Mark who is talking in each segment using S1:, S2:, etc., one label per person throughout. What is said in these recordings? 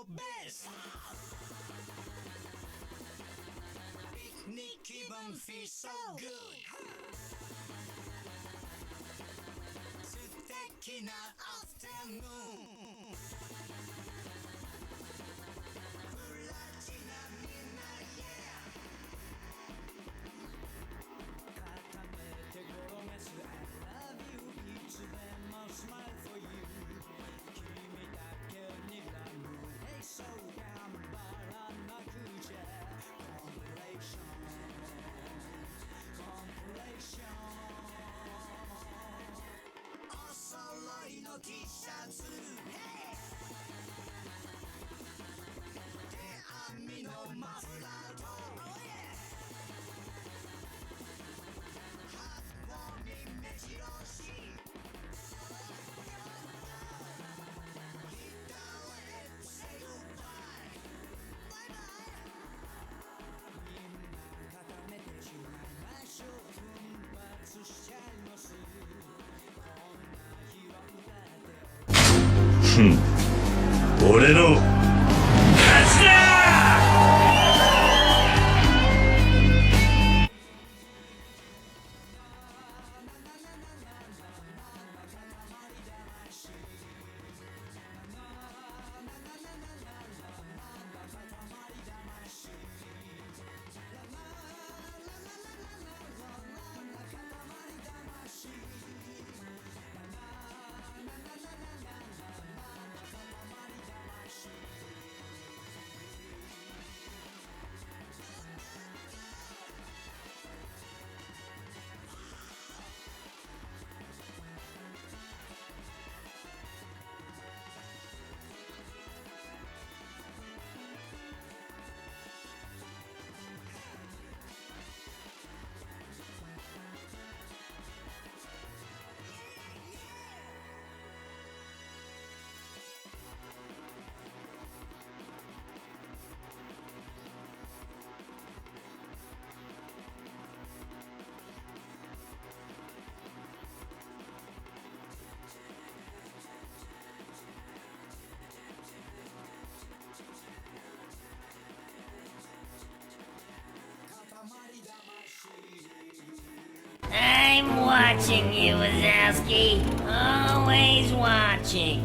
S1: best. Picnic 気分 feels so good. 素敵な afternoon. プラチナみんな yeah. 固めて転がす I love you いつでも smile for you. 君だけにラブ Hey so 頑張らなくちゃ Compilationお揃いの T シャツ Hey 手編みのマフラーと Oh yeah ハートに目白押しSay goodbye. Bye bye. みんな固めてしまいましょう。奮発しちゃいます。こんな日は歌って
S2: 俺の勝ちだ。
S3: I'm watching you, Wazowski. Always watching.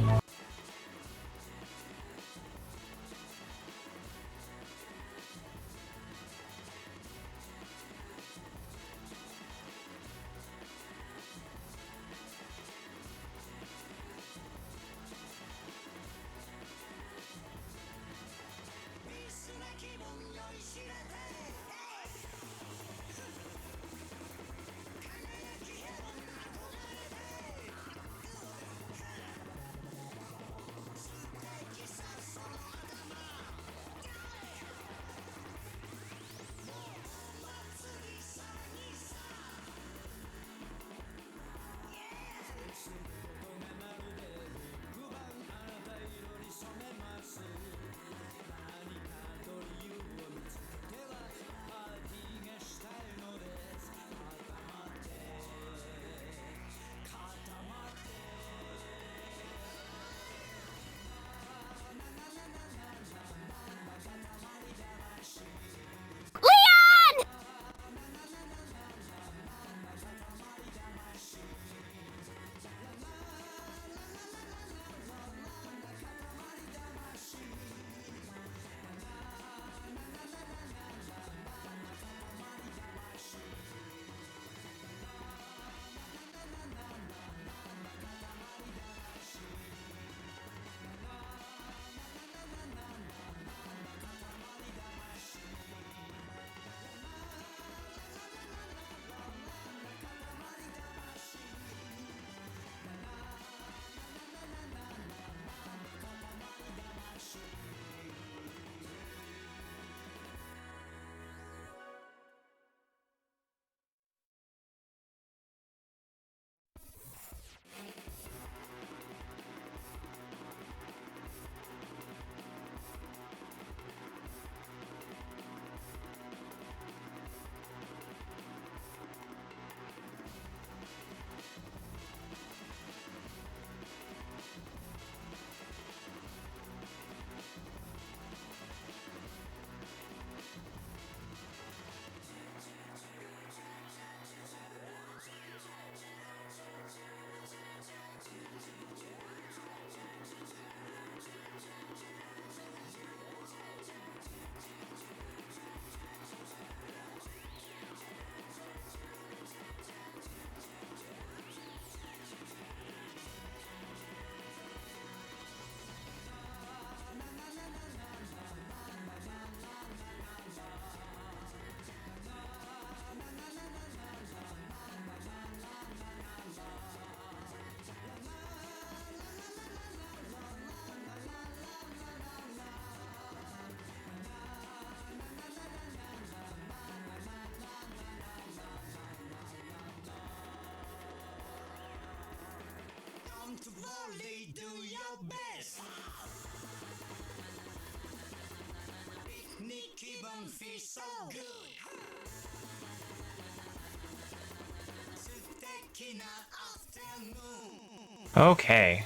S4: Okay.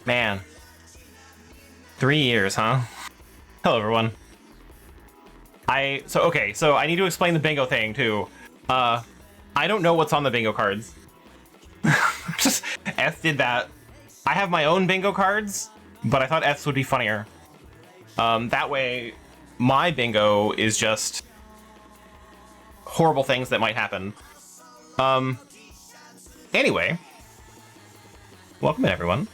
S4: Man. 3 years, huh? Hello, everyone. So I need to explain the bingo thing, too. I don't know what's on the bingo cards. Just, F did that. I have my own bingo cards, but I thought F's would be funnier. That way, my bingo is just horrible things that might happen. Anyway. Welcome in, everyone.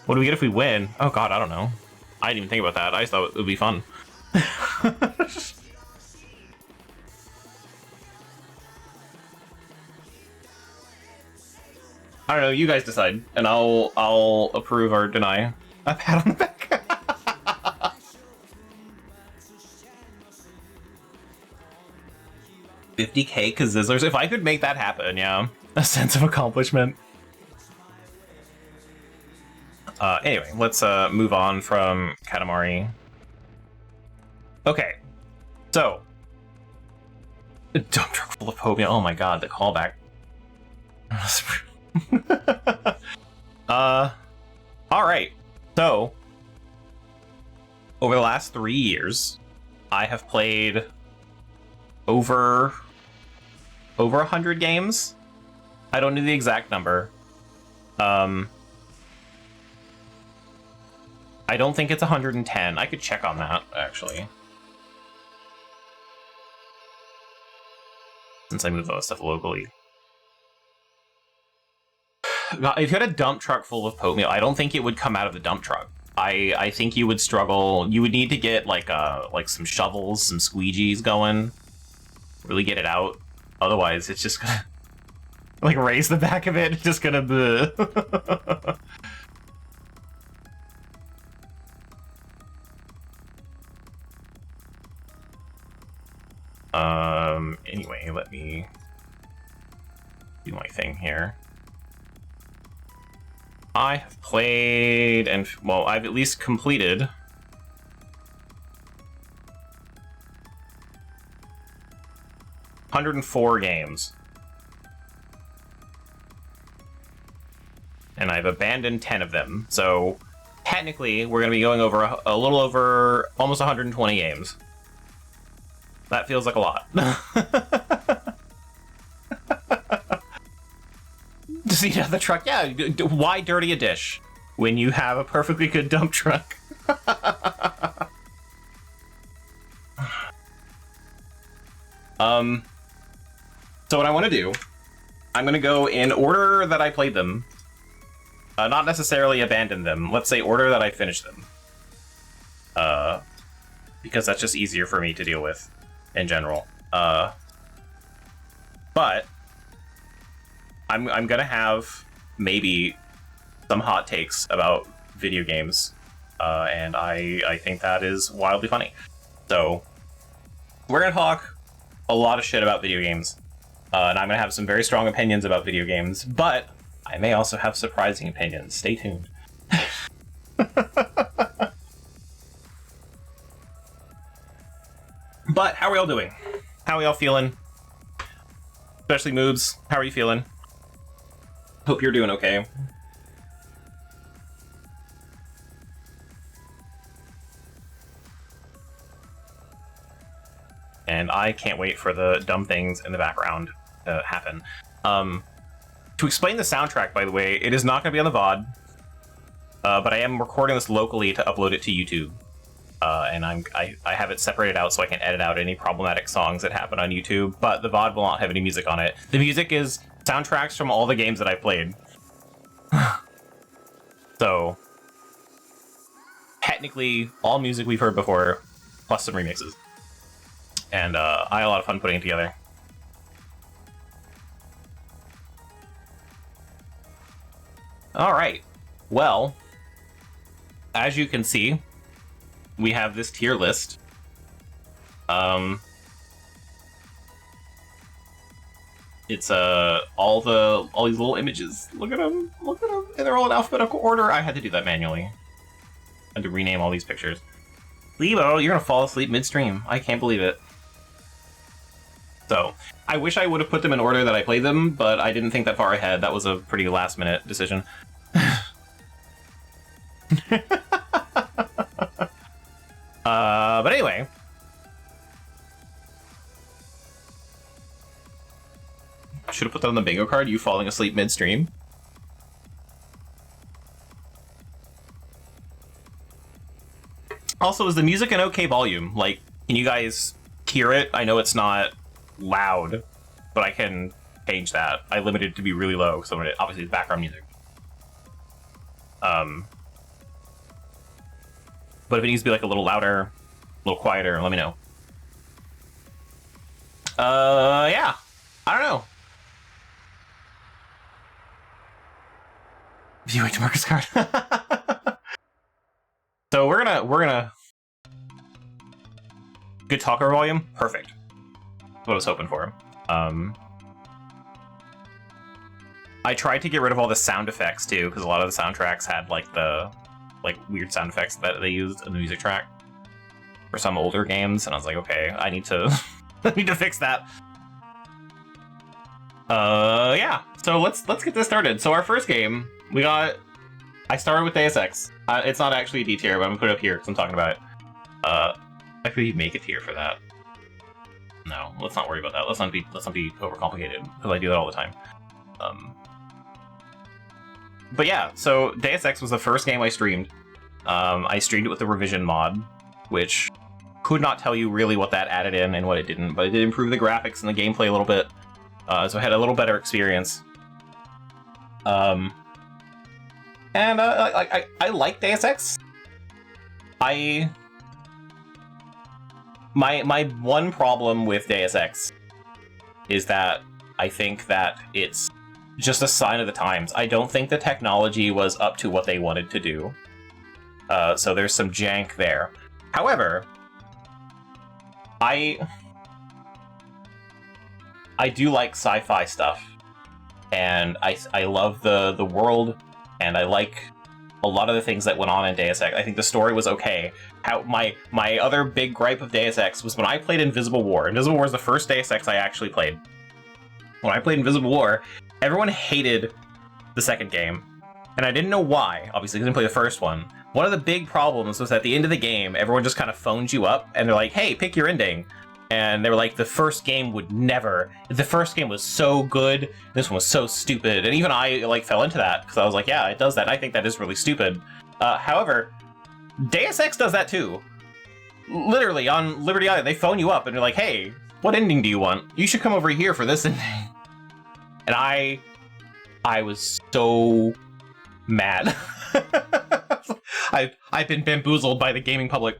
S4: What do we get if we win? Oh god, I don't know. I didn't even think about that. I just thought it would be fun. I don't know, you guys decide, and I'll approve or deny. A pat on the back. $50K Kazizzlers. If I could make that happen, yeah. A sense of accomplishment. Anyway, let's move on from Katamari. Okay. So. A dump truck full of oatmeal. Oh my god, the callback. Alright. So, over the last 3 years, I have played over 100 games. I don't know the exact number. I don't think it's 110. I could check on that, actually. Since I moved all this stuff locally. If you had a dump truck full of oatmeal, I don't think it would come out of the dump truck. I think you would struggle. You would need to get like some shovels, some squeegees going. Really get it out. Otherwise, it's just gonna like raise the back of it. It's just gonna be. Anyway, let me do my thing here. I have played, and, well, I've at least completed 104 games. And I've abandoned 10 of them. So, technically, we're going to be going over a little over almost 120 games. That feels like a lot. To see the truck, yeah. Why dirty a dish when you have a perfectly good dump truck? So what I want to do, I'm going to go in order that I played them. Not necessarily abandon them. Let's say order that I finished them. Because that's just easier for me to deal with in general. But I'm gonna have maybe some hot takes about video games, and I think that is wildly funny. So we're gonna talk a lot of shit about video games, and I'm gonna have some very strong opinions about video games, but I may also have surprising opinions. Stay tuned. But how are y'all doing? How are y'all feeling? Especially Moobs, how are you feeling? Hope you're doing okay. And I can't wait for the dumb things in the background to happen. To explain the soundtrack, by the way, it is not going to be on the VOD, but I am recording this locally to upload it to YouTube. And I have it separated out so I can edit out any problematic songs that happen on YouTube, but the VOD will not have any music on it. The music is soundtracks from all the games that I've played. So, technically, all music we've heard before, plus some remixes. And I had a lot of fun putting it together. Alright, well, as you can see, we have this tier list. It's all these little images. Look at them, and they're all in alphabetical order. I had to do that manually. had to rename all these pictures. Lebo, you're gonna fall asleep midstream. I can't believe it. So, I wish I would have put them in order that I played them, but I didn't think that far ahead. That was a pretty last-minute decision. But anyway. Should have put that on the bingo card, you falling asleep midstream. Also, is the music an okay volume? Like, can you guys hear it? I know it's not loud, but I can change that. I limited it to be really low, so obviously it's background music. But if it needs to be like a little louder, a little quieter, let me know. Yeah. I don't know. View to Marcus card. So we're gonna good talker volume, perfect. That's what I was hoping for. I tried to get rid of all the sound effects too, because a lot of the soundtracks had like the weird sound effects that they used in the music track for some older games, and I was like, okay, I need to I need to fix that. Yeah. So let's get this started. So our first game, I started with Deus Ex. It's not actually a D tier, but I'm gonna put it up here because I'm talking about it. I could make it here for that. No, let's not worry about that. Let's not be overcomplicated, because I do that all the time. But yeah, so Deus Ex was the first game I streamed. I streamed it with the revision mod, which could not tell you really what that added in and what it didn't, but it did improve the graphics and the gameplay a little bit. So I had a little better experience. And I like Deus Ex. My one problem with Deus Ex is that I think that it's just a sign of the times. I don't think the technology was up to what they wanted to do. So there's some jank there. However, I do like sci-fi stuff, and I love the world, and I like a lot of the things that went on in Deus Ex. I think the story was okay. My other big gripe of Deus Ex was when I played Invisible War. Invisible War is the first Deus Ex I actually played. When I played Invisible War, everyone hated the second game, and I didn't know why, obviously, because I didn't play the first one. One of the big problems was at the end of the game, everyone just kind of phones you up, and they're like, hey, pick your ending. And they were like, the first game would never. The first game was so good, this one was so stupid. And even I fell into that, because I was like, yeah, it does that. I think that is really stupid. However, Deus Ex does that too. Literally, on Liberty Island, they phone you up, and they're like, hey, what ending do you want? You should come over here for this ending. And I was so mad. I've been bamboozled by the gaming public.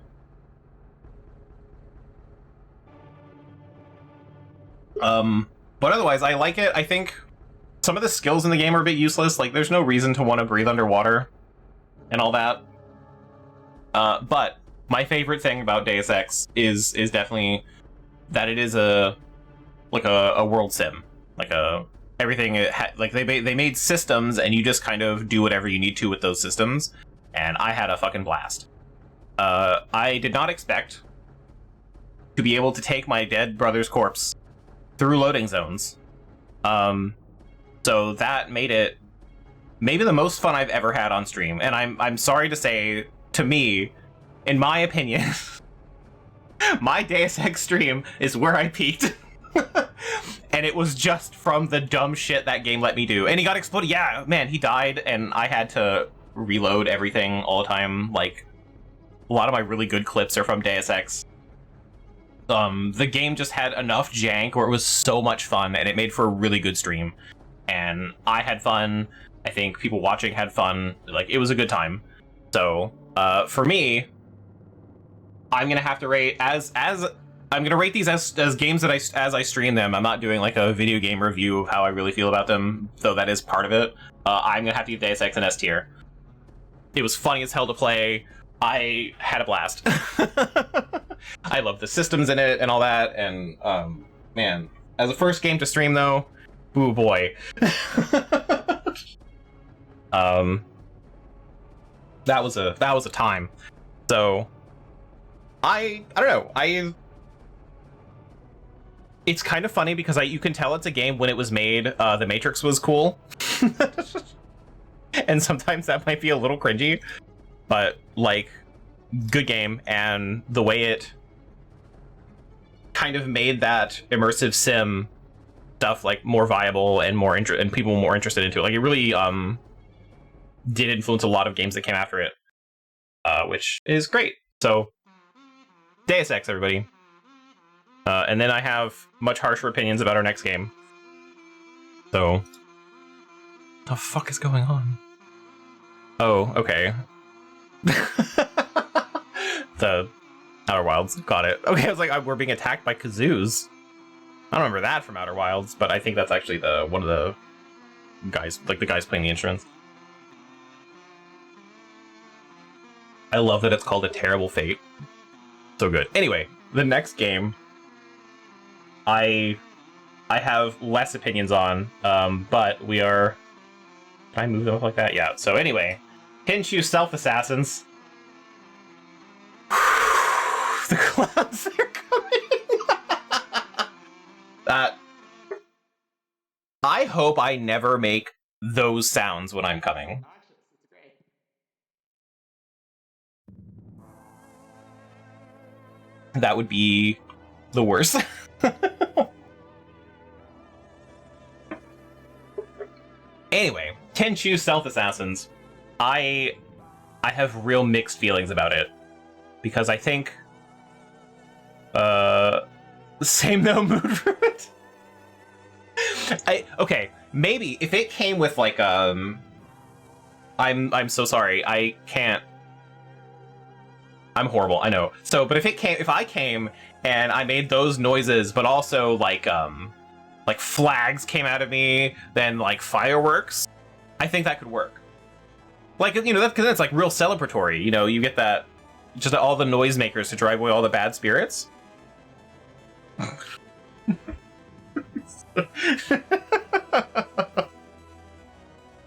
S4: But otherwise, I like it. I think some of the skills in the game are a bit useless. Like, there's no reason to want to breathe underwater and all that. But my favorite thing about Deus Ex is definitely that it is a world sim. Everything, they made systems, and you just kind of do whatever you need to with those systems. And I had a fucking blast. I did not expect to be able to take my dead brother's corpse through loading zones. So that made it maybe the most fun I've ever had on stream. And I'm sorry to say, to me, in my opinion, my Deus Ex stream is where I peaked. And it was just from the dumb shit that game let me do. And he got exploded. Yeah, man, he died, and I had to reload everything all the time. Like, a lot of my really good clips are from Deus Ex. The game just had enough jank where it was so much fun, and it made for a really good stream. And I had fun. I think people watching had fun. Like, it was a good time. So, for me, I'm gonna have to rate I'm gonna rate these as games that as I stream them. I'm not doing like a video game review of how I really feel about them, though that is part of it. I'm gonna have to give Deus Ex an S tier. It was funny as hell to play. I had a blast. I love the systems in it and all that, and man, as a first game to stream though, ooh boy. that was a time. So I don't know. It's kind of funny because you can tell it's a game when it was made. The Matrix was cool, and sometimes that might be a little cringy, but like, good game, and the way it kind of made that immersive sim stuff like more viable and more and people more interested into it. Like, it really did influence a lot of games that came after it, which is great. So, Deus Ex, everybody. And then I have much harsher opinions about our next game. So, what the fuck is going on? Oh, okay. The Outer Wilds, got it. Okay, I was like, we're being attacked by kazoos. I don't remember that from Outer Wilds, but I think that's actually one of the guys, like the guys playing the instruments. I love that it's called A Terrible Fate. So good. Anyway, the next game I have less opinions on, but we are... Can I move them up like that? Yeah, so anyway, Henshu Self-Assassins. The clouds, they're coming! I hope I never make those sounds when I'm coming. That would be the worst. Anyway, Tenchu Self-Assassons. I have real mixed feelings about it. Because I think... same no mood for it. Okay, maybe if it came with like I'm so sorry, I can't. I'm horrible, I know. So, but if I came and I made those noises, but also like flags came out of me, then like fireworks, I think that could work. Like, you know, because that's like real celebratory. You know, you get that, just all the noisemakers to drive away all the bad spirits.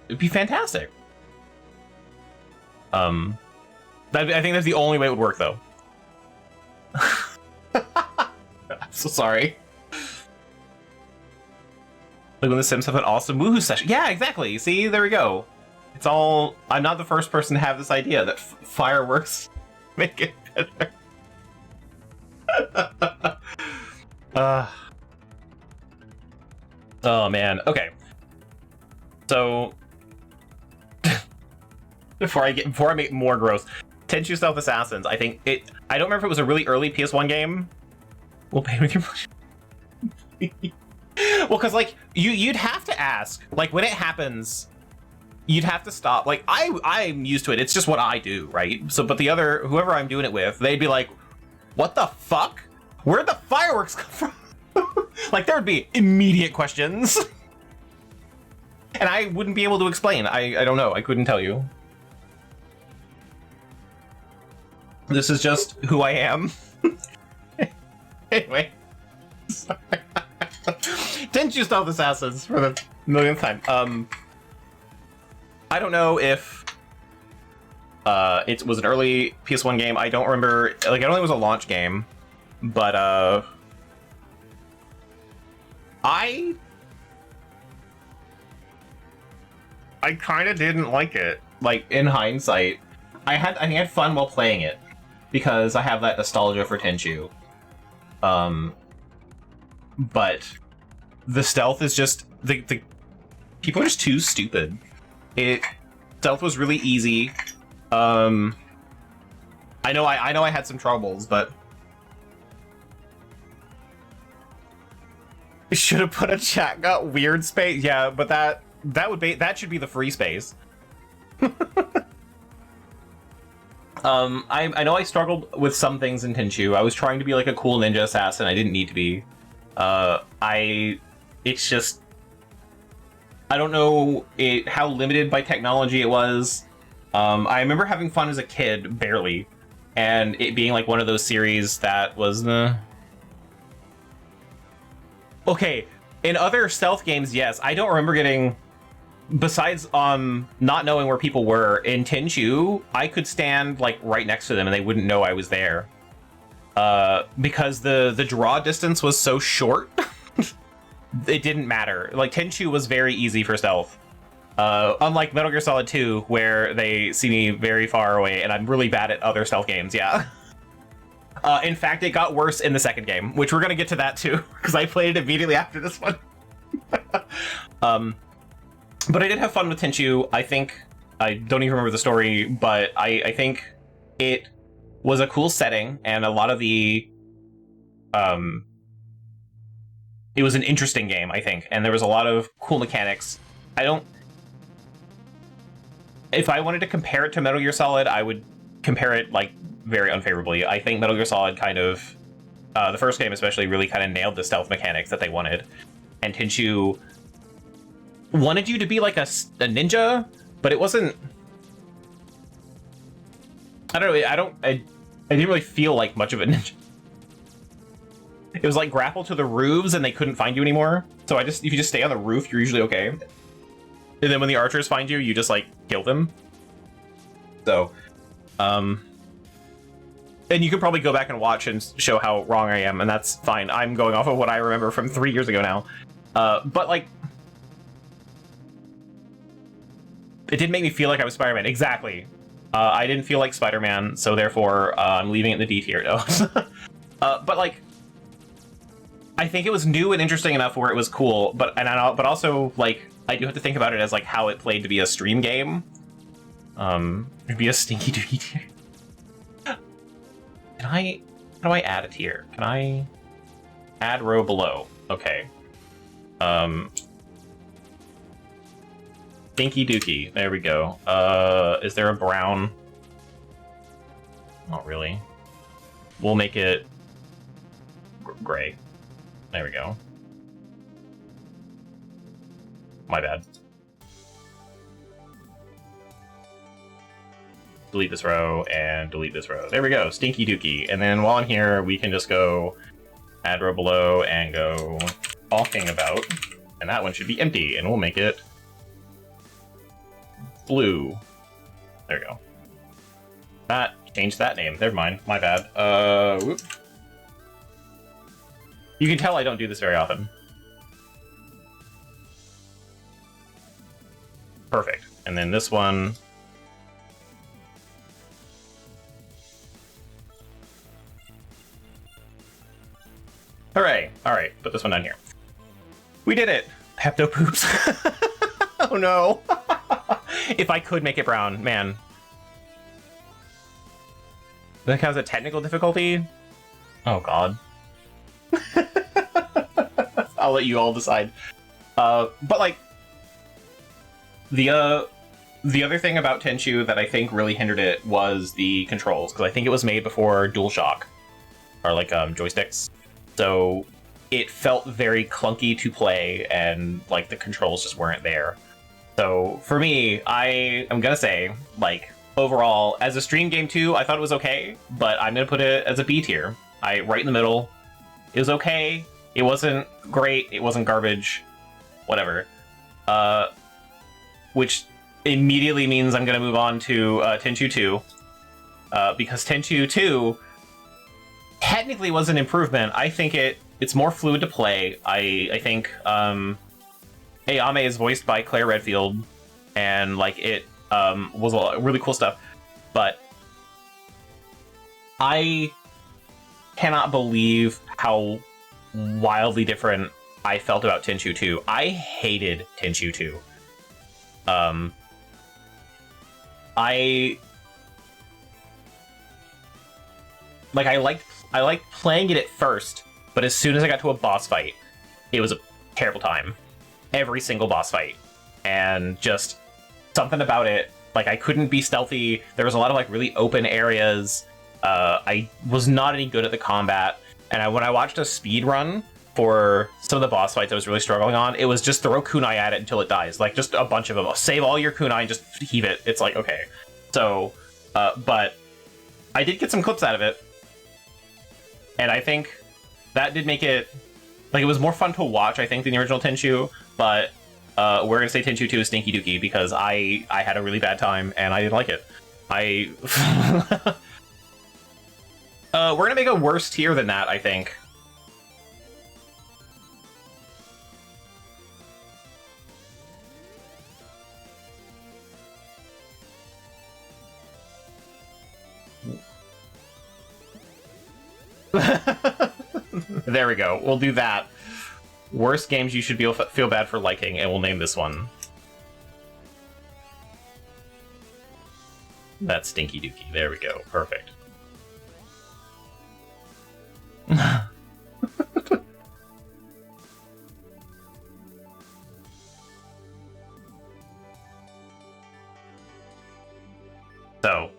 S4: It'd be fantastic. I think that's the only way it would work, though. I'm so sorry. Like when the Sims have an awesome woohoo session. Yeah, exactly. See, there we go. It's all... I'm not the first person to have this idea that fireworks make it better. Oh man. Okay. So before I make more gross, Tenchu Self-Assassins. I think it. I don't remember if it was a really early PS1 game. We'll pay with your money. Well, because like you'd have to ask, like when it happens, you'd have to stop. Like I'm used to it. It's just what I do, right? So, but the other whoever I'm doing it with, they'd be like, "What the fuck? Where'd the fireworks come from?" Like, there would be immediate questions. And I wouldn't be able to explain. I don't know. I couldn't tell you. This is just who I am. Anyway. Didn't you stop Assassins for the millionth time? I don't know if it was an early PS1 game. I don't remember. Like, I don't think it was a launch game. But, I kind of didn't like it. Like, in hindsight, I had fun while playing it because I have that nostalgia for Tenchu. But the stealth is just the people are just too stupid. Stealth was really easy. I know I had some troubles, but should have put a chat got weird space. Yeah, but that should be the free space. I know I struggled with some things in Tenchu. I was trying to be like a cool ninja assassin. I didn't need to be. It's just, I don't know how limited by technology it was. I remember having fun as a kid, barely, and it being like one of those series that was Okay, in other stealth games, yes. I don't remember getting besides not knowing where people were in Tenchu, I could stand like right next to them and they wouldn't know I was there. Because the draw distance was so short, it didn't matter. Like Tenchu was very easy for stealth. Unlike Metal Gear Solid 2, where they see me very far away, and I'm really bad at other stealth games, yeah. In fact, it got worse in the second game, which we're gonna get to that too, because I played it immediately after this one. But I did have fun with Tenchu. I think, I don't even remember the story, but I think it was a cool setting, and a lot of the... it was an interesting game, I think, and there was a lot of cool mechanics. If I wanted to compare it to Metal Gear Solid, I would compare it, like, very unfavorably. I think Metal Gear Solid kind of, the first game especially, really kind of nailed the stealth mechanics that they wanted. And Tenchu wanted you to be like a ninja, but it wasn't... I don't know, I didn't really feel like much of a ninja. It was like grapple to the roofs and they couldn't find you anymore. So if you just stay on the roof, you're usually okay. And then when the archers find you, you just like kill them. So, and you could probably go back and watch and show how wrong I am, and that's fine. I'm going off of what I remember from 3 years ago now. But like, it did make me feel like I was Spider-Man. Exactly. I didn't feel like Spider-Man, so therefore I'm leaving it in the D tier. No. But like, I think it was new and interesting enough where it was cool. But also like, I do have to think about it as like how it played to be a stream game. It'd be a stinky dookie tier. How do I add a tier? Can I add row below? Okay. Stinky dookie. There we go. Is there a brown? Not really. We'll make it gray. There we go. My bad. Delete this row and delete this row. There we go, Stinky Dookie. And then while I'm here, we can just go add row below and go talking about. And that one should be empty, and we'll make it blue. There we go. That changed that name. Never mind. My bad. Whoop. You can tell I don't do this very often. Perfect. And then this one. Hooray! Alright, put this one down here. We did it! Pepto poops. Oh no! If I could make it brown, man. That has a technical difficulty? Oh god. I'll let you all decide. But like, the other thing about Tenchu that I think really hindered it was the controls, because I think it was made before DualShock, or like joysticks. So it felt very clunky to play, and like the controls just weren't there. So for me, I am gonna say, like, overall, as a stream game too, I thought it was okay, but I'm gonna put it as a B tier. Right in the middle. It was okay. It wasn't great. It wasn't garbage. Whatever. Which immediately means I'm gonna move on to Tenchu 2. Because Tenchu 2 technically was an improvement. I think it's more fluid to play. I think Ayame is voiced by Claire Redfield, and like it was a lot of really cool stuff. But I cannot believe how wildly different I felt about Tenchu 2. I hated Tenchu 2. I liked playing it at first, but as soon as I got to a boss fight, it was a terrible time. Every single boss fight. And just something about it, like I couldn't be stealthy. There was a lot of like really open areas. I was not any good at the combat. And when I watched a speed run for some of the boss fights I was really struggling on, it was just throw kunai at it until it dies. Like just a bunch of them. Save all your kunai and just heave it. It's like, okay. So, but I did get some clips out of it. And I think that did make it, like, it was more fun to watch, I think, than the original Tenchu, but we're gonna say Tenchu 2 is Stinky Dookie because I had a really bad time and I didn't like it. We're gonna make a worse tier than that, I think. There we go. We'll do that. Worst games you should feel bad for liking, and we'll name this one. That's Stinky Dookie. There we go. Perfect. So,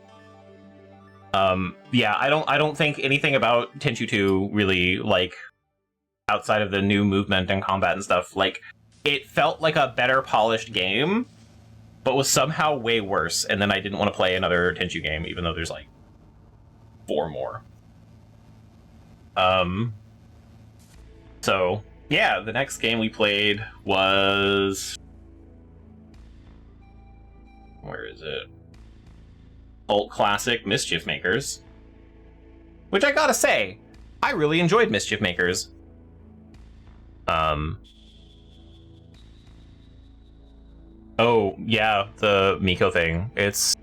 S4: yeah, I don't think anything about Tenchu 2 really, like, outside of the new movement and combat and stuff, like, it felt like a better polished game, but was somehow way worse, and then I didn't want to play another Tenchu game, even though there's, like, 4 more. So, yeah, the next game we played was... Where is it? Cult Classic Mischief Makers. Which I gotta say, I really enjoyed Mischief Makers. Oh, yeah, the Miko thing. It's...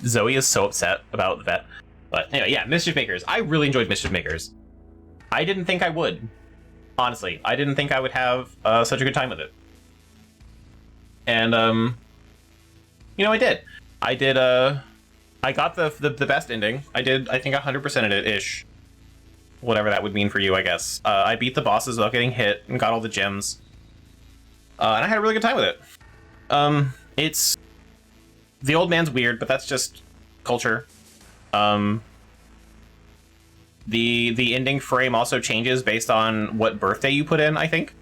S4: Zoe is so upset about the vet. But anyway, yeah, Mischief Makers. I really enjoyed Mischief Makers. I didn't think I would. Honestly, I didn't think I would have such a good time with it. And, you know, I did. I got the best ending. I think 100%ed it-ish. Whatever that would mean for you, I guess. I beat the bosses without getting hit and got all the gems. And I had a really good time with it. It's... The old man's weird, but that's just culture. The ending frame also changes based on what birthday you put in, I think.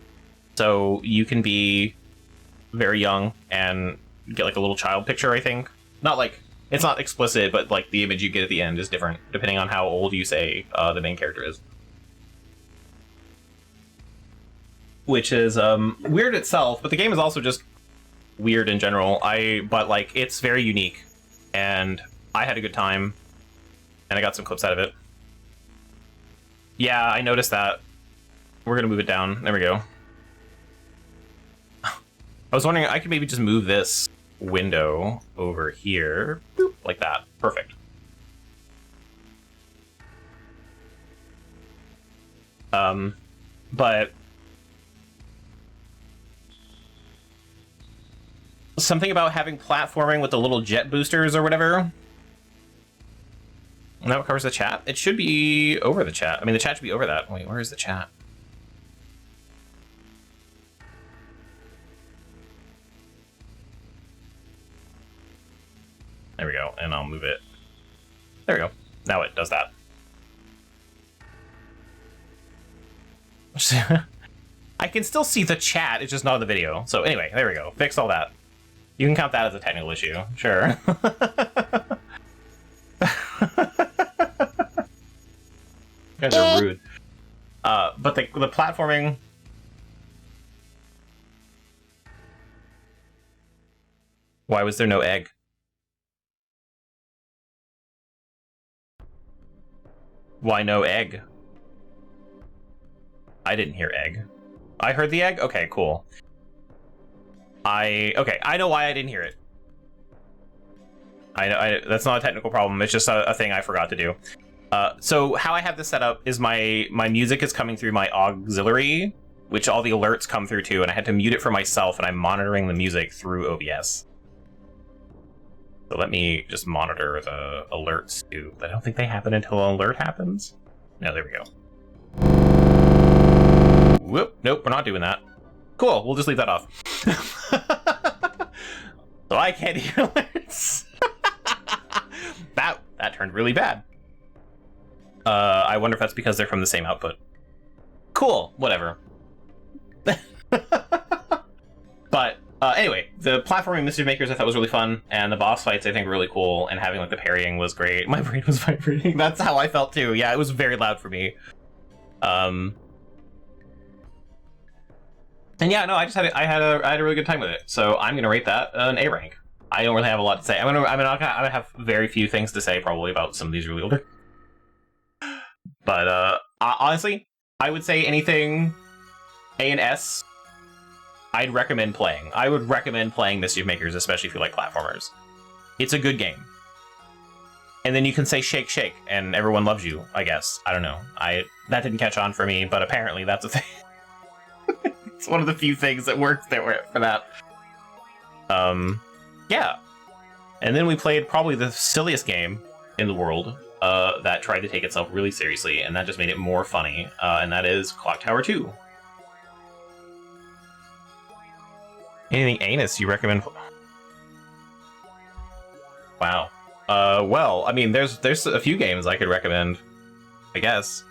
S4: So you can be very young and get like a little child picture, I think. Not like, it's not explicit, but like the image you get at the end is different depending on how old you say the main character is. Which is weird itself, but the game is also just weird in general. But like, it's very unique, and I had a good time, and I got some clips out of it. Yeah, I noticed that. We're gonna move it down. There we go. I was wondering, I could maybe just move this window over here. Boop, like that. Perfect. But something about having platforming with the little jet boosters or whatever. And that covers the chat. It should be over the chat. I mean, the chat should be over that. Wait, where is the chat? There we go, and I'll move it. There we go. Now it does that. I can still see the chat, it's just not in the video. So anyway, there we go. Fixed all that. You can count that as a technical issue, sure. You guys are rude. But the platforming... Why was there no egg? Why no egg? I didn't hear egg. I heard the egg? Okay, cool. Okay, I know why I didn't hear it. I know that's not a technical problem, it's just a thing I forgot to do. So how I have this set up is my music is coming through my auxiliary, which all the alerts come through to, and I had to mute it for myself, and I'm monitoring the music through OBS. So let me just monitor the alerts too. I don't think they happen until an alert happens. No, there we go. Whoop, nope, we're not doing that. Cool, we'll just leave that off. So I can't hear alerts. That turned really bad. I wonder if that's because they're from the same output. Cool, whatever. But anyway, the platforming Mischief Makers I thought was really fun, and the boss fights I think were really cool, and having like the parrying was great. My brain was vibrating. That's how I felt too. Yeah, it was very loud for me. And yeah, no, I had a really good time with it. So I'm gonna rate that an A rank. I don't really have a lot to say. I'm gonna have very few things to say probably about some of these really older. But honestly, I would say anything A and S, I'd recommend playing. I would recommend playing Mischief Makers, especially if you like platformers. It's a good game. And then you can say shake shake and everyone loves you, I guess. I don't know. That didn't catch on for me, but apparently that's a thing. It's one of the few things that worked there for that. Yeah. And then we played probably the silliest game in the world that tried to take itself really seriously, and that just made it more funny, and that is Clock Tower 2. Anything anus you recommend? Wow. Well, I mean, there's a few games I could recommend, I guess.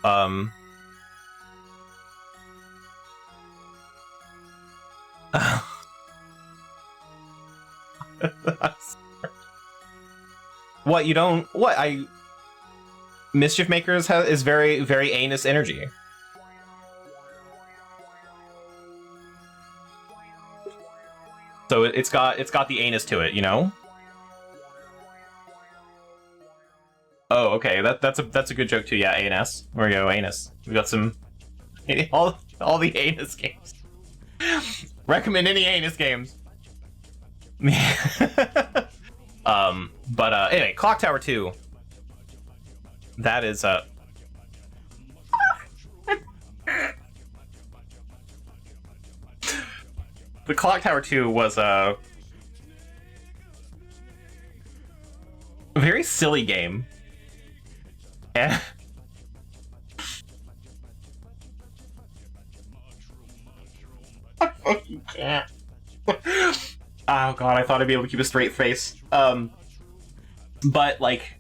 S4: What, you don't... What, Mischief Makers is very, very anus energy. So it's got the anus to it, you know? Oh, okay, that's a good joke too, yeah, A&S. There we go, anus. We got some... all the anus games. Recommend any anus games. But anyway, Clock Tower 2. That is the Clock Tower 2 was a very silly game. And I fucking can't. Oh god, I thought I'd be able to keep a straight face. But like,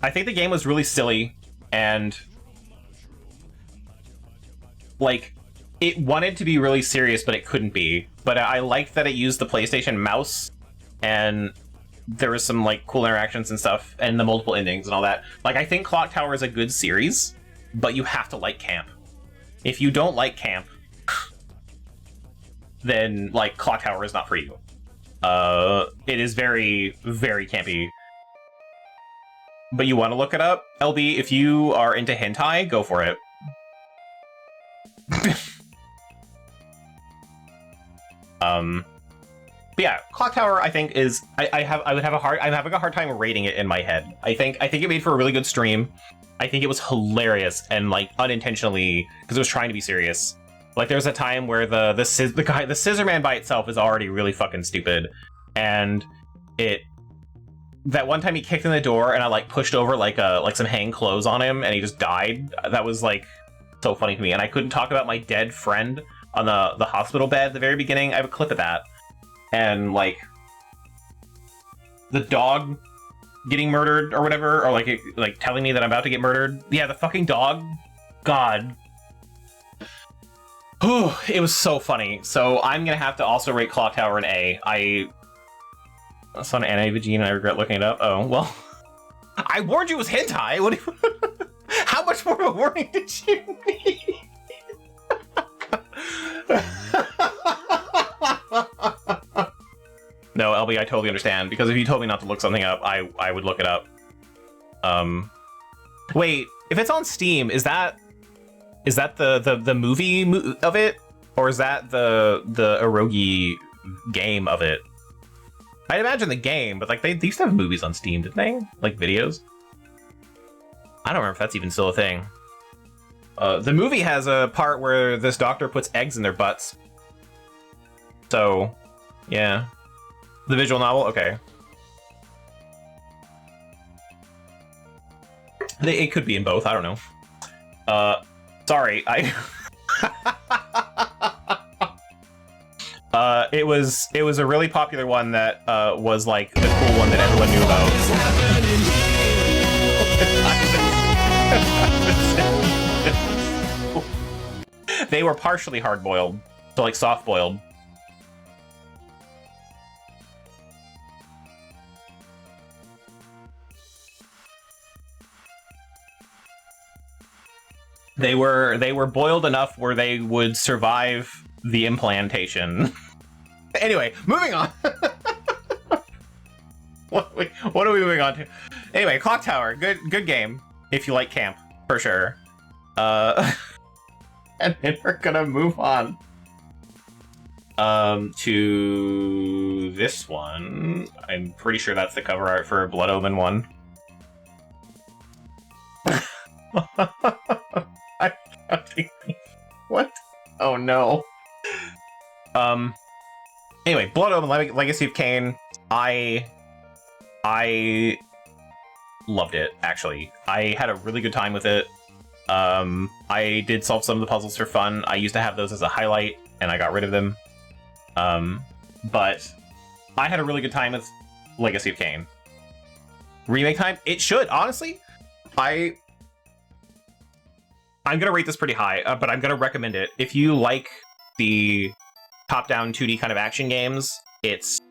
S4: I think the game was really silly, and like, it wanted to be really serious, but it couldn't be. But I liked that it used the PlayStation mouse, and there was some like cool interactions and stuff, and the multiple endings and all that. Like, I think Clock Tower is a good series, but you have to like camp. If you don't like camp, then like Clock Tower is not for you. It is very, very campy. But you want to look it up? LB, if you are into hentai, go for it. But yeah, Clock Tower I think is I'm having a hard time rating it in my head. I think it made for a really good stream. I think it was hilarious and like unintentionally, because it was trying to be serious. Like, there's a time where the scissor man by itself is already really fucking stupid, and that one time he kicked in the door and I like pushed over like some hang clothes on him and he just died. That was like so funny to me, and I couldn't talk about my dead friend on the hospital bed at the very beginning. I have a clip of that, and like the dog getting murdered or whatever, or like telling me that I'm about to get murdered. Yeah, the fucking dog. God. It was so funny. So I'm gonna have to also rate Clock Tower an A. I saw an anime Vagina, I regret looking it up. Oh, well. I warned you it was hentai! What do you... How much more of a warning did you need? No, LB, I totally understand, because if you told me not to look something up, I would look it up. Wait, if it's on Steam, is that the movie of it, or is that the eroge game of it? I'd imagine the game, but like they used to have movies on Steam, didn't they? Like videos? I don't remember if that's even still a thing. The movie has a part where this doctor puts eggs in their butts. So, yeah. The visual novel? Okay. It could be in both, I don't know. Sorry, it was a really popular one that was like the cool one that everyone knew about. They were partially hard-boiled, so like soft-boiled. They were boiled enough where they would survive the implantation. Anyway, moving on. What are we moving on to? Anyway, Clock Tower, good game if you like camp for sure. And then we're gonna move on to this one. I'm pretty sure that's the cover art for Blood Omen 1. What? Oh no. Anyway, Blood Omen Legacy of Kain. I loved it, actually. I had a really good time with it. I did solve some of the puzzles for fun. I used to have those as a highlight, and I got rid of them. But I had a really good time with Legacy of Kain. Remake time? It should, honestly. I'm gonna rate this pretty high, but I'm gonna recommend it. If you like the top-down 2D kind of action games, it's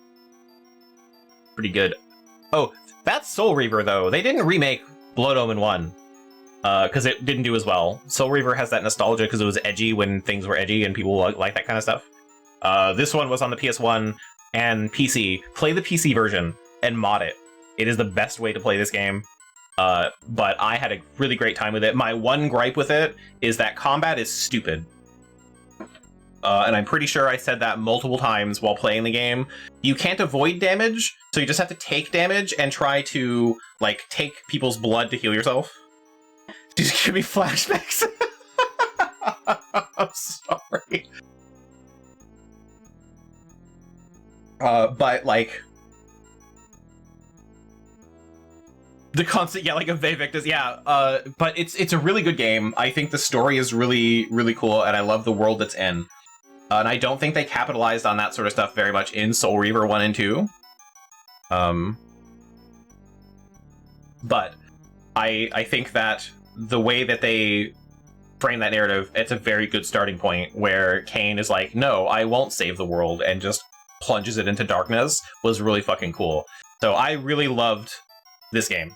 S4: pretty good. Oh, that's Soul Reaver, though. They didn't remake Blood Omen 1. Because it didn't do as well. Soul Reaver has that nostalgia because it was edgy when things were edgy and people like that kind of stuff. This one was on the PS1 and PC. Play the PC version and mod it. It is the best way to play this game. But I had a really great time with it. My one gripe with it is that combat is stupid. And I'm pretty sure I said that multiple times while playing the game. You can't avoid damage, so you just have to take damage and try to, like, take people's blood to heal yourself. Just give me flashbacks. I'm sorry. But, like... the constant yelling of Vivictus, yeah. But it's a really good game. I think the story is really, really cool, and I love the world it's in. And I don't think they capitalized on that sort of stuff very much in Soul Reaver 1 and 2. But I think that the way that they frame that narrative, it's a very good starting point, where Kain is like, no, I won't save the world, and just plunges it into darkness, was really fucking cool. So I really loved this game.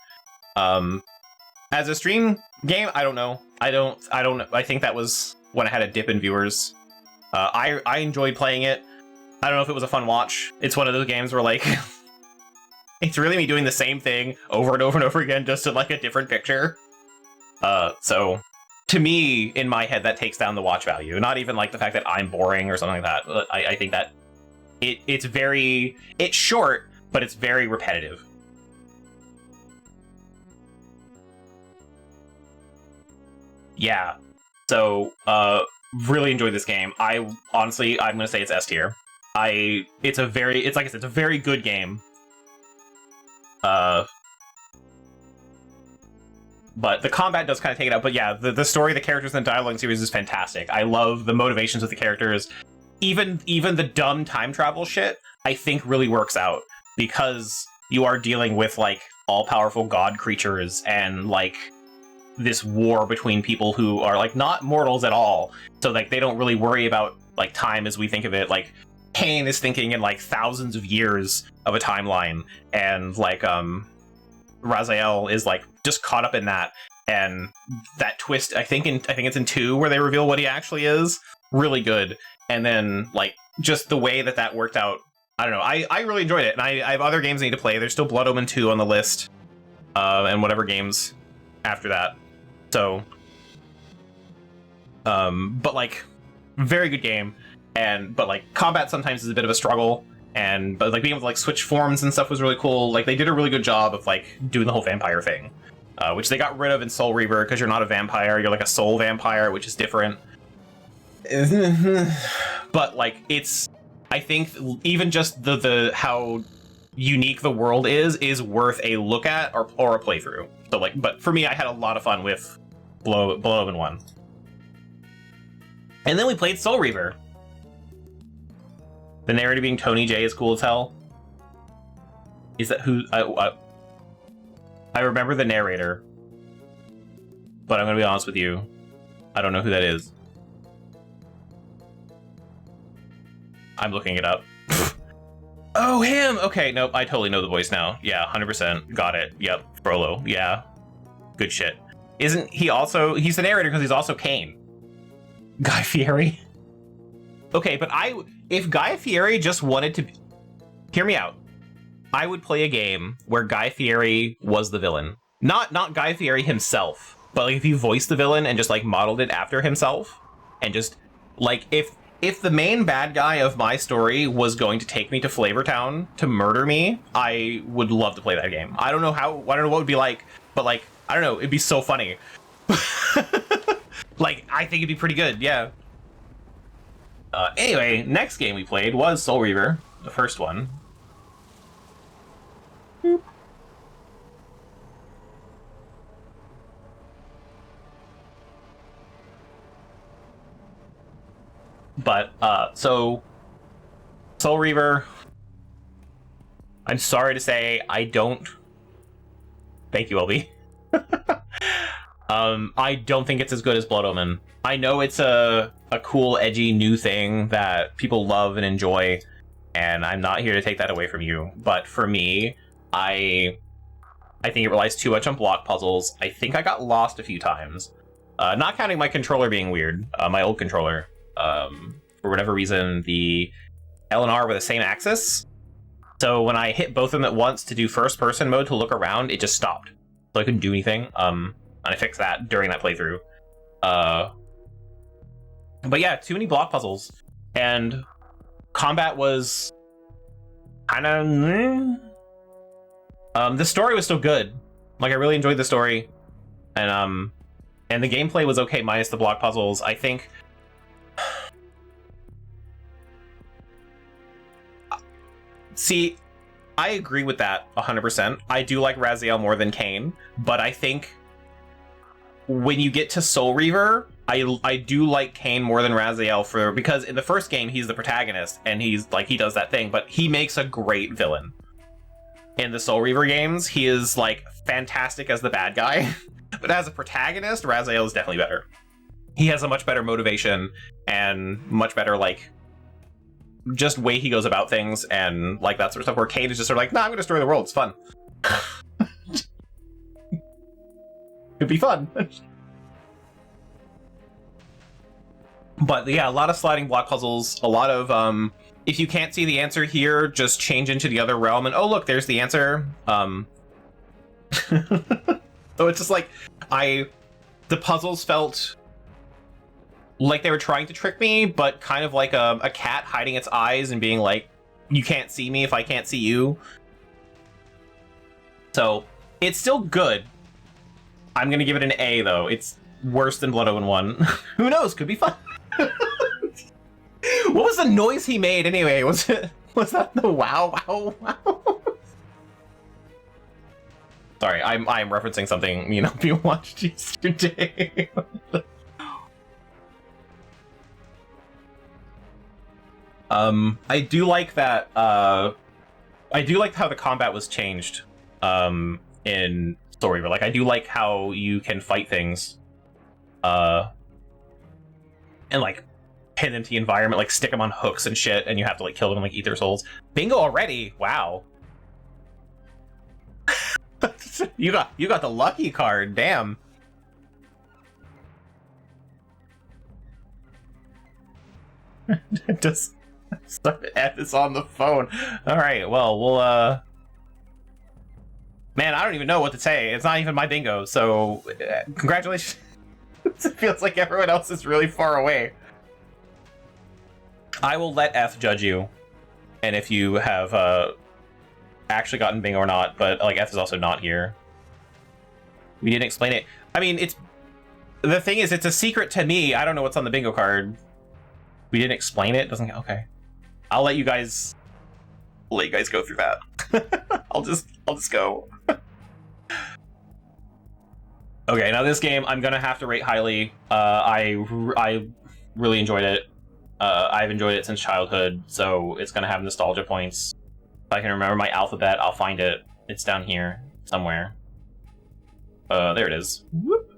S4: As a stream game, I don't know. I think that was when I had a dip in viewers. I enjoyed playing it. I don't know if it was a fun watch. It's one of those games where, like, it's really me doing the same thing over and over and over again, just in, like, a different picture. So to me, in my head, that takes down the watch value. Not even, like, the fact that I'm boring or something like that. I think that it's short, but it's very repetitive. Yeah. So, really enjoyed this game. I'm gonna say it's S tier. Like I said, it's a very good game. But the combat does kind of take it out. But yeah, the story, the characters, and the dialogue series is fantastic. I love the motivations of the characters. Even the dumb time travel shit, I think really works out, because you are dealing with, like, all-powerful god creatures and, like, this war between people who are, like, not mortals at all. So, like, they don't really worry about, like, time as we think of it. Like, Kain is thinking in, like, thousands of years of a timeline, and, like, Raziel is, like, just caught up in that. And that twist, I think it's in 2 where they reveal what he actually is. Really good. And then, like, just the way that worked out, I don't know. I really enjoyed it, and I have other games I need to play. There's still Blood Omen 2 on the list, and whatever games after that. So, but, like, very good game, but, like, combat sometimes is a bit of a struggle, but, like, being able to, like, switch forms and stuff was really cool. Like, they did a really good job of, like, doing the whole vampire thing, which they got rid of in Soul Reaver, because you're not a vampire, you're, like, a soul vampire, which is different. But, like, I think even just the how unique the world is worth a look at or a playthrough. So, like, but for me, I had a lot of fun with Blood Omen 1. And then we played Soul Reaver. The narrator being Tony J is cool as hell. Is that who? I remember the narrator, but I'm gonna be honest with you, I don't know who that is. I'm looking it up. Oh, him! Okay, nope, I totally know the voice now. Yeah, 100%. Got it. Yep, Frollo. Yeah. Good shit. Isn't he also... He's the narrator because he's also Kain. Guy Fieri. Okay, but if Guy Fieri just wanted to... Hear me out. I would play a game where Guy Fieri was the villain. Not Guy Fieri himself, but like if you voiced the villain and just like modeled it after himself, and just like if the main bad guy of my story was going to take me to Flavortown to murder me, I would love to play that game. I don't know what it would be like, but like I don't know, it'd be so funny. Like I think it'd be pretty good, yeah. Anyway, next game we played was Soul Reaver, the first one. Boop. But, so, Soul Reaver, I'm sorry to say, I don't... Thank you, LB. I don't think it's as good as Blood Omen. I know it's a cool, edgy, new thing that people love and enjoy, and I'm not here to take that away from you. But for me, I think it relies too much on block puzzles. I think I got lost a few times. Not counting my controller being weird, my old controller. For whatever reason, the L and R were the same axis. So when I hit both of them at once to do first-person mode to look around, it just stopped. So I couldn't do anything. And I fixed that during that playthrough. But yeah, too many block puzzles. And combat was kind of... the story was still good. Like, I really enjoyed the story. And the gameplay was okay, minus the block puzzles. I think... See, I agree with that 100%. I do like Raziel more than Kain, but I think when you get to Soul Reaver, I do like Kain more than Raziel because in the first game he's the protagonist and he's like he does that thing, but he makes a great villain. In the Soul Reaver games, he is like fantastic as the bad guy, but as a protagonist, Raziel is definitely better. He has a much better motivation and much better like just way he goes about things and like that sort of stuff, where Kain is just sort of like, nah, I'm gonna destroy the world, it's fun. It'd be fun. But yeah, a lot of sliding block puzzles, a lot of if you can't see the answer here, just change into the other realm and oh look, there's the answer. So it's just like the puzzles felt like they were trying to trick me, but kind of like a cat hiding its eyes and being like, you can't see me if I can't see you. So it's still good. I'm gonna give it an A though. It's worse than Blood Omen 1. Who knows? Could be fun. What was the noise he made anyway? Was that the wow wow wow? Sorry, I'm referencing something you watched yesterday. I do like that. I do like how the combat was changed in Soul Reaver. Like, I do like how you can fight things, and like pin them to the environment, like stick them on hooks and shit, and you have to like kill them and like eat their souls. Bingo already! Wow. you got the lucky card. Damn. Just F is on the phone. All right. Well, we'll. Man, I don't even know what to say. It's not even my bingo. So, congratulations. It feels like everyone else is really far away. I will let F judge you, and if you have actually gotten bingo or not. But like F is also not here. We didn't explain it. I mean, the thing is, it's a secret to me. I don't know what's on the bingo card. We didn't explain it. Doesn't okay. I'll let you guys go through that. I'll just go. Okay, now this game I'm gonna have to rate highly. I really enjoyed it. I've enjoyed it since childhood, so it's gonna have nostalgia points. If I can remember my alphabet, I'll find it. It's down here somewhere. There it is. Whoop.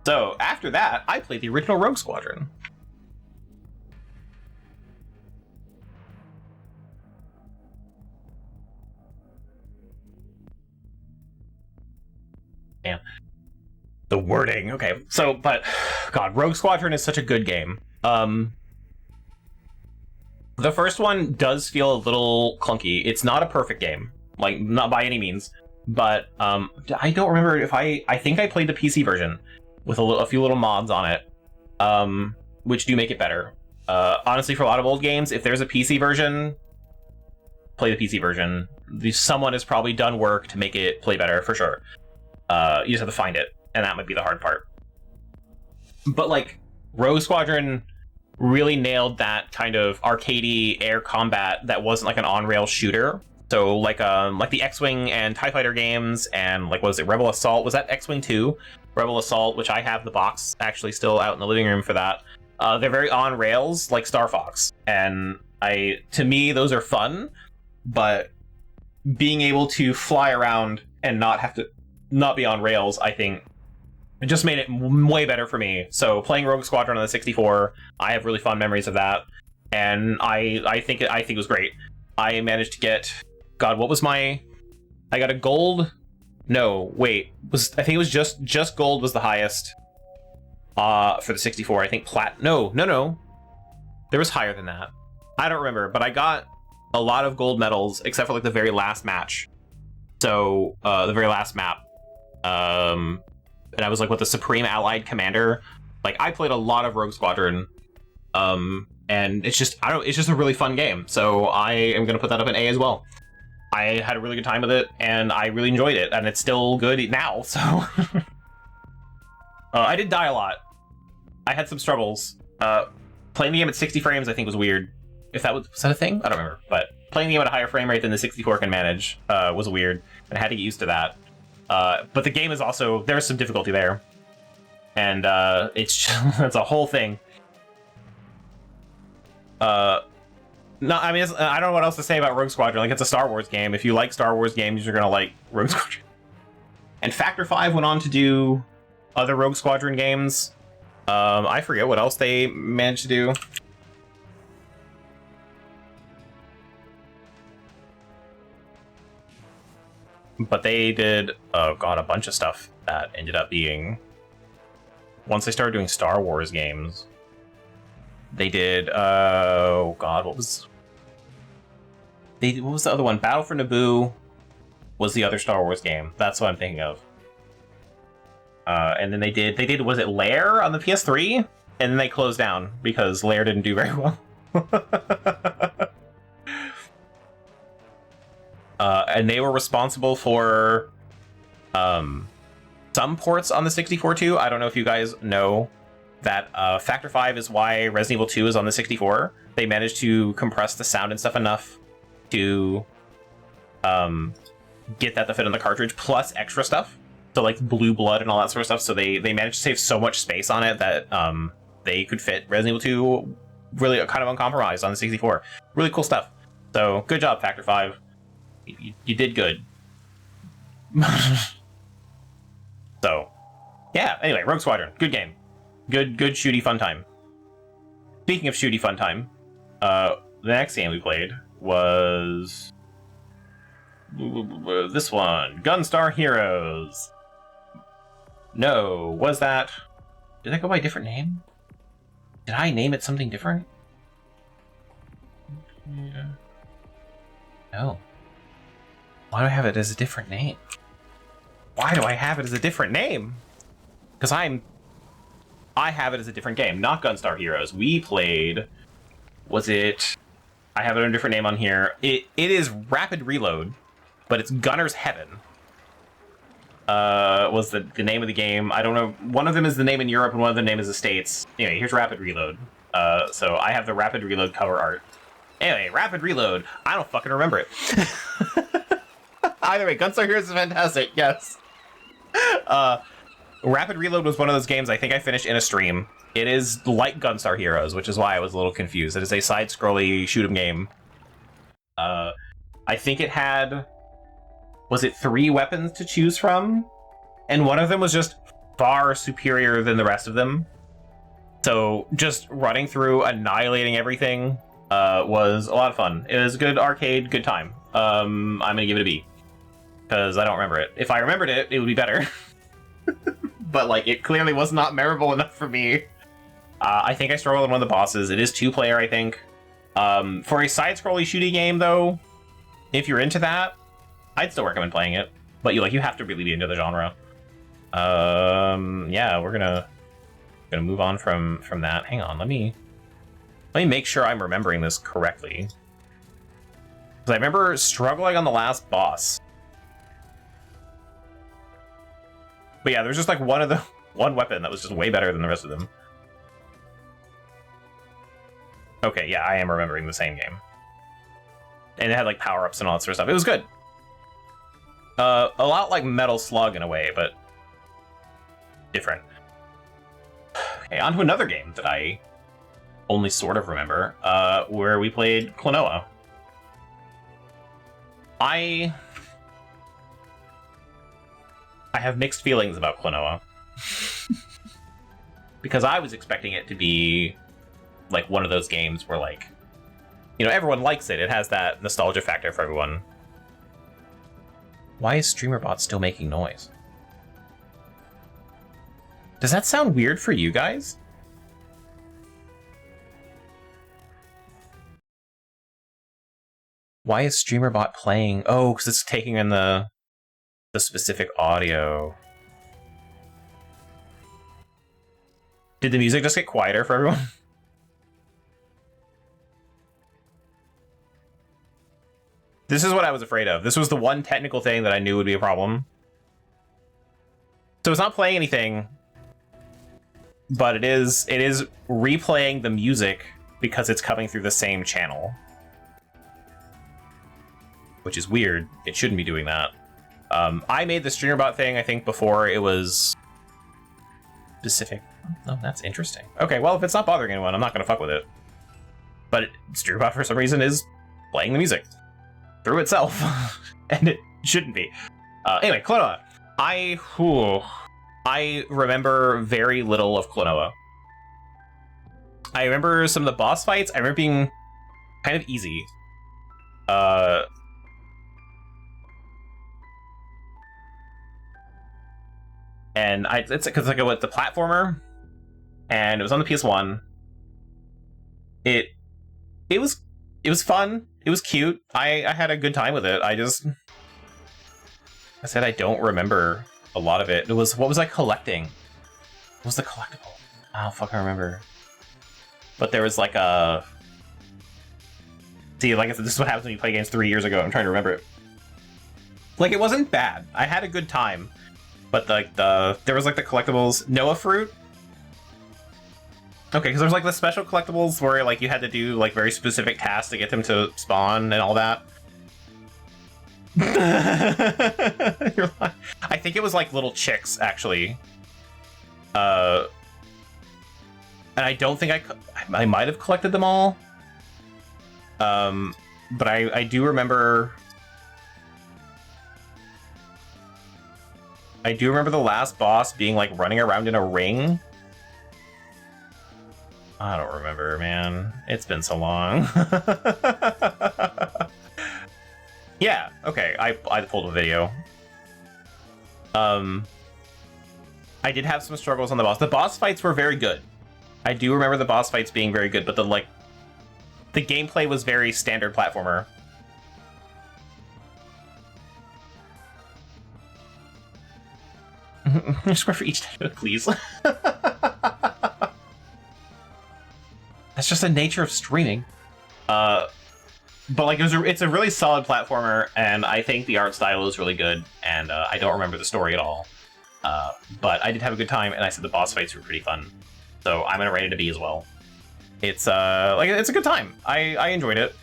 S4: So after that, I played the original Rogue Squadron. Damn. The wording. Okay. So, but God, Rogue Squadron is such a good game. The first one does feel a little clunky. It's not a perfect game, like not by any means, but I don't remember if I think I played the PC version with a few little mods on it, which do make it better. Honestly, for a lot of old games, if there's a PC version, play the PC version. Someone has probably done work to make it play better, for sure. You just have to find it, and that might be the hard part. But like, Rogue Squadron really nailed that kind of arcadey air combat that wasn't like an on-rail shooter. So like the X-Wing and TIE Fighter games, and like, what was it, Rebel Assault? Was that X-Wing 2? Rebel Assault, which I have the box actually still out in the living room for that. They're very on rails, like Star Fox, and to me those are fun. But being able to fly around and not be on rails, I think it just made it way better for me. So playing Rogue Squadron on the 64, I have really fond memories of that, and I think it was great. I managed to get, God, what was I got a gold. No, wait, I think it was just gold was the highest for the 64. I think no, there was higher than that. I don't remember, but I got a lot of gold medals except for like the very last match. So the very last map, and I was like with the Supreme Allied Commander. Like, I played a lot of Rogue Squadron, and it's just a really fun game. So I am gonna put that up in A as well. I had a really good time with it, and I really enjoyed it, and it's still good now. So I did die a lot. I had some struggles. Playing the game at 60 frames, I think, was weird. Was that a thing? I don't remember. But playing the game at a higher frame rate than the 64 can manage was weird, and I had to get used to that. But the game is also, there's some difficulty there, and it's a whole thing. No, I mean, I don't know what else to say about Rogue Squadron. Like, it's a Star Wars game. If you like Star Wars games, you're gonna like Rogue Squadron. And Factor 5 went on to do other Rogue Squadron games. I forget what else they managed to do. But they did, oh god, a bunch of stuff that ended up being... Once they started doing Star Wars games, they did, oh god, what was the other one? Battle for Naboo was the other Star Wars game. That's what I'm thinking of. And then they did, was it Lair on the PS3? And then they closed down because Lair didn't do very well. And they were responsible for some ports on the 64 too. I don't know if you guys know that Factor 5 is why Resident Evil 2 is on the 64. They managed to compress the sound and stuff enough to get that to fit on the cartridge, plus extra stuff. So like blue blood and all that sort of stuff. So they managed to save so much space on it that they could fit Resident Evil 2 really kind of uncompromised on the 64. Really cool stuff. So good job, Factor 5. You did good. So, yeah, anyway, Rogue Squadron, good game. Good shooty fun time. Speaking of shooty fun time, the next game we played was this one, Gunstar Heroes. No, was that... Did I go by a different name? Did I name it something different? Yeah. No. Why do I have it as a different name? Why do I have it as a different name? Because I have it as a different game, not Gunstar Heroes. We played... Was it... I have it under a different name on here. It is Rapid Reload, but it's Gunner's Heaven. Was the name of the game. I don't know. One of them is the name in Europe and one of the name is the States. Anyway, here's Rapid Reload. So I have the Rapid Reload cover art. Anyway, Rapid Reload. I don't fucking remember it. Either way, Gunstar Heroes is fantastic, yes. Rapid Reload was one of those games I think I finished in a stream. It is like Gunstar Heroes, which is why I was a little confused. It is a side-scrolly shoot 'em game. I think it had... Was it 3 weapons to choose from? And one of them was just far superior than the rest of them. So just running through, annihilating everything was a lot of fun. It was a good arcade, good time. I'm gonna give it a B. Because I don't remember it. If I remembered it, it would be better. But, like, it clearly was not memorable enough for me. I think I struggled with one of the bosses. It is 2-player, I think. For a side-scrolly shooting game, though, if you're into that, I'd still recommend playing it. But you have to really be into the genre. Yeah, we're gonna move on from that. Hang on, let me make sure I'm remembering this correctly. Because I remember struggling on the last boss. But yeah, there's just like one weapon that was just way better than the rest of them. Okay, yeah, I am remembering the same game. And it had like power-ups and all that sort of stuff. It was good. A lot like Metal Slug in a way, but different. Okay, on to another game that I only sort of remember, where we played Klonoa. I have mixed feelings about Klonoa. Because I was expecting it to be like one of those games where, like, you know, everyone likes it. It has that nostalgia factor for everyone. Why is Streamerbot still making noise? Does that sound weird for you guys? Why is Streamerbot playing? Oh, because it's taking in the specific audio. Did the music just get quieter for everyone? This is what I was afraid of. This was the one technical thing that I knew would be a problem. So it's not playing anything, but it is replaying the music because it's coming through the same channel. Which is weird. It shouldn't be doing that. I made the Streamerbot thing, I think, before it was specific. Oh, that's interesting. Okay, well, if it's not bothering anyone, I'm not going to fuck with it. But Streamerbot, for some reason, is playing the music through itself. And it shouldn't be. Anyway, Klonoa. I remember very little of Klonoa. I remember some of the boss fights. I remember being kind of easy. And it's because like with the platformer, and it was on the PS1. It was fun. It was cute. I had a good time with it. I said I don't remember a lot of it. It was, what was I collecting? What was the collectible? I don't fucking remember. But there was like a... See, like I said, this is what happens when you play games 3 years ago. I'm trying to remember it. Like, it wasn't bad. I had a good time. But like there was like the collectibles. Noah Fruit? Okay, because there's like the special collectibles where like you had to do like very specific tasks to get them to spawn and all that. You're like, I think it was like little chicks, actually. And I don't think I might have collected them all. But I do remember... I do remember the last boss being like running around in a ring. I don't remember, man. It's been so long. Yeah, okay, I pulled a video. I did have some struggles on the boss. The boss fights were very good. I do remember the boss fights being very good, but the gameplay was very standard platformer. Square for each time, please. That's just the nature of streaming. But like it's a really solid platformer, and I think the art style is really good. And I don't remember the story at all. But I did have a good time, and I said the boss fights were pretty fun. So I'm gonna rate it a B as well. It's it's a good time. I enjoyed it.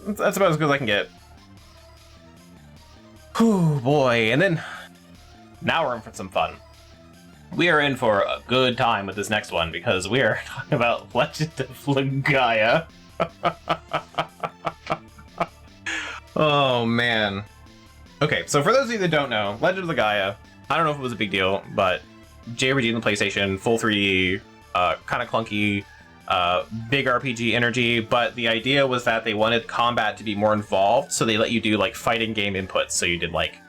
S4: That's about as good as I can get. Whew, boy, and then now we're in for some fun. We are in for a good time with this next one because we are talking about Legend of Legaia. Oh, man. Okay, so for those of you that don't know, Legend of Legaia, I don't know if it was a big deal, but JRPG on the PlayStation, full 3D, kind of clunky, big RPG energy, but the idea was that they wanted combat to be more involved, so they let you do like fighting game inputs. So you did like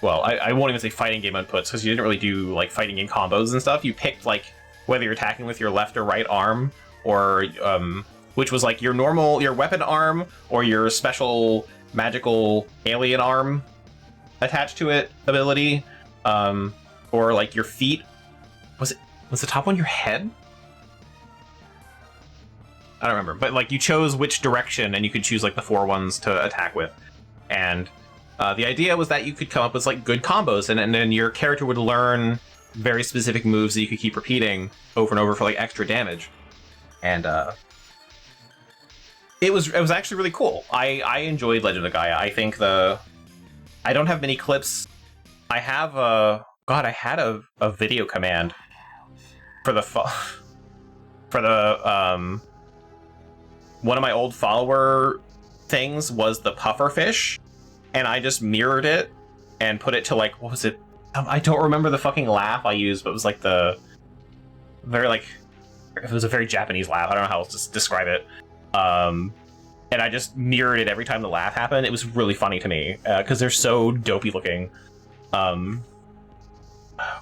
S4: well, I won't even say fighting game inputs, because you didn't really do like fighting game combos and stuff. You picked like whether you're attacking with your left or right arm, or which was like your weapon arm, or your special magical alien arm attached to it ability, or like your feet. Was the top one your head? I don't remember, but like you chose which direction, and you could choose like the 4 ones to attack with, and the idea was that you could come up with like good combos, and then your character would learn very specific moves that you could keep repeating over and over for like extra damage, and it was actually really cool. I enjoyed Legend of Gaia. I think I don't have many clips. I have I had a video command for the one of my old follower things was the puffer fish, and I just mirrored it and put it to like, what was it? I don't remember the fucking laugh I used, but it was like the very like, it was a very Japanese laugh. I don't know how else to describe it. And I just mirrored it every time the laugh happened. It was really funny to me because they're so dopey looking. Oh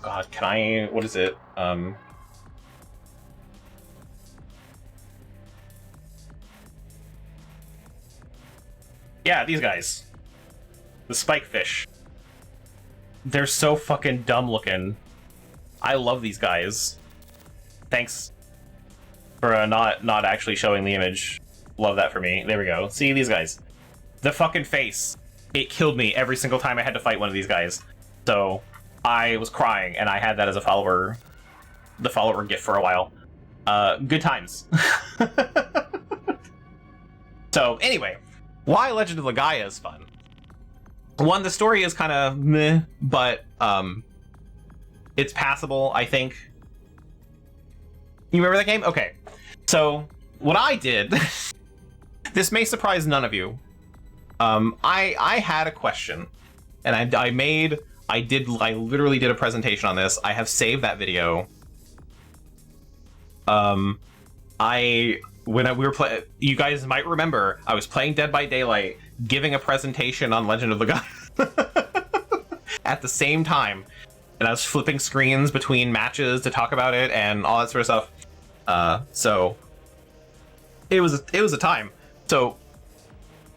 S4: god, what is it? Yeah, these guys. The spike fish. They're so fucking dumb looking. I love these guys. Thanks for not actually showing the image. Love that for me. There we go. See these guys. The fucking face. It killed me every single time I had to fight one of these guys. So I was crying, and I had that as the follower gift for a while. Good times. So anyway, why Legend of Gaia is fun. One, the story is kind of meh, but it's passable, I think. You remember that game? Okay. So what I did, this may surprise none of you. I had a question, and I literally did a presentation on this. I have saved that video. We were playing, you guys might remember, I was playing Dead by Daylight, giving a presentation on Legend of the Gaia at the same time, and I was flipping screens between matches to talk about it and all that sort of stuff. So it was a time. So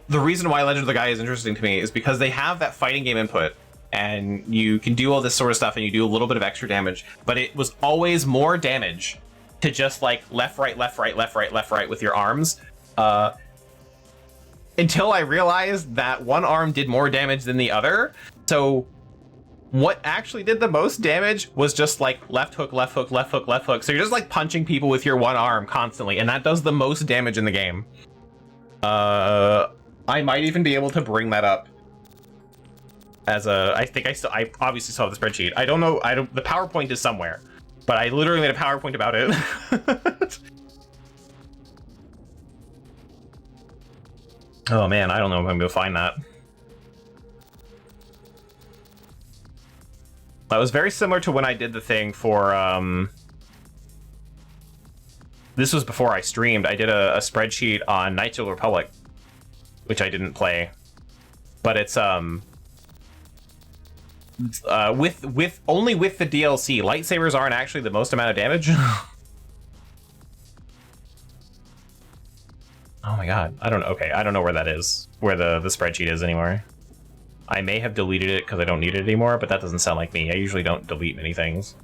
S4: the reason why Legend of the Gaia is interesting to me is because they have that fighting game input, and you can do all this sort of stuff, and you do a little bit of extra damage, but it was always more damage to just like left, right, left, right, left, right, left, right with your arms. Until I realized that one arm did more damage than the other. So what actually did the most damage was just like left hook, left hook, left hook, left hook. So you're just like punching people with your one arm constantly, and that does the most damage in the game. I might even be able to bring that up as I obviously saw the spreadsheet. I don't know, the PowerPoint is somewhere. But I literally made a PowerPoint about it. Oh man, I don't know if I'm gonna find that. That was very similar to when I did the thing for, this was before I streamed. I did a spreadsheet on Knights of the Republic, which I didn't play. But it's, only with the DLC, lightsabers aren't actually the most amount of damage. Oh my god, I don't know where that is, where the spreadsheet is anymore. I may have deleted it because I don't need it anymore, but that doesn't sound like me. I usually don't delete many things.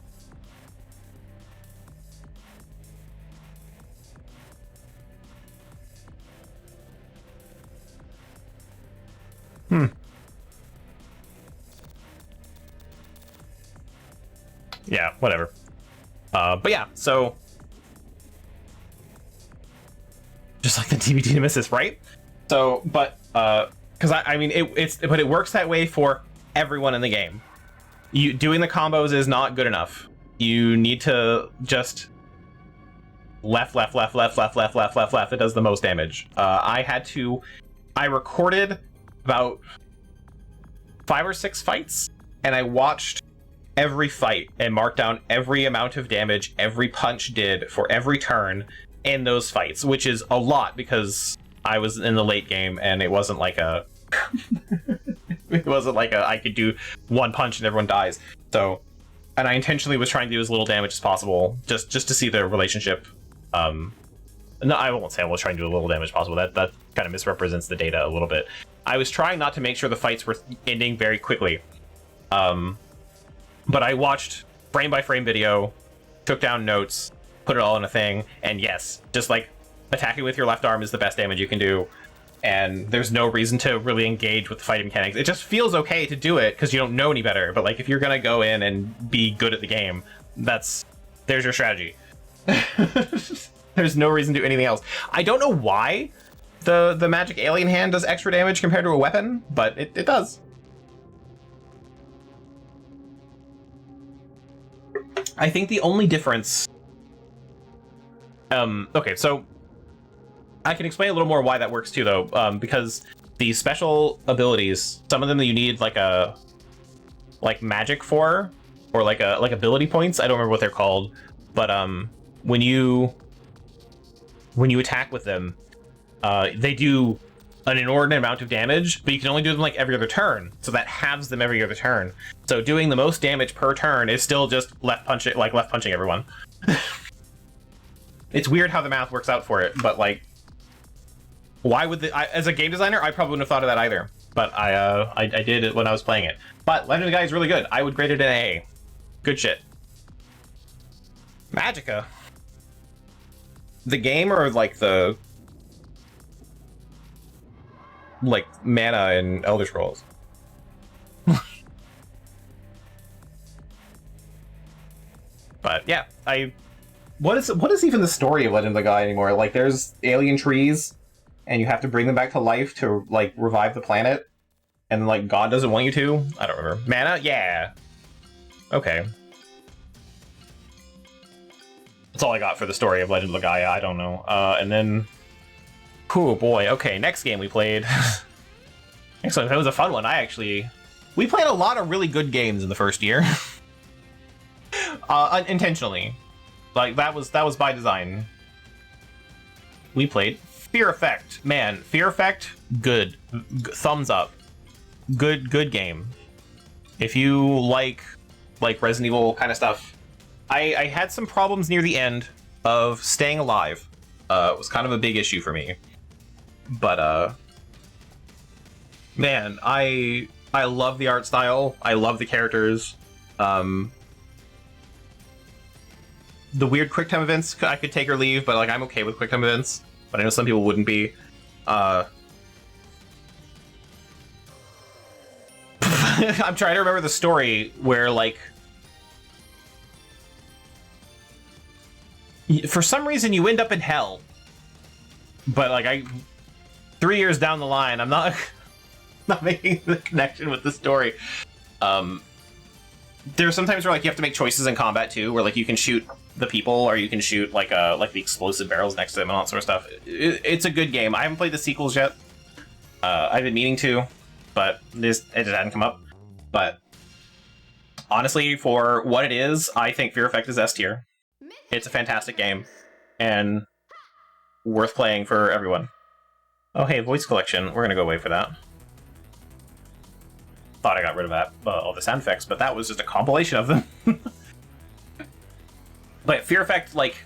S4: Yeah, whatever. But yeah, so just like the DVD Nemesis, right? So, but because I mean, it works that way for everyone in the game. You doing the combos is not good enough. You need to just left, left, left, left, left, left, left, left, left. It does the most damage. I recorded about 5 or 6 fights, and I watched every fight and marked down every amount of damage every punch did for every turn in those fights, which is a lot because I was in the late game and it wasn't like a It wasn't like I could do one punch and everyone dies. So, and I intentionally was trying to do as little damage as possible, just to see the relationship. No, I won't say I was trying to do a little damage possible. That kind of misrepresents the data a little bit. I was trying not to make sure the fights were ending very quickly. But I watched frame by frame video, took down notes, put it all in a thing, and yes, just like attacking with your left arm is the best damage you can do. And there's no reason to really engage with the fighting mechanics. It just feels okay to do it because you don't know any better. But like if you're gonna go in and be good at the game, there's your strategy. There's no reason to do anything else. I don't know why the magic alien hand does extra damage compared to a weapon, but it does. I think the only difference... okay, so I can explain a little more why that works too, though, because the special abilities, some of them that you need like magic for, or like ability points. I don't remember what they're called, but when you attack with them, they do an inordinate amount of damage, but you can only do them like every other turn, so that halves them every other turn. So doing the most damage per turn is still just left punching everyone. It's weird how the math works out for it, but like, why would as a game designer, I probably wouldn't have thought of that either. But I did it when I was playing it. But Legend of the Guy is really good. I would grade it an A. Good shit. Magicka. The game or like the mana in Elder Scrolls? But yeah, what is even the story of Legend of the Guy anymore? Like there's alien trees and you have to bring them back to life to like revive the planet, and like God doesn't want you to? I don't remember. Mana? Yeah. Okay. That's all I got for the story of Legend of the Gaia. I don't know. And then, oh boy. Okay, next game we played. Excellent. That was a fun one. We played a lot of really good games in the first year. Unintentionally. Like that was by design. We played Fear Effect. Man, Fear Effect, good. Thumbs up. Good game. If you like Resident Evil kind of stuff. I had some problems near the end of staying alive. It was kind of a big issue for me. But man, I love the art style. I love the characters. The weird QuickTime events I could take or leave, but like I'm okay with QuickTime events. But I know some people wouldn't be. I'm trying to remember the story where like for some reason you end up in hell, but like 3 years down the line, I'm not making the connection with the story. There's sometimes where like you have to make choices in combat too, where like you can shoot the people or you can shoot like the explosive barrels next to them and all that sort of stuff. It's a good game. I haven't played the sequels yet. I've been meaning to, but it just hadn't come up. But honestly, for what it is, I think Fear Effect is S tier. It's a fantastic game and worth playing for everyone. Oh hey, voice collection. We're gonna go away for that. Thought I got rid of that, all the sound effects, but that was just a compilation of them. But Fear Effect, like,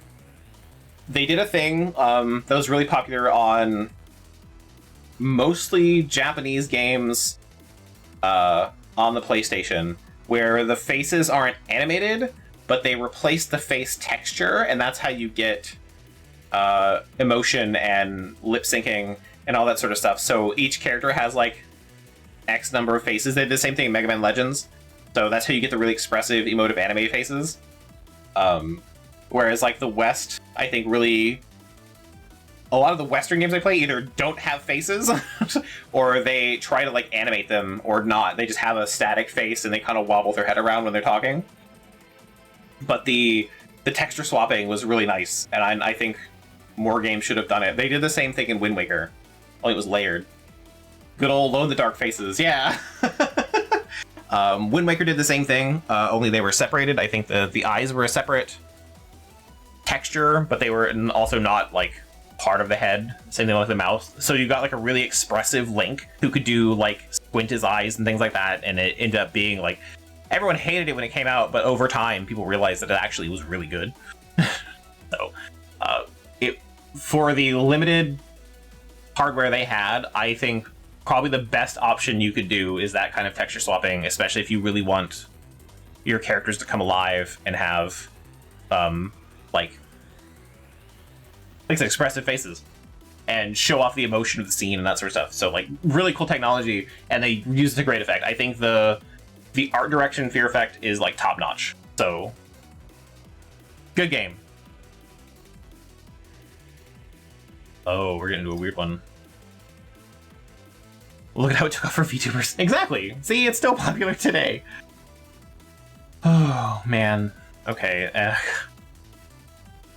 S4: they did a thing that was really popular on mostly Japanese games on the PlayStation, where the faces aren't animated, but they replace the face texture, and that's how you get emotion and lip syncing and all that sort of stuff. So each character has like X number of faces. They did the same thing in Mega Man Legends. So that's how you get the really expressive, emotive anime faces. Whereas like the West, I think really... A lot of the Western games I play either don't have faces, or they try to like animate them, or not. They just have a static face and they kind of wobble their head around when they're talking. But the texture swapping was really nice, and I think more games should have done it. They did the same thing in Wind Waker, only it was layered. Good old glow-in-the-dark faces, yeah! Wind Waker did the same thing, only they were separated. I think the eyes were a separate texture, but they were also not, like, part of the head, same thing with the mouth. So you got like a really expressive Link who could do like squint his eyes and things like that, and it ended up being like everyone hated it when it came out, but over time people realized that it actually was really good. So it for the limited hardware they had, I think probably the best option you could do is that kind of texture swapping, especially if you really want your characters to come alive and have like I said, expressive faces and show off the emotion of the scene and that sort of stuff. So like really cool technology, and they use it to great effect. I think the art direction Fear Effect is like top notch. So good game. Oh, we're getting into a weird one. Look at how it took off for VTubers. Exactly. See, it's still popular today. Oh man. Okay.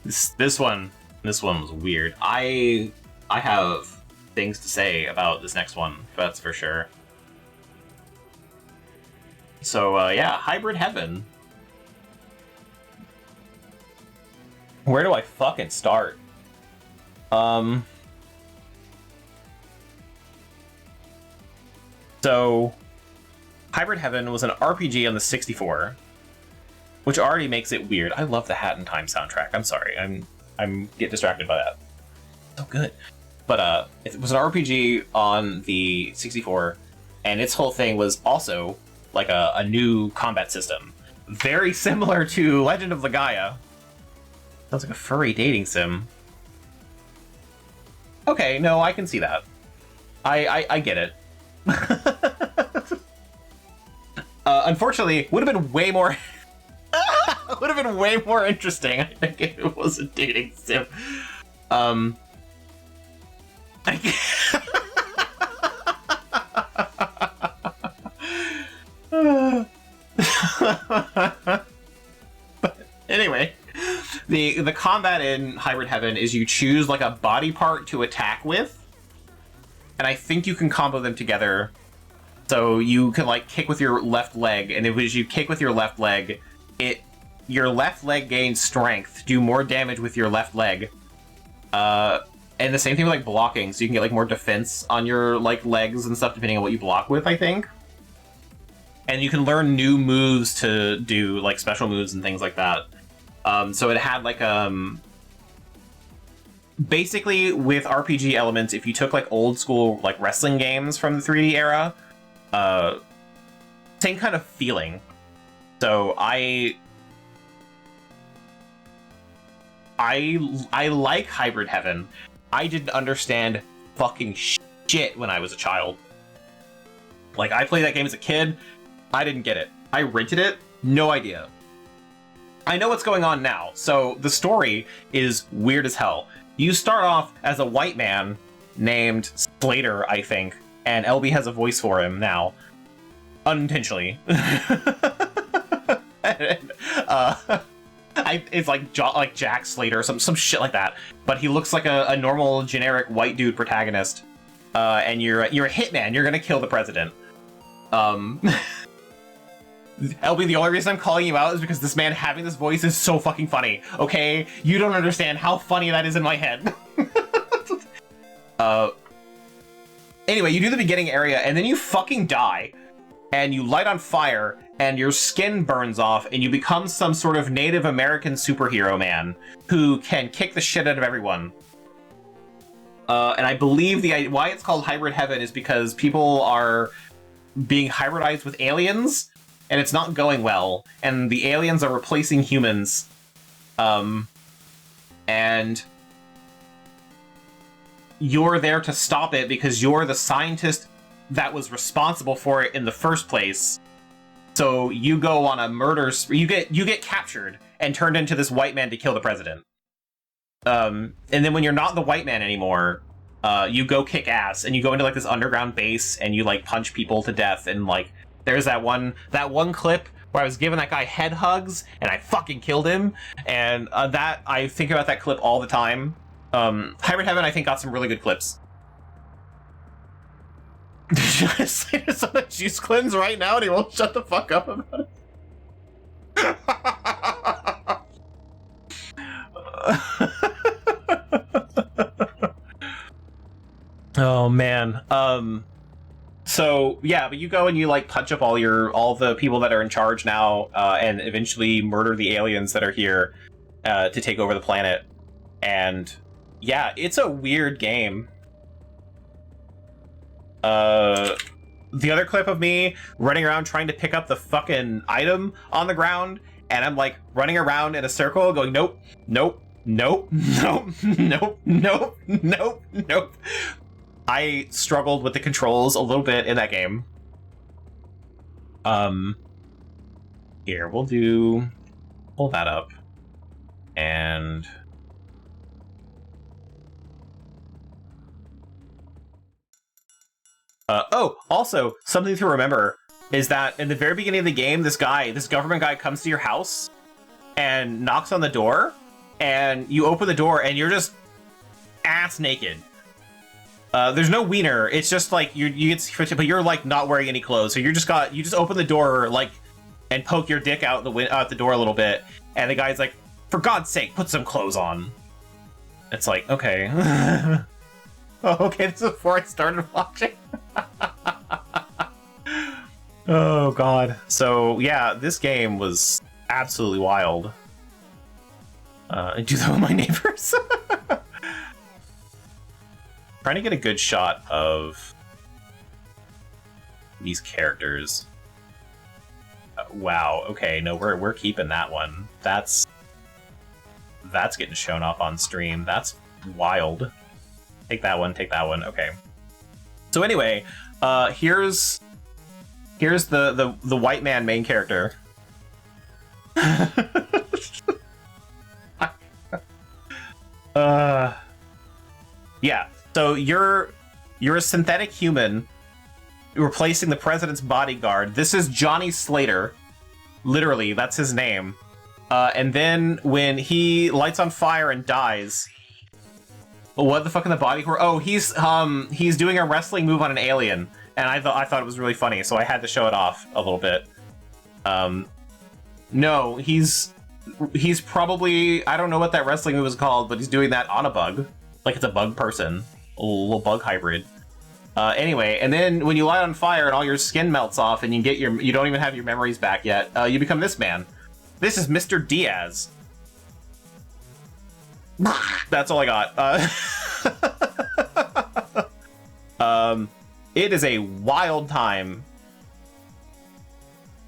S4: This one was weird. I have things to say about this next one, that's for sure. So yeah, Hybrid Heaven. Where do I fucking start? So Hybrid Heaven was an RPG on the 64, which already makes it weird. I love the Hat in Time soundtrack. I'm sorry. I'm get distracted by that. So good. But it was an RPG on the 64, and its whole thing was also like a new combat system. Very similar to Legend of Legaia. Sounds like a furry dating sim. Okay, no, I can see that. I get it. Unfortunately, would have been way more would have been way more interesting, I think, if it was a dating sim. But anyway, the combat in Hybrid Heaven is you choose like a body part to attack with, and I think you can combo them together. So you can like kick with your left leg, and as you kick with your left leg, your left leg gains strength, do more damage with your left leg. And the same thing with like blocking, so you can get like more defense on your like legs and stuff depending on what you block with, I think. And you can learn new moves to do, like special moves and things like that. So it had like basically with RPG elements, if you took like old school like wrestling games from the 3D era, same kind of feeling. So I like Hybrid Heaven. I didn't understand fucking shit when I was a child. Like, I played that game as a kid, I didn't get it. I rented it, no idea. I know what's going on now, so the story is weird as hell. You start off as a white man named Slater, I think, and LB has a voice for him now. Unintentionally. It's like Jack Slater or some shit like that. But he looks like a normal generic white dude protagonist. And you're a hitman. You're gonna kill the president. LB, the only reason I'm calling you out is because this man having this voice is so fucking funny. Okay, you don't understand how funny that is in my head. Anyway, you do the beginning area and then you fucking die. And you light on fire, and your skin burns off, and you become some sort of Native American superhero man who can kick the shit out of everyone. And I believe why it's called Hybrid Heaven is because people are being hybridized with aliens, and it's not going well, and the aliens are replacing humans. And you're there to stop it because you're the scientist that was responsible for it in the first place. So you go on a murder spree. You get captured and turned into this white man to kill the president. And then when you're not the white man anymore, you go kick ass and you go into like this underground base and you like punch people to death. And like there's that one clip where I was giving that guy head hugs and I fucking killed him. And that I think about that clip all the time. Hybrid Heaven I think got some really good clips. Did I say this on a juice cleanse right now and he won't shut the fuck up about it? Oh man. So yeah, but you go and you like punch up all the people that are in charge now, and eventually murder the aliens that are here to take over the planet. And yeah, it's a weird game. The other clip of me running around trying to pick up the fucking item on the ground, and I'm like running around in a circle going nope, nope, nope, nope, nope, nope, nope, nope. I struggled with the controls a little bit in that game. Here, we'll pull that up. And oh, also, something to remember is that in the very beginning of the game, this government guy comes to your house and knocks on the door, and you open the door and you're just ass naked. There's no wiener. It's just like you get, but you're like not wearing any clothes. So you just open the door like and poke your dick out the door a little bit, and the guy's like, "For God's sake, put some clothes on." It's like, okay, oh, okay. This is before I started watching. Oh God. So yeah, this game was absolutely wild. I do that with my neighbors. Trying to get a good shot of these characters. Wow. Okay. No, we're keeping that one. That's getting shown off on stream. That's wild. Take that one. Take that one. Okay. So anyway, here's the white man main character. Yeah. So you're a synthetic human replacing the president's bodyguard. This is Johnny Slater. Literally, that's his name. And then when he lights on fire and dies, what the fuck in the body horror? Oh, he's doing a wrestling move on an alien, and I thought it was really funny, so I had to show it off a little bit. No, he's probably, I don't know what that wrestling move is called, but he's doing that on a bug, like it's a bug person, a little bug hybrid. Anyway, and then when you light on fire and all your skin melts off and you don't even have your memories back yet, you become this man. This is Mr. Diaz. That's all I got. It is a wild time.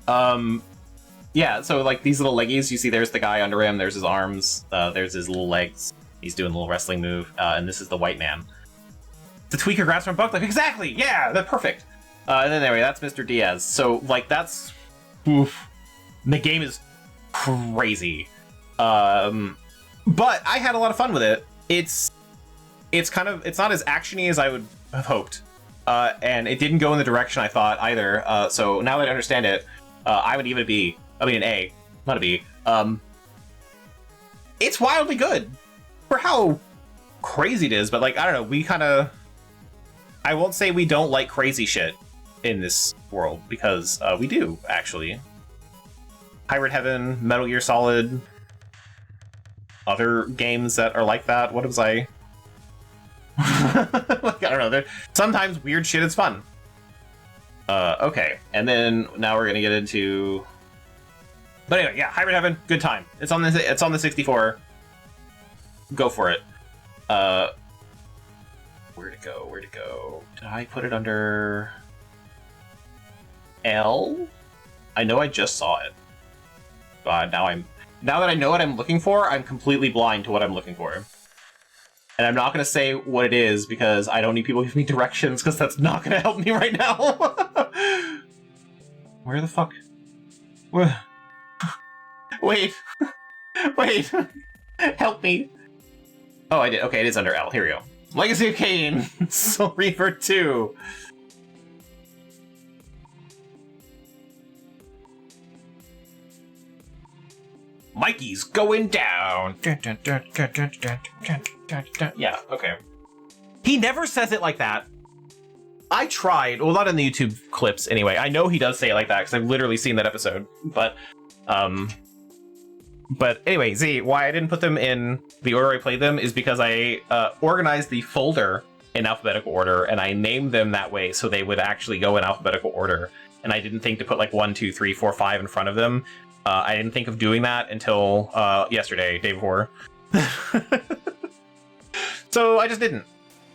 S4: Yeah, so like these little leggies, you see there's the guy under him, there's his arms, there's his little legs. He's doing a little wrestling move, and this is the white man. The tweaker grabs from Buck, like, exactly, yeah, that's perfect. And then anyway, that's Mr. Diaz. So like that's, oof. The game is crazy. But I had a lot of fun with it. It's not as actiony as I would have hoped. And it didn't go in the direction I thought either. So now that I understand it, I would give it a B. I mean an A, not a B. It's wildly good for how crazy it is, but like, I don't know, I won't say we don't like crazy shit in this world, because we do, actually. Hybrid Heaven, Metal Gear Solid, other games that are like that. What was I? Like, I don't know. Sometimes weird shit is fun. Okay, and then now we're gonna get into. But anyway, yeah, Hybrid Heaven, good time. It's on the 64. Go for it. Where'd it go? Where'd it go? Did I put it under L? I know I just saw it. Now that I know what I'm looking for, I'm completely blind to what I'm looking for. And I'm not going to say what it is, because I don't need people to give me directions, because that's not going to help me right now. Where the fuck? Where? Wait. Wait. Help me. Oh, I did. Okay, it is under L. Here we go. Legacy of Kain. Soul Reaver 2. Mikey's going down. Yeah, okay. He never says it like that. I tried. Well, not in the YouTube clips anyway. I know he does say it like that because I've literally seen that episode. But anyway, Z, why I didn't put them in the order I played them is because I organized the folder in alphabetical order, and I named them that way so they would actually go in alphabetical order. And I didn't think to put like 1, 2, 3, 4, 5 in front of them. I didn't think of doing that until yesterday, day before. So I just didn't.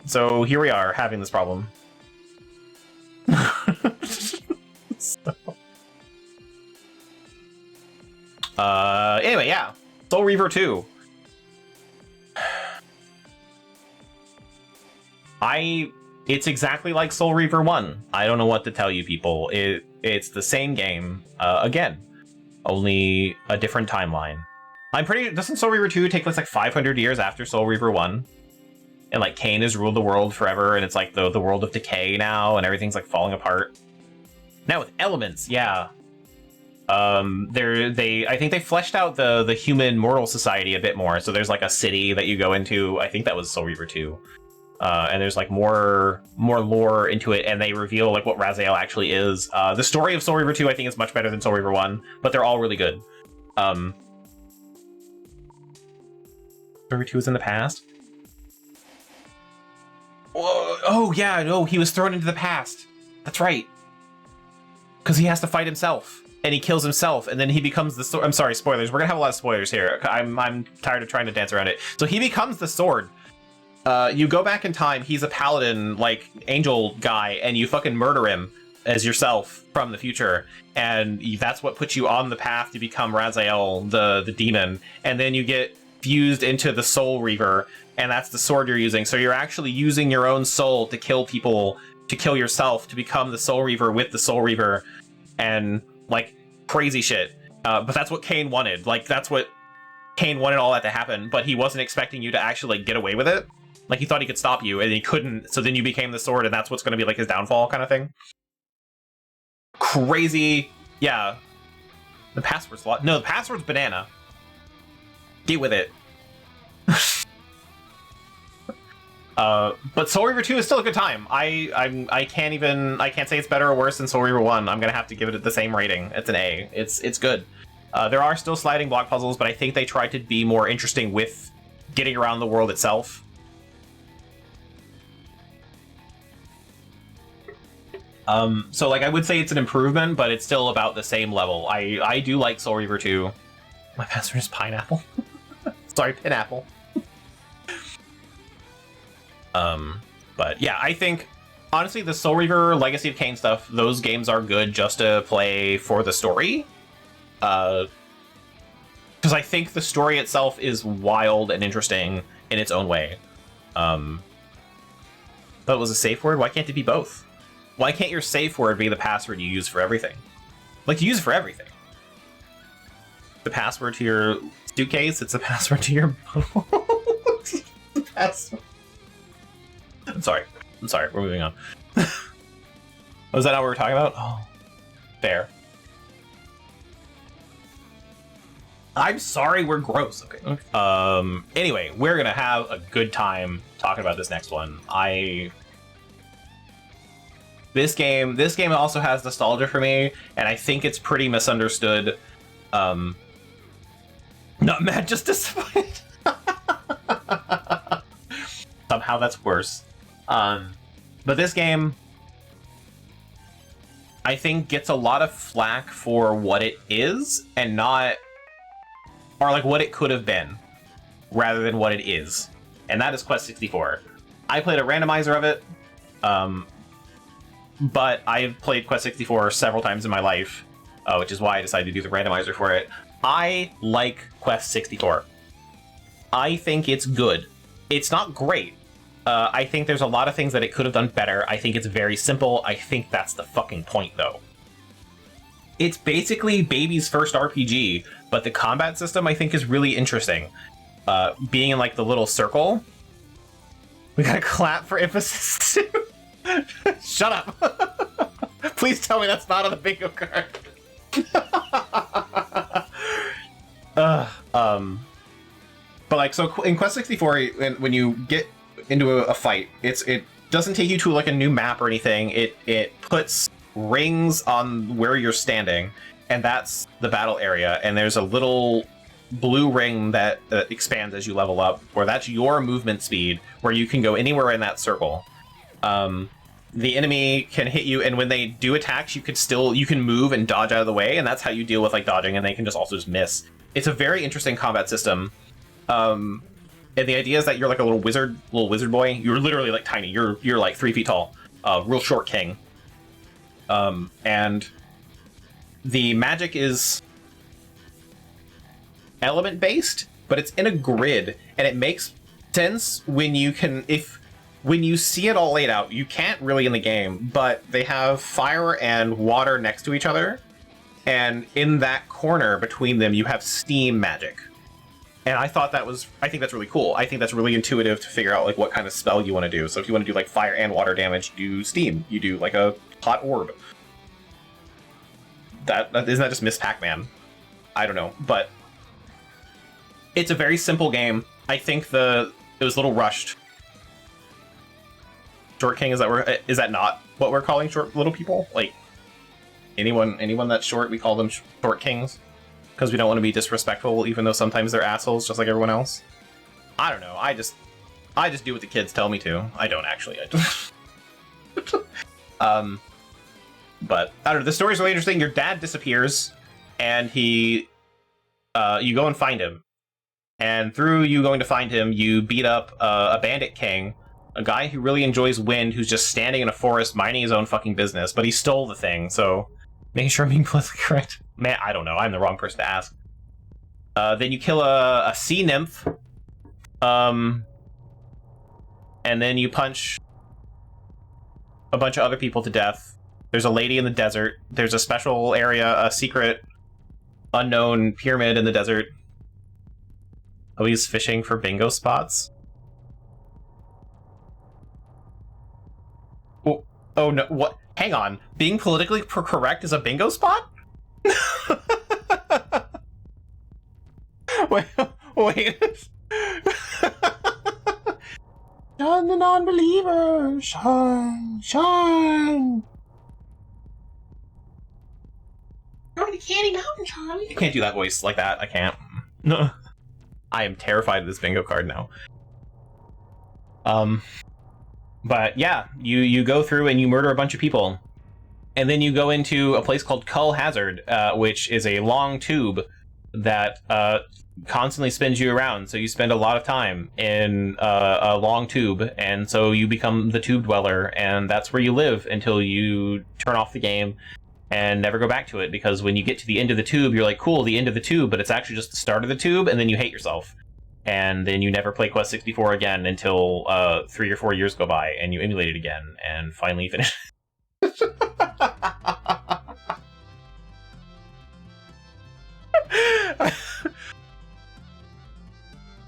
S4: So here we are, having this problem. So. Anyway, yeah. Soul Reaver 2. It's exactly like Soul Reaver 1. I don't know what to tell you people. It's the same game, again. Only a different timeline. Doesn't Soul Reaver 2 take place like 500 years after Soul Reaver 1? And like Cain has ruled the world forever, and it's like the world of decay now, and everything's like falling apart. Now with elements, yeah. I think they fleshed out the human mortal society a bit more. So there's like a city that you go into. I think that was Soul Reaver 2. And there's like more lore into it, and they reveal like what Raziel actually is. The story of Soul Reaver 2 I think is much better than Soul Reaver 1, but they're all really good. Soul Reaver 2 is in the past. Oh yeah, no, he was thrown into the past. That's right. Because he has to fight himself, and he kills himself, and then he becomes the sword. I'm sorry, spoilers. We're gonna have a lot of spoilers here. I'm tired of trying to dance around it. So he becomes the sword. You go back in time. He's a paladin, like angel guy, and you fucking murder him as yourself from the future, and that's what puts you on the path to become Raziel, the demon, and then you get fused into the Soul Reaver, and that's the sword you're using. So you're actually using your own soul to kill people, to kill yourself, to become the Soul Reaver with the Soul Reaver, and like crazy shit. But that's what Cain wanted. Like that's what Cain wanted all that to happen, but he wasn't expecting you to actually like, get away with it. Like he thought he could stop you, and he couldn't. So then you became the sword, and that's what's going to be like his downfall, kind of thing. Crazy, yeah. The password's no, the password's banana. Get with it. But Soul Reaver 2 is still a good time. I can't say it's better or worse than Soul Reaver 1. I'm gonna have to give it the same rating. It's an A. It's good. There are still sliding block puzzles, but I think they tried to be more interesting with getting around the world itself. So like I would say it's an improvement, but it's still about the same level. I do like Soul Reaver 2. My password is pineapple. Sorry, pineapple. But yeah, I think honestly the Soul Reaver Legacy of Kain stuff, those games are good just to play for the story. Because I think the story itself is wild and interesting in its own way. But it was a safe word. Why can't it be both? Why can't your safe word be the password you use for everything? Like, you use it for everything. The password to your suitcase, it's the password to your... The password. I'm sorry, we're moving on. Was that not what we were talking about? Oh, fair. I'm sorry, we're gross. Okay. Anyway, we're gonna have a good time talking about this next one. This game also has nostalgia for me, and I think it's pretty misunderstood. Not mad, just disappointed. Somehow that's worse. But this game, I think, gets a lot of flack for what it is, and not... or like what it could have been, rather than what it is. And that is Quest 64. I played a randomizer of it, but I've played Quest 64 several times in my life, which is why I decided to do the randomizer for it. I like Quest 64. I think it's good. It's not great. I think there's a lot of things that it could have done better. I think it's very simple. I think that's the fucking point, though. It's basically Baby's first RPG, but the combat system I think is really interesting. Being in like the little circle. We gotta clap for emphasis too. Shut up. Please tell me that's not on the bingo card. But like, so in Quest 64, when you get into a fight, it doesn't take you to like a new map or anything. It puts rings on where you're standing, and that's the battle area. And there's a little blue ring that expands as you level up, where that's your movement speed, where you can go anywhere in that circle. The enemy can hit you, and when they do attacks, you can move and dodge out of the way, and that's how you deal with like dodging, and they can just also just miss. It's a very interesting combat system. And the idea is that you're like a little wizard boy. You're literally like tiny. You're like 3 feet tall, real short king. And the magic is element based, but it's in a grid, and it makes sense when you see it all laid out. You can't really in the game, but they have fire and water next to each other, and in that corner between them you have steam magic. And I think that's really cool. I think that's really intuitive to figure out like what kind of spell you want to do. So if you want to do like fire and water damage, you do steam. You do like a hot orb. That isn't that just Miss Pac-Man? I don't know, but it's a very simple game. I think it was a little rushed. Short king, is that not what we're calling short little people? Like anyone that's short, we call them short kings because we don't want to be disrespectful, even though sometimes they're assholes, just like everyone else. I don't know. I just do what the kids tell me to. I don't actually. But I don't know. The story's really interesting. Your dad disappears, and you go and find him. And through you going to find him, you beat up a bandit king, a guy who really enjoys wind, who's just standing in a forest minding his own fucking business, but he stole the thing, so making sure I'm being politically correct. Man, I don't know. I'm the wrong person to ask. Then you kill a sea nymph, and then you punch a bunch of other people to death. There's a lady in the desert. There's a special area, a secret, unknown pyramid in the desert. Oh, he's fishing for bingo spots? Oh no, what? Hang on. Being politically correct is a bingo spot? Wait. Shine the non-believer! Shine! Go to Candy Mountain, Charlie! You can't do that voice like that. I can't. No. I am terrified of this bingo card now. But yeah, you go through and you murder a bunch of people. And then you go into a place called Cull Hazard, which is a long tube that constantly spins you around. So you spend a lot of time in a long tube, and so you become the tube dweller, and that's where you live until you turn off the game and never go back to it, because when you get to the end of the tube, you're like, cool, the end of the tube, but it's actually just the start of the tube, and then you hate yourself. And then you never play Quest 64 again until 3 or 4 years go by, and you emulate it again, and finally finish.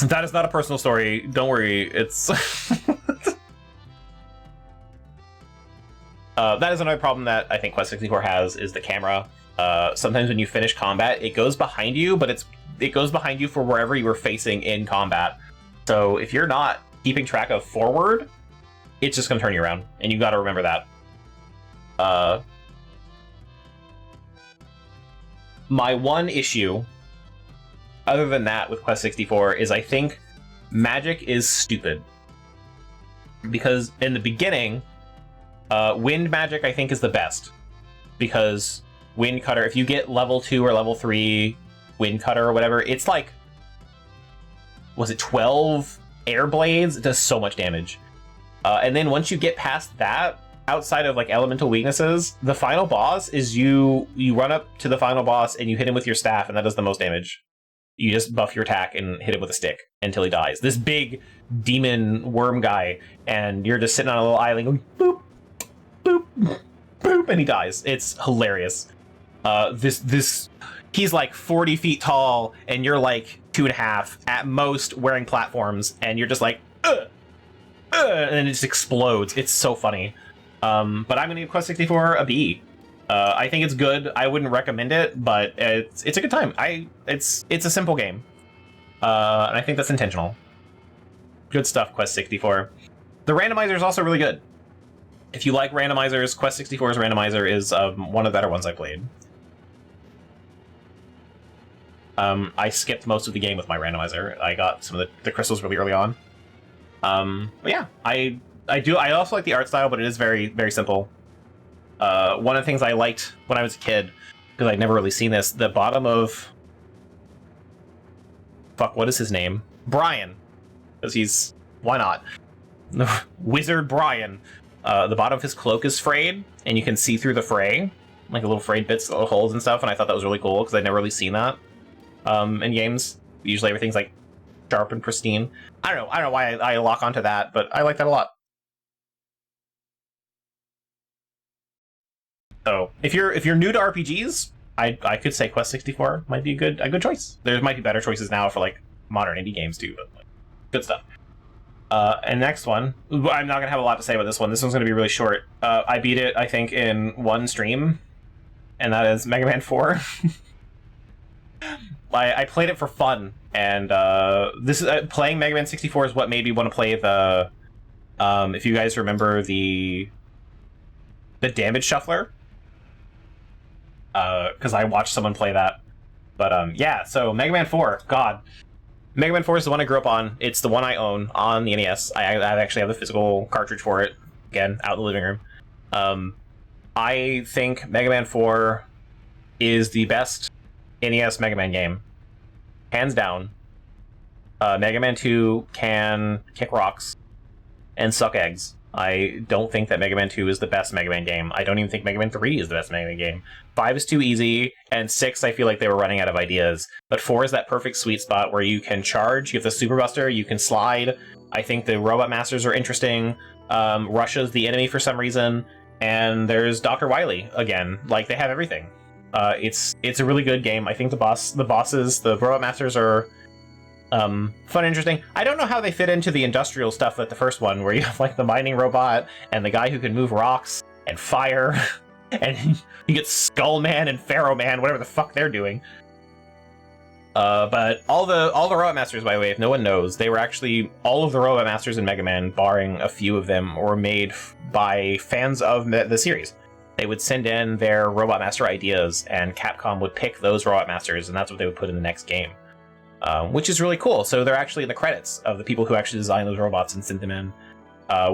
S4: That is not a personal story. Don't worry. It's that is another problem that I think Quest 64 has, is the camera. Sometimes when you finish combat, it goes behind you, but it goes behind you for wherever you were facing in combat. So if you're not keeping track of forward, it's just going to turn you around, and you got to remember that. My one issue, other than that, with Quest 64 is I think magic is stupid. Because in the beginning, wind magic I think is the best. Because wind cutter, if you get level 2 or level 3 wind cutter or whatever, it's like, was it 12 air blades? It does so much damage. And then once you get past that, outside of like elemental weaknesses, the final boss is you run up to the final boss and you hit him with your staff, and that does the most damage. You just buff your attack and hit him with a stick until he dies. This big demon worm guy, and you're just sitting on a little island going boop, boop, boop, and he dies. It's hilarious. He's like 40 feet tall, and you're like 2.5 at most, wearing platforms, and you're just like, and it just explodes. It's so funny. But I'm gonna give Quest 64 a B. I think it's good. I wouldn't recommend it, but it's a good time. It's a simple game, and I think that's intentional. Good stuff, Quest 64. The randomizer is also really good. If you like randomizers, Quest 64's randomizer is one of the better ones I played. I skipped most of the game with my randomizer. I got some of the crystals really early on. But yeah, I also like the art style, but it is very, very simple. One of the things I liked when I was a kid, because I'd never really seen this, the bottom of... Fuck, what is his name? Brian. Because he's... Why not? Wizard Brian. The bottom of his cloak is frayed, and you can see through the fray. Like, the little frayed bits, little holes and stuff, and I thought that was really cool, because I'd never really seen that in games. Usually everything's, like, sharp and pristine. I don't know why I lock onto that, but I like that a lot. So, if you're new to RPGs, I could say Quest 64 might be a good choice. There might be better choices now for, like, modern indie games, too, but, like, good stuff. And next one, I'm not going to have a lot to say about this one. This one's going to be really short. I beat it, I think, in one stream, and that is Mega Man 4. I played it for fun, and this is playing Mega Man 64 is what made me want to play the... if you guys remember the Damage Shuffler, because I watched someone play that. But yeah, so Mega Man 4, God. Mega Man 4 is the one I grew up on. It's the one I own on the NES. I actually have the physical cartridge for it, again, out in the living room. I think Mega Man 4 is the best NES Mega Man game. Hands down. Mega Man 2 can kick rocks and suck eggs. I don't think that Mega Man 2 is the best Mega Man game. I don't even think Mega Man 3 is the best Mega Man game. 5 is too easy, and 6 I feel like they were running out of ideas. But 4 is that perfect sweet spot where you can charge, you have the Super Buster, you can slide. I think the Robot Masters are interesting. Russia's the enemy for some reason. And there's Dr. Wily again. Like, they have everything. It's a really good game. I think the bosses, the Robot Masters are fun and interesting. I don't know how they fit into the industrial stuff like the first one, where you have like the mining robot and the guy who can move rocks and fire, and you get Skull Man and Pharaoh Man, whatever the fuck they're doing. But all the Robot Masters, by the way, if no one knows, they were actually all of the Robot Masters in Mega Man, barring a few of them, were made by fans of the series. They would send in their Robot Master ideas, and Capcom would pick those Robot Masters, and that's what they would put in the next game. Which is really cool. So they're actually in the credits of the people who actually designed those robots and sent them in.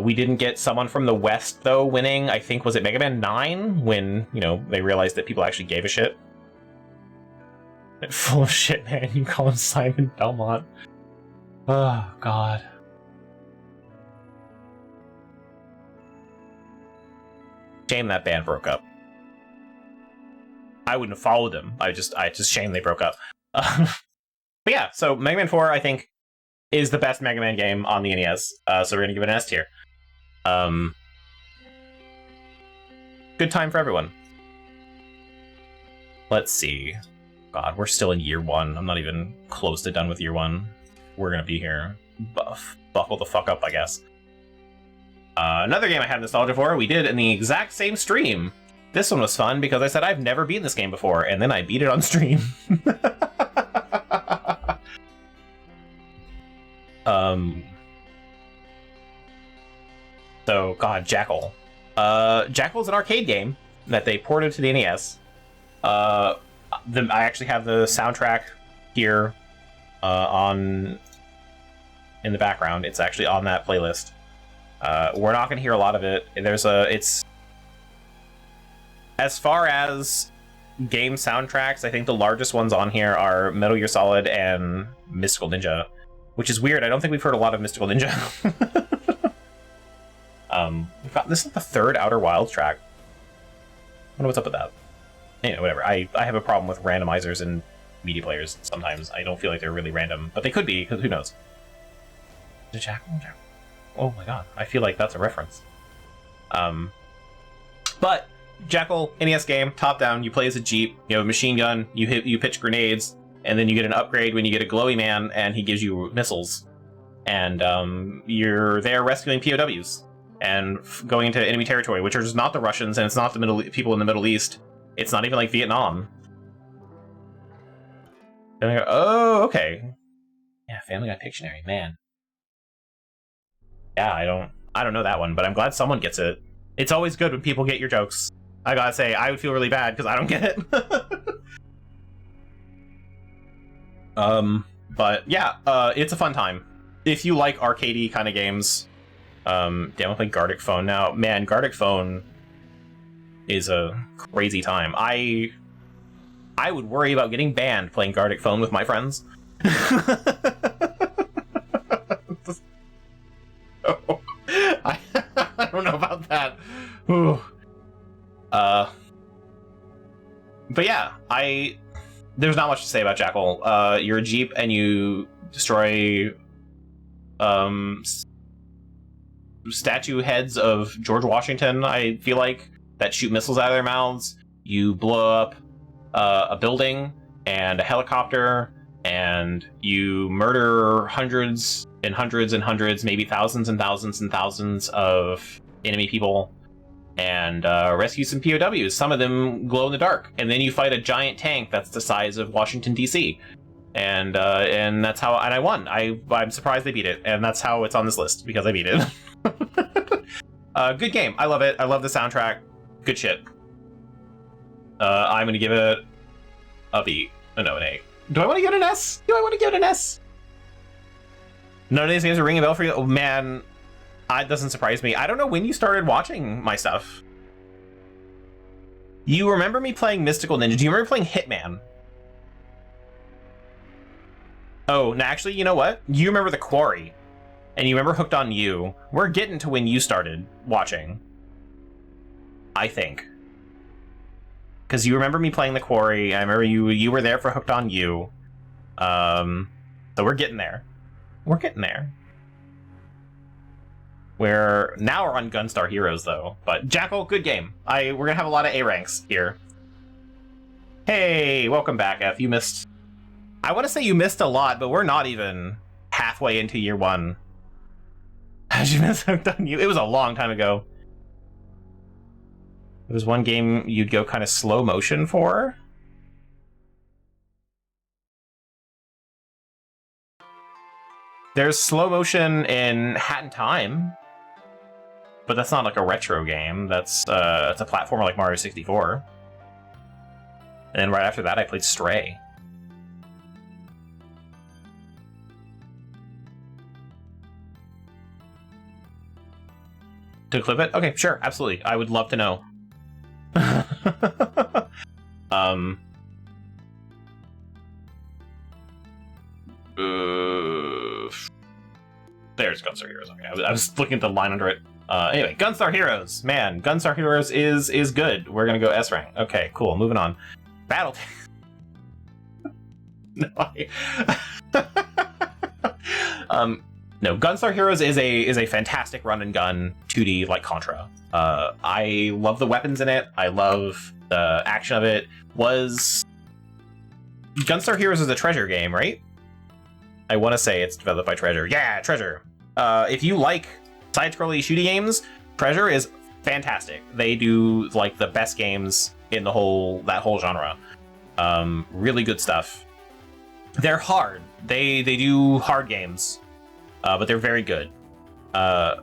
S4: We didn't get someone from the West, though, winning. I think, was it Mega Man 9? When, you know, they realized that people actually gave a shit. Full of shit, man. You call him Simon Belmont. Oh, God. Shame that band broke up. I wouldn't have followed them. I just shame they broke up. But yeah, so Mega Man 4, I think, is the best Mega Man game on the NES. So we're going to give it an S tier. Good time for everyone. Let's see. God, we're still in year 1. I'm not even close to done with year 1. We're going to be here. Buckle the fuck up, I guess. Another game I have nostalgia for, we did in the exact same stream. This one was fun because I said I've never beaten this game before, and then I beat it on stream. So, God, Jackal. Jackal's an arcade game that they ported to the NES. I actually have the soundtrack here in the background. It's actually on that playlist. We're not going to hear a lot of it. It's as far as game soundtracks, I think the largest ones on here are Metal Gear Solid and Mystical Ninja, which is weird. I don't think we've heard a lot of Mystical Ninja. This is the third Outer Wilds track. I wonder what's up with that. Anyway, whatever. I have a problem with randomizers and media players sometimes. I don't feel like they're really random, but they could be, because who knows? The Jackal? Oh my god, I feel like that's a reference. But Jackal, NES game, top down, you play as a Jeep, you have a machine gun, you pitch grenades, and then you get an upgrade when you get a glowy man, and he gives you missiles. And you're there rescuing POWs and going into enemy territory, which is not the Russians, and it's not the people in the Middle East. It's not even like Vietnam. And I go, oh, okay. Yeah, Family Guy Pictionary, man. Yeah, I don't know that one, but I'm glad someone gets it. It's always good when people get your jokes. I gotta say, I would feel really bad because I don't get it. But yeah, it's a fun time. If you like arcadey kind of games, damn, I play Gartic Phone now. Man, Gartic Phone is a crazy time. I would worry about getting banned playing Gartic Phone with my friends. Oh, I don't know about that. Ooh. But yeah, there's not much to say about Jackal. You're a Jeep and you destroy statue heads of George Washington, I feel like, that shoot missiles out of their mouths. You blow up a building and a helicopter, and you murder hundreds and hundreds and hundreds, maybe thousands and thousands and thousands of enemy people, and rescue some POWs. Some of them glow in the dark, and then you fight a giant tank that's the size of Washington DC, and that's how. And I won. I'm surprised they beat it, and that's how it's on this list, because I beat it. Good game. I love it. I love the soundtrack. Good shit. I'm gonna give it a B. No, an A. Do I want to give it an S? Do I want to give it an S? None of these games are ringing a bell for you? Oh man, it doesn't surprise me. I don't know when you started watching my stuff. You remember me playing Mystical Ninja? Do you remember playing Hitman? Oh, no, actually, you know what? You remember The Quarry, and you remember Hooked on You. We're getting to when you started watching, I think. Because you remember me playing The Quarry, I remember you were there for Hooked on You. So we're getting there. We're getting there. Now we're on Gunstar Heroes, though. But Jackal, good game. We're gonna have a lot of A ranks here. Hey, welcome back, F. You missed... I want to say you missed a lot, but we're not even halfway into year one. How'd you miss Hooked on You? It was a long time ago. It was one game you'd go kind of slow motion for. There's slow motion in Hat in Time, but that's not like a retro game. It's a platformer like Mario 64. And then right after that, I played Stray. To clip it? Okay, sure, absolutely. I would love to know. There's Gunstar Heroes. Okay, I was looking at the line under it. Anyway, Gunstar Heroes. Man, Gunstar Heroes is good. We're gonna go S rank. Okay, cool. Moving on. Battle. No, no, Gunstar Heroes is a fantastic run and gun 2D like Contra. I love the weapons in it. I love the action of it. Gunstar Heroes is a Treasure game, right? I want to say it's developed by Treasure. Yeah, Treasure. If you like side-scrolling shooting games, Treasure is fantastic. They do like the best games in that whole genre. Really good stuff. They're hard. They do hard games. But they're very good. I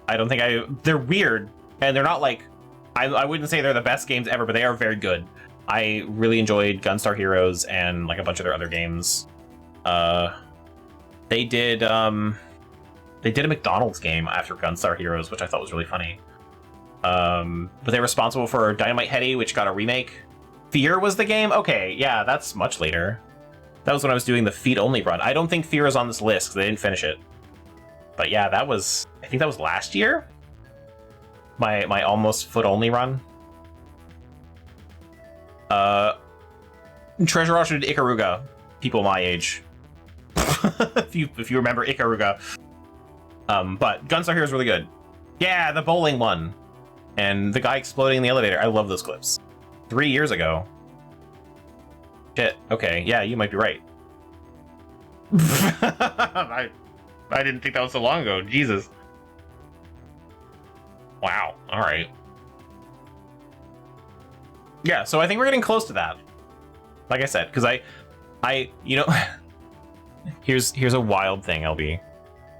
S4: don't think they're weird, and they're not like, I wouldn't say they're the best games ever, but they are very good. I really enjoyed Gunstar Heroes and like a bunch of their other games. They did a McDonald's game after Gunstar Heroes, which I thought was really funny. But they're responsible for Dynamite Headdy, which got a remake. Fear was the game? Okay, yeah, that's much later. That was when I was doing the feet-only run. I don't think Fear is on this list, because I didn't finish it. But yeah, I think that was last year? My almost foot-only run. Treasure Rush did Ikaruga. People my age. if you remember Ikaruga. But Gunstar Heroes is really good. Yeah, the bowling one. And the guy exploding in the elevator. I love those clips. 3 years ago. Shit. Okay, yeah, you might be right. I didn't think that was so long ago. Jesus. Wow. All right. Yeah, so I think we're getting close to that. Like I said, because you know, here's a wild thing, LB.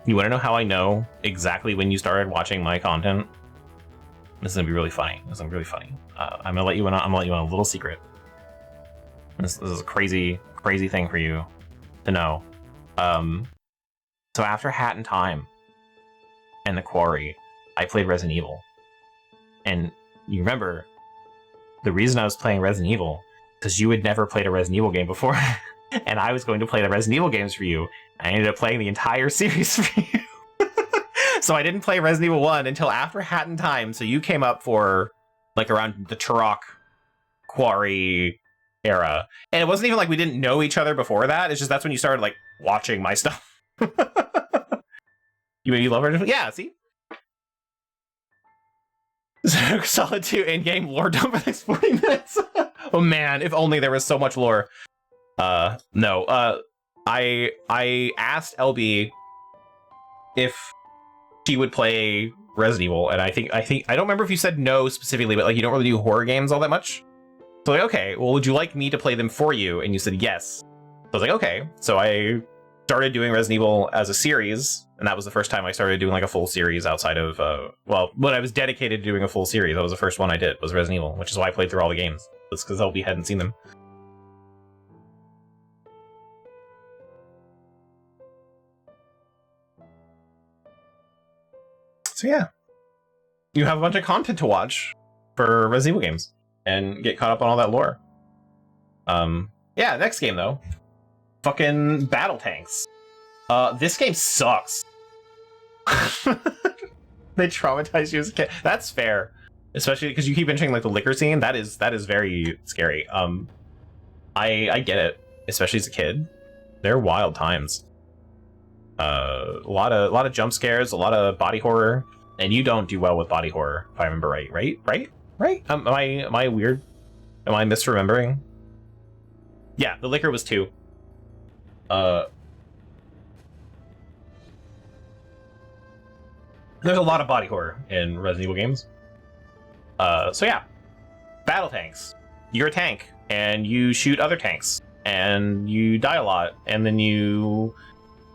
S4: You want to know how I know exactly when you started watching my content? This is gonna be really funny. I'm gonna let you in on a little secret. This is a crazy thing for you. to know. So after Hat in Time and The Quarry, I played Resident Evil. And you remember, the reason I was playing Resident Evil, because you had never played a Resident Evil game before, and I was going to play the Resident Evil games for you. I ended up playing the entire series for you. So I didn't play Resident Evil 1 until after Hat in Time, so you came up for, like, around the Turok Quarry era. And it wasn't even like we didn't know each other before that, it's just that's when you started, like, watching my stuff. You love Resident Evil? Yeah, see? Solid 2 in-game lore dump for the next 40 minutes. Oh man, if only there was so much lore. No. I asked LB if she would play Resident Evil, and I think I don't remember if you said no specifically, but like you don't really do horror games all that much. So like, okay, well, would you like me to play them for you? And you said yes. So I was like, okay. So I started doing Resident Evil as a series, and that was the first time I started doing like a full series outside of when I was dedicated to doing a full series. That was the first one I did, was Resident Evil, which is why I played through all the games. That's because LB hadn't seen them. So yeah, you have a bunch of content to watch for Resident Evil games and get caught up on all that lore. Yeah, next game though, fucking Battle Tanks. This game sucks. They traumatize you as a kid. That's fair, especially because you keep mentioning like the liquor scene. That is very scary. I get it, especially as a kid. They're wild times. A lot of jump scares, a lot of body horror, and you don't do well with body horror, if I remember right. Right? Am I weird? Am I misremembering? Yeah, the liquor was 2. There's a lot of body horror in Resident Evil games. So yeah, Battle Tanks. You're a tank, and you shoot other tanks, and you die a lot, and then you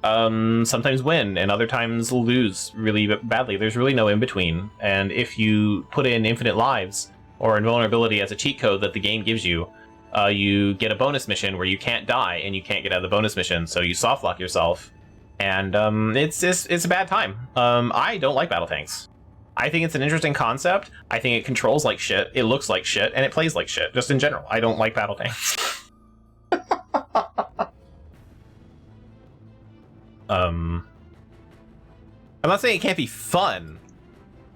S4: sometimes win, and other times lose really badly. There's really no in-between, and if you put in infinite lives, or invulnerability as a cheat code that the game gives you, you get a bonus mission where you can't die, and you can't get out of the bonus mission, so you softlock yourself, and it's a bad time. I don't like Battle Tanks. I think it's an interesting concept. I think it controls like shit, it looks like shit, and it plays like shit, just in general. I don't like Battle Tanks. I'm not saying it can't be fun.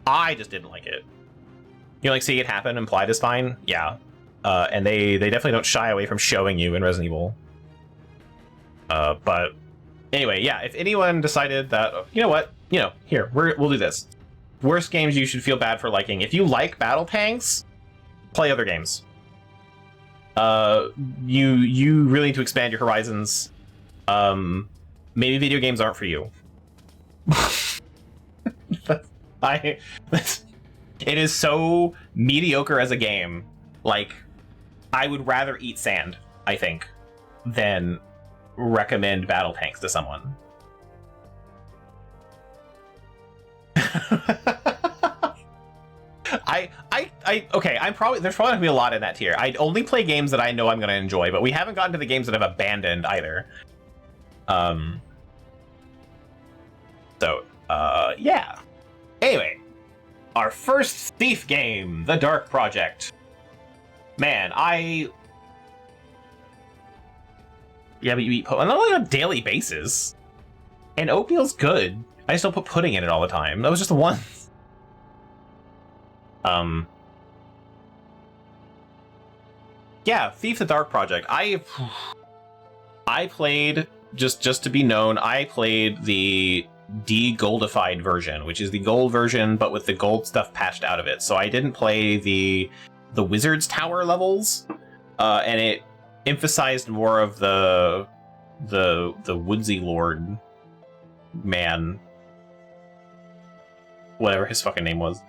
S4: I just didn't like it. You know, like seeing it happen implied is fine, yeah. And they definitely don't shy away from showing you in Resident Evil. But anyway, yeah, if anyone decided that, you know what, here, we'll do this. Worst games you should feel bad for liking. If you like Battle Tanks, play other games. You really need to expand your horizons. Maybe video games aren't for you. It is so mediocre as a game. Like, I would rather eat sand, I think, than recommend Battle Tanks to someone. Okay, there's probably gonna be a lot in that tier. I only play games that I know I'm gonna enjoy, but we haven't gotten to the games that I've abandoned either. Yeah. Anyway, our first Thief game, The Dark Project. Man, yeah, but you eat not only on a daily basis. And oatmeal's good. I just don't put pudding in it all the time. That was just the once. Yeah, Thief the Dark Project. I played, just to be known, I played the de-goldified version, which is the gold version, but with the gold stuff patched out of it. So I didn't play the Wizard's Tower levels, and it emphasized more of the Woodsy Lord man, whatever his fucking name was.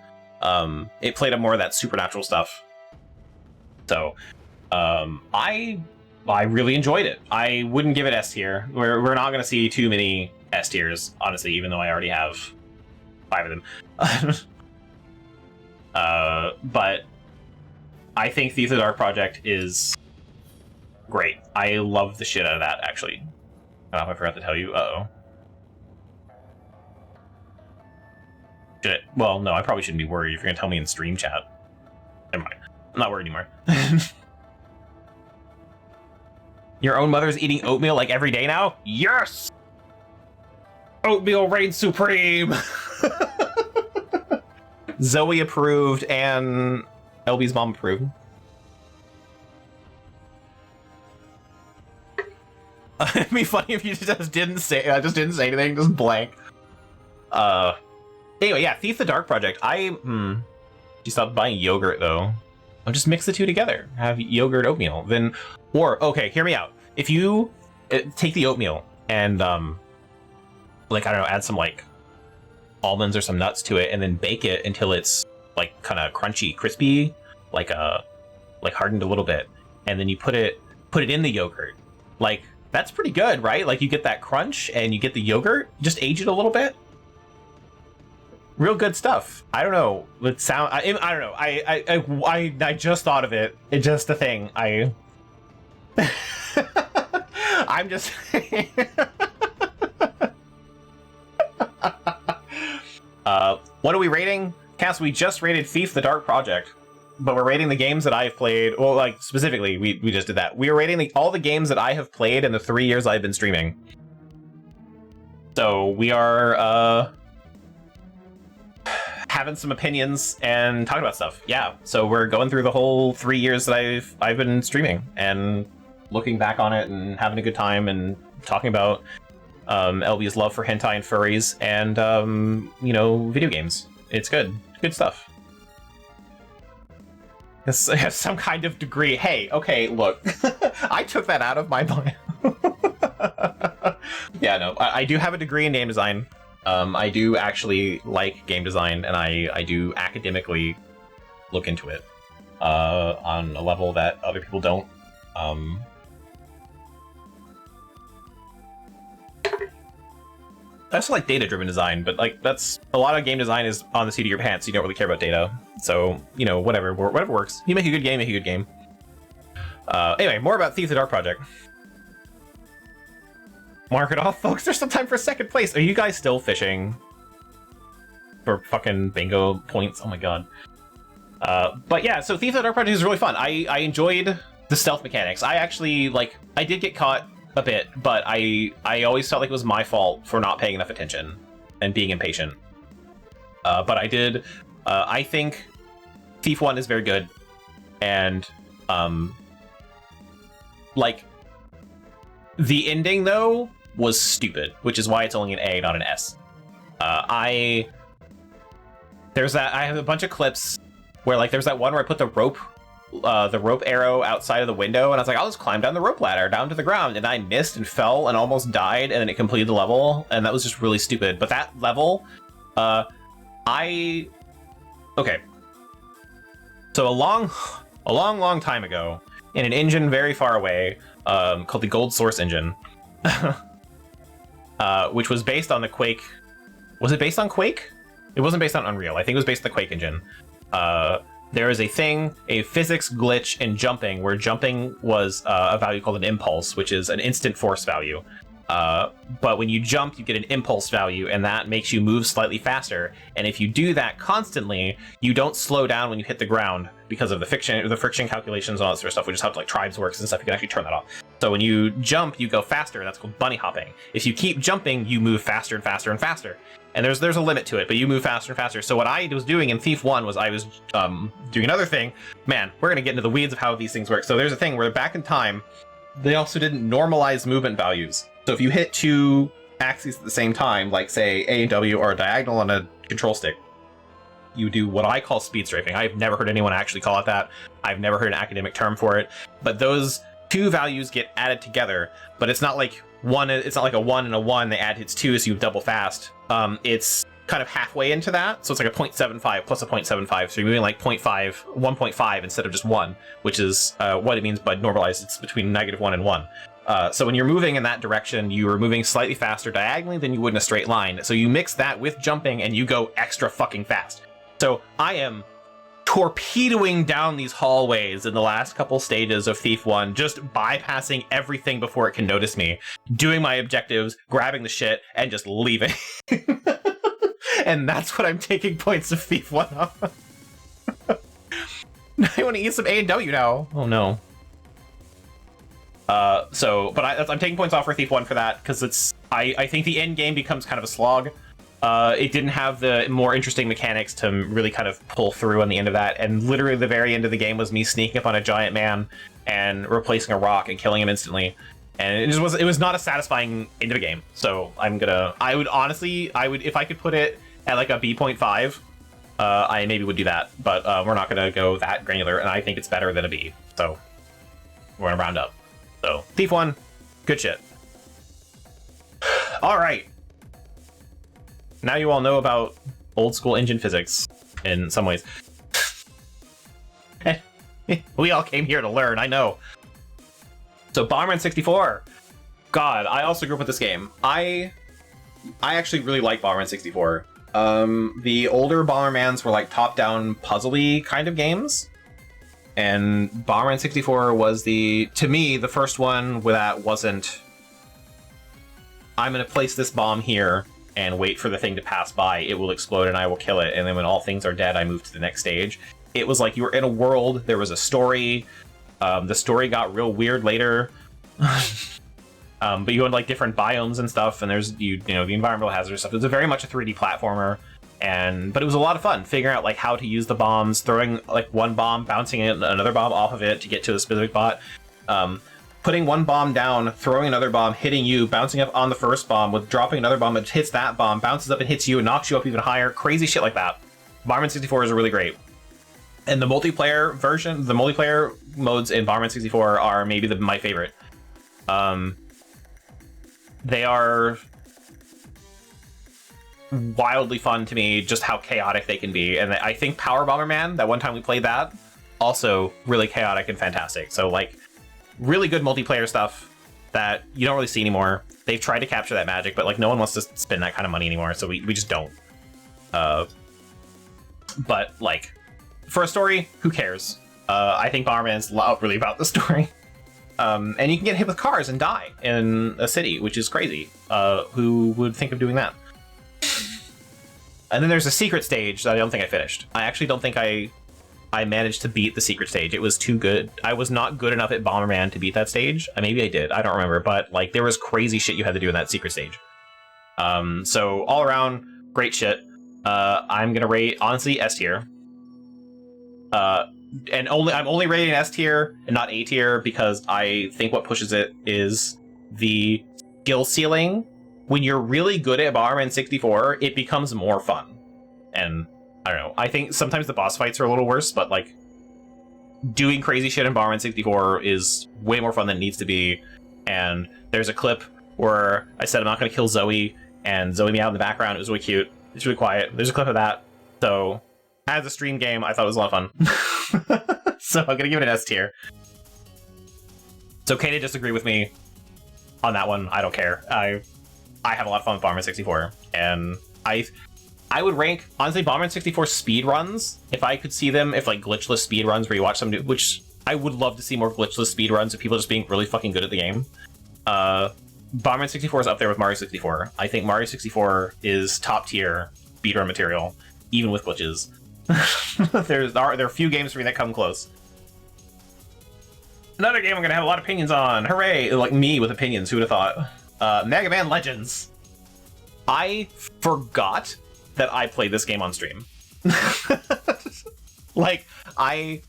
S4: It played up more of that supernatural stuff. So, I really enjoyed it. I wouldn't give it S tier. We're not gonna see too many S tiers, honestly, even though I already have 5 of them. But I think Thief the Dark Project is great. I love the shit out of that, actually. I don't know if I forgot to tell you. Uh-oh. Should it? Well, no, I probably shouldn't be worried if you're going to tell me in stream chat. Never mind. I'm not worried anymore. Your own mother's eating oatmeal like every day now? Yes! Oatmeal reigns supreme! Zoe approved and LB's mom approved. It'd be funny if you just didn't say anything, just blank. Anyway, yeah, Thief the Dark Project. You stopped buying yogurt though. I'll just mix the two together. Have yogurt oatmeal. Then, okay, hear me out. If you take the oatmeal and like, I don't know, add some like almonds or some nuts to it and then bake it until it's like kind of crunchy, crispy, like hardened a little bit. And then you put it in the yogurt. Like, that's pretty good, right? Like, you get that crunch and you get the yogurt, just age it a little bit. Real good stuff. I don't know. I don't know. I just thought of it. It's just a thing. I'm just what are we rating? Cass, we just rated Thief the Dark Project, but we're rating the games that I've played. Well, like, specifically, we just did that. We are rating all the games that I have played in the 3 years I've been streaming. So we are having some opinions and talking about stuff. Yeah, so we're going through the whole 3 years that I've been streaming and looking back on it and having a good time and talking about LB's love for hentai and furries and video games. It's good stuff. It's some kind of degree. Hey, okay, look, I took that out of my bio. Yeah, no, I do have a degree in game design. I do actually like game design, and I do academically look into it on a level that other people don't. I also like data-driven design, but like that's a lot of game design is on the seat of your pants. So you don't really care about data, so whatever works. You make a good game, make a good game. Anyway, more about Thief the Dark Project. Mark it off, folks. There's some time for second place. Are you guys still fishing for fucking bingo points? Oh my god. But yeah, so Thief the Dark Project is really fun. I enjoyed the stealth mechanics. I actually I did get caught a bit, but I always felt like it was my fault for not paying enough attention and being impatient. But I did. I think Thief 1 is very good, and the ending though was stupid, which is why it's only an A, not an S. I have a bunch of clips where there's that one where I put the rope arrow outside of the window, and I was like, I'll just climb down the rope ladder down to the ground, and I missed and fell and almost died, and then it completed the level, and that was just really stupid. But that level, okay. So a long time ago, in an engine very far away, called the Gold Source engine, which was based on the Quake. Was it based on Quake? It wasn't based on Unreal. I think it was based on the Quake engine. There is a physics glitch in jumping, where jumping was a value called an impulse, which is an instant force value. But when you jump, you get an impulse value, and that makes you move slightly faster. And if you do that constantly, you don't slow down when you hit the ground because of the friction calculations and all that sort of stuff. We just have to tribes works and stuff. You can actually turn that off. So when you jump, you go faster. That's called bunny hopping. If you keep jumping, you move faster and faster and faster. And there's a limit to it, but you move faster and faster. So what I was doing in Thief 1 was I was doing another thing. Man, we're going to get into the weeds of how these things work. So there's a thing where back in time, they also didn't normalize movement values. So if you hit two axes at the same time, like say A and W or a diagonal on a control stick, you do what I call speed strafing. I've never heard anyone actually call it that. I've never heard an academic term for it. But those two values get added together, but it's not like it's not like a 1 and a 1, they add hits 2, so you double fast. It's kind of halfway into that, so it's like a 0.75 plus a 0.75, so you're moving like 1.5 instead of just 1, which is what it means by normalized. It's between -1 and 1. So when you're moving in that direction, you are moving slightly faster diagonally than you would in a straight line. So you mix that with jumping and you go extra fucking fast. So I am torpedoing down these hallways in the last couple stages of Thief 1, just bypassing everything before it can notice me, doing my objectives, grabbing the shit, and just leaving. And that's what I'm taking points of Thief 1 off. I want to eat some A&W now. Oh no. But I'm taking points off for Thief 1 for that, because I think the end game becomes kind of a slog. It didn't have the more interesting mechanics to really kind of pull through on the end of that, and literally the very end of the game was me sneaking up on a giant man and replacing a rock and killing him instantly. And it was not a satisfying end of a game. So I would if I could put it at like a B.5, I maybe would do that, but we're not gonna go that granular, and I think it's better than a B. So we're gonna round up. So Thief 1, good shit. All right. Now you all know about old school engine physics in some ways. We all came here to learn, I know. So Bomberman 64. God, I also grew up with this game. I actually really like Bomberman 64. The older Bombermans were like top-down puzzly kind of games. And Bomberman 64 was to me, the first one where that wasn't, I'm gonna place this bomb here and wait for the thing to pass by, it will explode and I will kill it, and then when all things are dead, I move to the next stage. It was like you were in a world, there was a story, the story got real weird later, but you had like different biomes and stuff, and there's, the environmental hazards stuff. It was very much a 3D platformer, but it was a lot of fun, figuring out like how to use the bombs, throwing like one bomb, bouncing another bomb off of it to get to a specific bot, putting one bomb down, throwing another bomb, hitting you, bouncing up on the first bomb, with dropping another bomb that hits that bomb, bounces up and hits you and knocks you up even higher. Crazy shit like that. Bomberman 64 is really great. And the multiplayer version, the multiplayer modes in Bomberman 64 are maybe my favorite. They are wildly fun to me, just how chaotic they can be. And I think Power Bomberman, that one time we played that, also really chaotic and fantastic. So like, really good multiplayer stuff that you don't really see anymore. They've tried to capture that magic, but like no one wants to spend that kind of money anymore, so we just don't. But like, for a story, who cares? I think Bomberman's really about the story. And you can get hit with cars and die in a city, which is crazy. Who would think of doing that? And then there's a secret stage that I don't think I finished. I actually don't think I managed to beat the secret stage. It was too good. I was not good enough at Bomberman to beat that stage. Maybe I did. I don't remember. But like, there was crazy shit you had to do in that secret stage. So all around, great shit. I'm gonna rate, honestly, S tier. And I'm only rating S tier and not A tier because I think what pushes it is the skill ceiling. When you're really good at Bomberman 64, it becomes more fun. And I don't know, I think sometimes the boss fights are a little worse, but like, doing crazy shit in Bomberman 64 is way more fun than it needs to be. And there's a clip where I said I'm not going to kill Zoe, and Zoe meowed in the background. It was really cute. It's really quiet. There's a clip of that. So, as a stream game, I thought it was a lot of fun. So I'm going to give it an S tier. It's okay to disagree with me on that one. I don't care. I have a lot of fun with Bomberman 64, and I would rank, honestly, Bomberman 64 speed runs, if I could see them, if like glitchless speed runs where you watch some do, which I would love to see more glitchless speed runs of people just being really fucking good at the game. Bomberman 64 is up there with Mario 64. I think Mario 64 is top tier speedrun material, even with glitches. There are a few games for me that come close. Another game I'm gonna have a lot of opinions on. Hooray! Like me with opinions, who would have thought? Mega Man Legends. I forgot that I played this game on stream. Like, I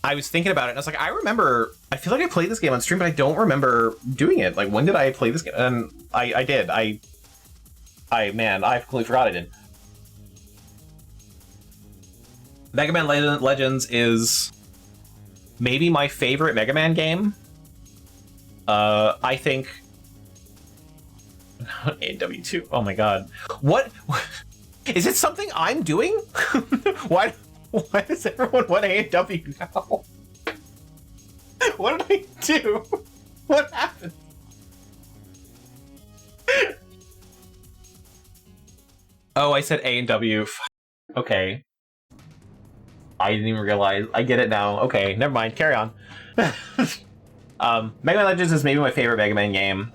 S4: was thinking about it, and I was like, I feel like I played this game on stream, but I don't remember doing it. Like, when did I play this game? And I did. Man, I completely forgot I did. Mega Man Legends is maybe my favorite Mega Man game. I think... AW2, oh my god. What? Is it something I'm doing? Why does everyone want A&W now? What did I do? What happened? Oh, I said A&W. Okay. I didn't even realize. I get it now. Okay, never mind. Carry on. Mega Man Legends is maybe my favorite Mega Man game.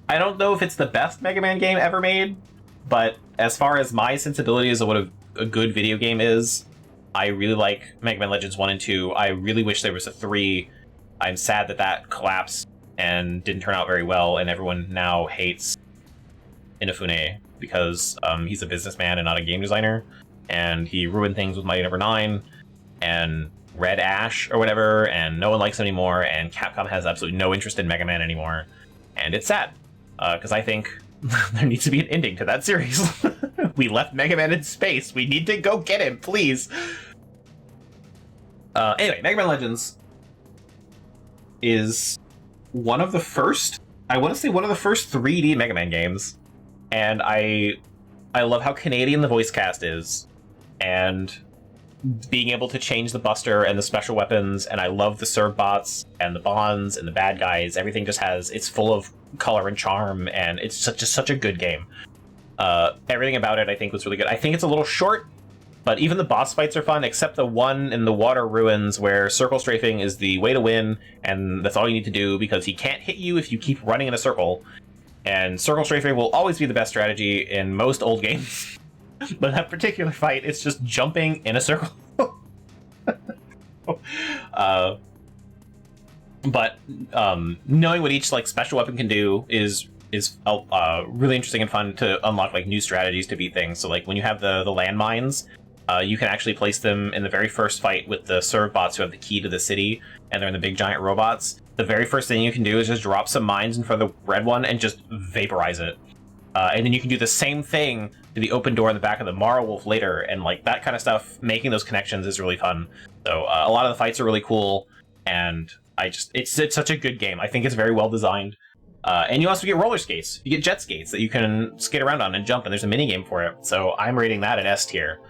S4: I don't know if it's the best Mega Man game ever made, but as far as my sensibilities of what a good video game is, I really like Mega Man Legends 1 and 2. I really wish there was a 3. I'm sad that that collapsed and didn't turn out very well, and everyone now hates Inafune because he's a businessman and not a game designer, and he ruined things with Mighty Number 9 and Red Ash or whatever, and no one likes him anymore, and Capcom has absolutely no interest in Mega Man anymore, and it's sad, because I think there needs to be an ending to that series. We left Mega Man in space. We need to go get him, please. Anyway, Mega Man Legends is one of the first, I want to say one of the first 3D Mega Man games, and I love how Canadian the voice cast is, and being able to change the Buster and the special weapons, and I love the Serb bots and the bonds and the bad guys. Everything just has, it's full of color and charm, and it's just such a good game. Everything about it I think was really good. I think it's a little short, but even the boss fights are fun, except the one in the water ruins where circle strafing is the way to win, and that's all you need to do because he can't hit you if you keep running in a circle. And circle strafing will always be the best strategy in most old games. But that particular fight, it's just jumping in a circle. But knowing what each like special weapon can do is really interesting and fun to unlock like new strategies to beat things. So like when you have the landmines, you can actually place them in the very first fight with the serve bots who have the key to the city, and they're in the big giant robots. The very first thing you can do is just drop some mines in front of the red one and just vaporize it. And then you can do the same thing to the open door in the back of the Mara Wolf later, and like that kind of stuff, making those connections is really fun. So a lot of the fights are really cool, and it's such a good game. I think it's very well designed. And you also get roller skates. You get jet skates that you can skate around on and jump, and there's a mini game for it. So I'm rating that an S tier.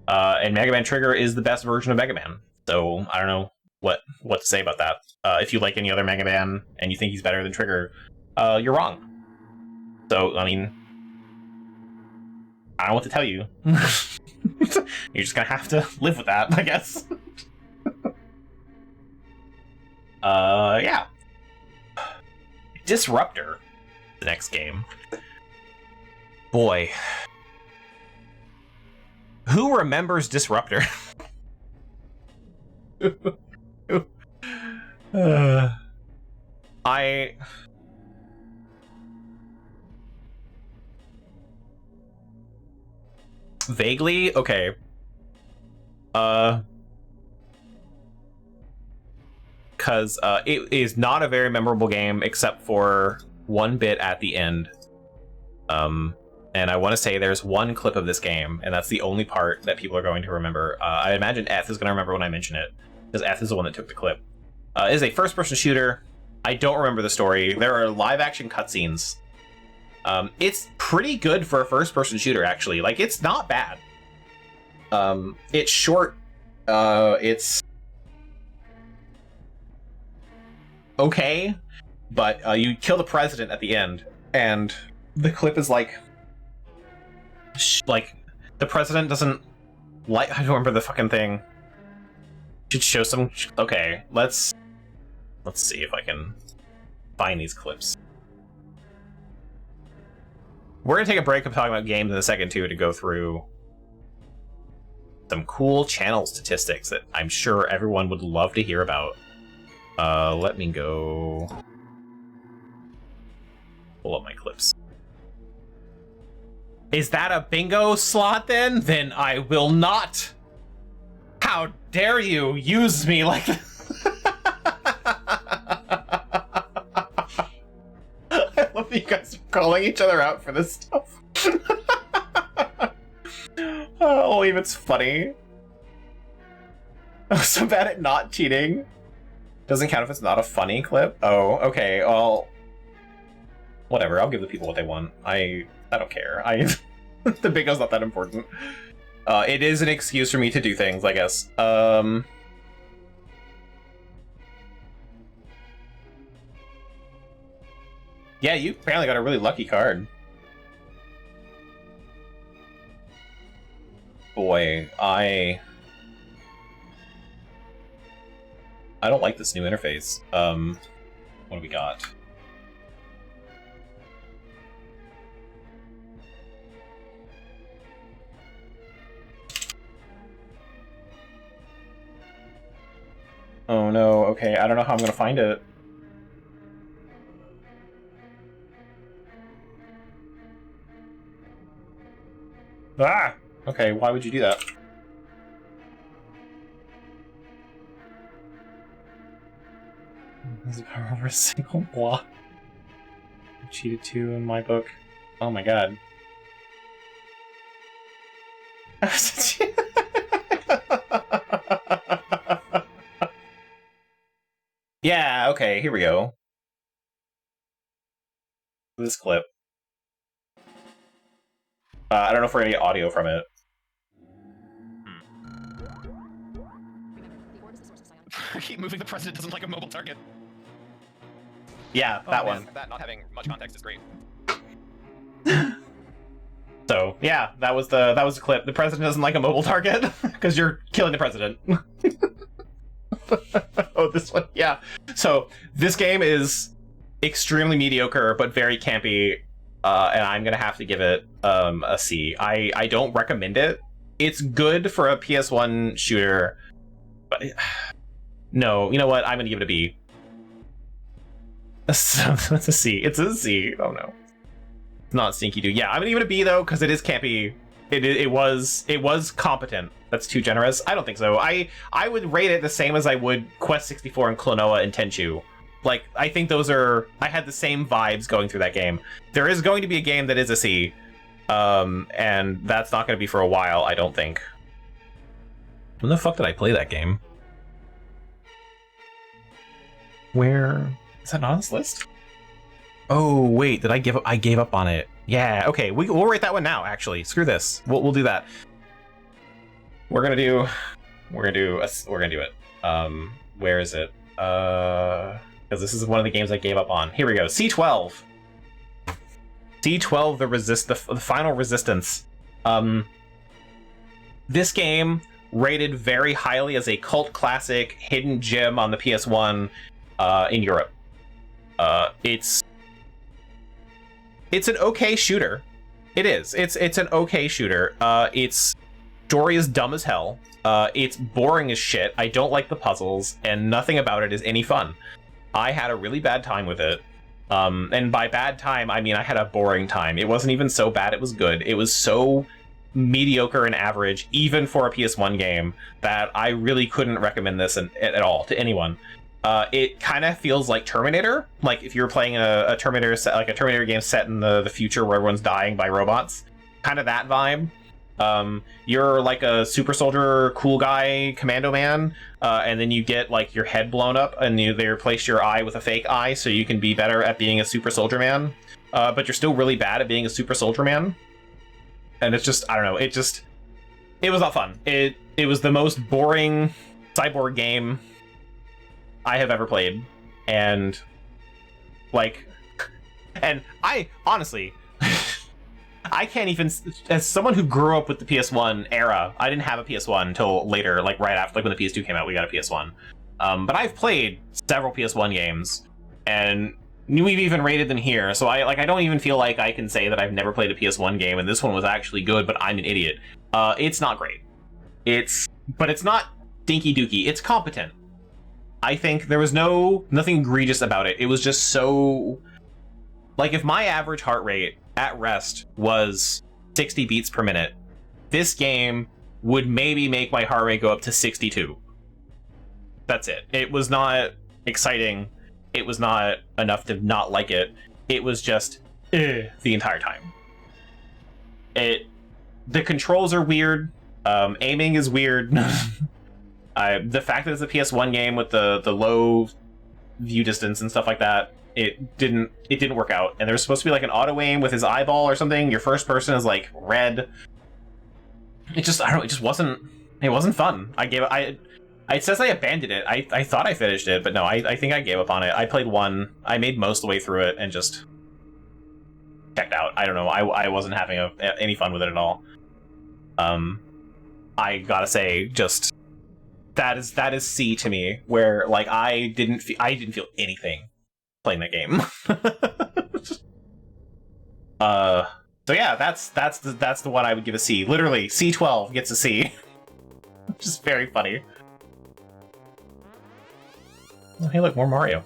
S4: And Mega Man Trigger is the best version of Mega Man. So I don't know what to say about that. If you like any other Mega Man and you think he's better than Trigger, you're wrong. So, I mean, I don't know what to tell you. You're just gonna have to live with that, I guess. Yeah. Disruptor, the next game. Boy. Who remembers Disruptor? Vaguely? Okay. Because it is not a very memorable game except for one bit at the end. And I want to say there's one clip of this game, and that's the only part that people are going to remember. I imagine Eth is going to remember when I mention it, because Eth is the one that took the clip. It is a first-person shooter. I don't remember the story. There are live-action cutscenes. It's pretty good for a first-person shooter, actually. Like, it's not bad. It's short. It's okay, but you kill the president at the end, and the clip is like the president doesn't like. I don't remember the fucking thing. Should show some. Okay, let's see if I can find these clips. We're gonna take a break of talking about games in a second too to go through some cool channel statistics that I'm sure everyone would love to hear about. Let me go pull up my clips. Is that a bingo slot then? Then I will not. How dare you use me like I love that you guys are calling each other out for this stuff. Only if it's funny. I'm so bad at not cheating. Doesn't count if it's not a funny clip. Oh, okay. Well, whatever. I'll give the people what they want. I don't care. The bingo's not that important. It is an excuse for me to do things, I guess. Yeah, you apparently got a really lucky card. boy, I don't like this new interface. What do we got? Oh no, okay, I don't know how I'm gonna find it. Ah! Okay, why would you do that? There's a power over a single block. I cheated too in my book. Oh my god. Yeah, okay, here we go. This clip. I don't know if we're gonna get audio from it.
S5: Keep moving the president doesn't like a mobile target.
S4: Yeah, that one.
S5: That not having much context is great.
S4: So, yeah, that was the clip. The president doesn't like a mobile target because you're killing the president. Oh, this one, yeah. So, this game is extremely mediocre, but very campy, and I'm gonna have to give it a C. I don't recommend it. It's good for a PS1 shooter, but no, you know what? I'm gonna give it a B. That's a C. It's a C. Oh no, it's not Stinky Dude. Yeah, I'm gonna give it a B though because it is campy. It was competent. That's too generous. I don't think so. I would rate it the same as I would Quest 64 and Klonoa and Tenchu. Like, I think those are... I had the same vibes going through that game. There is going to be a game that is a C, and that's not going to be for a while, I don't think. When the fuck did I play that game? Where... Is that not on this list? Oh, wait, did I give up? I gave up on it. Yeah, okay, we'll rate that one now, actually. Screw this. We'll do that. We're gonna do it. Where is it? Because this is one of the games I gave up on. Here we go. C12. C12, the final resistance. This game rated very highly as a cult classic, hidden gem on the PS1 in Europe. It's an okay shooter. It is. It's an okay shooter. Its story is dumb as hell. It's boring as shit. I don't like the puzzles, and nothing about it is any fun. I had a really bad time with it. And by bad time, I mean I had a boring time. It wasn't even so bad it was good. It was so mediocre and average, even for a PS1 game, that I really couldn't recommend this at all to anyone. It kind of feels like Terminator. Like if you were playing a Terminator set, like a Terminator game set in the future where everyone's dying by robots. Kind of that vibe. You're like a super soldier, cool guy, commando man, and then you get like your head blown up, and they replace your eye with a fake eye, so you can be better at being a super soldier man. But you're still really bad at being a super soldier man. And it's just, I don't know, it was not fun. It was the most boring cyborg game I have ever played, and like, and I honestly. I can't even, as someone who grew up with the PS1 era, I didn't have a PS1 until later, like right after, like when the PS2 came out, we got a PS1. But I've played several PS1 games, and we've even rated them here, so I don't even feel like I can say that I've never played a PS1 game, and this one was actually good, but I'm an idiot. It's not great. But it's not dinky dookie. It's competent. I think there was nothing egregious about it. It was just so, like, if my average heart rate at rest was 60 beats per minute, this game would maybe make my heart rate go up to 62. That's it. It was not exciting. It was not enough to not like it. It was just the entire time. The controls are weird. Aiming is weird. The fact that it's a PS1 game with the low view distance and stuff like that, it didn't work out. And there was supposed to be like an auto aim with his eyeball or something. Your first person is like red. It just, I don't know, it wasn't fun. It says I abandoned it. I thought I finished it, but no, I think I gave up on it. I played one, I made most of the way through it and just checked out. I don't know, I wasn't having any fun with it at all. I gotta say, just that is C to me. Where like I didn't feel anything playing that game. So yeah, that's the one I would give a C. Literally, C12 gets a C. Which is very funny. Oh, hey, look, more Mario.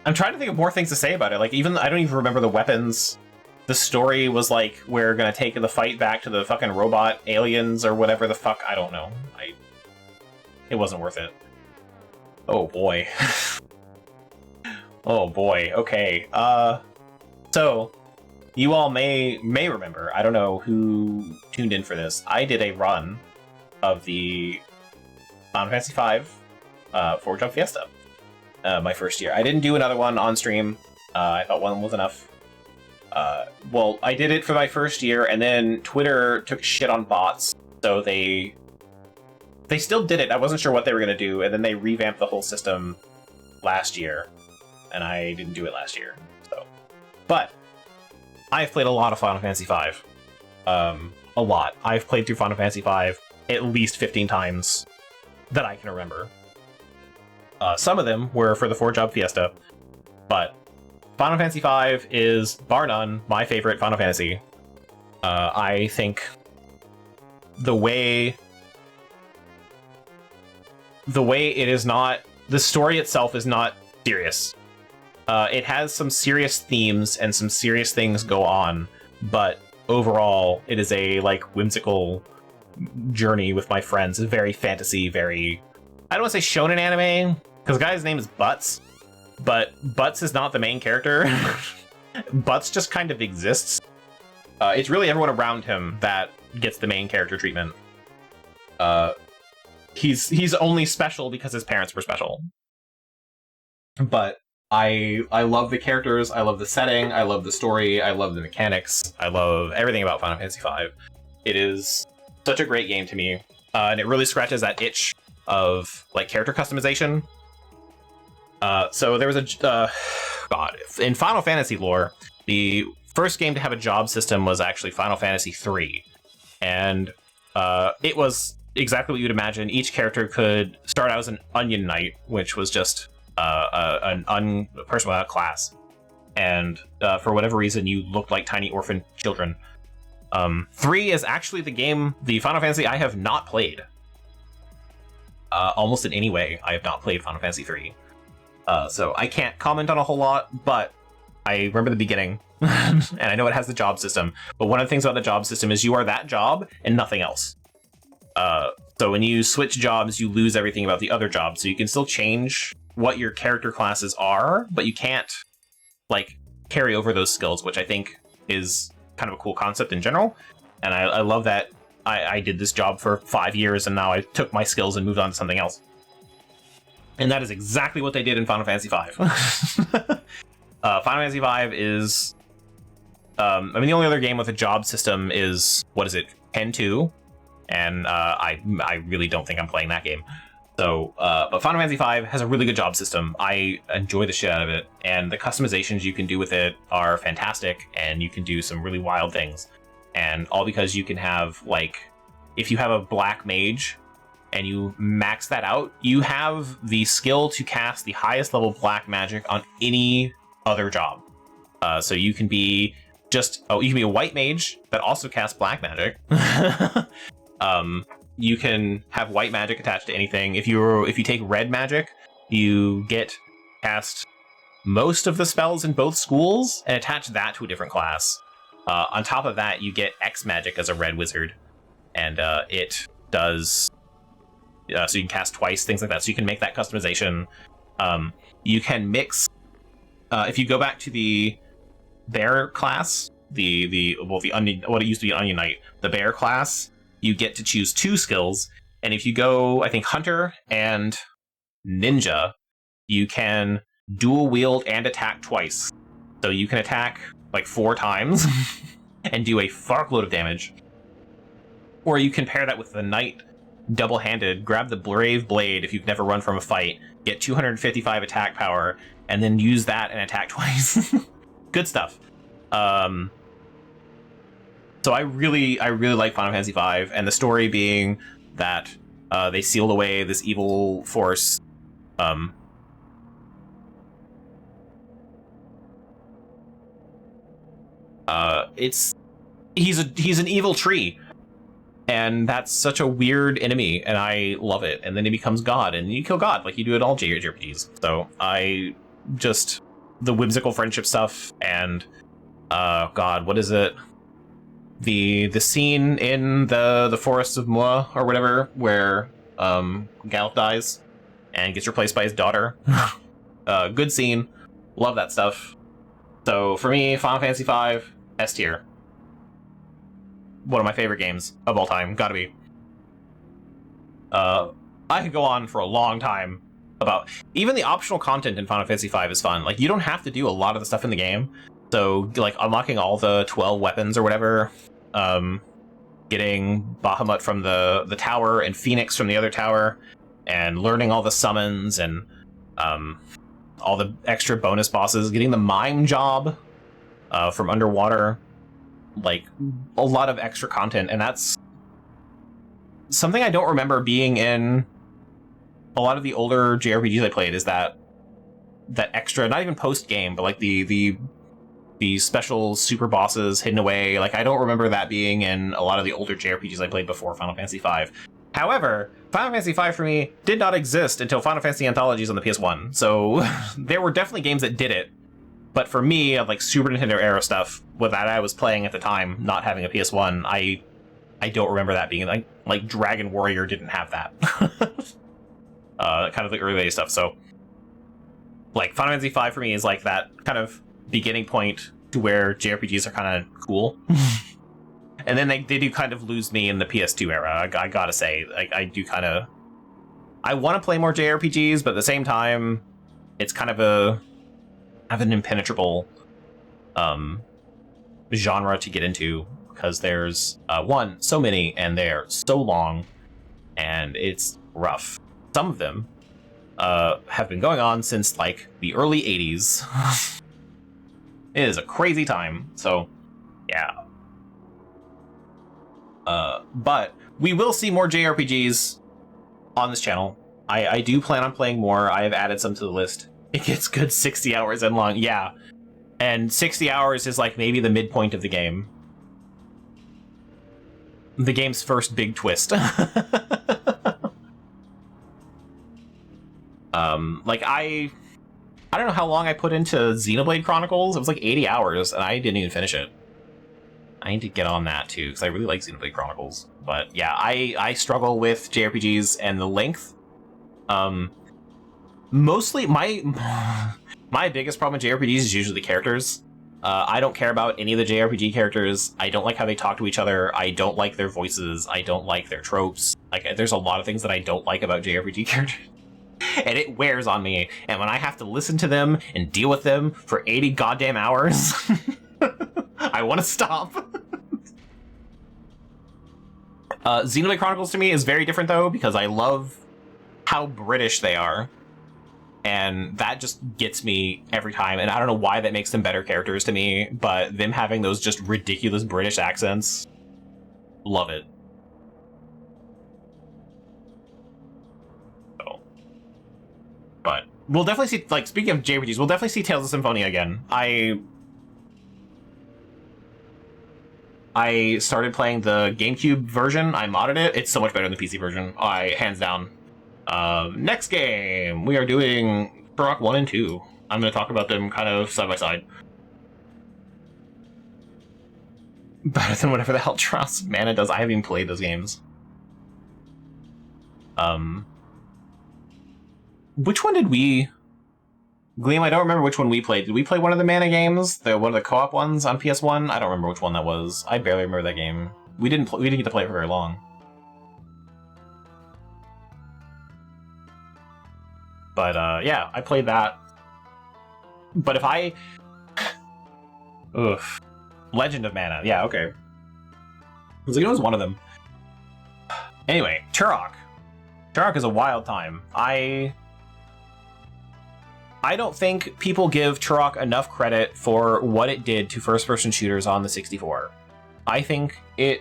S4: I'm trying to think of more things to say about it. Like, I don't even remember the weapons. The story was like, we're gonna take the fight back to the fucking robot aliens or whatever the fuck. I don't know. It wasn't worth it. Oh boy. Oh boy. Okay. So you all may remember. I don't know who tuned in for this. I did a run of the Final Fantasy V 4-Jump Fiesta. My first year. I didn't do another one on stream. I thought one was enough. Well, I did it for my first year, and then Twitter took shit on bots, so they still did it. I wasn't sure what they were going to do, and then they revamped the whole system last year, and I didn't do it last year. So, but I've played a lot of Final Fantasy V. A lot. I've played through Final Fantasy V at least 15 times that I can remember. Some of them were for the 4-Job Fiesta, but Final Fantasy V is, bar none, my favorite Final Fantasy. I think the way it is not... The story itself is not serious. It has some serious themes and some serious things go on, but overall, it is a, like, whimsical journey with my friends. It's very fantasy, very... I don't want to say shonen anime, because the guy's name is Butts, but Butts is not the main character. Butts just kind of exists. It's really everyone around him that gets the main character treatment. He's only special because his parents were special. But I love the characters, I love the setting, I love the story, I love the mechanics, I love everything about Final Fantasy V. It is such a great game to me, and it really scratches that itch of like character customization. So there was a God, in Final Fantasy lore, the first game to have a job system was actually Final Fantasy III, and it was exactly what you'd imagine. Each character could start out as an Onion Knight, which was just a person without a class, and for whatever reason, you looked like tiny orphan children. 3 is actually the Final Fantasy I have not played. Almost in any way, I have not played Final Fantasy 3. So I can't comment on a whole lot, but I remember the beginning, and I know it has the job system, but one of the things about the job system is you are that job and nothing else. So when you switch jobs, you lose everything about the other job, so you can still change what your character classes are, but you can't, like, carry over those skills, which I think is kind of a cool concept in general, and I love that I did this job for 5 years, and now I took my skills and moved on to something else. And that is exactly what they did in Final Fantasy V. Final Fantasy V is... I mean, the only other game with a job system is, what is it, 10-2? And I really don't think I'm playing that game. So, but Final Fantasy V has a really good job system. I enjoy the shit out of it, and the customizations you can do with it are fantastic, and you can do some really wild things. And all because you can have, like, if you have a black mage and you max that out, you have the skill to cast the highest level black magic on any other job. So you can be you can be a white mage that also casts black magic. You can have white magic attached to anything. If you take red magic, you get cast most of the spells in both schools and attach that to a different class. On top of that, you get X magic as a red wizard, and it does so you can cast twice, things like that. So you can make that customization. You can mix if you go back to the bear class, the onion, what it used to be Onion Knight, the bear class. You get to choose 2 skills, and if you go, I think, Hunter and Ninja, you can dual wield and attack twice. So you can attack like 4 times and do a fuckload of damage. Or you can pair that with the Knight double-handed, grab the Brave Blade if you've never run from a fight, get 255 attack power, and then use that and attack twice. Good stuff. So I really like Final Fantasy V, and the story being that they sealed away this evil force. He's an evil tree, and that's such a weird enemy, and I love it. And then he becomes God, and you kill God like you do in all JRPGs. So I just the whimsical friendship stuff, and God, what is it? The scene in the Forest of Moa or whatever where Galuf dies and gets replaced by his daughter. Good scene, love that stuff. So for me, Final Fantasy V, S tier. One of my favorite games of all time, gotta be. I could go on for a long time about even the optional content in Final Fantasy V is fun. Like, you don't have to do a lot of the stuff in the game. So, like, unlocking all the 12 weapons or whatever, getting Bahamut from the tower and Phoenix from the other tower, and learning all the summons and all the extra bonus bosses, getting the mime job from underwater, like, a lot of extra content, and that's something I don't remember being in a lot of the older JRPGs I played, is that extra, not even post-game, but like the special super bosses hidden away. Like, I don't remember that being in a lot of the older JRPGs I played before Final Fantasy V. However, Final Fantasy V for me did not exist until Final Fantasy Anthologies on the PS1. So there were definitely games that did it. But for me, like Super Nintendo era stuff, with that I was playing at the time, not having a PS1, I don't remember that being like Dragon Warrior didn't have that. Kind of the early stuff. So like Final Fantasy V for me is like that kind of beginning point to where JRPGs are kind of cool. And then they do kind of lose me in the PS2 era. I gotta say, like, I do kind of, I want to play more JRPGs, but at the same time, it's kind of an impenetrable genre to get into, because there's one, so many, and they're so long, and it's rough. Some of them have been going on since like the early 80s. It is a crazy time. So yeah. But we will see more JRPGs on this channel. I do plan on playing more. I have added some to the list. It gets good 60 hours in long. Yeah. And 60 hours is like maybe the midpoint of the game. The game's first big twist. Like I don't know how long I put into Xenoblade Chronicles. It was like 80 hours, and I didn't even finish it. I need to get on that too, because I really like Xenoblade Chronicles. But yeah, I struggle with JRPGs and the length. Mostly my biggest problem with JRPGs is usually the characters. I don't care about any of the JRPG characters. I don't like how they talk to each other. I don't like their voices. I don't like their tropes. Like, there's a lot of things that I don't like about JRPG characters. And it wears on me. And when I have to listen to them and deal with them for 80 goddamn hours, I want to stop. Xenoblade Chronicles to me is very different, though, because I love how British they are. And that just gets me every time. And I don't know why that makes them better characters to me, but them having those just ridiculous British accents, love it. So. But we'll definitely see, like, speaking of JRPGs, we'll definitely see Tales of Symphonia again. I started playing the GameCube version. I modded it. It's so much better than the PC version. Hands down. Next game, we are doing Turok 1 and 2. I'm going to talk about them kind of side by side. Better than whatever the hell Trials of Mana does. I haven't even played those games. Which one did we... Gleam, I don't remember which one we played. Did we play one of the Mana games? One of the co-op ones on PS1? I don't remember which one that was. I barely remember that game. We didn't get to play it for very long. But, yeah, I played that. But if I... Ugh. Legend of Mana. Yeah, okay. I was like, it was one of them. Anyway, Turok. Turok is a wild time. I don't think people give Turok enough credit for what it did to first-person shooters on the 64. I think it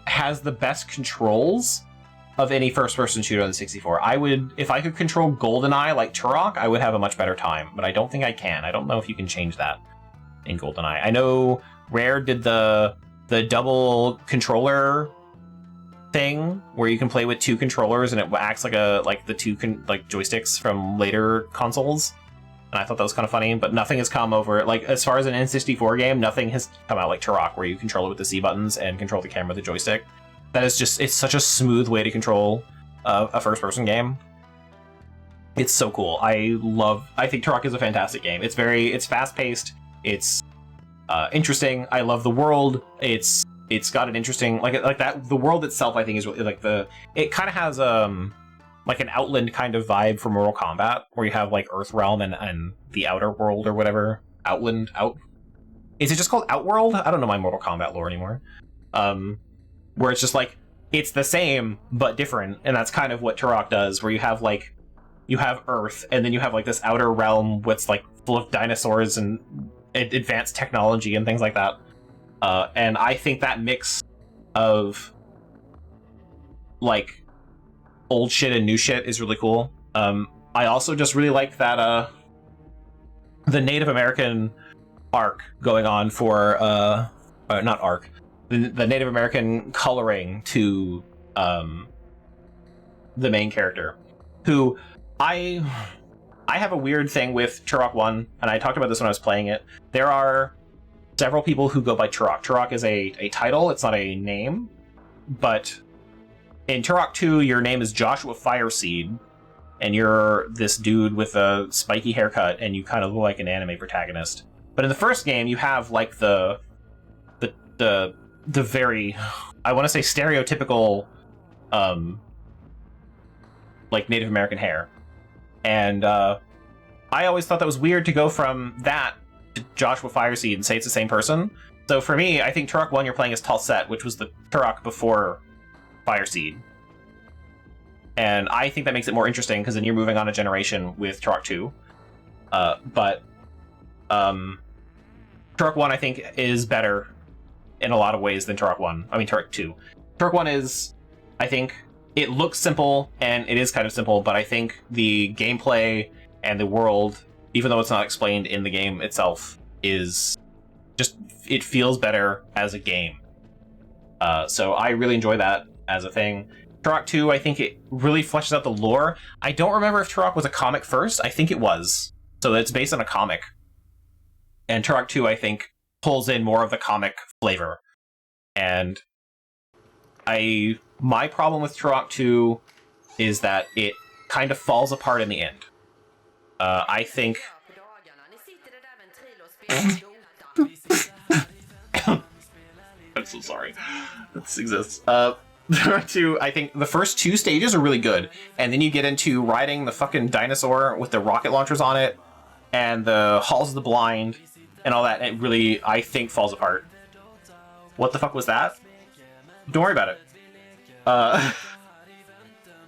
S4: has the best controls of any first-person shooter on the 64. If I could control GoldenEye like Turok, I would have a much better time, but I don't think I can. I don't know if you can change that in GoldenEye. I know Rare did the double controller thing where you can play with two controllers and it acts like the two joysticks from later consoles, and I thought that was kind of funny. But nothing has come over like as far as an N64 game. Nothing has come out like Turok where you control it with the C buttons and control the camera with the joystick. That is just, it's such a smooth way to control a first-person game. It's so cool. I think Turok is a fantastic game. It's fast-paced. It's interesting. I love the world. It's got an interesting like that. The world itself, I think, is really it kind of has like an Outland kind of vibe for Mortal Kombat, where you have like Earthrealm and the Outer World or whatever. Is it just called Outworld? I don't know my Mortal Kombat lore anymore. Where it's just like, it's the same, but different. And that's kind of what Turok does, where you have Earth, and then you have like this outer realm with like full of dinosaurs and advanced technology and things like that. And I think that mix of like old shit and new shit is really cool. I also just really like that the Native American arc going on for not arc. The Native American coloring to the main character, who I have a weird thing with Turok 1, and I talked about this when I was playing it. There are several people who go by Turok. Turok is a title, it's not a name, but in Turok 2, your name is Joshua Fireseed, and you're this dude with a spiky haircut, and you kind of look like an anime protagonist. But in the first game, you have like the very, I want to say, stereotypical like Native American hair. And I always thought that was weird to go from that to Joshua Fireseed and say it's the same person. So for me, I think Turok 1 you're playing as Talset, which was the Turok before Fireseed. And I think that makes it more interesting, because then you're moving on a generation with Turok 2. But Turok 1 I think is better in a lot of ways than Turok 2. Turok 1 is, I think, it looks simple, and it is kind of simple, but I think the gameplay and the world, even though it's not explained in the game itself, is just, it feels better as a game. So I really enjoy that as a thing. Turok 2, I think it really fleshes out the lore. I don't remember if Turok was a comic first. I think it was. So it's based on a comic. And Turok 2, I think, pulls in more of the comic flavor. And my problem with Turok 2 is that it kind of falls apart in the end. I think... I'm so sorry. This exists. Turok 2, I think the first two stages are really good. And then you get into riding the fucking dinosaur with the rocket launchers on it, and the Halls of the Blind, and all that, and it really, I think, falls apart. What the fuck was that? Don't worry about it.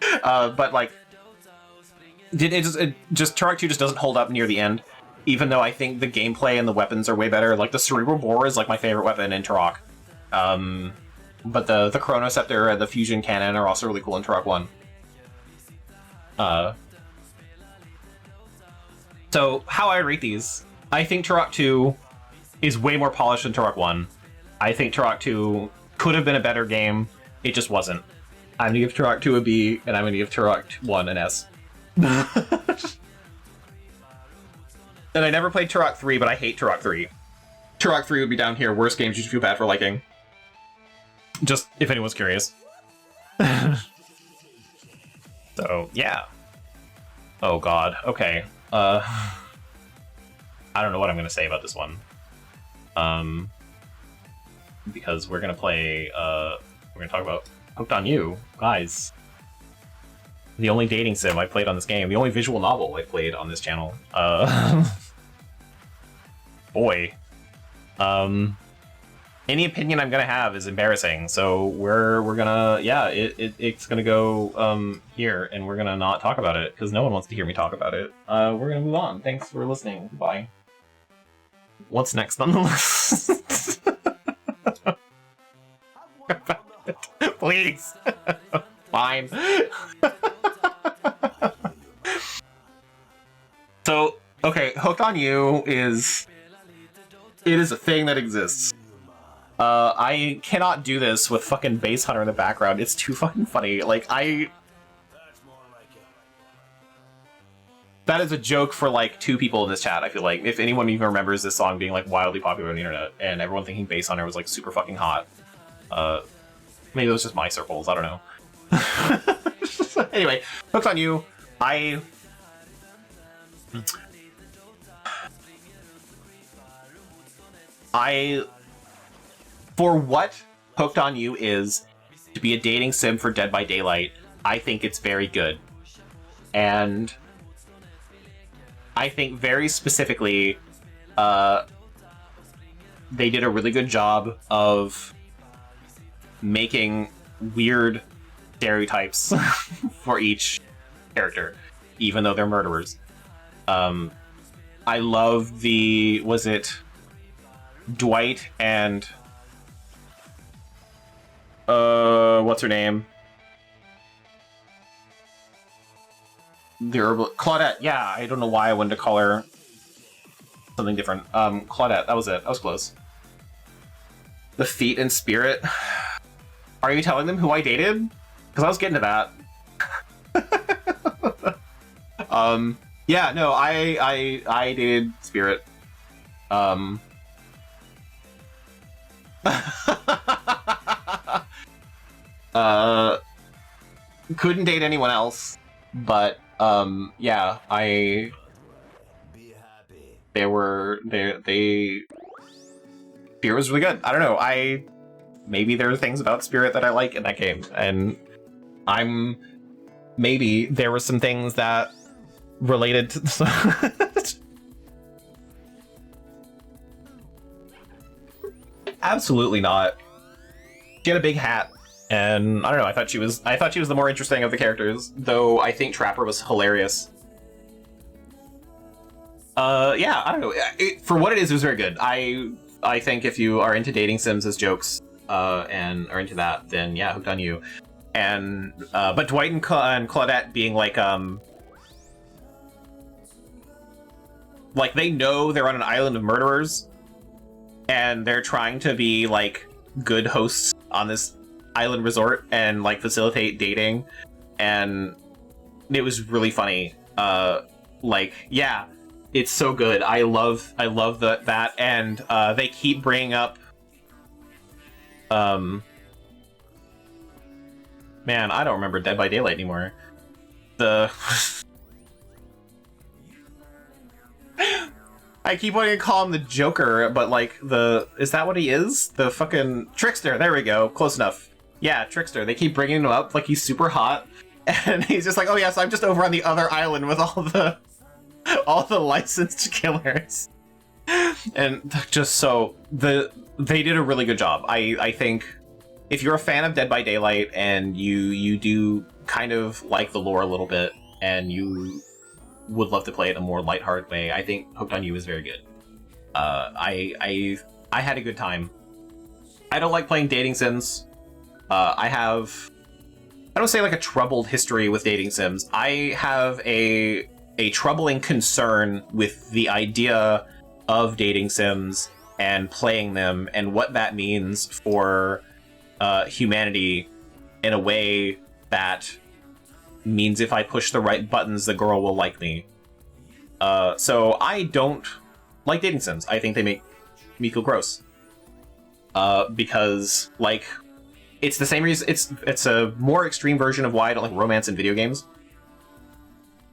S4: But like, Turok 2 just doesn't hold up near the end, even though I think the gameplay and the weapons are way better. Like, the Cerebral Bore is like my favorite weapon in Turok. But the Chronoceptor and the Fusion Cannon are also really cool in Turok 1. So, how I rate these, I think Turok 2 is way more polished than Turok 1. I think Turok 2 could have been a better game, it just wasn't. I'm gonna give Turok 2 a B, and I'm gonna give Turok 1 an S. And I never played Turok 3, but I hate Turok 3. Turok 3 would be down here, worst games you should feel bad for liking. Just, if anyone's curious. So, yeah. Oh god, okay. I don't know what I'm gonna say about this one. Because we're gonna play, we're gonna talk about Hooked on You. Guys. The only dating sim I played on this game, the only visual novel I played on this channel. Boy. Any opinion I'm gonna have is embarrassing, so we're gonna, yeah, it's gonna go here, and we're gonna not talk about it, because no one wants to hear me talk about it. We're gonna move on. Thanks for listening. Bye. What's next on the list? Please. Fine. So, okay, Hooked on You is a thing that exists. I cannot do this with fucking Base Hunter in the background. It's too fucking funny. Like, that is a joke for, like, 2 people in this chat, I feel like. If anyone even remembers this song being, like, wildly popular on the internet, and everyone thinking Base Hunter was, like, super fucking hot. Maybe it was just my circles, I don't know. Anyway, Hooked on You, for what Hooked on You is, to be a dating sim for Dead by Daylight, I think it's very good. And I think very specifically, they did a really good job of making weird stereotypes for each character, even though they're murderers. I love was it Dwight and what's her name? Claudette. Yeah, I don't know why I wanted to call her something different. Claudette, that was it. That was close. The Feet and Spirit. Are you telling them who I dated? Because I was getting to that. Yeah, no, I dated Spirit. Couldn't date anyone else, but yeah, Spirit was really good. I don't know, maybe there are things about Spirit that I like in that game, and maybe there were some things that related to Absolutely not. She had a big hat, and I don't know, I thought she was the more interesting of the characters, though I think Trapper was hilarious. Yeah, I don't know. For what it is, it was very good. I think if you are into dating sims as jokes, and are into that, then yeah, Hooked on You. And but Dwight and Claudette being like they know they're on an island of murderers, and they're trying to be like good hosts on this island resort and like facilitate dating, and it was really funny. Like, yeah, it's so good. I love that, and they keep bringing up man, I don't remember Dead by Daylight anymore. I keep wanting to call him the Joker, but like is that what he is? The fucking Trickster. There we go. Close enough. Yeah, Trickster. They keep bringing him up like he's super hot, and he's just like, oh yes, I'm just over on the other island with all the licensed killers. And just so they did a really good job. I think if you're a fan of Dead by Daylight and you do kind of like the lore a little bit, and you would love to play it in a more lighthearted way, I think Hooked on You is very good. I had a good time. I don't like playing dating sims. I don't say like a troubled history with dating sims. I have a troubling concern with the idea of dating sims and playing them, and what that means for humanity in a way that means if I push the right buttons, the girl will like me. So I don't like dating sims. I think they make me feel gross. Because, like, it's the same reason, it's a more extreme version of why I don't like romance in video games.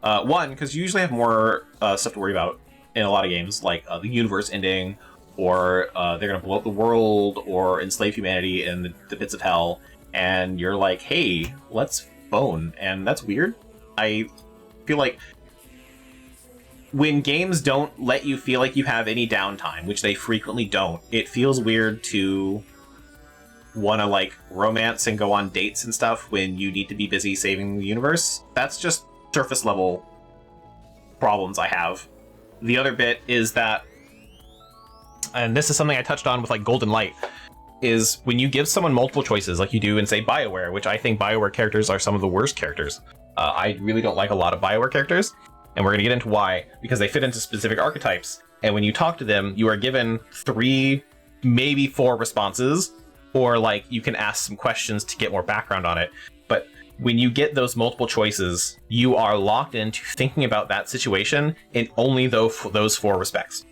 S4: One, because you usually have more stuff to worry about in a lot of games, like the universe ending, or they're gonna blow up the world, or enslave humanity in the pits of hell, and you're like, hey, let's bone, and that's weird. I feel like when games don't let you feel like you have any downtime, which they frequently don't, it feels weird to want to like romance and go on dates and stuff when you need to be busy saving the universe. That's just surface level problems I have. The other bit is that, and this is something I touched on with like Golden Light, is when you give someone multiple choices, like you do in, say, BioWare, which I think BioWare characters are some of the worst characters. I really don't like a lot of BioWare characters, and we're going to get into why, because they fit into specific archetypes. And when you talk to them, you are given 3, maybe 4 responses, or like you can ask some questions to get more background on it. But when you get those multiple choices, you are locked into thinking about that situation in only those 4 respects.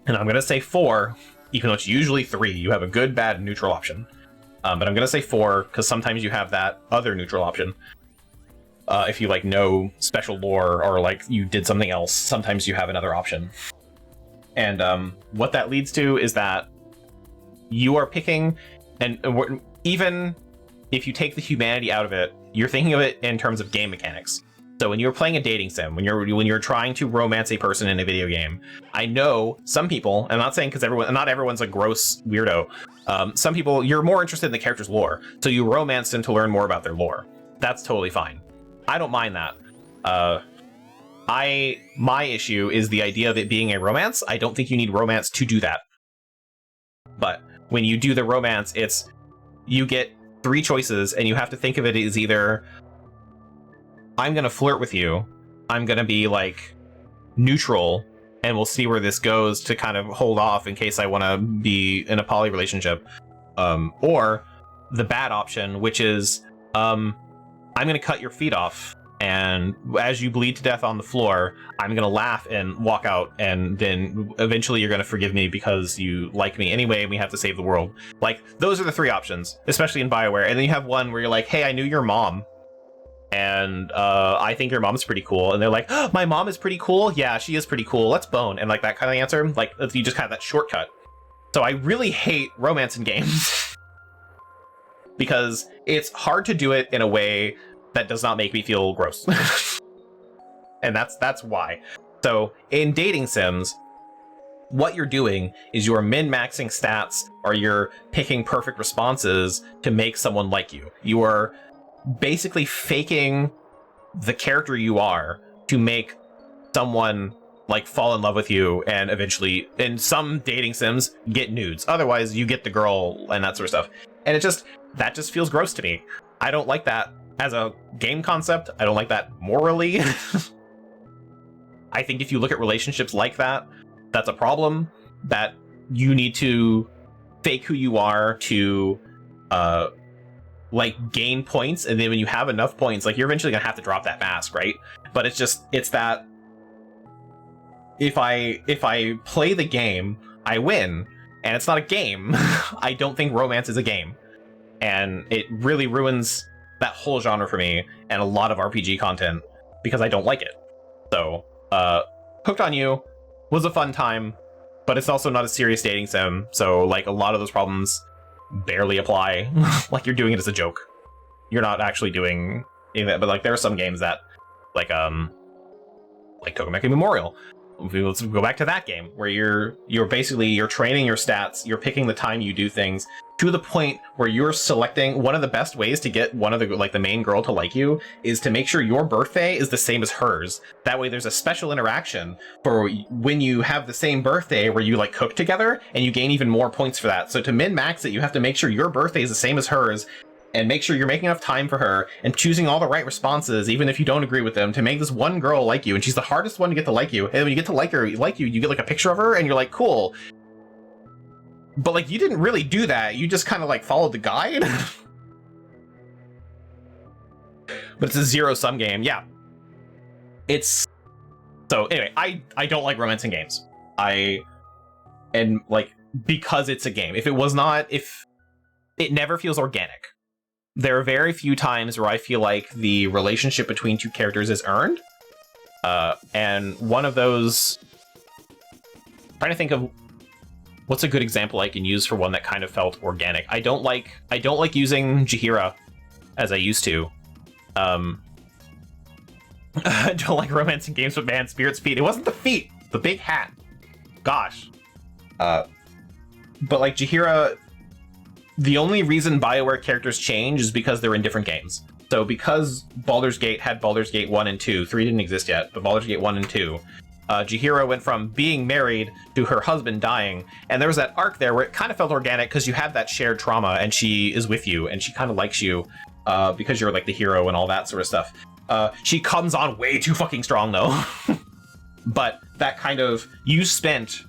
S4: And I'm going to say 4, even though it's usually 3. You have a good, bad, and neutral option. But I'm going to say 4 because sometimes you have that other neutral option. If you like know special lore or like you did something else, sometimes you have another option. And what that leads to is that you are picking, and even if you take the humanity out of it, you're thinking of it in terms of game mechanics. So when you're playing a dating sim, when you're trying to romance a person in a video game, I know some people, I'm not saying because not everyone's a gross weirdo. Some people, you're more interested in the character's lore, so you romance them to learn more about their lore. That's totally fine. I don't mind that. My issue is the idea of it being a romance. I don't think you need romance to do that. But when you do the romance, you get 3 choices, and you have to think of it as either I'm gonna flirt with you, I'm gonna be like neutral, and we'll see where this goes to kind of hold off in case I want to be in a poly relationship, or the bad option, which is I'm gonna cut your feet off, and as you bleed to death on the floor, I'm gonna laugh and walk out, and then eventually you're gonna forgive me because you like me anyway, and we have to save the world. Like, those are the 3 options, especially in BioWare. And then you have one where you're like, hey, I knew your mom, and I think your mom's pretty cool. And they're like, oh, my mom is pretty cool? Yeah, she is pretty cool. Let's bone. And like that kind of answer, like you just have that shortcut. So I really hate romance in games because it's hard to do it in a way that does not make me feel gross. And that's why. So in dating sims, what you're doing is you're min-maxing stats, or you're picking perfect responses to make someone like you. You are basically faking the character you are to make someone like fall in love with you, and eventually in some dating sims get nudes. Otherwise you get the girl and that sort of stuff. And that just feels gross to me. I don't like that as a game concept. I don't like that morally. I think if you look at relationships like that, that's a problem, that you need to fake who you are to like gain points, and then when you have enough points, like, you're eventually gonna have to drop that mask, right? But it's that if I play the game, I win, and it's not a game. I don't think romance is a game, and it really ruins that whole genre for me and a lot of RPG content because I don't like it. So Hooked on You was a fun time, but it's also not a serious dating sim, so like a lot of those problems barely apply. Like, you're doing it as a joke. You're not actually doing anything. But like, there are some games that like Tokameki Memorial. Let's go back to that game where you're training your stats, you're picking the time you do things to the point where you're selecting. One of the best ways to get one of the main girl to like you is to make sure your birthday is the same as hers. That way there's a special interaction for when you have the same birthday where you like cook together, and you gain even more points for that. So to min-max it, you have to make sure your birthday is the same as hers, and make sure you're making enough time for her and choosing all the right responses, even if you don't agree with them, to make this one girl like you. And she's the hardest one to get to like you. And when you get to like her, you get like a picture of her, and you're like, cool. But like, you didn't really do that. You just kind of like followed the guide. But it's a zero-sum game. Yeah. So anyway, I don't like romance in games. Because it's a game. If it never feels organic. There are very few times where I feel like the relationship between 2 characters is earned. And one of those... I'm trying to think of what's a good example I can use for one that kind of felt organic. I don't like using Jahira as I used to. I don't like romancing games with man, Spirit's feet. It wasn't the feet, the big hat. Gosh. But like Jahira... The only reason BioWare characters change is because they're in different games. So because Baldur's Gate had Baldur's Gate 1 and 2, 3 didn't exist yet, but Baldur's Gate 1 and 2, Chihiro went from being married to her husband dying, and there was that arc there where it kind of felt organic because you have that shared trauma, and she is with you, and she kind of likes you because you're like the hero and all that sort of stuff. She comes on way too fucking strong though. But that kind of, you spent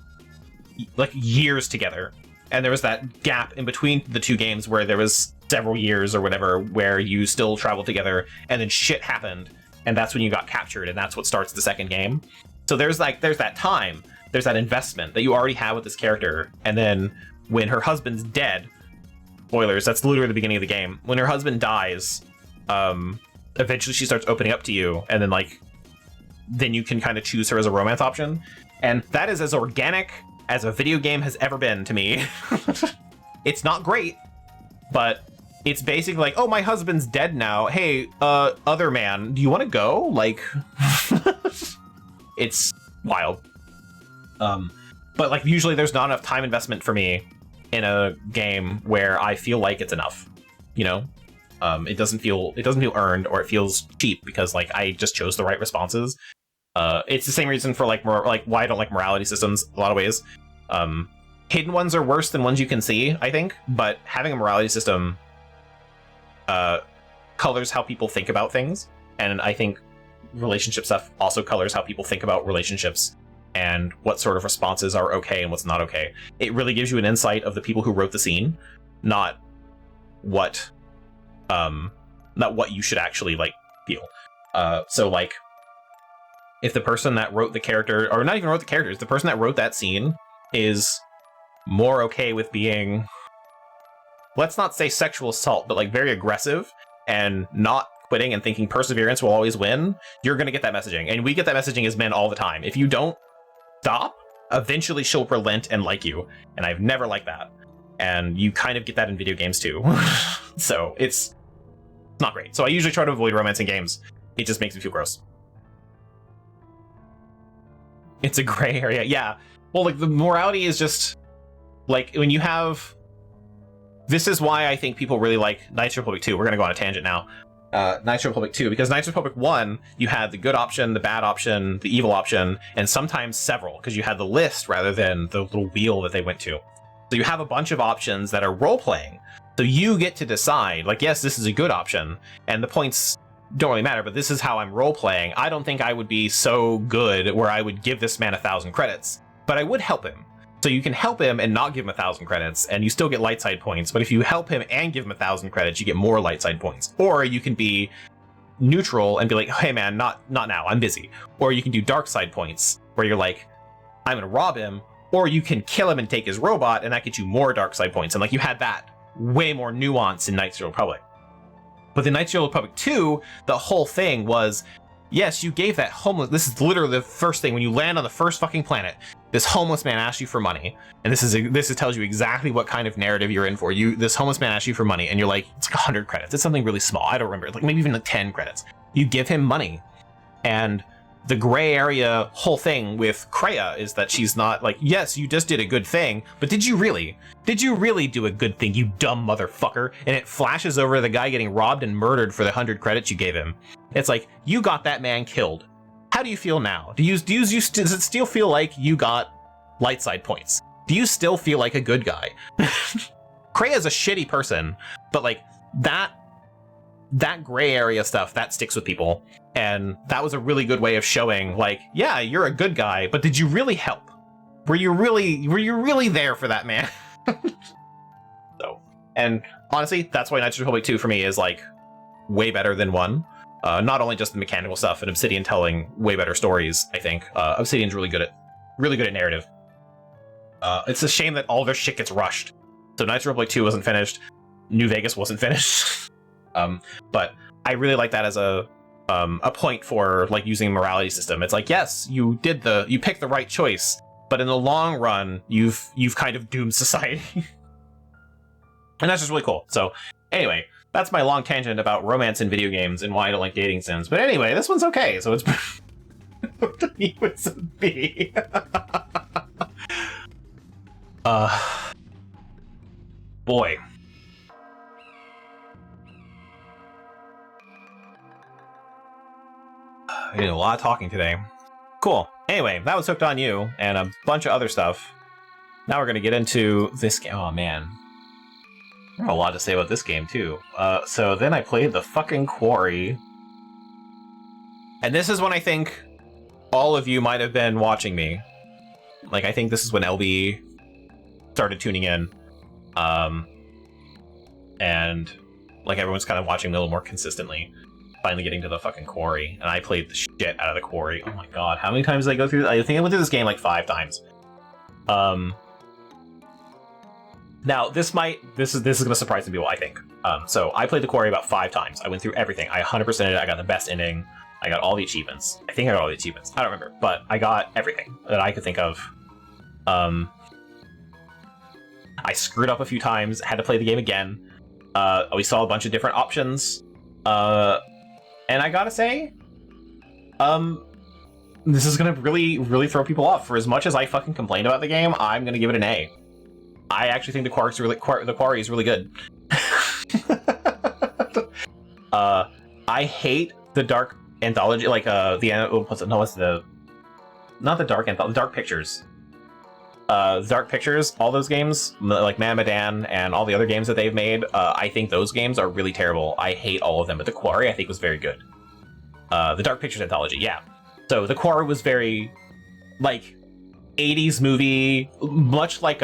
S4: like years together, and there was that gap in between the two games where there was several years or whatever where you still traveled together, and then shit happened, and that's when you got captured, and that's what starts the second game. So there's that time, there's that investment that you already have with this character, and then when her husband's dead, spoilers, that's literally the beginning of the game, when her husband dies, eventually she starts opening up to you, and then you can kind of choose her as a romance option, and that is as organic as a video game has ever been to me. It's not great, but it's basically like, oh, my husband's dead now, hey, other man, do you want to go? Like, it's wild. But like usually there's not enough time investment for me in a game where I feel like it's enough, you know? It doesn't feel earned, or it feels cheap because like I just chose the right responses. It's the same reason for like why I don't like morality systems a lot of ways. Hidden ones are worse than ones you can see, I think, but having a morality system colors how people think about things, and I think relationship stuff also colors how people think about relationships and what sort of responses are okay and what's not okay. It really gives you an insight of the people who wrote the scene, not what you should actually like feel. So like, if the person that wrote the character, or not even wrote the characters, the person that wrote that scene is more okay with being, let's not say sexual assault, but like very aggressive and not quitting and thinking perseverance will always win, you're going to get that messaging. And we get that messaging as men all the time. If you don't stop, eventually she'll relent and like you. And I've never liked that. And you kind of get that in video games too. So it's not great. So I usually try to avoid romance in games. It just makes me feel gross. It's a gray area. Yeah. Well, like the morality is just like when you have, this is why I think people really like Knights of the Republic 2. We're going to go on a tangent now. Knights of the Republic 2, because Knights of the Republic 1, you had the good option, the bad option, the evil option, and sometimes several, because you had the list rather than the little wheel that they went to. So you have a bunch of options that are role-playing. So you get to decide, like, yes, this is a good option, and the points don't really matter, but this is how I'm role-playing. I don't think I would be so good where I would give this man 1,000 credits, but I would help him. So you can help him and not give him 1,000 credits, and you still get light side points. But if you help him and give him 1,000 credits, you get more light side points. Or you can be neutral and be like, hey man, not now, I'm busy. Or you can do dark side points, where you're like, I'm gonna rob him. Or you can kill him and take his robot, and that gets you more dark side points. And like you had that way more nuance in Knights of the Republic. But in Knights of the Republic 2, the whole thing was, yes, you gave that homeless, this is literally the first thing, when you land on the first fucking planet, this homeless man asks you for money, and this tells you exactly what kind of narrative you're in for. This homeless man asks you for money, and you're like, it's like 100 credits. It's something really small. I don't remember. Like maybe even like 10 credits. You give him money, and the gray area whole thing with Kreia is that she's not like, yes, you just did a good thing, but did you really? Did you really do a good thing, you dumb motherfucker? And it flashes over the guy getting robbed and murdered for the 100 credits you gave him. It's like, you got that man killed. How do you feel now? Does it still feel like you got light side points? Do you still feel like a good guy? Kreia's a shitty person, but like that gray area stuff, that sticks with people. And that was a really good way of showing like, yeah, you're a good guy, but did you really help? Were you really there for that man? So, and honestly, that's why Knights of the Republic 2 for me is like way better than 1. Not only just the mechanical stuff, and Obsidian telling way better stories, I think. Obsidian's really good at narrative. It's a shame that all their shit gets rushed. So Knights of the Republic 2 wasn't finished. New Vegas wasn't finished. But I really like that as a point for like using a morality system. It's like, yes, you picked the right choice, but in the long run, you've kind of doomed society. And that's just really cool. So anyway, that's my long tangent about romance in video games and why I don't like dating sims. But anyway, this one's okay. So it's it was a B. Boy. I did a lot of talking today. Cool. Anyway, that was Hooked on You, and a bunch of other stuff. Now we're gonna get into this game. Oh man. I have a lot to say about this game, too. So then I played the fucking Quarry. And this is when I think all of you might have been watching me. Like, I think this is when LB started tuning in. And, like, everyone's kind of watching me a little more consistently. Finally getting to the fucking Quarry. And I played the shit out of the Quarry. Oh my god, how many times did I go through? I think I went through this game like 5 times. Now, this is gonna surprise some people, I think. So I played the Quarry about 5 times. I went through everything. I 100%ed it. I got the best ending. I got all the achievements. I think I got all the achievements. I don't remember, but I got everything that I could think of. I screwed up a few times, had to play the game again. We saw a bunch of different options. And I gotta say, this is gonna really, really throw people off. For as much as I fucking complained about the game, I'm gonna give it an A. I actually think the Quarry is really good. I hate the Dark Anthology, like not the Dark Pictures. Dark Pictures, all those games, like Mamadan and all the other games that they've made, I think those games are really terrible. I hate all of them, but the Quarry I think was very good. The Dark Pictures Anthology, yeah. So the Quarry was very, like, 80s movie, much like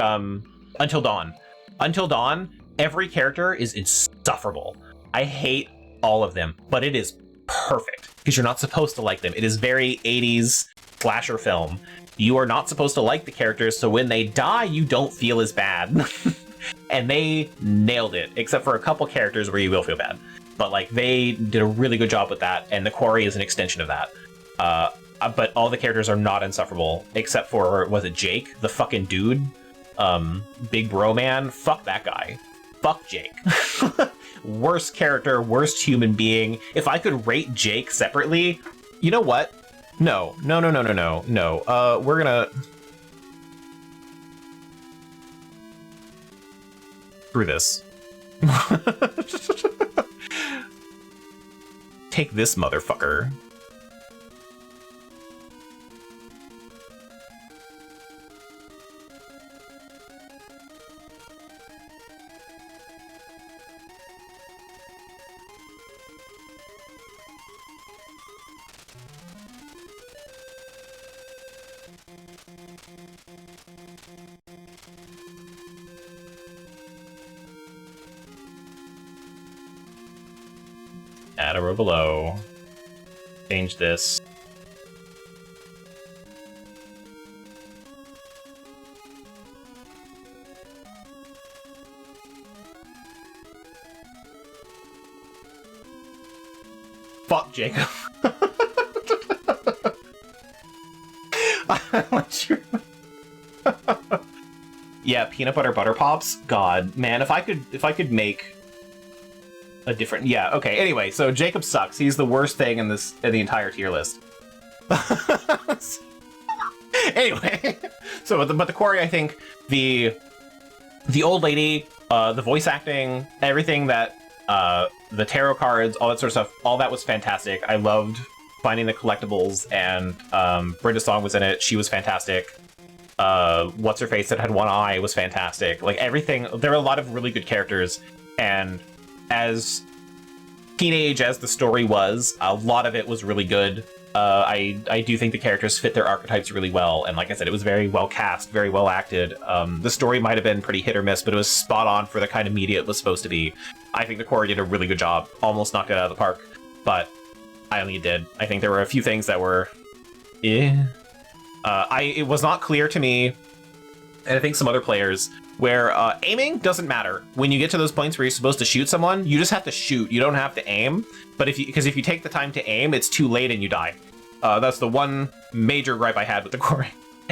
S4: Until Dawn. Until Dawn, every character is insufferable. I hate all of them, but it is perfect, because you're not supposed to like them. It is very 80s slasher film. You are not supposed to like the characters, so when they die, you don't feel as bad. And they nailed it, except for a couple characters where you will feel bad. But, like, they did a really good job with that, and the Quarry is an extension of that. But all the characters are not insufferable, except for, was it Jake? The fucking dude? Big bro man? Fuck that guy. Fuck Jake. Worst character, worst human being. If I could rate Jake separately, you know what? No. We're gonna... Screw this. Take this motherfucker. Add a row below. Change this. Fuck Jacob. I want you. Yeah, peanut butter pops. God, man, if I could make a different... Yeah, okay. Anyway, so Jacob sucks. He's the worst thing in the entire tier list. Anyway, so but the Quarry, I think the old lady, the voice acting, everything that the tarot cards, all that sort of stuff, all that was fantastic. I loved finding the collectibles, and Brenda Song was in it. She was fantastic. What's her face that had one eye was fantastic. Like everything, there were a lot of really good characters, and as teenage as the story was, a lot of it was really good. I do think the characters fit their archetypes really well, and like I said, it was very well cast, very well acted. The story might have been pretty hit or miss, but it was spot on for the kind of media it was supposed to be. I think the Quarry did a really good job, almost knocked it out of the park, but I don't think it did. I think there were a few things that were... it was not clear to me, and I think some other players, where aiming doesn't matter. When you get to those points where you're supposed to shoot someone, you just have to shoot. You don't have to aim. But if you take the time to aim, it's too late and you die. That's the one major gripe I had with the Quarry.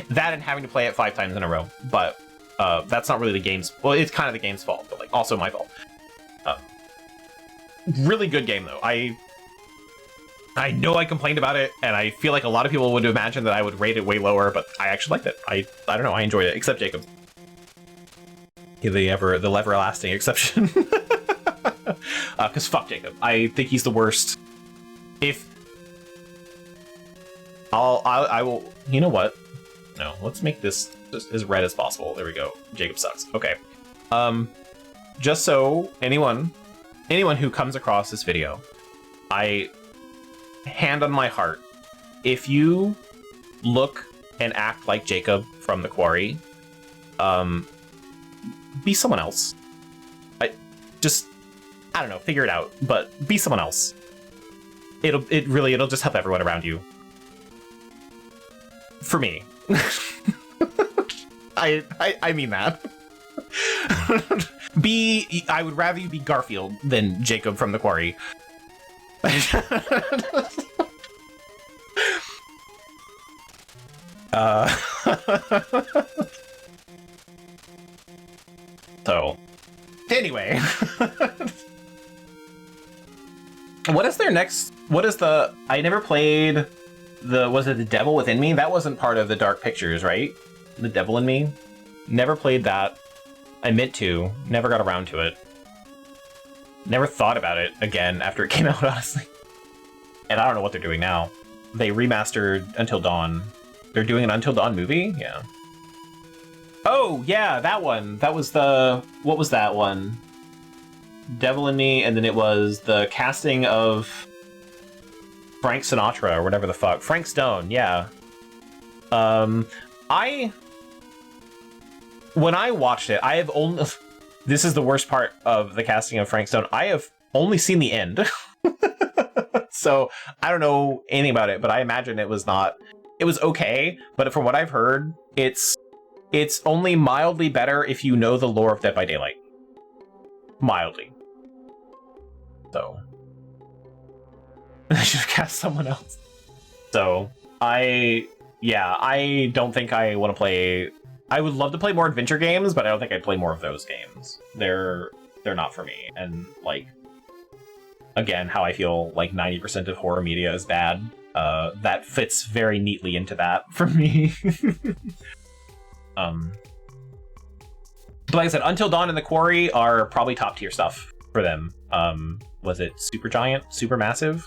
S4: That and having to play it 5 times in a row. But that's not really the game's... Well, it's kind of the game's fault, but like also my fault. Really good game, though. I know I complained about it, and I feel like a lot of people would imagine that I would rate it way lower, but I actually liked it. I don't know, I enjoyed it, except Jacob. The everlasting exception. Because fuck Jacob. I think he's the worst. If I will. You know what? No, let's make this as red as possible. There we go. Jacob sucks. Okay. Just so anyone who comes across this video, hand on my heart, if you look and act like Jacob from The Quarry, be someone else. I don't know, figure it out, but be someone else. It'll just help everyone around you. For me. I mean that. I would rather you be Garfield than Jacob from The Quarry. So, anyway. What is their next? What is the? I never played was it The Devil Within Me? That wasn't part of the Dark Pictures, right? The Devil in Me? Never played that. I meant to. Never got around to it. Never thought about it again after it came out, honestly. And I don't know what they're doing now. They remastered Until Dawn. They're doing an Until Dawn movie? Yeah. Oh, yeah, that one. That was the... What was that one? Devil in Me, and then it was the casting of Frank Sinatra, or whatever the fuck. Frank Stone, yeah. When I watched it, I have only... This is the worst part of the casting of Frank Stone. I have only seen the end. So, I don't know anything about it, but I imagine it was not... It was okay, but from what I've heard, it's only mildly better if you know the lore of Dead by Daylight. Mildly. So... I should have cast someone else. So, I don't think I want to play... I would love to play more adventure games, but I don't think I'd play more of those games. They're not for me. And, like, again, how I feel like 90% of horror media is bad. That fits very neatly into that for me. But like I said, Until Dawn and The Quarry are probably top tier stuff for them. Was it Supergiant? Supermassive?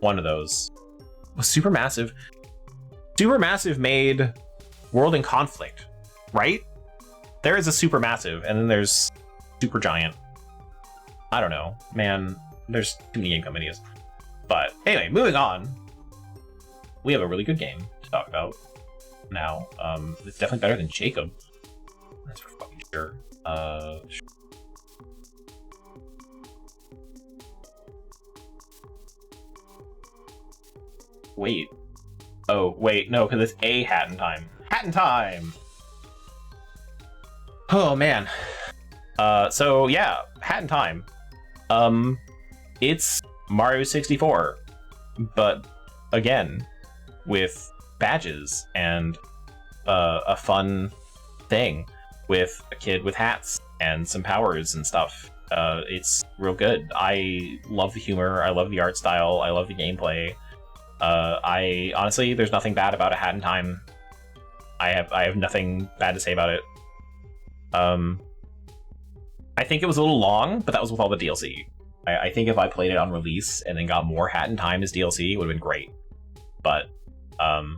S4: One of those. Was Supermassive? Supermassive made World in Conflict, right? There is a Supermassive, and then there's Supergiant. I don't know. Man, there's too many game companies. But anyway, moving on. We have a really good game to talk about now. It's definitely better than Jacob. That's for fucking sure. Wait. Oh, wait, no, because it's a Hat in Time. Hat in Time! Oh, man. So, yeah, Hat in Time. It's Mario 64, but, again, with badges and a fun thing with a kid with hats and some powers and stuff. It's real good. I love the humor, I love the art style, I love the gameplay. I honestly, there's nothing bad about a Hat in Time. I have nothing bad to say about it. I think it was a little long, but that was with all the DLC. I think if I played it on release and then got more Hat in Time as DLC, it would have been great. But I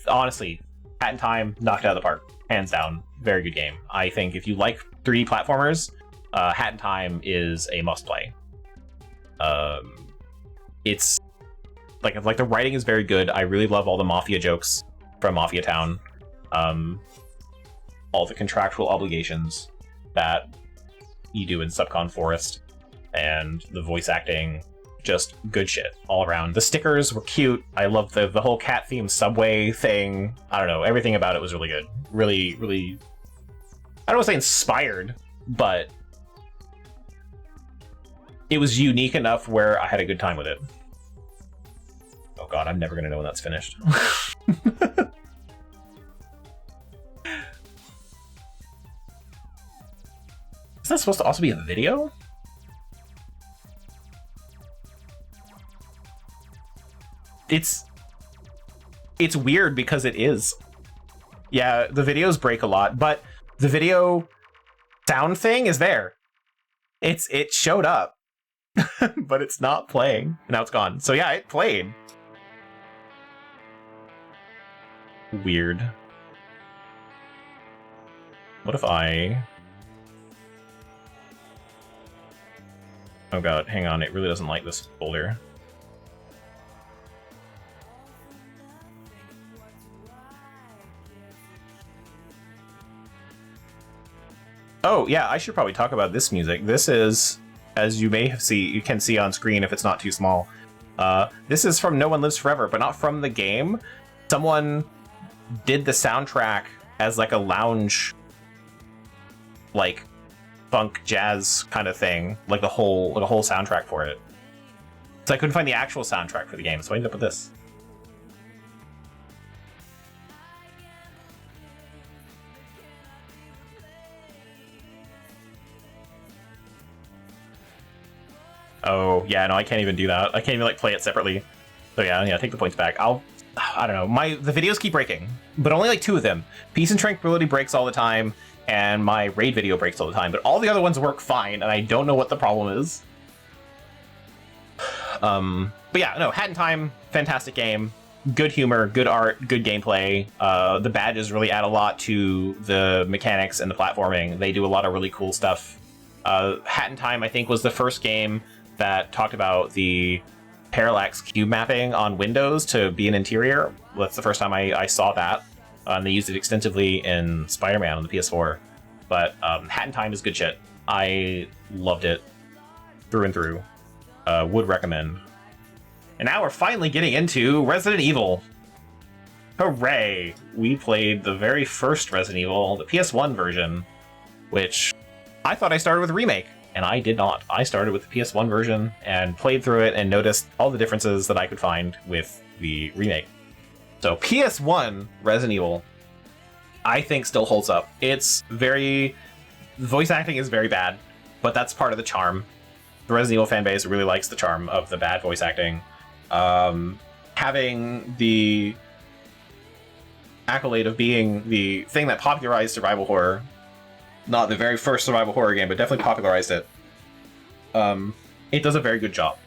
S4: honestly, Hat in Time knocked it out of the park, hands down. Very good game. I think if you like 3D platformers, Hat in Time is a must play. It's like the writing is very good. I really love all the Mafia jokes from Mafia Town. All the contractual obligations that you do in Subcon Forest, and the voice acting, just good shit all around. The stickers were cute. I love the whole cat themed subway thing. I don't know, everything about it was really good. Really, really, I don't want to say inspired, but it was unique enough where I had a good time with it. Oh god, I'm never gonna know when that's finished. Is that supposed to also be a video? It's weird because it is. Yeah, the videos break a lot, but the video sound thing is there. It showed up. but it's not playing. Now it's gone. So yeah, it played. Weird. What if I... Oh god, hang on, it really doesn't like this folder. Oh yeah, I should probably talk about this music. This is, as you you can see on screen if it's not too small. This is from No One Lives Forever, but not from the game. Someone did the soundtrack as like a lounge, like funk jazz kind of thing, like a whole soundtrack for it. So I couldn't find the actual soundtrack for the game, so I ended up with this. Oh yeah, no, I can't even do that. I can't even like play it separately. So yeah, take the points back. I don't know. The videos keep breaking, but only like 2 of them. Peace and Tranquility breaks all the time, and my raid video breaks all the time. But all the other ones work fine, and I don't know what the problem is. But yeah, no, Hat in Time, fantastic game. Good humor, good art, good gameplay. The badges really add a lot to the mechanics and the platforming. They do a lot of really cool stuff. Hat in Time, I think, was the first game that talked about the parallax cube mapping on Windows to be an interior. That's the first time I saw that. And they used it extensively in Spider-Man on the PS4. But Hat in Time is good shit. I loved it through and through. Would recommend. And now we're finally getting into Resident Evil. Hooray! We played the very first Resident Evil, the PS1 version, which I thought I started with a remake. And I did not. I started with the PS1 version and played through it and noticed all the differences that I could find with the remake. So PS1 Resident Evil, I think, still holds up. It's very... The voice acting is very bad, but that's part of the charm. The Resident Evil fanbase really likes the charm of the bad voice acting. Having the accolade of being the thing that popularized survival horror, not the very first survival horror game, but definitely popularized it. It does a very good job.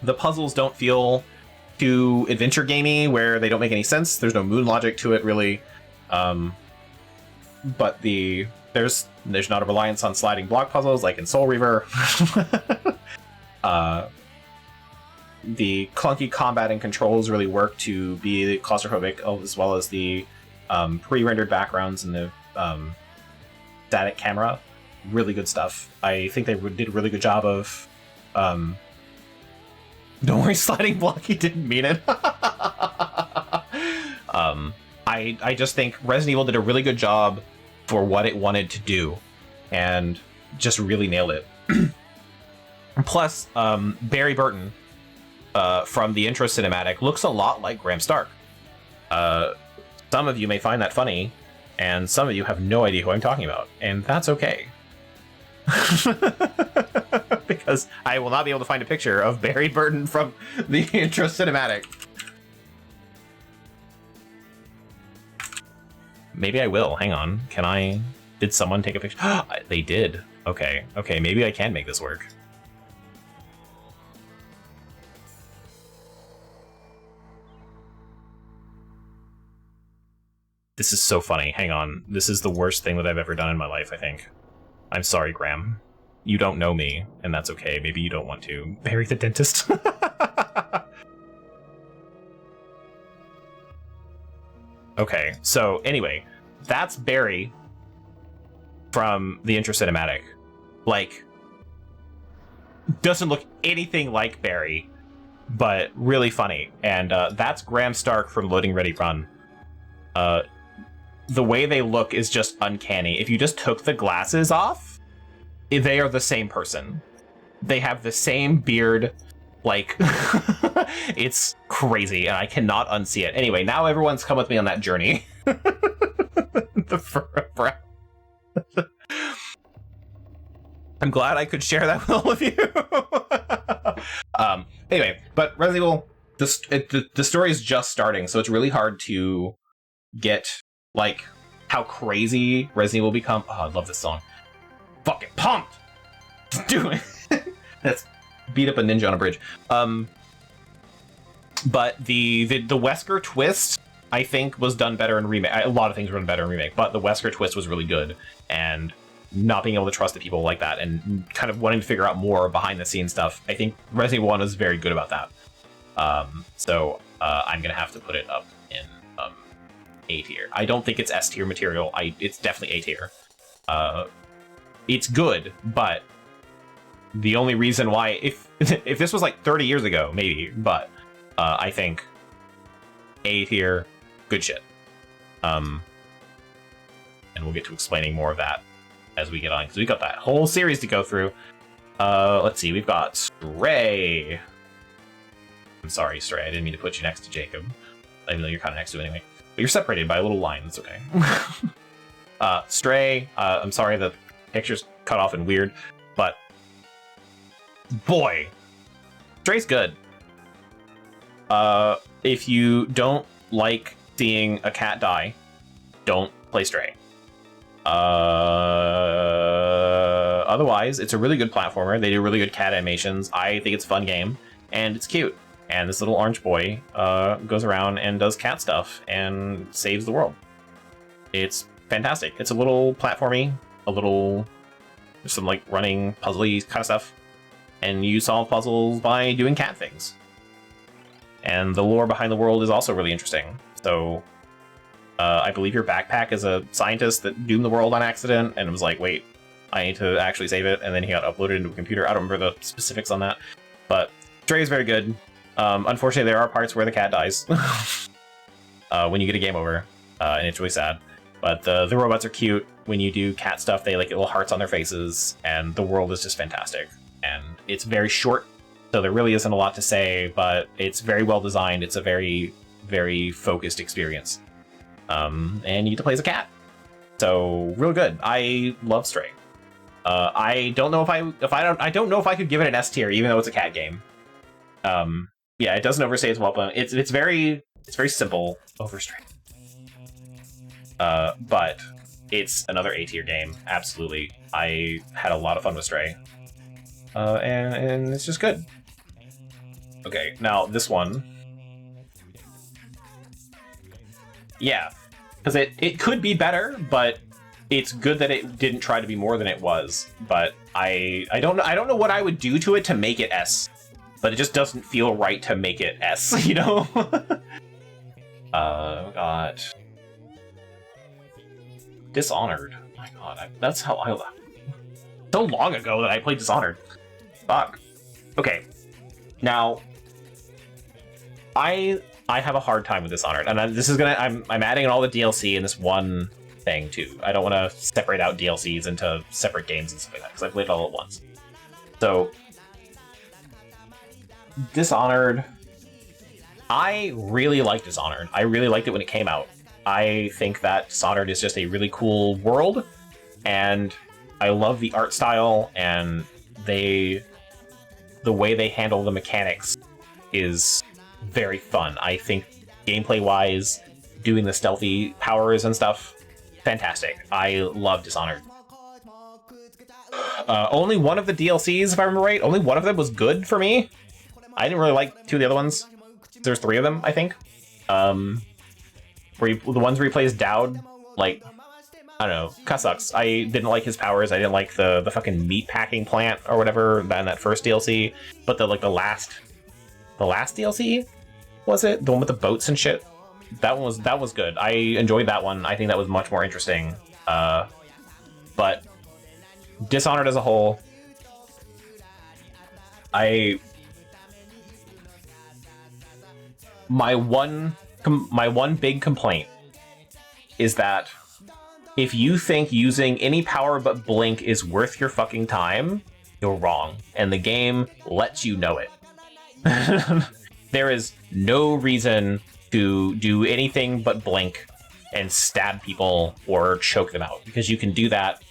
S4: The puzzles don't feel too adventure gamey, where they don't make any sense. There's no moon logic to it, really. But there's not a reliance on sliding block puzzles like in Soul Reaver. The clunky combat and controls really work to be claustrophobic, as well as the pre-rendered backgrounds and the static camera. Really good stuff. I think they did a really good job of... Don't worry, sliding block, he didn't mean it. I just think Resident Evil did a really good job for what it wanted to do, and just really nailed it. Plus, Barry Burton from the intro cinematic looks a lot like Graham Stark. Some of you may find that funny, and some of you have no idea who I'm talking about, and that's okay. Because I will not be able to find a picture of Barry Burton from the intro cinematic. Maybe I will. Hang on. Can I... Did someone take a picture? They did. Okay. Okay, maybe I can make this work. This is so funny. Hang on. This is the worst thing that I've ever done in my life, I think. I'm sorry, Graham. You don't know me, and that's okay. Maybe you don't want to. Barry the dentist. Okay, so anyway, that's Barry from the intro cinematic. Like, doesn't look anything like Barry, but really funny. And that's Graham Stark from Loading Ready Run. The way they look is just uncanny. If you just took the glasses off, they are the same person. They have the same beard. Like, it's crazy, and I cannot unsee it. Anyway, now everyone's come with me on that journey. I'm glad I could share that with all of you. Anyway, but Resident Evil, the story is just starting, so it's really hard to get, like, how crazy Resident Evil will become. Oh, I love this song. Fucking pumped! doing. That's beat up a ninja on a bridge. But the Wesker twist, I think, was done better in remake. A lot of things were done better in remake, but the Wesker twist was really good, and not being able to trust the people like that, and kind of wanting to figure out more behind the scenes stuff. I think Resident Evil 1 is very good about that. So I'm gonna have to put it up in A tier. I don't think it's S tier material. It's definitely A tier. It's good, but the only reason why, if this was like 30 years ago, maybe, but I think A tier, good shit. And we'll get to explaining more of that as we get on, because we got that whole series to go through. Let's see, we've got Stray. I'm sorry, Stray, I didn't mean to put you next to Jacob, even though you're kind of next to him anyway. But you're separated by a little line, that's okay. Stray, I'm sorry the picture's cut off and weird, but boy, Stray's good. If you don't like seeing a cat die, don't play Stray. Otherwise, it's a really good platformer. They do really good cat animations. I think it's a fun game, and it's cute. And this little orange boy goes around and does cat stuff and saves the world. It's fantastic. It's a little platformy, there's some like running puzzly kind of stuff, and you solve puzzles by doing cat things. And the lore behind the world is also really interesting. So I believe your backpack is a scientist that doomed the world on accident, and it was like, wait, I need to actually save it, and then he got uploaded into a computer. I don't remember the specifics on that, but Stray is very good. Unfortunately, there are parts where the cat dies when you get a game over, and it's really sad. But the robots are cute. When you do cat stuff, they like little hearts on their faces, and the world is just fantastic. And it's very short, so there really isn't a lot to say, but it's very well designed. It's a very, very focused experience. And you get to play as a cat. So real good. I love Stray. I don't know if I don't know if I could give it an S tier, even though it's a cat game. Yeah, it doesn't overstay its welcome. It's very simple over Stray. But it's another A tier game. Absolutely. I had a lot of fun with Stray. And it's just good. Okay, now this one. Yeah, because it could be better, but it's good that it didn't try to be more than it was. But I don't know what I would do to it to make it S, but it just doesn't feel right to make it S, you know? God. Dishonored. Oh my God, that's how I. So long ago that I played Dishonored. Fuck. Okay. Now, I have a hard time with Dishonored, and I'm adding in all the DLC in this one thing too. I don't want to separate out DLCs into separate games and stuff like that because I played it all at once. So, Dishonored. I really like Dishonored. I really liked it when it came out. I think that Dishonored is just a really cool world, and I love the art style, and the way they handle the mechanics is very fun. I think gameplay-wise, doing the stealthy powers and stuff, fantastic. I love Dishonored. Only one of the DLCs, if I remember right, only one of them was good for me. I didn't really like two of the other ones. There's three of them, I think. The ones where he plays Dowd, like, I don't know, kinda sucks. I didn't like his powers. I didn't like the fucking meat packing plant or whatever in that first DLC. But the last DLC, was it? The one with the boats and shit? That was good. I enjoyed that one. I think that was much more interesting. But Dishonored as a whole, my one big complaint is that if you think using any power but blink is worth your fucking time, you're wrong, and the game lets you know it. There is no reason to do anything but blink and stab people or choke them out, because you can do that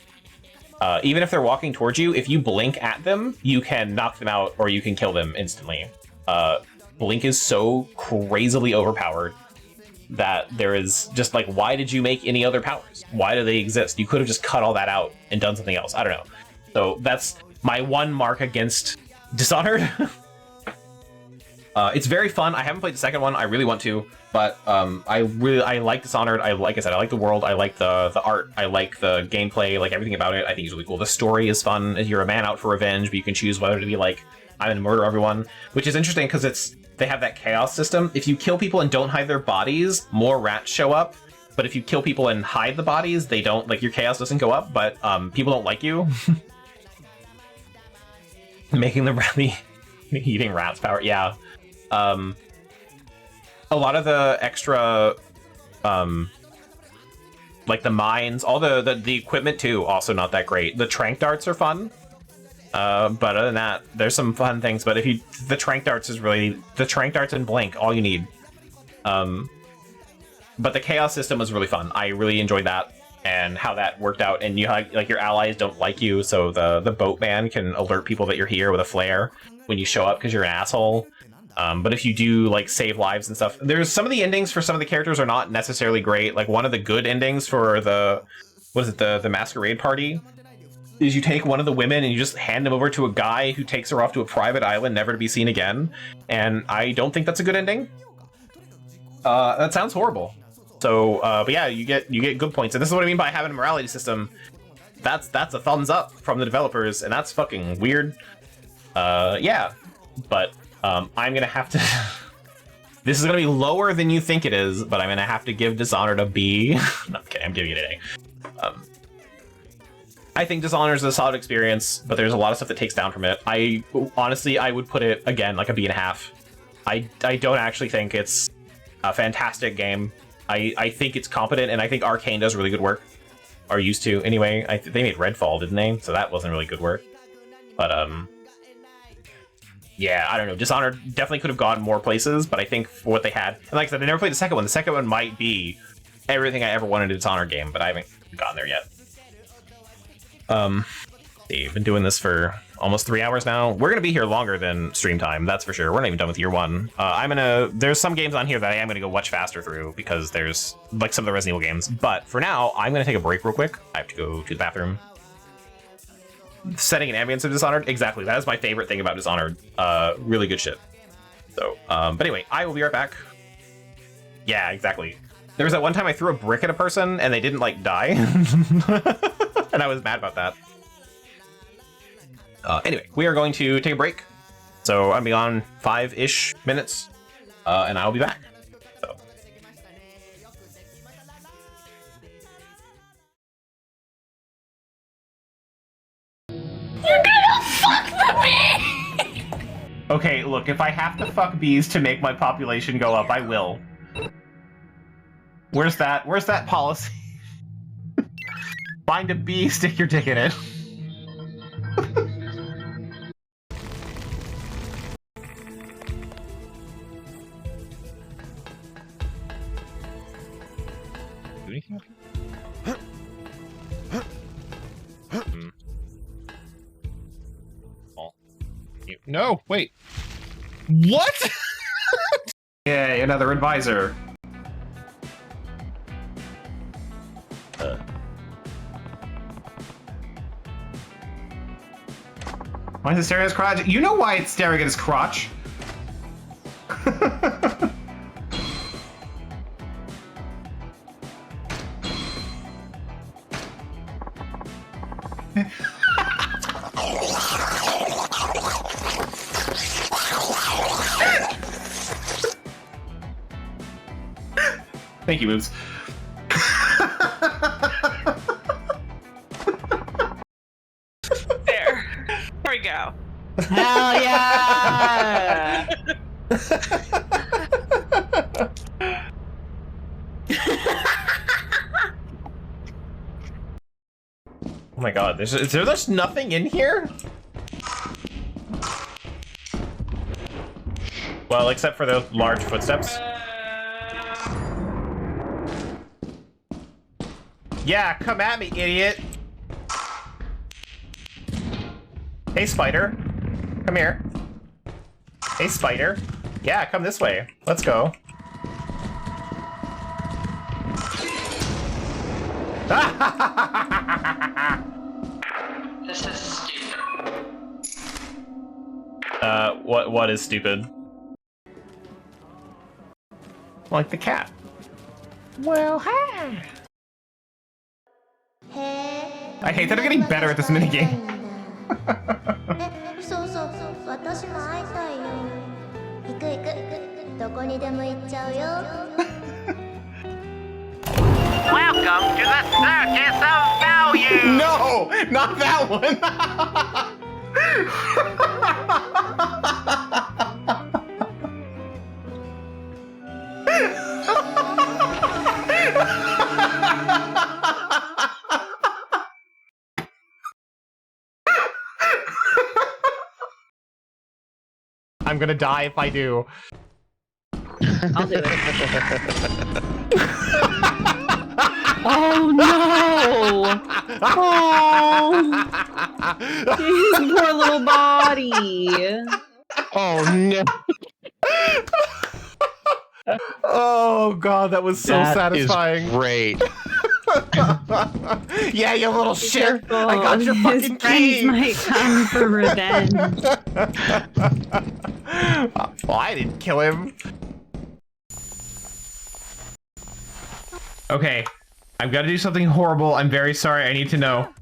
S4: even if they're walking towards you. If you blink at them, you can knock them out or you can kill them instantly. Blink is so crazily overpowered that there is just why did you make any other powers? Why do they exist? You could have just cut all that out and done something else. I don't know. So that's my one mark against Dishonored. It's very fun. I haven't played the second one. I really want to, but I like Dishonored. Like I said, I like the world. I like the art. I like the gameplay. Like everything about it. I think it's really cool. The story is fun. You're a man out for revenge, but you can choose whether to be like, I'm gonna murder everyone, which is interesting because they have that chaos system. If you kill people and don't hide their bodies, more rats show up. But if you kill people and hide the bodies, they don't, like, your chaos doesn't go up, but people don't like you. Making the eating rats power, yeah. A lot of the extra, like the mines, all the equipment too, also not that great. The trank darts are fun, but other than that, there's some fun things. But the trank darts and blink, all you need. But the chaos system was really fun. I really enjoyed that and how that worked out. And you like your allies don't like you, so the boatman can alert people that you're here with a flare when you show up because you're an asshole. But if you do like save lives and stuff, there's some of the endings for some of the characters are not necessarily great. Like one of the good endings for the masquerade party is you take one of the women and you just hand them over to a guy who takes her off to a private island, never to be seen again. And I don't think that's a good ending. That sounds horrible. So, but yeah, you get good points, and this is what I mean by having a morality system. That's a thumbs up from the developers, and that's fucking weird. Yeah, but I'm gonna have to. This is gonna be lower than you think it is, but I'm gonna have to give Dishonored a B. No, I'm kidding. I'm giving it an A. I think Dishonored is a solid experience, but there's a lot of stuff that takes down from it. Honestly, I would put it again like a B.5. I don't actually think it's a fantastic game. I think it's competent, and I think Arcane does really good work. Or used to, anyway. They made Redfall, didn't they? So that wasn't really good work. But, yeah, I don't know. Dishonored definitely could have gone more places, but I think for what they had... And like I said, I never played the second one. The second one might be everything I ever wanted in a Dishonored game, but I haven't gotten there yet. I've been doing this for almost 3 hours now. We're gonna be here longer than stream time, that's for sure. We're not even done with year one. There's some games on here that I am gonna go much faster through because there's like some of the Resident Evil games. But for now, I'm gonna take a break real quick. I have to go to the bathroom. Setting an ambience of Dishonored, exactly. That is my favorite thing about Dishonored. Really good shit. So, but anyway, I will be right back. Yeah, exactly. There was that one time I threw a brick at a person and they didn't like die. And I was mad about that. Anyway, we are going to take a break. So I'll be on 5-ish minutes, and I'll be back. So.
S3: You're gonna fuck the bee!
S4: Okay, look, if I have to fuck bees to make my population go up, I will. Where's that policy? Find a bee, stick your dick in it. Do anything up here?
S5: No, wait. What?
S4: Yay, another advisor. Why is it staring at his crotch? You know why it's staring at his crotch. Thank you, Moves.
S6: There we go.
S3: Hell yeah!
S4: Oh my god, is there just nothing in here? Well, except for the large footsteps. Yeah, come at me, idiot! Hey, spider. Come here. Hey, spider. Yeah, come this way. Let's go.
S6: This is
S4: What is stupid? Like the cat. Well, hi. I hate that I'm getting better at this minigame.
S6: そうそうそう私も会いたいよ行く行くどこにでも行っちゃうよ
S3: Welcome to the circus of value!
S4: No, not that one. I'm gonna die if I do.
S7: I'll do it.
S3: Oh no! Oh, his poor little body.
S5: Oh no.
S4: Oh god, that was so
S5: That
S4: satisfying.
S5: is great.
S4: Yeah, you little shit.
S3: Careful.
S4: I got your
S3: His
S4: fucking
S3: friends
S4: key.
S3: might come for revenge.
S4: Well, I didn't kill him. Okay, I've got to do something horrible. I'm very sorry. I need to know.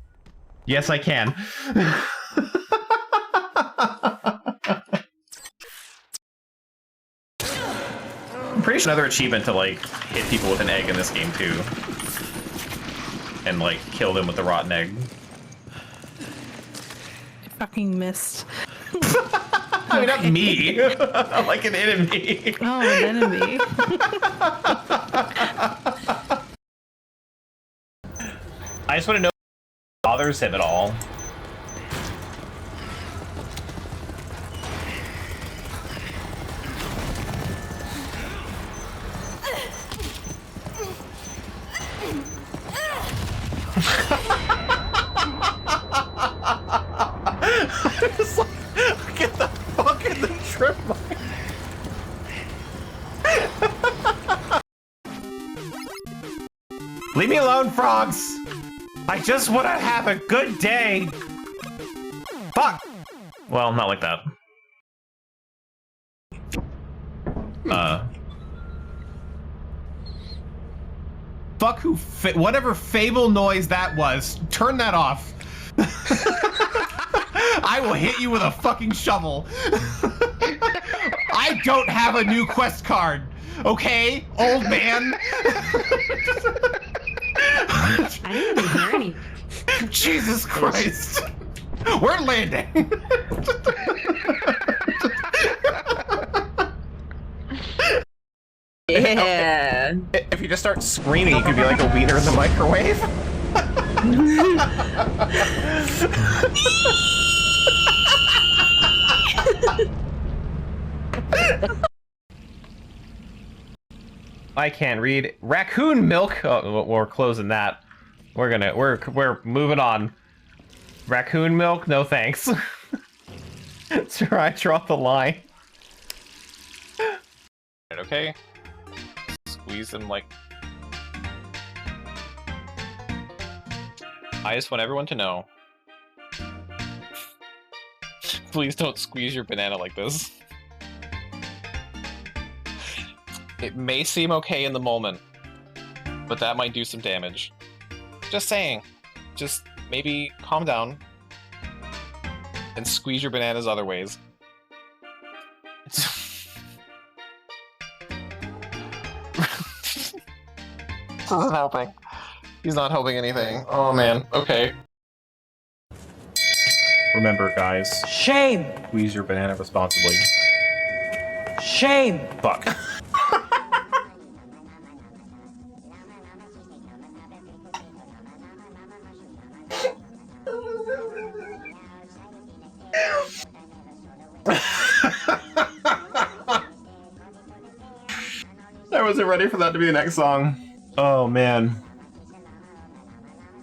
S4: Yes, I can. I'm pretty sure another achievement to like hit people with an egg in this game too, and like kill them with the rotten egg.
S7: Fucking missed.
S4: I mean, not me. I'm like an enemy.
S7: Oh, an enemy.
S4: I just want to know if it bothers him at all. I'm just like, get the fuck in the trip line. Leave me alone, frogs! I just want to have a good day! Fuck! Well, not like that. Fuck who whatever fable noise that was, turn that off. I will hit you with a fucking shovel. I don't have a new quest card, okay, old man?
S3: I didn't even hear any.
S4: Jesus Christ. We're landing.
S3: Yeah.
S4: If you just start screaming, you could be like a wiener in the microwave. I can't read. Raccoon milk. Oh, we're closing that. We're moving on. Raccoon milk? No thanks. That's where I draw the line. Okay. Squeeze them like. I just want everyone to know. Please don't squeeze your banana like this. It may seem okay in the moment, but that might do some damage. Just saying. Just maybe calm down and squeeze your bananas other ways. This isn't helping. He's not helping anything. Oh man. Okay. Remember, guys.
S8: Shame!
S4: Squeeze your banana responsibly.
S8: Shame!
S4: Fuck. I wasn't ready for that to be the next song. Oh man.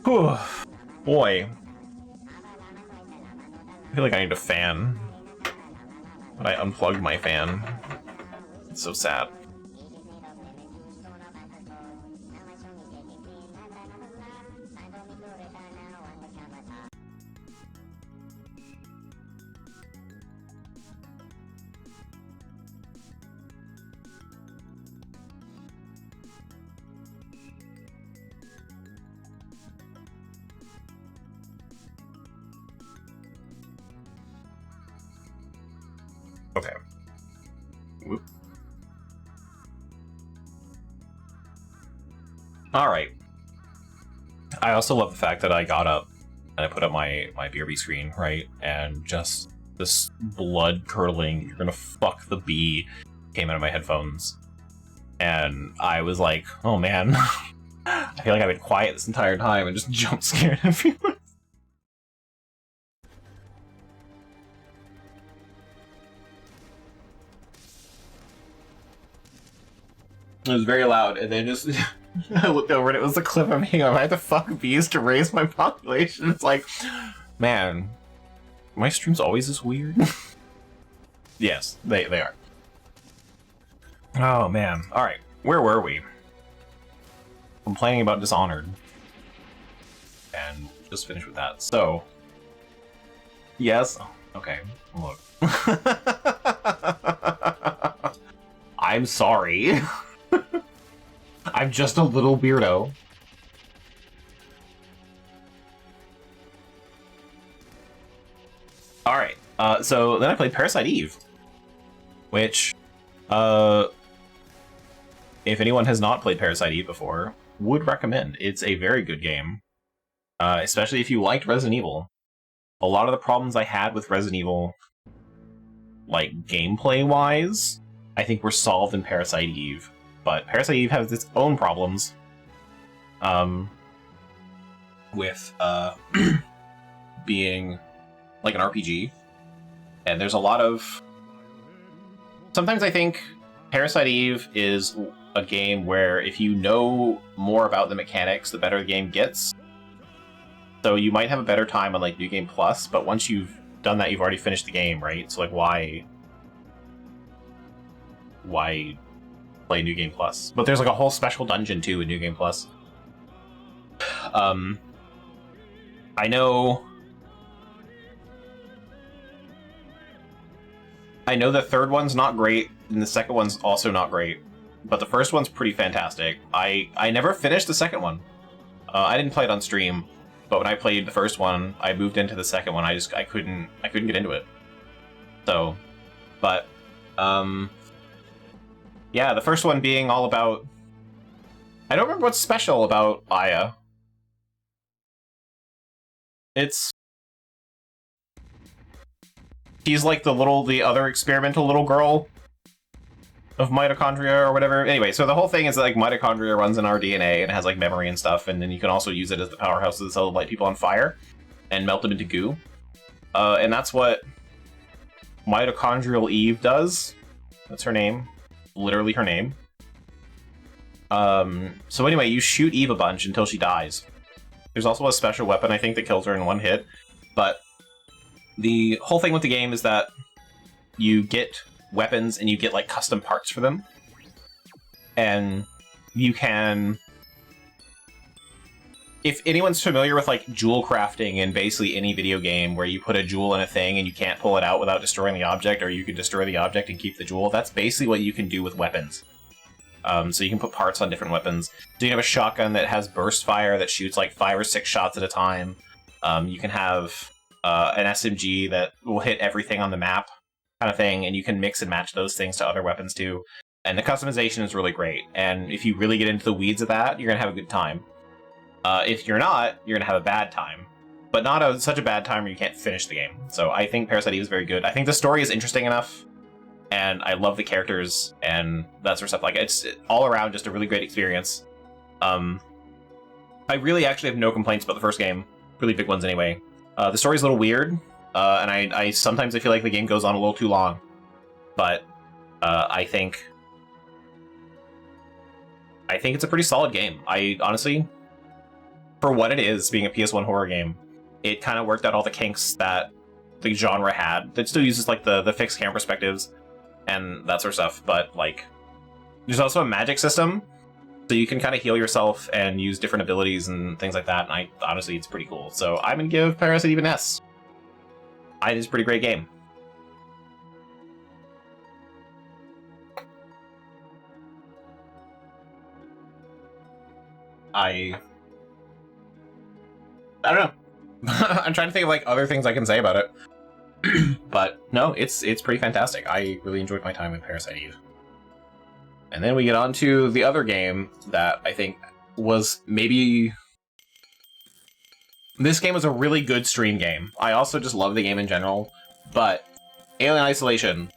S4: Whew. Boy. I feel like I need a fan. But I unplugged my fan. It's so sad. Whoop. All right. I also love the fact that I got up and I put up my BRB screen, right? And just this blood curdling, you're gonna fuck the bee came out of my headphones. And I was like, oh man, I feel like I've been quiet this entire time and just jump scared everyone. It was very loud, and then just I looked over and it was a clip of me. I had to fuck bees to raise my population. It's like, man, my stream's always this weird. Yes, they are. Oh man. Alright, where were we? Complaining about Dishonored. And just finished with that. So, yes. Okay, look. I'm sorry. I'm just a little weirdo. Alright, so then I played Parasite Eve. Which, if anyone has not played Parasite Eve before, would recommend. It's a very good game. Especially if you liked Resident Evil. A lot of the problems I had with Resident Evil, like gameplay-wise, I think were solved in Parasite Eve. But Parasite Eve has its own problems. With, being like an RPG. And there's a lot of... Sometimes I think Parasite Eve is a game where if you know more about the mechanics, the better the game gets. So you might have a better time on like New Game Plus, but once you've done that, you've already finished the game, right? So like, why play New Game Plus? But there's like a whole special dungeon too in New Game Plus. I know the third one's not great, and the second one's also not great, but the first one's pretty fantastic. I never finished the second one. I didn't play it on stream, but when I played the first one, I moved into the second one. I couldn't get into it. So, but yeah, the first one being all about... I don't remember what's special about Aya. She's like the other experimental little girl of mitochondria or whatever. Anyway, so the whole thing is that, like, mitochondria runs in our DNA and has like memory and stuff, and then you can also use it as the powerhouse of the cell to light people on fire and melt them into goo. And that's what Mitochondrial Eve does. That's her name. Literally her name. So anyway, you shoot Eve a bunch until she dies. There's also a special weapon, I think, that kills her in one hit. But the whole thing with the game is that you get weapons and you get like custom parts for them. And you can... If anyone's familiar with like jewel crafting in basically any video game where you put a jewel in a thing and you can't pull it out without destroying the object, or you can destroy the object and keep the jewel, that's basically what you can do with weapons. So you can put parts on different weapons. So you can have a shotgun that has burst fire that shoots like 5 or 6 shots at a time. You can have an SMG that will hit everything on the map, kind of thing, and you can mix and match those things to other weapons too. And the customization is really great. And if you really get into the weeds of that, you're gonna have a good time. If you're not, you're gonna have a bad time. But not such a bad time where you can't finish the game. So I think Parasite Eve is very good. I think the story is interesting enough, and I love the characters and that sort of stuff. Like, it's all around just a really great experience. I really actually have no complaints about the first game. Really big ones anyway. The story's a little weird, and I sometimes I feel like the game goes on a little too long. But I think it's a pretty solid game. I honestly, for what it is, being a PS1 horror game, it kind of worked out all the kinks that the genre had. It still uses like the fixed camera perspectives and that sort of stuff, but like there's also a magic system, so you can kind of heal yourself and use different abilities and things like that, and honestly, it's pretty cool. So I'm gonna give Parasite Eve an S. It's a pretty great game. I don't know. I'm trying to think of like other things I can say about it. But no, it's pretty fantastic. I really enjoyed my time with Parasite Eve. And then we get on to the other game that I think was maybe... This game was a really good stream game. I also just love the game in general, but Alien Isolation,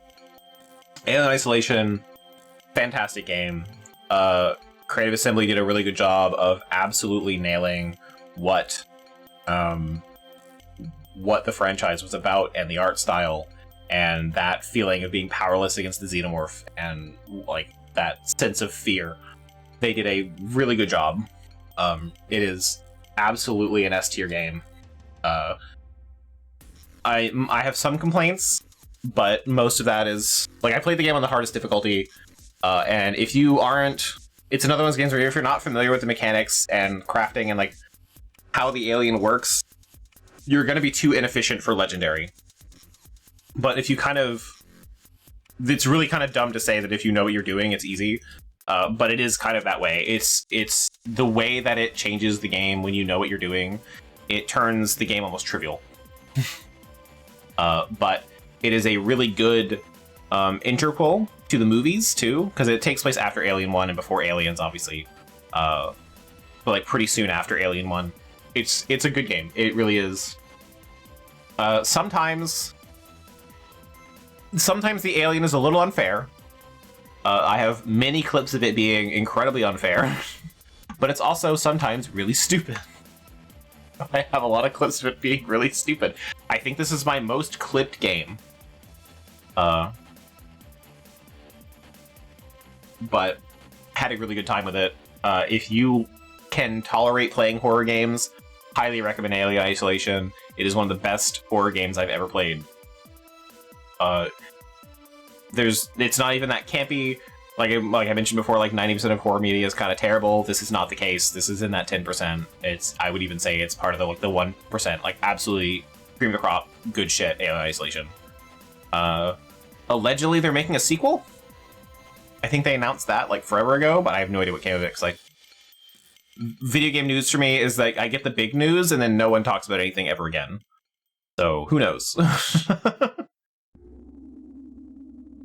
S4: fantastic game. Creative Assembly did a really good job of absolutely nailing what the franchise was about and the art style and that feeling of being powerless against the xenomorph and like that sense of fear. They did a really good job. It is absolutely an S-tier game. I have some complaints, but most of that is like I played the game on the hardest difficulty, and if you aren't, it's another one of those games where if you're not familiar with the mechanics and crafting and like how the alien works, you're going to be too inefficient for Legendary. But if you it's really kind of dumb to say that if you know what you're doing, it's easy. But it is kind of that way. It's the way that it changes the game when you know what you're doing. It turns the game almost trivial. But it is a really good interpol to the movies too, because it takes place after Alien 1 and before Aliens, obviously. But like pretty soon after Alien 1. It's a good game. It really is. Sometimes the alien is a little unfair. I have many clips of it being incredibly unfair, but it's also sometimes really stupid. I have a lot of clips of it being really stupid. I think this is my most clipped game. But had a really good time with it. If you can tolerate playing horror games, highly recommend Alien Isolation. It is one of the best horror games I've ever played. It's not even that campy. Like I mentioned before, like 90% of horror media is kind of terrible. This is not the case. This is in that 10%. I would even say it's part of the 1%. Like absolutely cream of the crop, good shit. Alien Isolation. Allegedly, they're making a sequel. I think they announced that like forever ago, but I have no idea what came of it. Cause like video game news for me is like I get the big news and then no one talks about anything ever again. So who knows?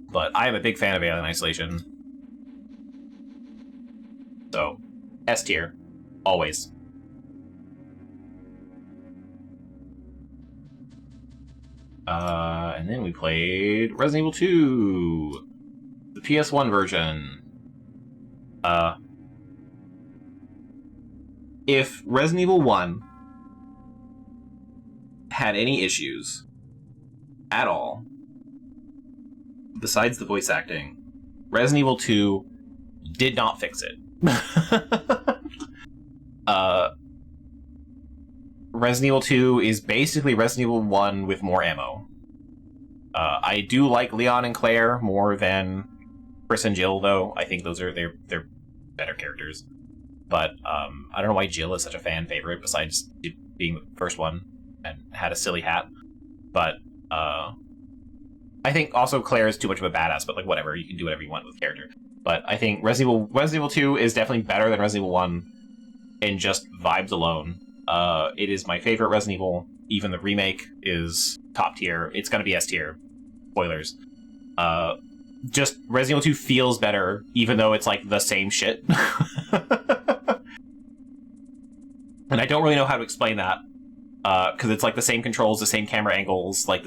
S4: But I am a big fan of Alien Isolation. So, S tier, always. And then we played Resident Evil 2, the PS1 version. If Resident Evil 1 had any issues at all, besides the voice acting, Resident Evil 2 did not fix it. Resident Evil 2 is basically Resident Evil 1 with more ammo. I do like Leon and Claire more than Chris and Jill, though. I think they're better characters. But I don't know why Jill is such a fan favorite, besides being the first one and had a silly hat. But I think also Claire is too much of a badass, but like whatever, you can do whatever you want with the character. But I think Resident Evil 2 is definitely better than Resident Evil 1 in just vibes alone. It is my favorite Resident Evil. Even the remake is top tier. It's gonna be S tier. Spoilers. Just Resident Evil 2 feels better, even though it's like the same shit. And I don't really know how to explain that. Because it's like the same controls, the same camera angles, like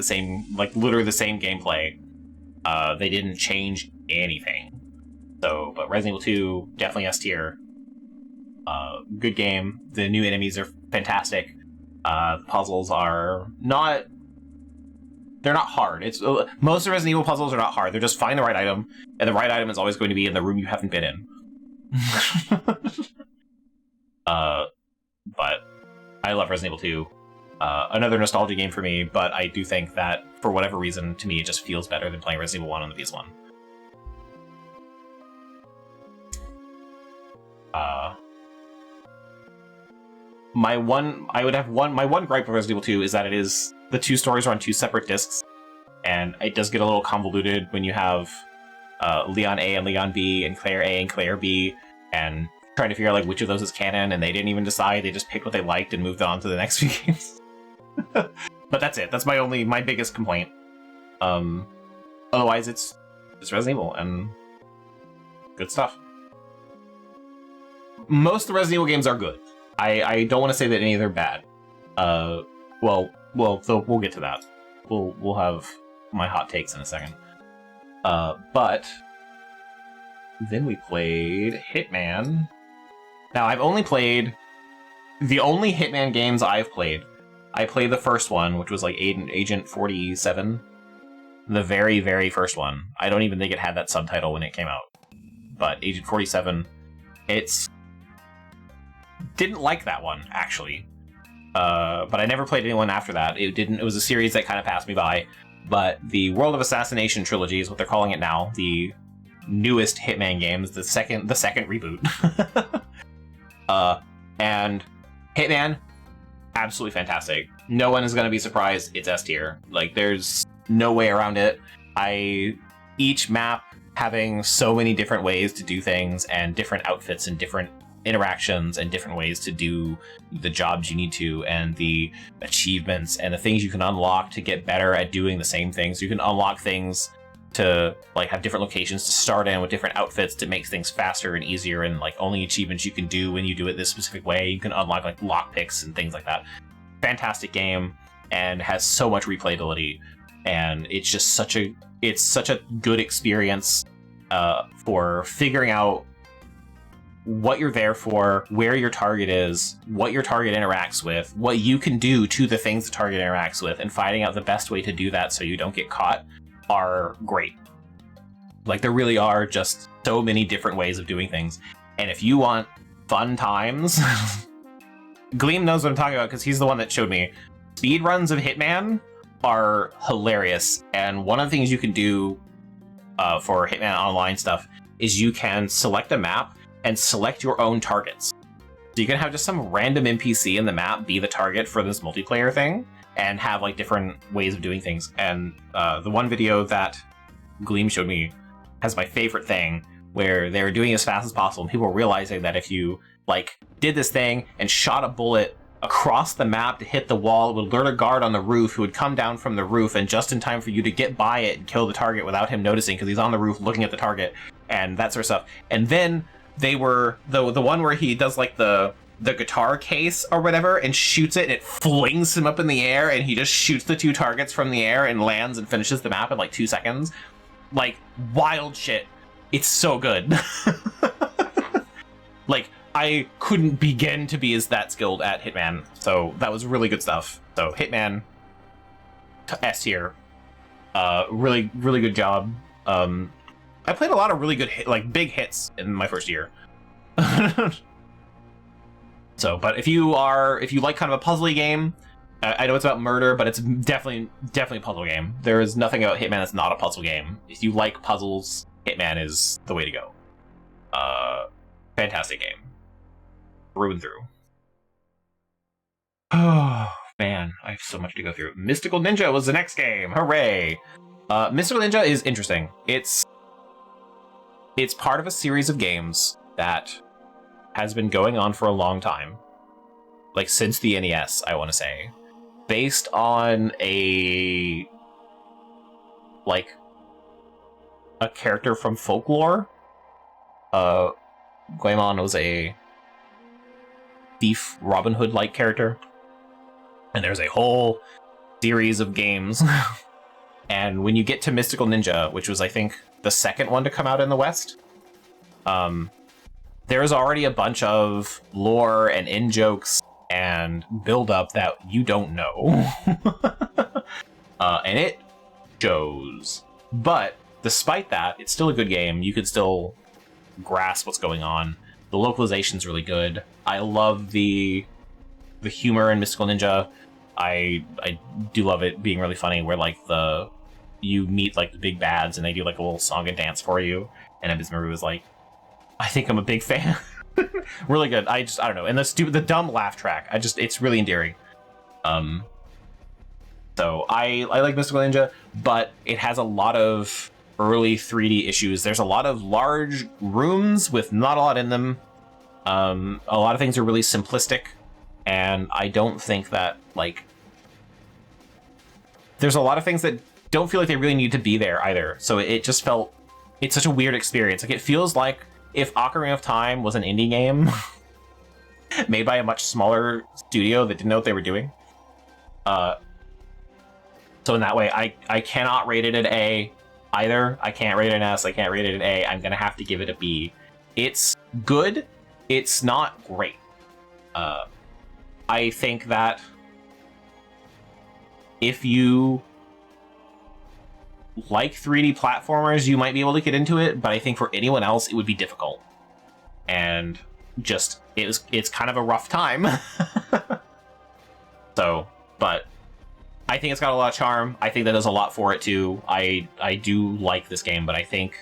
S4: literally the same gameplay. They didn't change anything. So, but Resident Evil 2, definitely S tier. Good game. The new enemies are fantastic. The puzzles are not... They're not hard. Most of Resident Evil puzzles are not hard. They're just find the right item, and the right item is always going to be in the room you haven't been in. But I love Resident Evil 2. Another nostalgia game for me, but I do think that, for whatever reason, to me, it just feels better than playing Resident Evil 1 on the PS1. My one gripe with Resident Evil 2 is that the two stories are on two separate discs, and it does get a little convoluted when you have Leon A and Leon B, and Claire A and Claire B, and trying to figure out like which of those is canon, and they didn't even decide. They just picked what they liked and moved on to the next few games. But that's it. That's my biggest complaint. Otherwise, it's Resident Evil and good stuff. Most of the Resident Evil games are good. I don't want to say that any of them are bad. Well, so we'll get to that. We'll have my hot takes in a second. But then we played Hitman. Now, I've only played the only Hitman games I've played. I played the first one, which was like Agent 47. The very, very first one. I don't even think it had that subtitle when it came out. But Agent 47, didn't like that one, actually. But I never played anyone after that. It was a series that kind of passed me by. But the World of Assassination trilogy is what they're calling it now. The newest Hitman games, the second reboot. And Hitman, absolutely fantastic. No one is going to be surprised it's S tier. Like, there's no way around it. Each map having so many different ways to do things and different outfits and different interactions and different ways to do the jobs you need to, and the achievements and the things you can unlock to get better at doing the same things. You can unlock things to like have different locations to start in with different outfits to make things faster and easier, and like only achievements you can do when you do it this specific way. You can unlock like lockpicks and things like that. Fantastic game, and has so much replayability, and it's just such a good experience for figuring out what you're there for, where your target is, what your target interacts with, what you can do to the things the target interacts with, and finding out the best way to do that so you don't get caught are great. Like, there really are just so many different ways of doing things. And if you want fun times, Gleam knows what I'm talking about because he's the one that showed me. Speedruns of Hitman are hilarious. And one of the things you can do for Hitman Online stuff is you can select a map and select your own targets. So you can have just some random NPC in the map be the target for this multiplayer thing, and have like different ways of doing things. And the one video that Gleam showed me has my favorite thing, where they're doing it as fast as possible, and people are realizing that if you like did this thing and shot a bullet across the map to hit the wall, it would alert a guard on the roof who would come down from the roof, and just in time for you to get by it and kill the target without him noticing, because he's on the roof looking at the target and that sort of stuff. And then they were the one where he does like the guitar case or whatever and shoots it, and it flings him up in the air, and he just shoots the two targets from the air and lands and finishes the map in like 2 seconds. Like, wild shit. It's so good. Like, I couldn't begin to be that skilled at Hitman, so that was really good stuff. So Hitman S tier, really good job. I played a lot of really good big hits in my first year. So, but if you like kind of a puzzly game, I know it's about murder, but it's definitely a puzzle game. There is nothing about Hitman that's not a puzzle game. If you like puzzles, Hitman is the way to go. Fantastic game. Through and through. Oh, man, I have so much to go through. Mystical Ninja was the next game. Hooray! Mystical Ninja is interesting. It's part of a series of games that has been going on for a long time. Like, since the NES, I want to say. Based on a character from folklore. Goemon was a thief Robin Hood-like character. And there's a whole series of games. And when you get to Mystical Ninja, which was, I think, the second one to come out in the West, there's already a bunch of lore and in-jokes and build-up that you don't know. And it shows. But despite that, it's still a good game. You could still grasp what's going on. The localization's really good. I love the humor in Mystical Ninja. I do love it being really funny, where you meet the big bads and they do a little song and dance for you. And Abismaru was like, I think I'm a big fan. Really good. I don't know. And the dumb laugh track, it's really endearing. So I like Mystical Ninja, but it has a lot of early 3D issues. There's a lot of large rooms with not a lot in them. A lot of things are really simplistic, and I don't think that there's a lot of things that don't feel like they really need to be there either. So it just felt, it's such a weird experience. Like, it feels like if Ocarina of Time was an indie game made by a much smaller studio that didn't know what they were doing. So in that way, I cannot rate it an A either. I can't rate it an S. I can't rate it an A. I'm gonna have to give it a B. It's good. It's not great. I think that if you like 3D platformers, you might be able to get into it, but I think for anyone else, it would be difficult. And just, it's kind of a rough time. So, but I think it's got a lot of charm. I think that does a lot for it too. I do like this game, but I think,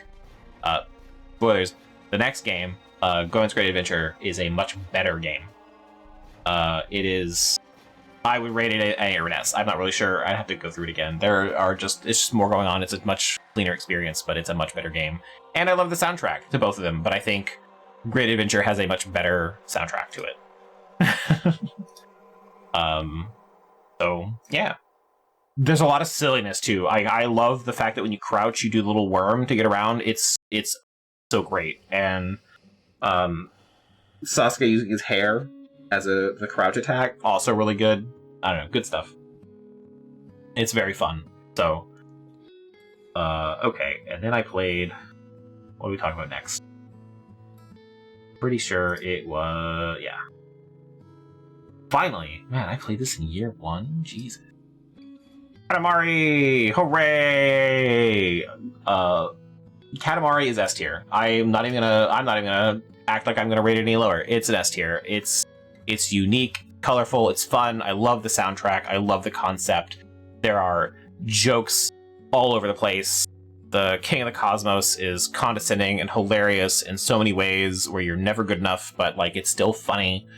S4: spoilers, the next game, Goen's Great Adventure, is a much better game. It is, I would rate it an A or an S. I'm not really sure. I'd have to go through it again. It's just more going on. It's a much cleaner experience, but it's a much better game. And I love the soundtrack to both of them, but I think Great Adventure has a much better soundtrack to it. So yeah. There's a lot of silliness too. I love the fact that when you crouch, you do the little worm to get around. It's so great. And Sasuke using his hair as the crouch attack, also really good. I don't know, good stuff. It's very fun. So, okay. And then I played. What are we talking about next? Pretty sure it was, yeah. Finally, man, I played this in year 1. Jesus. Katamari! Hooray! Katamari is S tier. I'm not even gonna act like I'm gonna rate it any lower. It's an S tier. It's unique, colorful, it's fun. I love the soundtrack. I love the concept. There are jokes all over the place. The King of the Cosmos is condescending and hilarious in so many ways where you're never good enough, but like it's still funny.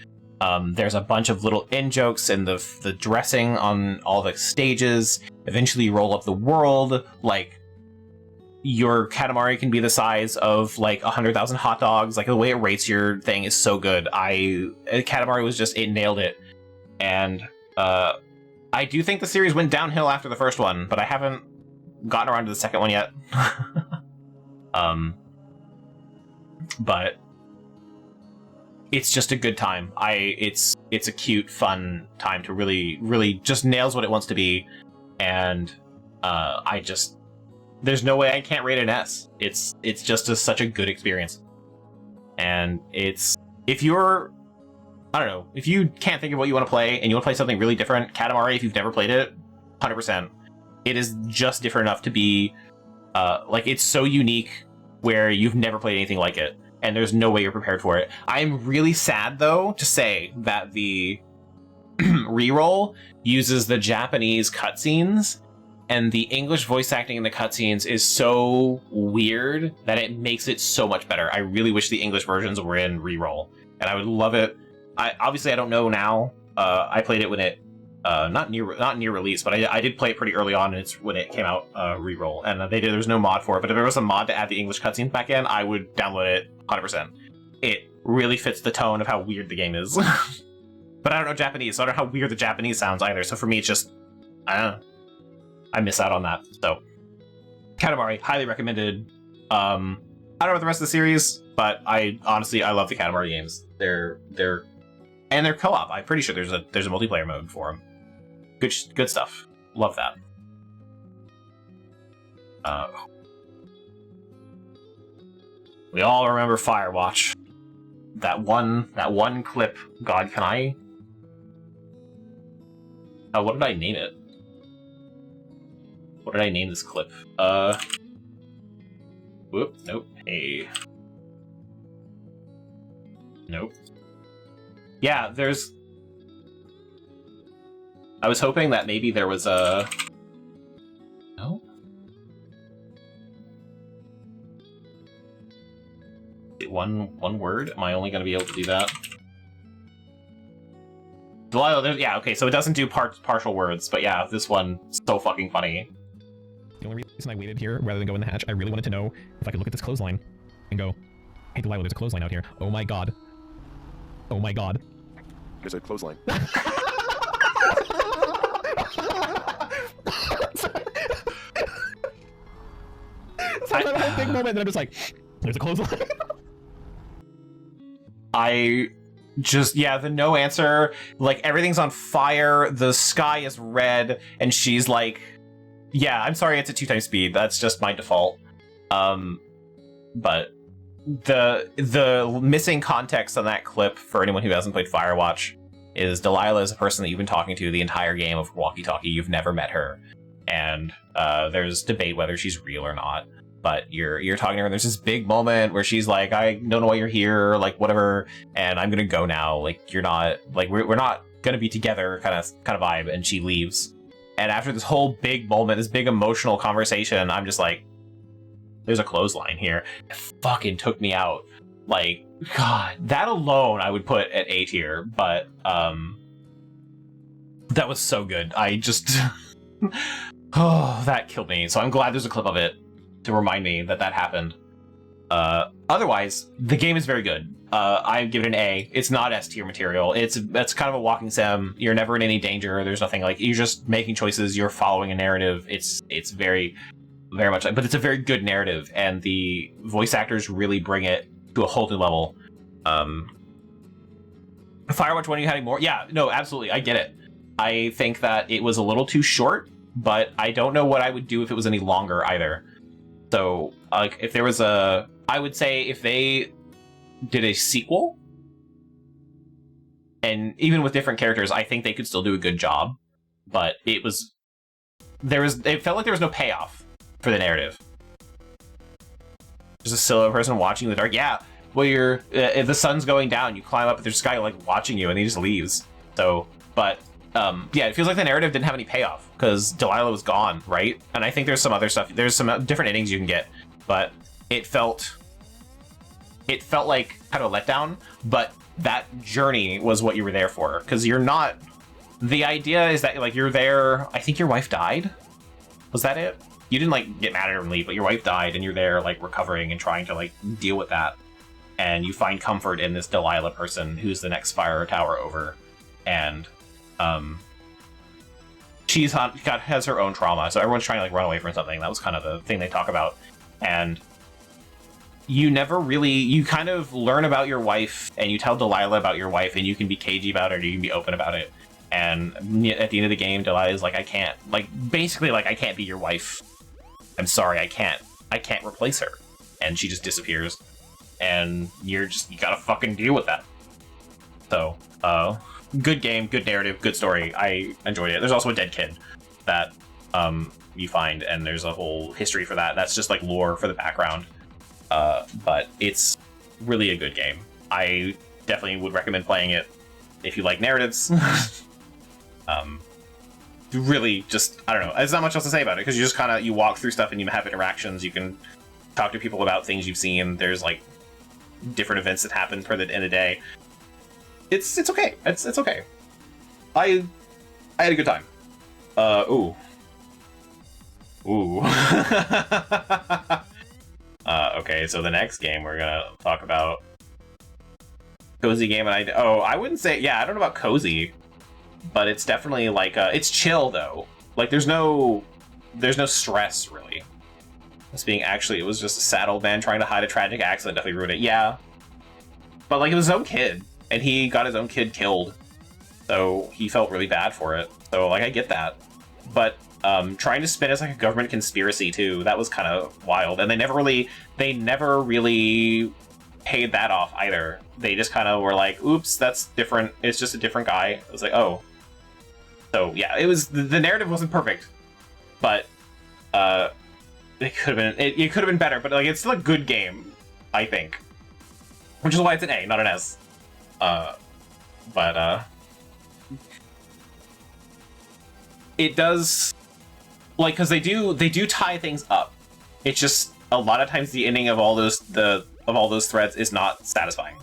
S4: There's a bunch of little in-jokes in the dressing on all the stages. Eventually you roll up the world, like your Katamari can be the size of like 100,000 hot dogs. Like the way it rates your thing is so good. Katamari was just, it nailed it. And I do think the series went downhill after the first one, but I haven't gotten around to the second one yet. But it's just a good time. It's a cute, fun time to really just nails what it wants to be, and there's no way I can't rate it an S. It's just such a good experience, and if you're, I don't know, if you can't think of what you want to play and you want to play something really different, Katamari, if you've never played it, 100%, it is just different enough to be like it's so unique where you've never played anything like it. And there's no way you're prepared for it. I'm really sad, though, to say that the reroll uses the Japanese cutscenes, and the English voice acting in the cutscenes is so weird that it makes it so much better. I really wish the English versions were in reroll, and I would love it. Obviously, I don't know now. I played it when it not near release, but I did play it pretty early on. And it's when it came out reroll, and there's no mod for it. But if there was a mod to add the English cutscenes back in, I would download it 100%. It really fits the tone of how weird the game is. But I don't know Japanese, so I don't know how weird the Japanese sounds either. So for me, it's just I don't know. I miss out on that. So Katamari, highly recommended. I don't know about the rest of the series, but I honestly love the Katamari games. They're co-op. I'm pretty sure there's a multiplayer mode for them. Good stuff. Love that. We all remember Firewatch. That one clip. God, can I? What did I name it? What did I name this clip? Whoop. Nope. Hey. Nope. Yeah, there's... I was hoping that maybe there was a... No? One word? Am I only going to be able to do that? Yeah, okay, so it doesn't do partial words, but yeah, this one, so fucking funny.
S8: The only reason I waited here, rather than go in the hatch, I really wanted to know if I could look at this clothesline and go, hey, Delilah, there's a clothesline out here. Oh my god. Oh my god.
S9: There's a clothesline.
S8: was having that whole big moment, and I'm just like, there's a clothesline.
S4: I just, yeah, the no answer, like, everything's on fire, the sky is red, and she's like, yeah, I'm sorry, it's at 2x speed, that's just my default. But the missing context on that clip, for anyone who hasn't played Firewatch, is Delilah is a person that you've been talking to the entire game of walkie-talkie. You've never met her, and there's debate whether she's real or not. But you're talking to her, and there's this big moment where she's like, I don't know why you're here, like, whatever, and I'm gonna go now. Like, you're not, like, we're not gonna be together, kind of vibe. And she leaves. And after this whole big moment, this big emotional conversation, I'm just like, there's a clothesline here. It fucking took me out. Like, God, that alone I would put at A tier, but that was so good. I just, oh, that killed me. So I'm glad there's a clip of it to remind me that happened. Otherwise, the game is very good. I give it an A. It's not S tier material. It's kind of a walking sim. You're never in any danger. There's nothing, like, you're just making choices. You're following a narrative. It's very, very much, but it's a very good narrative, and the voice actors really bring it to a whole new level. Firewatch 1, you had more? Yeah, no, absolutely. I get it. I think that it was a little too short, but I don't know what I would do if it was any longer either. So, like, if there was I would say if they did a sequel, and even with different characters, I think they could still do a good job. But it felt like there was no payoff for the narrative. There's a silhouette person watching in the dark. Yeah, well, if the sun's going down, you climb up, and there's this guy, like, watching you, and he just leaves. So, but yeah, it feels like the narrative didn't have any payoff because Delilah was gone, right? And I think there's some other stuff. There's some different endings you can get, but it felt like kind of a letdown. But that journey was what you were there for, because you're not. The idea is that, like, you're there. I think your wife died. Was that it? You didn't, like, get mad at her and leave, but your wife died, and you're there, like, recovering and trying to, like, deal with that. And you find comfort in this Delilah person who's the next fire tower over, and has her own trauma, so everyone's trying to, like, run away from something. That was kind of the thing they talk about. And you kind of learn about your wife, and you tell Delilah about your wife, and you can be cagey about it, or you can be open about it. And at the end of the game, Delilah's like, I can't be your wife. I'm sorry, I can't replace her. And she just disappears. And you gotta fucking deal with that. So, good game, good narrative, good story. I enjoyed it. There's also a dead kid that you find, and there's a whole history for that. That's just, like, lore for the background. But it's really a good game. I definitely would recommend playing it if you like narratives. Really, just, I don't know. There's not much else to say about it, because you just kind of, you walk through stuff and you have interactions. You can talk to people about things you've seen. There's, like, different events that happen per the end of the day. It's okay. It's okay. I had a good time. Ooh. Okay, so the next game we're gonna talk about, cozy game, and I wouldn't say, yeah, I don't know about cozy, but it's definitely, like, it's chill though. Like, there's no stress really. It was just a sad old man trying to hide a tragic accident. Definitely ruined it. Yeah, but, like, it was his own kid, and he got his own kid killed, so he felt really bad for it. So, like, I get that, but trying to spin as, like, a government conspiracy too, that was kind of wild. And they never really paid that off either. They just kind of were like, oops, that's different. It's just a different guy. I was like, oh. So yeah, it was, the narrative wasn't perfect, but it could have been better. But, like, it's still a good game, I think, which is why it's an A, not an S. But it does, like, because they do tie things up. It's just a lot of times the ending of all those threads is not satisfying.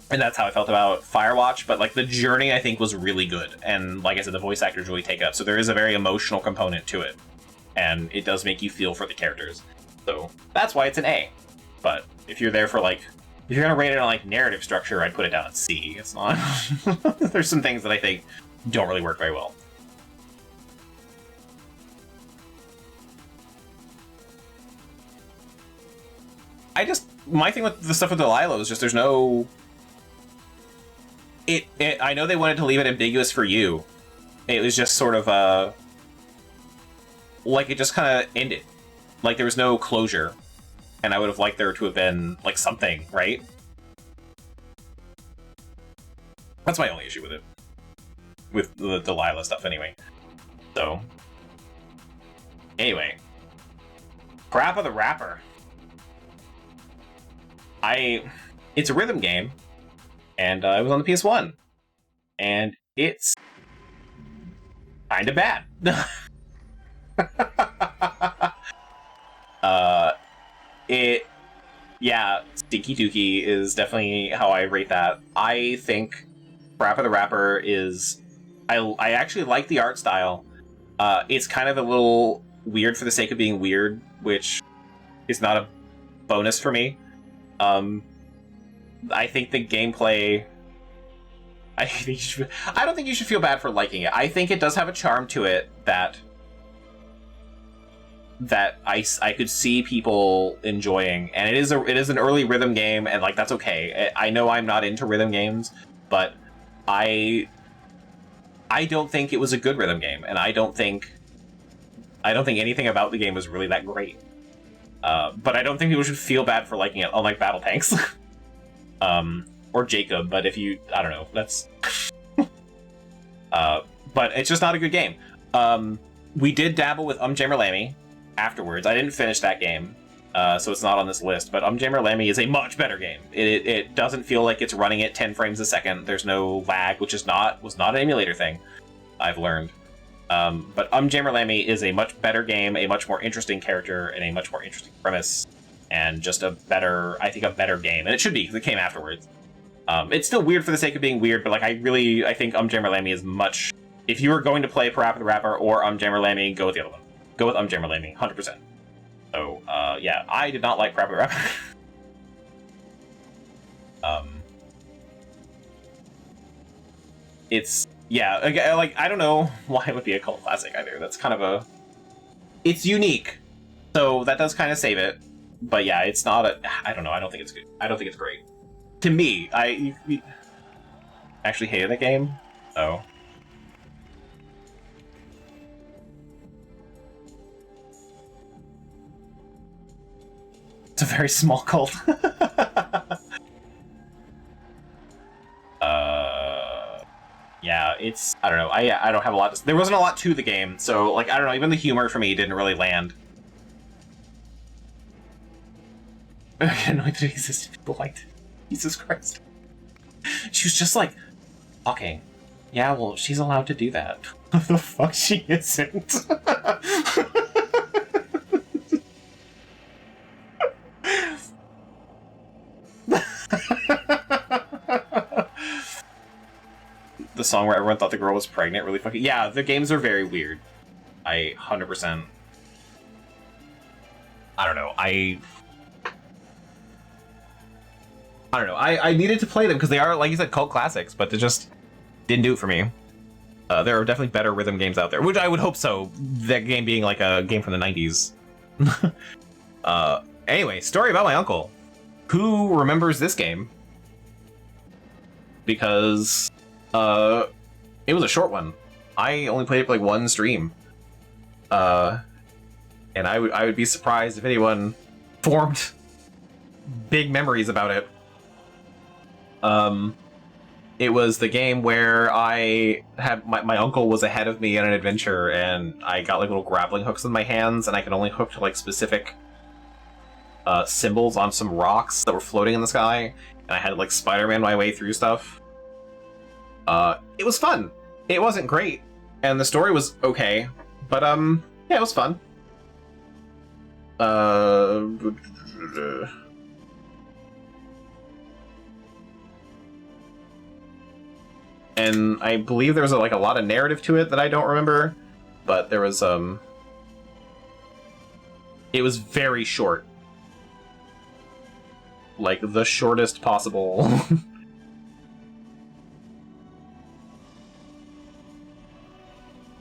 S4: And that's how I felt about Firewatch, but, like, the journey, I think, was really good. And, like I said, the voice actors really take it up, so there is a very emotional component to it. And it does make you feel for the characters. So, that's why it's an A. But if you're there for, like, if you're gonna rate it on, like, narrative structure, I'd put it down at C. It's not... There's some things that I think don't really work very well. my thing with the stuff with Delilah is just there's no. I know they wanted to leave it ambiguous for you. It was just sort of like it just kind of ended. Like there was no closure, and I would have liked there to have been like something, right? That's my only issue with it, with the Delilah stuff, anyway. So, anyway, Parappa the Rapper. It's a rhythm game, and it was on the PS1, and it's kind of bad. Yeah, Stinky Dookie is definitely how I rate that. I think Parappa the Rapper is... I actually like the art style. It's kind of a little weird for the sake of being weird, which is not a bonus for me. I think the gameplay... I don't think you should feel bad for liking it. I think it does have a charm to it that I could see people enjoying, and it is an early rhythm game, and like that's okay. I know I'm not into rhythm games, but I don't think it was a good rhythm game, and I don't think anything about the game was really that great. But I don't think people should feel bad for liking it, unlike Battle Tanks. Or Jacob, but if you... I don't know, that's... but it's just not a good game. We did dabble with Jammer Lammy afterwards. I didn't finish that game, so it's not on this list, but Jammer Lammy is a much better game. It doesn't feel like it's running at 10 frames a second. There's no lag, which was not an emulator thing, I've learned. But Jammer Lammy is a much better game, a much more interesting character, and a much more interesting premise, and just a better game. And it should be, because it came afterwards. It's still weird for the sake of being weird, but like I think Jammer Lammy is much... If you were going to play Parappa the Rapper or Jammer Lammy, go with the other one. Go with Jammer Lammy, 100%. So, yeah, I did not like Parappa the Rapper. It's... Yeah, like, I don't know why it would be a cult classic either. That's kind of a... It's unique, so that does kind of save it. But yeah, it's not a... I don't know, I don't think it's good. I don't think it's great. To me, I actually hated that game, so... It's a very small cult. Yeah, it's... I don't know. I don't have a lot to... There wasn't a lot to the game, so, like, I don't know, even the humor for me didn't really land. I didn't know that it existed. People liked it. Jesus Christ. She was just like, okay, yeah, well, she's allowed to do that. What the fuck, she isn't. The song where everyone thought the girl was pregnant, really fucking... Yeah, the games are very weird. 100%... I don't know, I don't know. I needed to play them because they are, like you said, cult classics, but they just didn't do it for me. There are definitely better rhythm games out there, which I would hope so. That game being like a game from the 90s. Anyway, story about my uncle. Who remembers this game? Because it was a short one. I only played it for like one stream. And I would be surprised if anyone formed big memories about it. It was the game where I had my uncle was ahead of me in an adventure, and I got like little grappling hooks in my hands, and I could only hook to like specific symbols on some rocks that were floating in the sky, and I had to like Spider-Man my way through stuff. It was fun. It wasn't great, and the story was okay, but yeah, it was fun. And I believe there was like a lot of narrative to it that I don't remember, but there was it was very short, like the shortest possible.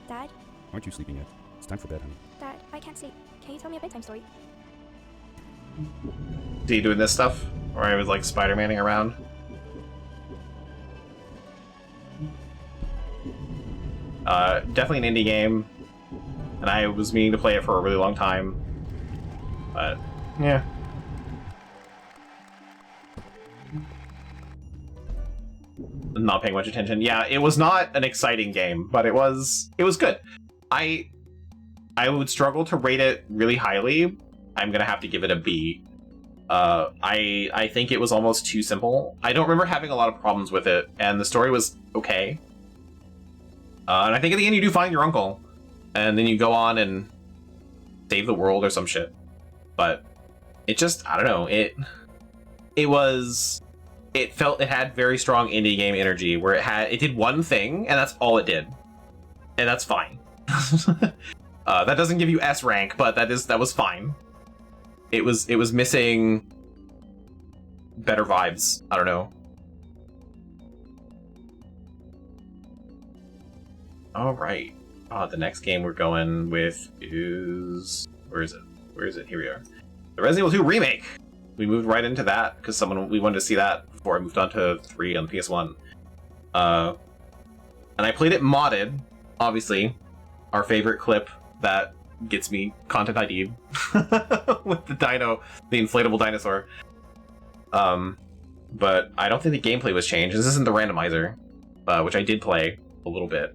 S9: Dad?
S10: Aren't you sleeping yet? It's time for bed, honey.
S9: Dad, I can't sleep. Can you tell me a bedtime story?
S4: See doing this stuff? Where I was like Spider-Manning around? Definitely an indie game. And I was meaning to play it for a really long time. But, yeah. Not paying much attention. Yeah, it was not an exciting game, but it was good. I would struggle to rate it really highly. I'm gonna have to give it a B. I think it was almost too simple. I don't remember having a lot of problems with it, and the story was okay. And I think at the end you do find your uncle, and then you go on and save the world or some shit. But it just, I don't know, it had very strong indie game energy where it did one thing and that's all it did. And that's fine. That doesn't give you S rank, but that was fine. It was missing better vibes. I don't know. All right. The next game we're going with is, where is it? Here we are. The Resident Evil 2 remake. We moved right into that because we wanted to see that before I moved on to 3 on the PS1. And I played it modded, obviously. Our favorite clip that gets me content ID'd with the inflatable dinosaur. But I don't think the gameplay was changed. This isn't the randomizer, which I did play a little bit.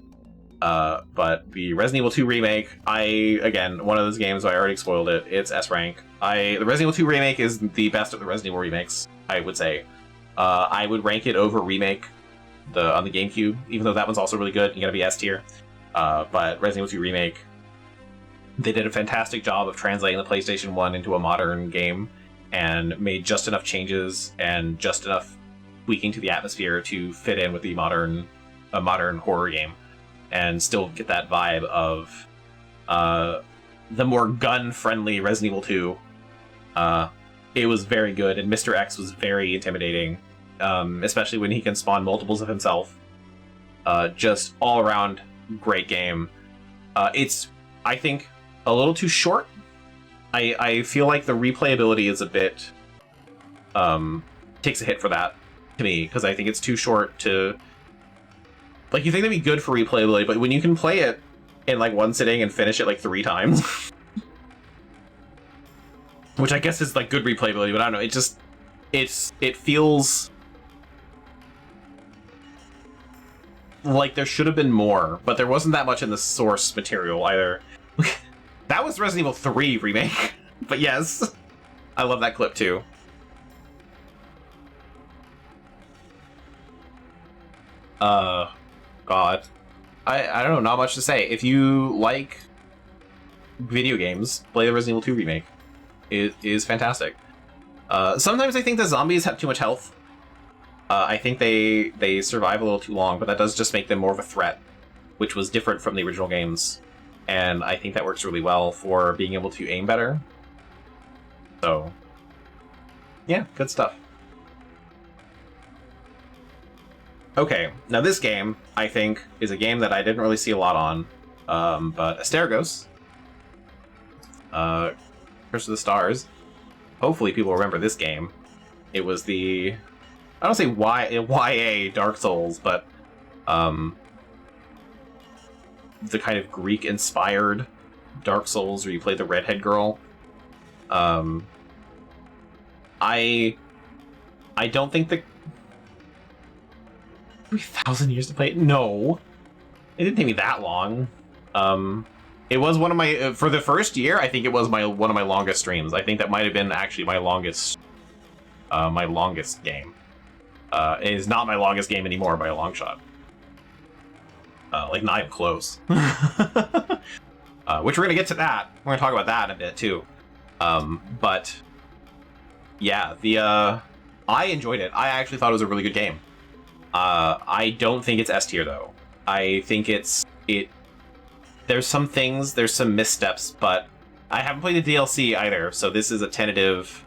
S4: But the Resident Evil 2 remake, again, one of those games I already spoiled it. It's S rank. The Resident Evil 2 remake is the best of the Resident Evil remakes, I would say. I would rank it over Remake on the GameCube, even though that one's also really good. You gotta be S tier. But Resident Evil 2 Remake, they did a fantastic job of translating the PlayStation 1 into a modern game and made just enough changes and just enough tweaking to the atmosphere to fit in with a modern horror game and still get that vibe of the more gun-friendly Resident Evil 2. It was very good, and Mr. X was very intimidating, especially when he can spawn multiples of himself. Just all-around great game. It's, I think, a little too short. I feel like the replayability is a bit... takes a hit for that, to me, because I think it's too short to... Like, you think that'd be good for replayability, but when you can play it in, like, one sitting and finish it, like, 3 times... which I guess is, like, good replayability, but I don't know, it feels... like there should have been more, but there wasn't that much in the source material, either. That was Resident Evil 3 remake, but yes, I love that clip, too. God. I don't know, not much to say. If you like video games, play the Resident Evil 2 remake. It is fantastic. Sometimes I think the zombies have too much health. I think they survive a little too long, but that does just make them more of a threat, which was different from the original games. And I think that works really well for being able to aim better. So, yeah, good stuff. Okay, now this game, I think, is a game that I didn't really see a lot on, but Astergos, Curse of the Stars, hopefully people remember this game. It was the, I don't say YA Dark Souls, but the kind of Greek-inspired Dark Souls where you play the redhead girl. I don't think the 3,000 years to play it? No. It didn't take me that long. It was one of my, for the first year, I think it was one of my longest streams. I think that might have been actually my longest game. It is not my longest game anymore by a long shot. Like, not even close. Which we're gonna get to that. We're gonna talk about that in a bit, too. But, yeah, I enjoyed it. I actually thought it was a really good game. I don't think it's S tier, though. I think there's some things, there's some missteps, but I haven't played the DLC either, so this is a tentative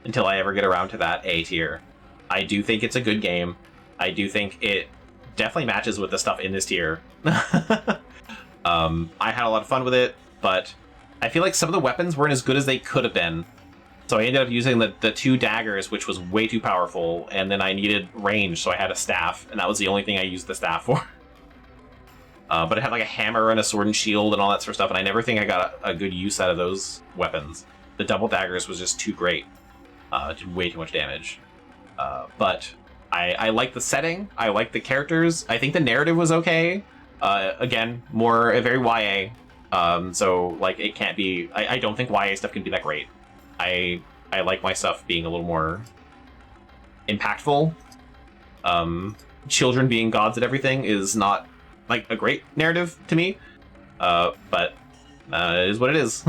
S4: until I ever get around to that A tier. I do think it's a good game. I do think it definitely matches with the stuff in this tier. I had a lot of fun with it, but I feel like some of the weapons weren't as good as they could have been. So I ended up using the 2 daggers, which was way too powerful, and then I needed range, so I had a staff, and that was the only thing I used the staff for. But it had like a hammer and a sword and shield and all that sort of stuff, and I never think I got a good use out of those weapons. The double daggers was just too great. Did way too much damage. But I like the setting, I like the characters, I think the narrative was okay. Again, very YA. So like it can't be, I don't think YA stuff can be that great. I like my stuff being a little more impactful. Children being gods at everything is not like a great narrative to me. But it is what it is.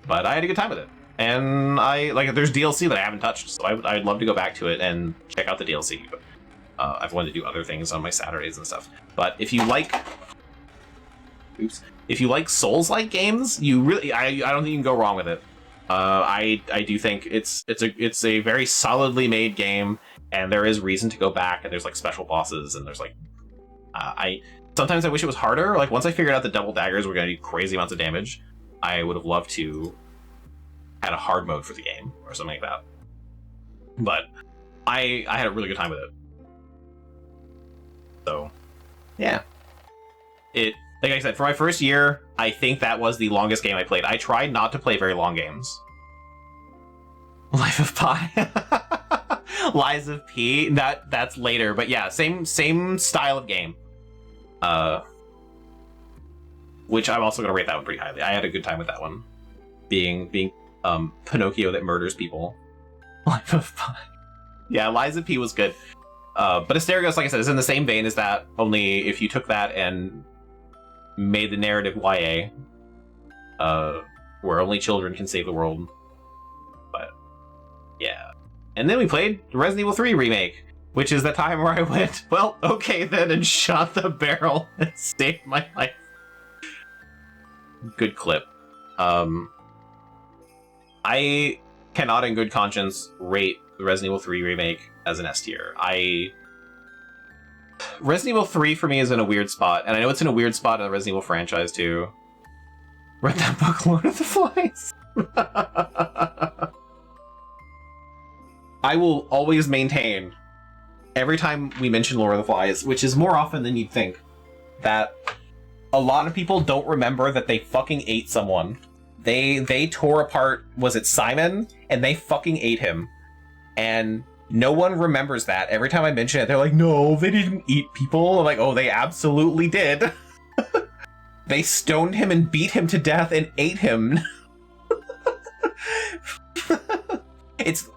S4: But I had a good time with it. And there's DLC that I haven't touched, so I'd love to go back to it and check out the DLC. But I've wanted to do other things on my Saturdays and stuff. But if you like Souls-like games, you really I don't think you can go wrong with it. I do think it's a very solidly made game, and there is reason to go back, and there's like special bosses, and there's like sometimes I wish it was harder. Like once I figured out the double daggers were going to do crazy amounts of damage, I would have loved to had a hard mode for the game or something like that. But I had a really good time with it. So yeah, like I said, for my first year, I think that was the longest game I played. I tried not to play very long games. Life of Pi. Lies of P. That's later, but yeah, same style of game. Which I'm also gonna rate that one pretty highly. I had a good time with that one. Being Pinocchio that murders people. Life of Pi. Yeah, Lies of P was good. But Asterigos, like I said, is in the same vein as that, only if you took that and made the narrative YA, where only children can save the world. But yeah. And then we played the Resident Evil 3 remake, which is the time where I went, well, okay then, and shot the barrel and saved my life. Good clip. I cannot in good conscience rate the Resident Evil 3 remake as an S tier. Resident Evil 3 for me is in a weird spot, and I know it's in a weird spot in the Resident Evil franchise too. Read that book, Lord of the Flies. I will always maintain, every time we mention Lord of the Flies, which is more often than you'd think, that a lot of people don't remember that they fucking ate someone. They tore apart, was it Simon? And they fucking ate him. And no one remembers that. Every time I mention it, they're like, no, they didn't eat people. I'm like, oh, they absolutely did. They stoned him and beat him to death and ate him. It's...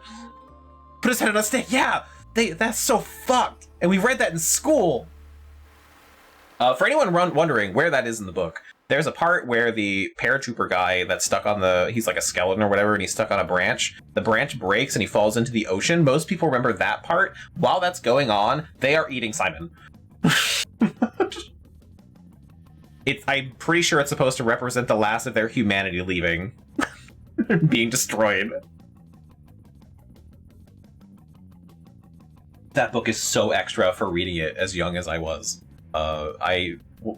S4: Put his head on a stick. Yeah, that's so fucked. And we read that in school. For anyone wondering where that is in the book, there's a part where the paratrooper guy that's stuck on he's like a skeleton or whatever, and he's stuck on a branch. The branch breaks and he falls into the ocean. Most people remember that part. While that's going on, they are eating Simon. I'm pretty sure it's supposed to represent the last of their humanity leaving. Being destroyed. That book is so extra for reading it as young as I was.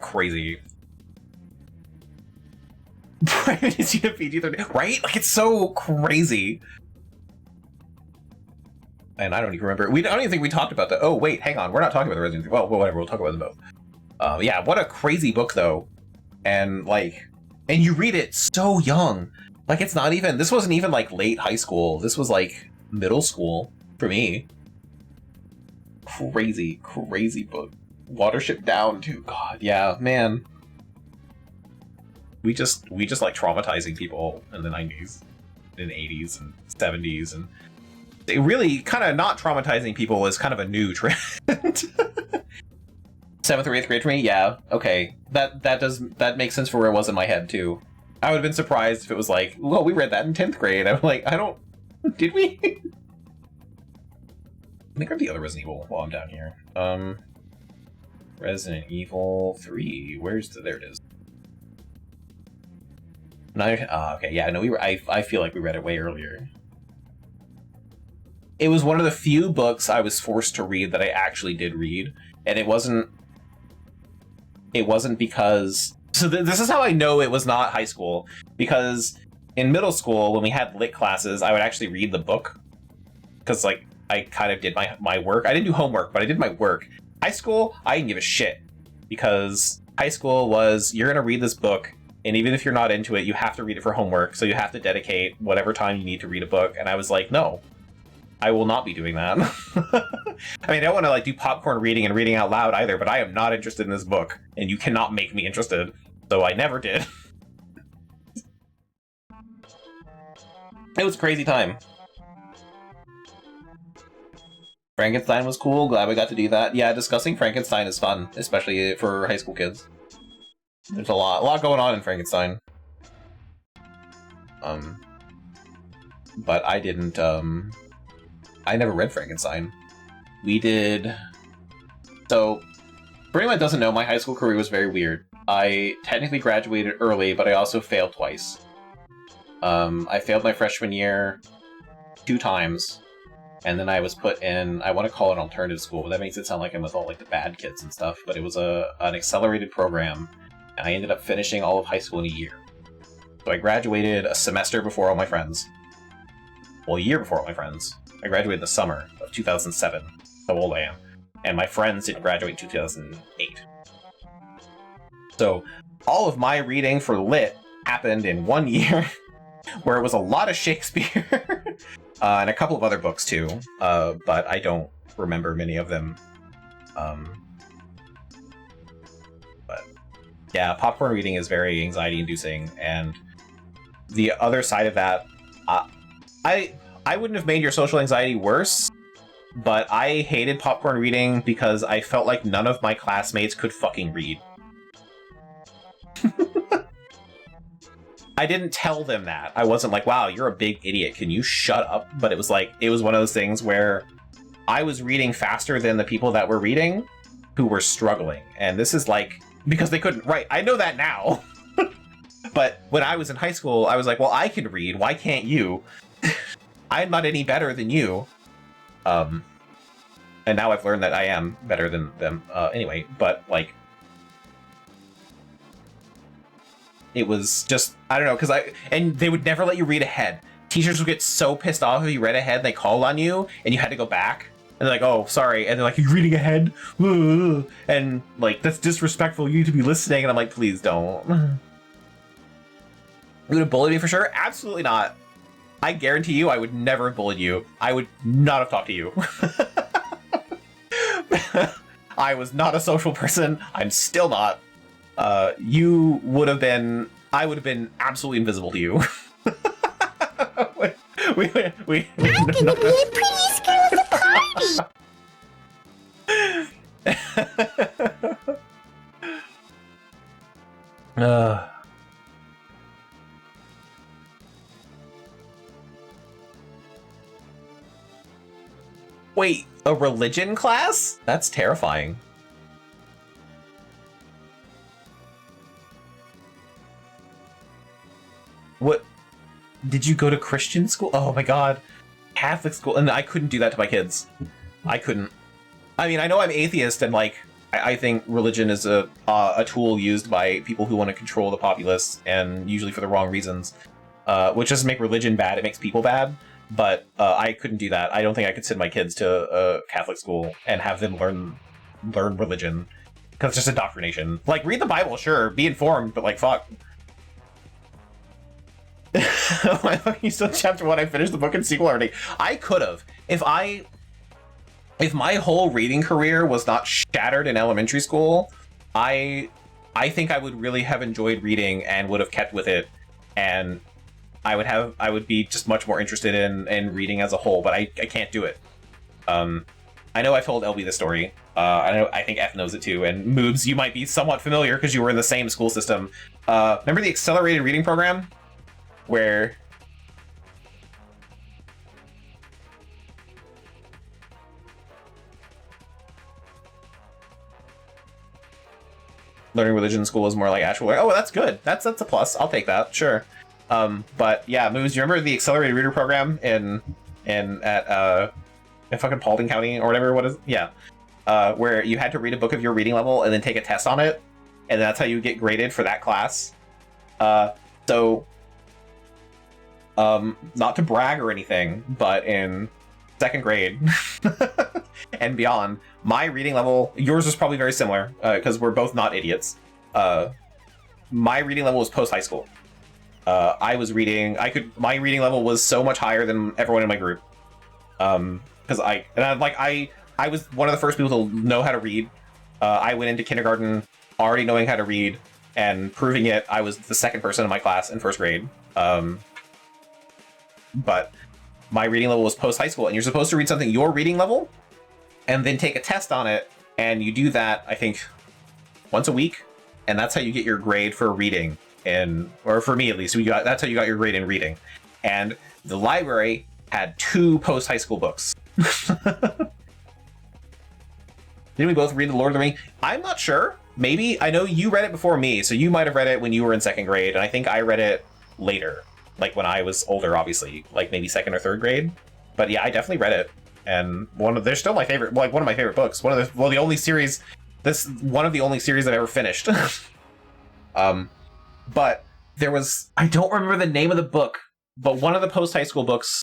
S4: Crazy. Is he a PG-13? Right? Like, it's so crazy. And I don't even remember. I don't even think we talked about that. Oh, wait, hang on. We're not talking about the Resident Evil. Well, whatever. We'll talk about them both. Yeah, what a crazy book, though. And, and you read it so young. Like, it's not even... This wasn't even, late high school. This was, middle school for me. Crazy, crazy book. Watership Down, too. God, yeah, man. We just like traumatizing people in the 90s and 80s and 70s, and it really kind of not traumatizing people is kind of a new trend. 7th or 8th grade for me, yeah, okay, that makes sense for where it was in my head too. I would have been surprised if it was like, well, we read that in 10th grade. I'm like, did we? Let me grab the other Resident Evil while I'm down here. Resident Evil 3, there it is. Okay, yeah, no, I feel like we read it way earlier. It was one of the few books I was forced to read that I actually did read, and it wasn't because... So this is how I know it was not high school, because in middle school, when we had lit classes, I would actually read the book. Because, like, I kind of did my work. I didn't do homework, but I did my work. High school, I didn't give a shit. Because high school was, you're going to read this book, and even if you're not into it, you have to read it for homework, so you have to dedicate whatever time you need to read a book. And I was like, no, I will not be doing that. I mean, I don't want to like do popcorn reading and reading out loud either, but I am not interested in this book, and you cannot make me interested. So I never did. It was a crazy time. Frankenstein was cool. Glad we got to do that. Yeah, discussing Frankenstein is fun, especially for high school kids. There's a lot going on in Frankenstein. But I didn't, I never read Frankenstein. We did... So, for anyone that doesn't know, my high school career was very weird. I technically graduated early, but I also failed twice. I failed my freshman year 2 times, and then I was put in, I want to call it an alternative school, but that makes it sound like I'm with all like the bad kids and stuff, but it was an accelerated program, and I ended up finishing all of high school in a year. So I graduated a semester before all my friends. Well, a year before all my friends. I graduated in the summer of 2007, how old I am. And my friends didn't graduate in 2008. So all of my reading for lit happened in 1 year, where it was a lot of Shakespeare, and a couple of other books too, but I don't remember many of them. But yeah, popcorn reading is very anxiety-inducing, and the other side of that, I wouldn't have made your social anxiety worse, but I hated popcorn reading because I felt like none of my classmates could fucking read. I didn't tell them that. I wasn't like, wow, you're a big idiot, can you shut up? But it was like, it was one of those things where I was reading faster than the people that were reading who were struggling. And this is like, because they couldn't write. I know that now. But when I was in high school, I was like, well, I can read, why can't you? I'm not any better than you. And now I've learned that I am better than them. Anyway, but like, it was just, I don't know, because and they would never let you read ahead. Teachers would get so pissed off if you read ahead and they called on you and you had to go back. And they're like, oh, sorry. And they're like, you're reading ahead? And like, that's disrespectful. You need to be listening. And I'm like, please don't. You would have bullied me for sure? Absolutely not. I guarantee you I would never have bullied you. I would not have talked to you. I was not a social person. I'm still not. You would have been... I would have been absolutely invisible to you. I'm gonna be a prettiest girl at the party! Wait, a religion class? That's terrifying. What? Did you go to Christian school? Oh my god. Catholic school. And I couldn't do that to my kids. I couldn't. I mean, I know I'm atheist and like, I think religion is a tool used by people who want to control the populace and usually for the wrong reasons. Which doesn't make religion bad, it makes people bad. But I couldn't do that. I don't think I could send my kids to a Catholic school and have them learn religion. Because it's just indoctrination. Like, read the Bible, sure, be informed, but like, fuck. My fucking still chapter 1, I finished the book in sequel already. I could have. If my whole reading career was not shattered in elementary school, I think I would really have enjoyed reading and would have kept with it, and I would be just much more interested in reading as a whole, but I can't do it. I know I've told LB this story. I think F knows it too, and Moobs, you might be somewhat familiar because you were in the same school system. Remember the accelerated reading program? Where learning religion in school is more like actual. Oh, that's good. That's a plus. I'll take that. Sure. But yeah, Moose, do you remember the accelerated reader program in fucking Paulding County or whatever? What is? Yeah. Where you had to read a book of your reading level and then take a test on it, and that's how you get graded for that class. So Not to brag or anything, but in 2nd grade and beyond, my reading level, yours was probably very similar, because we're both not idiots. My reading level was post-high school. My reading level was so much higher than everyone in my group. Because I was one of the first people to know how to read. I went into kindergarten already knowing how to read, and proving it, I was the 2nd person in my class in 1st grade. But my reading level was post-high school, and you're supposed to read something your reading level, and then take a test on it, and you do that, I think, once a week, and that's how you get your grade for reading, or for me at least, that's how you got your grade in reading. And the library had 2 post-high school books. Didn't we both read The Lord of the Rings? I'm not sure. Maybe. I know you read it before me, so you might have read it when you were in 2nd grade, and I think I read it later, like when I was older, obviously, like maybe 2nd or 3rd grade. But yeah, I definitely read it, and they're still my favorite, like one of my favorite books. One of the only series I've ever finished. But there was, I don't remember the name of the book, but one of the post-high school books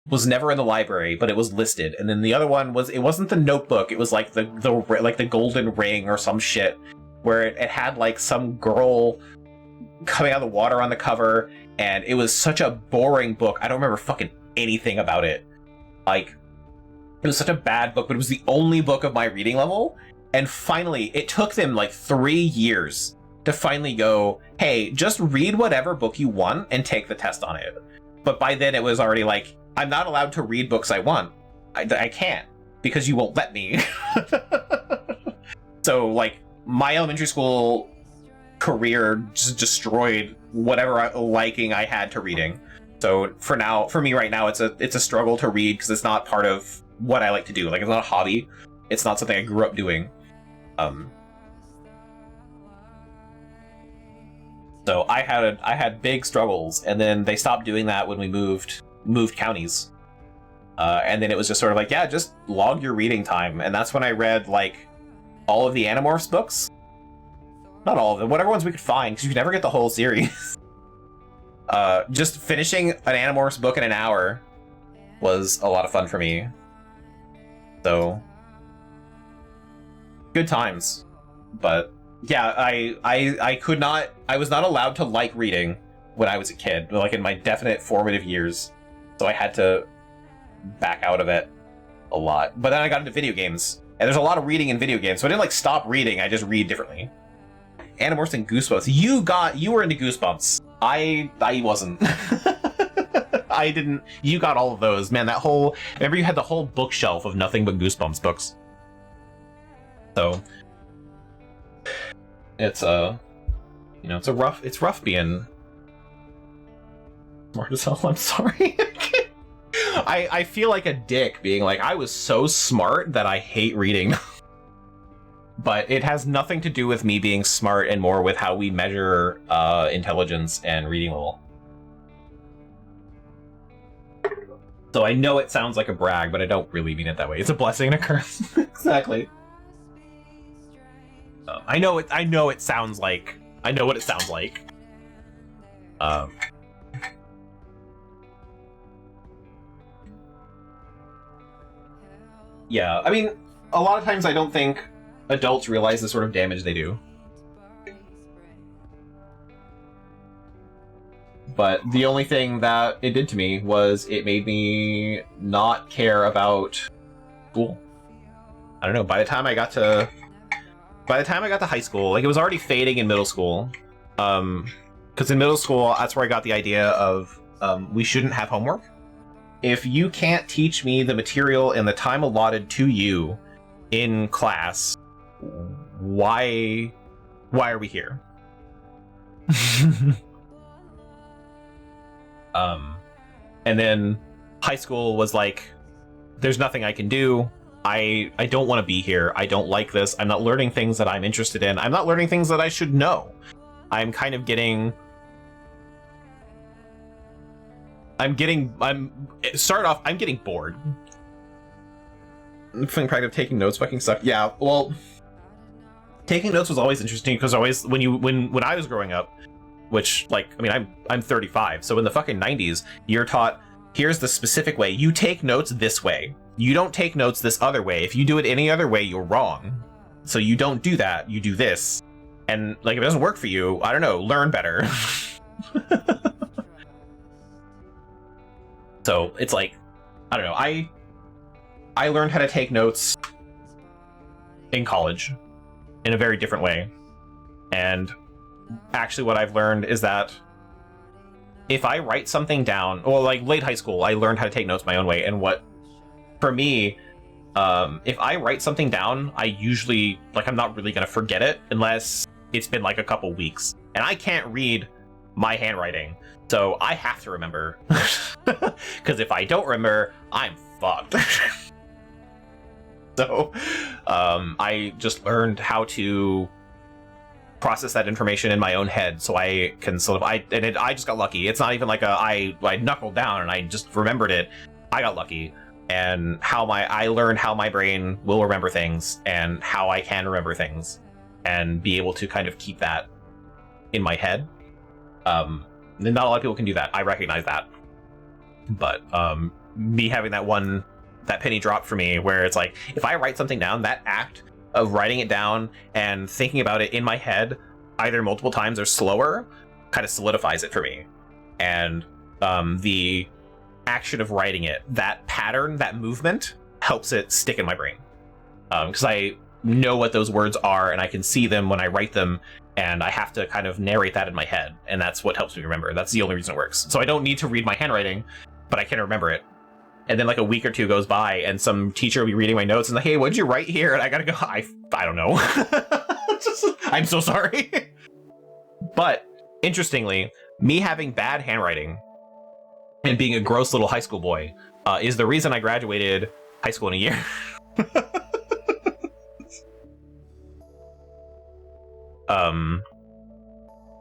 S4: was never in the library, but it was listed. And then the other one it wasn't the Notebook, it was like the Golden Ring or some shit, where it had like some girl coming out of the water on the cover, and it was such a boring book. I don't remember fucking anything about it. Like, it was such a bad book, but it was the only book of my reading level. And finally, it took them like 3 years to finally go, hey, just read whatever book you want and take the test on it. But by then it was already like, I'm not allowed to read books I want. I can't, because you won't let me. So, like, my elementary school career just destroyed whatever liking I had to reading. So for me right now, it's a struggle to read, because it's not part of what I like to do. Like, it's not a hobby. It's not something I grew up doing. So I had big struggles, and then they stopped doing that when we moved counties. And then it was just sort of like, yeah, just log your reading time. And that's when I read, like, all of the Animorphs books. Not all of them, whatever ones we could find, because you could never get the whole series. Just finishing an Animorphs book in an hour was a lot of fun for me. So, good times. But yeah, I was not allowed to like reading when I was a kid, like in my definite formative years. So I had to back out of it a lot. But then I got into video games, and there's a lot of reading in video games, so I didn't like stop reading, I just read differently. Animorphs and Goosebumps. You were into Goosebumps. I wasn't. I didn't. You got all of those, man. Remember you had the whole bookshelf of nothing but Goosebumps books. So it's it's rough being smart as hell. I'm sorry. I feel like a dick being like, I was so smart that I hate reading. But it has nothing to do with me being smart, and more with how we measure intelligence and reading level. So I know it sounds like a brag, but I don't really mean it that way. It's a blessing and a curse. Exactly. I know it sounds like. I know what it sounds like. Yeah, I mean, a lot of times I don't think adults realize the sort of damage they do. But the only thing that it did to me was it made me not care about school. I don't know, by the time I got to high school, like, it was already fading in middle school. Because in middle school, that's where I got the idea of we shouldn't have homework. If you can't teach me the material in the time allotted to you in class, why are we here? And then high school was like, there's nothing I can do. I don't want to be here. I don't like this. I'm not learning things that I'm interested in. I'm not learning things that I should know. I'm getting bored. I'm feeling proud of taking notes. Fucking suck. Yeah, well, taking notes was always interesting, because when I was growing up, which, like, I mean, I'm 35, so in the fucking 90s, you're taught, here's the specific way. You take notes this way. You don't take notes this other way. If you do it any other way, you're wrong. So you don't do that, you do this. And, like, if it doesn't work for you, I don't know, learn better. So it's like, I don't know, I learned how to take notes in college in a very different way. And actually what I've learned is that if I write something down, well, like late high school, I learned how to take notes my own way. And what, for me, if I write something down, I usually, like, I'm not really going to forget it unless it's been like a couple weeks. And I can't read my handwriting, so I have to remember. Because if I don't remember, I'm fucked. So I just learned how to process that information in my own head, so I can sort of I just got lucky. It's not even like I knuckled down and I just remembered it. I got lucky, and I learned how my brain will remember things and how I can remember things and be able to kind of keep that in my head. Not a lot of people can do that. I recognize that, but me having that penny drop for me, where it's like, if I write something down, that act of writing it down and thinking about it in my head either multiple times or slower kind of solidifies it for me. And the action of writing it, that pattern, that movement, helps it stick in my brain, because I know what those words are and I can see them when I write them, and I have to kind of narrate that in my head, and that's what helps me remember. That's the only reason it works. So I don't need to read my handwriting, but I can remember it. And then like a week or two goes by and some teacher will be reading my notes and like, hey, what'd you write here? And I gotta go, I don't know. I'm so sorry. But interestingly, me having bad handwriting and being a gross little high school boy is the reason I graduated high school in a year.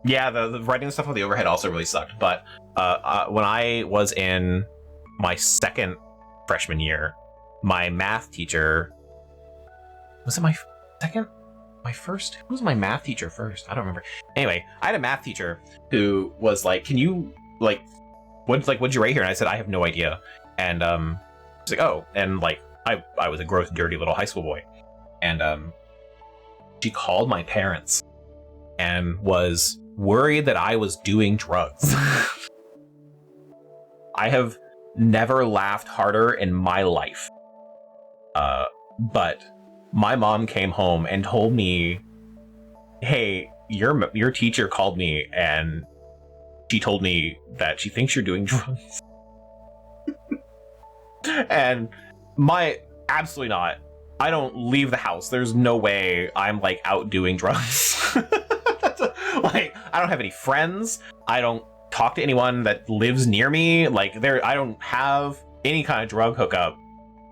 S4: Yeah, the writing stuff on the overhead also really sucked. But when I was in my second freshman year, my math teacher, was it my second? My first? Who was my math teacher first? I don't remember. Anyway, I had a math teacher who was like, can you, like, what'd you write here? And I said, I have no idea. And she's like, oh. And like, I was a gross, dirty little high school boy. And she called my parents and was worried that I was doing drugs. I have never laughed harder in my life. But my mom came home and told me, hey, your teacher called me and she told me that she thinks you're doing drugs. And absolutely not. I don't leave the house. There's no way I'm like out doing drugs. Like, I don't have any friends. I don't talk to anyone that lives near me. Like, I don't have any kind of drug hookup.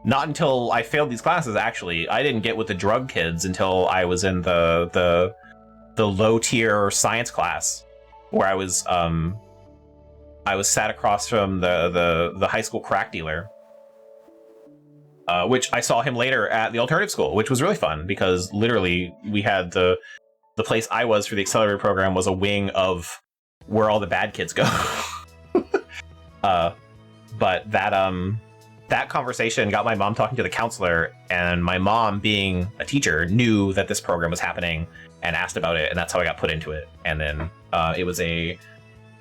S4: Not until I failed these classes, actually. I didn't get with the drug kids until I was in the low tier science class, where I was sat across from the high school crack dealer. Which I saw him later at the alternative school, which was really fun because literally we had the place I was for the accelerator program was a wing of where all the bad kids go. But that conversation got my mom talking to the counselor, and my mom, being a teacher, knew that this program was happening and asked about it, and that's how I got put into it. And then it was a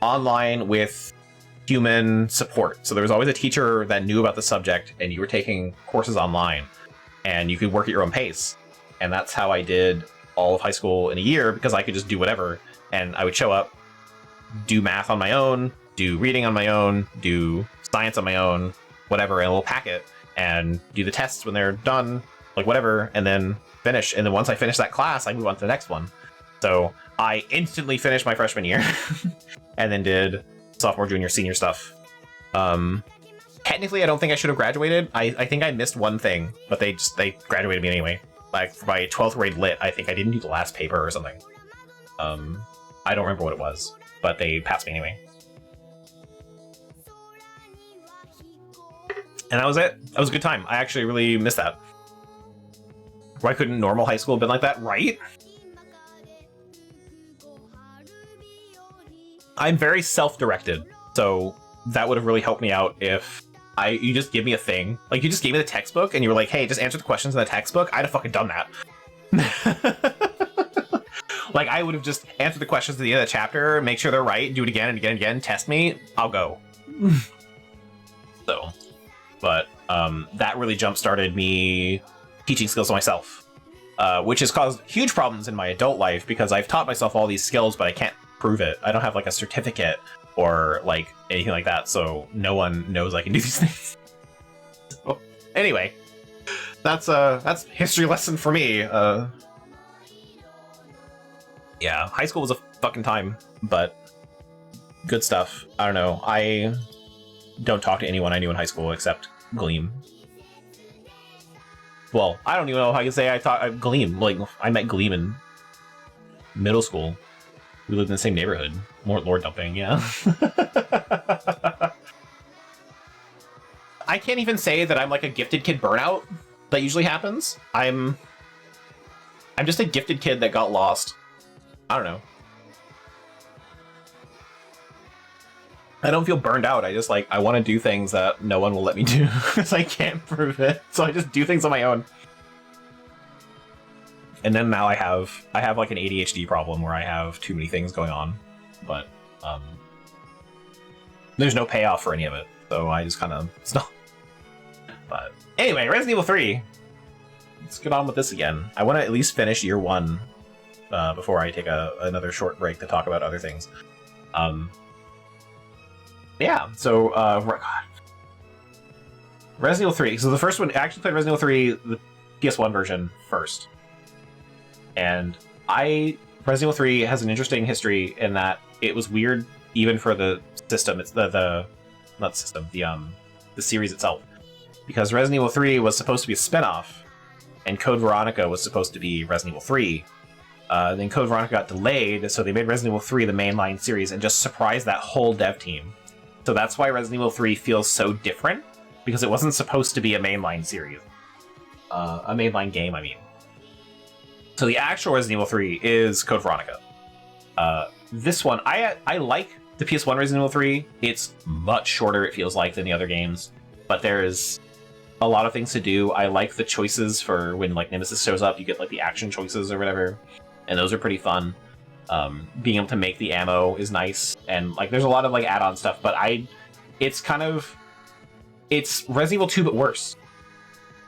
S4: online with human support. So there was always a teacher that knew about the subject, and you were taking courses online, and you could work at your own pace. And that's how I did all of high school in a year, because I could just do whatever. And I would show up, do math on my own, do reading on my own, do science on my own, whatever, in a little packet, and do the tests when they're done, like whatever, and then finish. And then once I finished that class, I move on to the next one. So I instantly finished my freshman year and then did sophomore, junior, senior stuff. Technically, I don't think I should have graduated. I think I missed one thing, but they graduated me anyway. Like, for my 12th grade lit, I think I didn't do the last paper or something. I don't remember what it was, but they passed me anyway. And that was it. That was a good time. I actually really missed that. Why couldn't normal high school have been like that, right? I'm very self-directed, so that would have really helped me out if you just give me a thing. Like, you just gave me the textbook and you were like, hey, just answer the questions in the textbook. I'd have fucking done that. Like, I would have just answered the questions at the end of the chapter, make sure they're right, do it again and again and again, test me, I'll go. So, but that really jump-started me teaching skills to myself, which has caused huge problems in my adult life because I've taught myself all these skills, but I can't prove it. I don't have like a certificate or like anything like that, so no one knows I can do these things. So, anyway, that's history lesson for me. Yeah, high school was a fucking time, but good stuff. I don't know. I don't talk to anyone I knew in high school except Gleam. Well, I don't even know how you say Gleam. Like, I met Gleam in middle school. We lived in the same neighborhood. More lore dumping, yeah. I can't even say that I'm like a gifted kid burnout. That usually happens. I'm just a gifted kid that got lost. I don't know. I don't feel burned out. I just like, I want to do things that no one will let me do because I can't prove it. So I just do things on my own. And then now I have like an ADHD problem where I have too many things going on, but there's no payoff for any of it. So I just kind of stop. But anyway, Resident Evil 3. Let's get on with this again. I want to at least finish year 1 before I take another short break to talk about other things. Yeah, so God. Resident Evil 3. So the first one, I actually played Resident Evil 3, the PS1 version first. And Resident Evil 3 has an interesting history in that it was weird even for the system. It's the series itself. Because Resident Evil 3 was supposed to be a spin-off, and Code Veronica was supposed to be Resident Evil 3. Then Code Veronica got delayed, so they made Resident Evil 3 the mainline series and just surprised that whole dev team. So that's why Resident Evil 3 feels so different, because it wasn't supposed to be a mainline series. A mainline game, I mean. So the actual Resident Evil 3 is Code Veronica. This one, I like the PS1 Resident Evil 3. It's much shorter, it feels like, than the other games. But there's a lot of things to do. I like the choices for when like Nemesis shows up, you get like the action choices or whatever. And those are pretty fun. Being able to make the ammo is nice. And like there's a lot of like add-on stuff, but it's Resident Evil 2 but worse.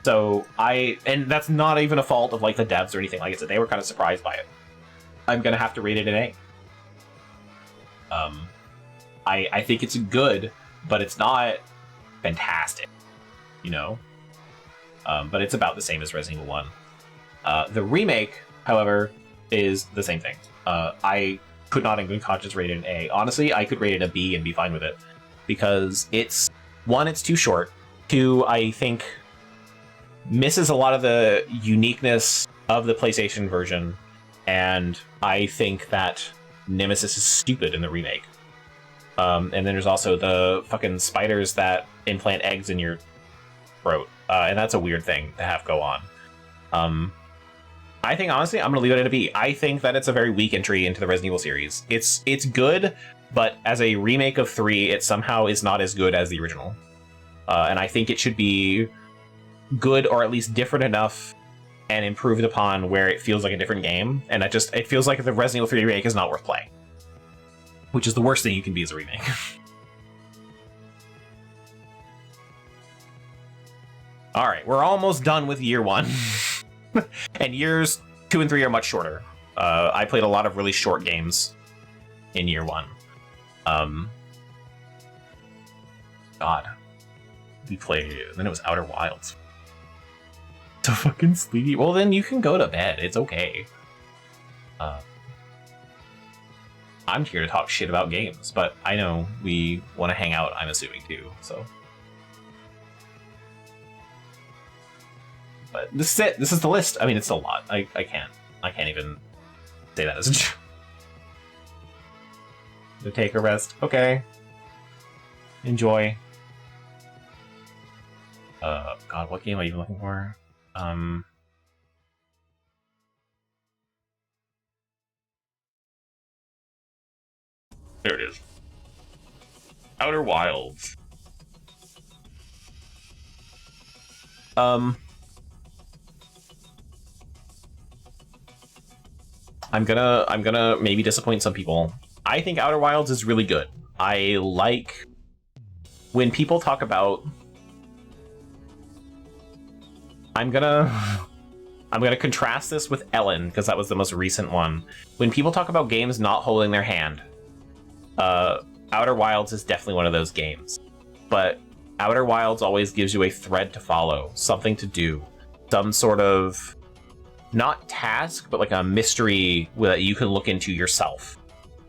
S4: So and that's not even a fault of like the devs or anything. Like I said, they were kind of surprised by it. I'm gonna have to rate it an A. I think it's good, but it's not fantastic, you know? But it's about the same as Resident Evil 1. The remake, however, is the same thing. I could not in good conscience rate it an A. Honestly, I could rate it a B and be fine with it. Because it's too short. 2, I think, misses a lot of the uniqueness of the PlayStation version. And I think that Nemesis is stupid in the remake. And then there's also the fucking spiders that implant eggs in your throat. And that's a weird thing to have go on. I think, honestly, I'm going to leave it at a B. I think that it's a very weak entry into the Resident Evil series. It's good, but as a remake of 3, it somehow is not as good as the original. And I think it should be good or at least different enough and improved upon where it feels like a different game. And it feels like the Resident Evil 3 remake is not worth playing. Which is the worst thing you can be as a remake. Alright, we're almost done with year 1. And years 2 and 3 are much shorter. I played a lot of really short games in year 1. God. We played... Then it was Outer Wilds. So fucking sleepy. Well, then you can go to bed. It's okay. I'm here to talk shit about games, but I know we want to hang out, I'm assuming, too, so... But this is it. This is the list. I mean, it's a lot. I can't even say that as a joke. To take a rest. Okay. Enjoy. God, what game am I even looking for? There it is. Outer Wilds. I'm gonna maybe disappoint some people. I think Outer Wilds is really good. I like when people talk about... I'm gonna contrast this with Ellen, because that was the most recent one. When people talk about games not holding their hand, Outer Wilds is definitely one of those games. But Outer Wilds always gives you a thread to follow, something to do, some sort of, not task, but like a mystery that you can look into yourself.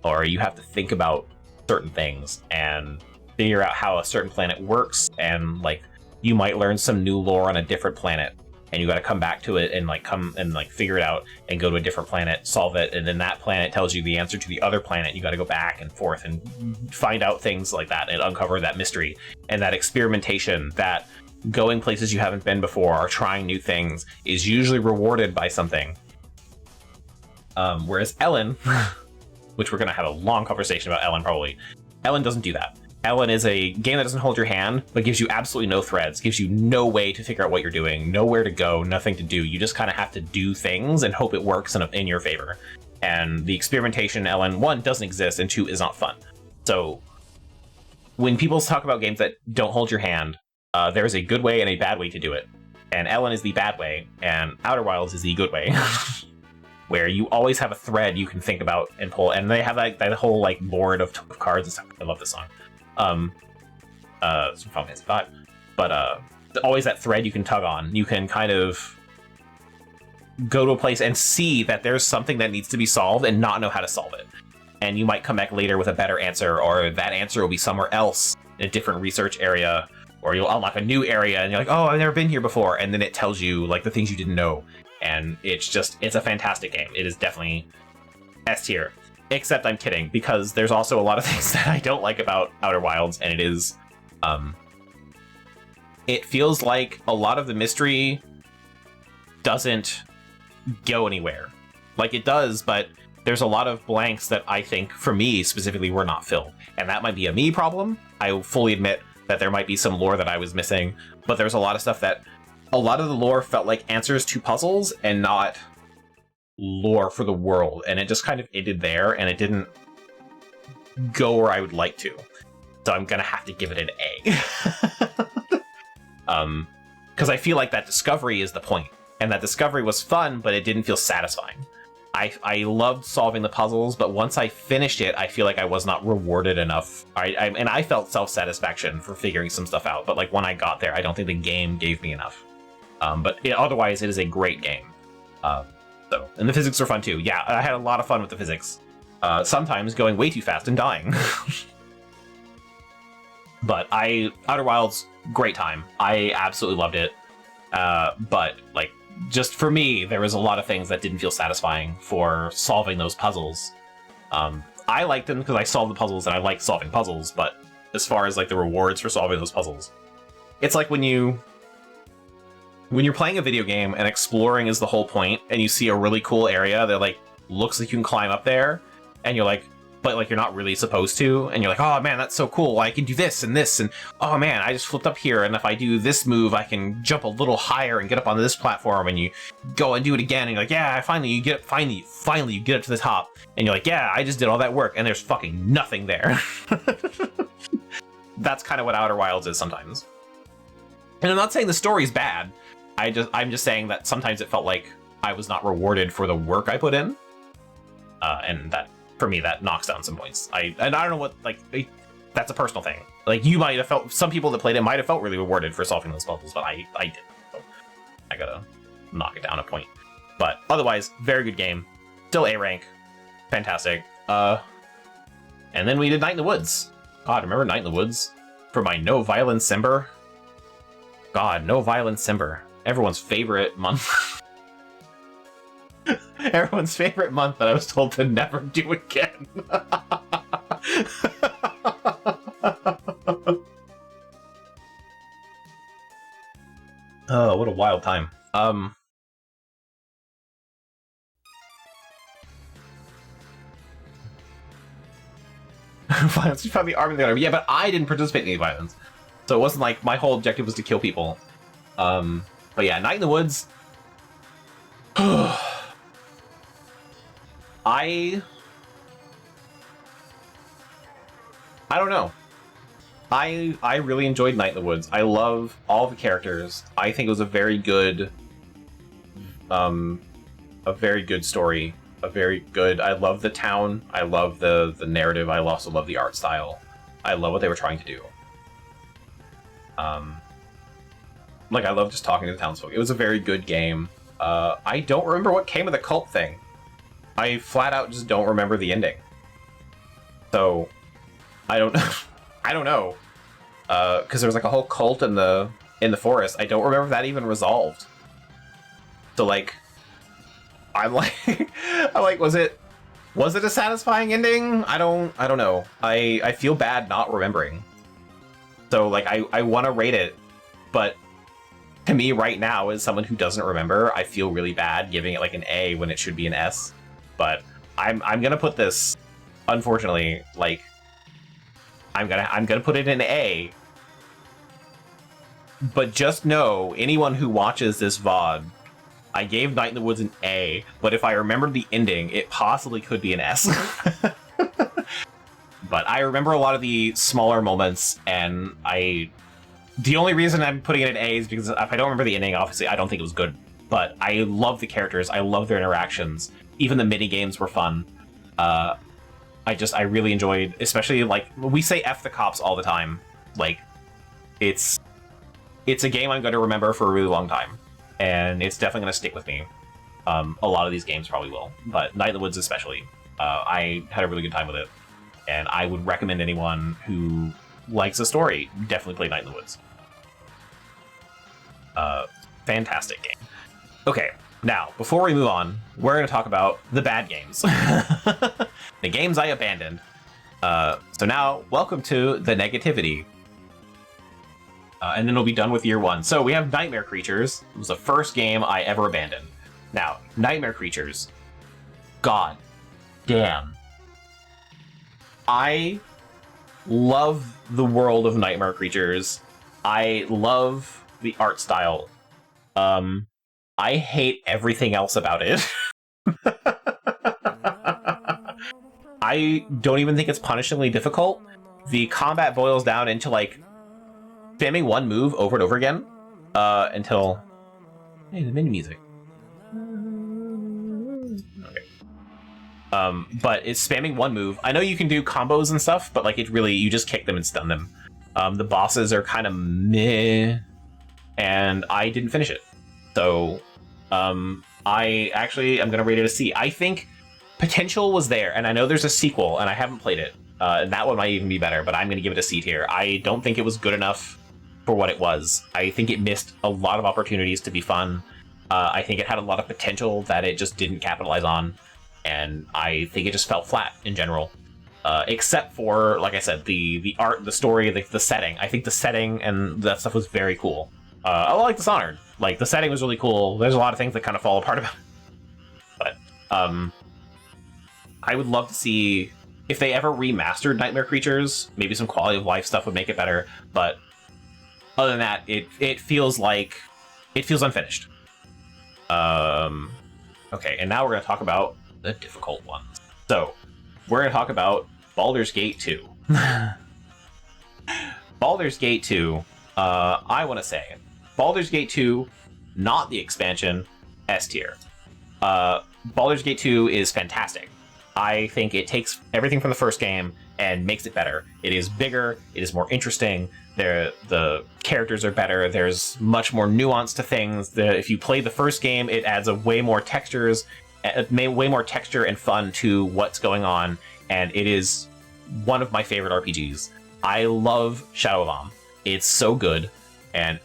S4: Or you have to think about certain things and figure out how a certain planet works, and like you might learn some new lore on a different planet, and you got to come back to it and like come and like figure it out and go to a different planet, solve it, and then that planet tells you the answer to the other planet. You got to go back and forth and find out things like that and uncover that mystery. And that experimentation, that going places you haven't been before or trying new things is usually rewarded by something. Whereas Ellen, which we're going to have a long conversation about Ellen probably, Ellen doesn't do that. Ellen is a game that doesn't hold your hand, but gives you absolutely no threads, gives you no way to figure out what you're doing, nowhere to go, nothing to do. You just kind of have to do things and hope it works in your favor. And the experimentation in Ellen, 1, doesn't exist, and 2, is not fun. So when people talk about games that don't hold your hand, there's a good way and a bad way to do it. And Ellen is the bad way, and Outer Wilds is the good way. Where you always have a thread you can think about and pull, and they have like that whole like board of cards and stuff. I love this song. Some Final Fantasy V, but always that thread you can tug on. You can kind of go to a place and see that there's something that needs to be solved and not know how to solve it. And you might come back later with a better answer, or that answer will be somewhere else in a different research area, or you'll unlock a new area and you're like, oh, I've never been here before, and then it tells you like the things you didn't know. And it's a fantastic game. It is definitely S tier. Except I'm kidding, because there's also a lot of things that I don't like about Outer Wilds, and it is, it feels like a lot of the mystery doesn't go anywhere. Like, it does, but there's a lot of blanks that I think, for me specifically, were not filled. And that might be a me problem. I fully admit that there might be some lore that I was missing, but there's a lot of stuff that, a lot of the lore felt like answers to puzzles and not lore for the world, and it just kind of ended there, and it didn't go where I would like to. So I'm gonna have to give it an A. Because I feel like that discovery is the point, and that discovery was fun, but it didn't feel satisfying. I loved solving the puzzles, but once I finished it, I feel like I was not rewarded enough. And I felt self-satisfaction for figuring some stuff out, but like when I got there, I don't think the game gave me enough. Otherwise, it is a great game. And the physics are fun too. Yeah, I had a lot of fun with the physics. Sometimes going way too fast and dying. But Outer Wilds, great time. I absolutely loved it. But like, just for me, there was a lot of things that didn't feel satisfying for solving those puzzles. I liked them because I solved the puzzles and I liked solving puzzles, but as far as like the rewards for solving those puzzles, it's like when you're playing a video game and exploring is the whole point, and you see a really cool area that like looks like you can climb up there, and you're like, but like you're not really supposed to, and you're like, oh man, that's so cool, I can do this and this, and oh man, I just flipped up here, and if I do this move, I can jump a little higher and get up onto this platform, and you go and do it again, and you're like, yeah, finally you get up to the top, and you're like, yeah, I just did all that work, and there's fucking nothing there. That's kind of what Outer Wilds is sometimes. And I'm not saying the story's bad. I'm just saying that sometimes it felt like I was not rewarded for the work I put in, and that for me that knocks down some points. I don't know what, like, that's a personal thing. Like, you might have felt, some people that played it might have felt really rewarded for solving those puzzles, but I didn't. So I gotta knock it down a point. But otherwise, very good game. Still A rank, fantastic. And then we did Night in the Woods. God, remember Night in the Woods for my No Violence Simber? God, No Violence Simber. Everyone's favorite month. Everyone's favorite month that I was told to never do again. Oh, what a wild time. violence. We found the army of the army. Yeah, but I didn't participate in any violence. So it wasn't like my whole objective was to kill people. But yeah, Night in the Woods. I don't know. I really enjoyed Night in the Woods. I love all the characters. I think it was a very good story. I love the town. I love the narrative. I also love the art style. I love what they were trying to do. Like, I love just talking to the townsfolk. It was a very good game. I don't remember what came of the cult thing. I flat out just don't remember the ending. So, I don't know. Because there was like a whole cult in the forest. I don't remember if that even resolved. So like, I'm like, was it a satisfying ending? I don't know. I feel bad not remembering. So like, I want to rate it, but to me right now, as someone who doesn't remember, I feel really bad giving it like an A when it should be an S. But I'm gonna put this, unfortunately, like, I'm gonna put it in A. But just know, anyone who watches this VOD, I gave Night in the Woods an A, but if I remembered the ending, it possibly could be an S. But I remember a lot of the smaller moments, and the only reason I'm putting it in A is because if I don't remember the ending, obviously I don't think it was good. But I love the characters, I love their interactions, even the mini games were fun. I really enjoyed, especially like, we say F the cops all the time. Like, it's a game I'm going to remember for a really long time, and it's definitely going to stick with me. A lot of these games probably will, but Night in the Woods especially. I had a really good time with it, and I would recommend anyone who likes a story, definitely play Night in the Woods. Fantastic game. Okay, now, before we move on, we're going to talk about the bad games. The games I abandoned. So now, welcome to the negativity. And then we'll be done with year one. So we have Nightmare Creatures. It was the first game I ever abandoned. Now, Nightmare Creatures. God damn. I love the world of Nightmare Creatures. I love the art style. I hate everything else about it. I don't even think it's punishingly difficult. The combat boils down into like spamming one move over and over again until... Hey, the mini music. Okay. But it's spamming one move. I know you can do combos and stuff, but like, it really, you just kick them and stun them. The bosses are kind of meh, and I didn't finish it. So, I actually am going to rate it a C. I think potential was there, and I know there's a sequel, and I haven't played it. And that one might even be better, but I'm going to give it a C tier. I don't think it was good enough for what it was. I think it missed a lot of opportunities to be fun. I think it had a lot of potential that it just didn't capitalize on, and I think it just fell flat in general. Except for, like I said, the art, the story, the setting. I think the setting and that stuff was very cool. I like Dishonored. Like, the setting was really cool. There's a lot of things that kind of fall apart about it. But, I would love to see if they ever remastered Nightmare Creatures. Maybe some quality of life stuff would make it better. But other than that, it feels unfinished. Okay, and now we're going to talk about the difficult ones. So, we're going to talk about Baldur's Gate 2. Baldur's Gate 2, I want to say, Baldur's Gate 2, not the expansion, S tier. Baldur's Gate 2 is fantastic. I think it takes everything from the first game and makes it better. It is bigger, it is more interesting, the characters are better, there's much more nuance to things. If you play the first game, it adds way more texture and fun to what's going on, and it is one of my favorite RPGs. I love Shadow of Amn. It's so good, and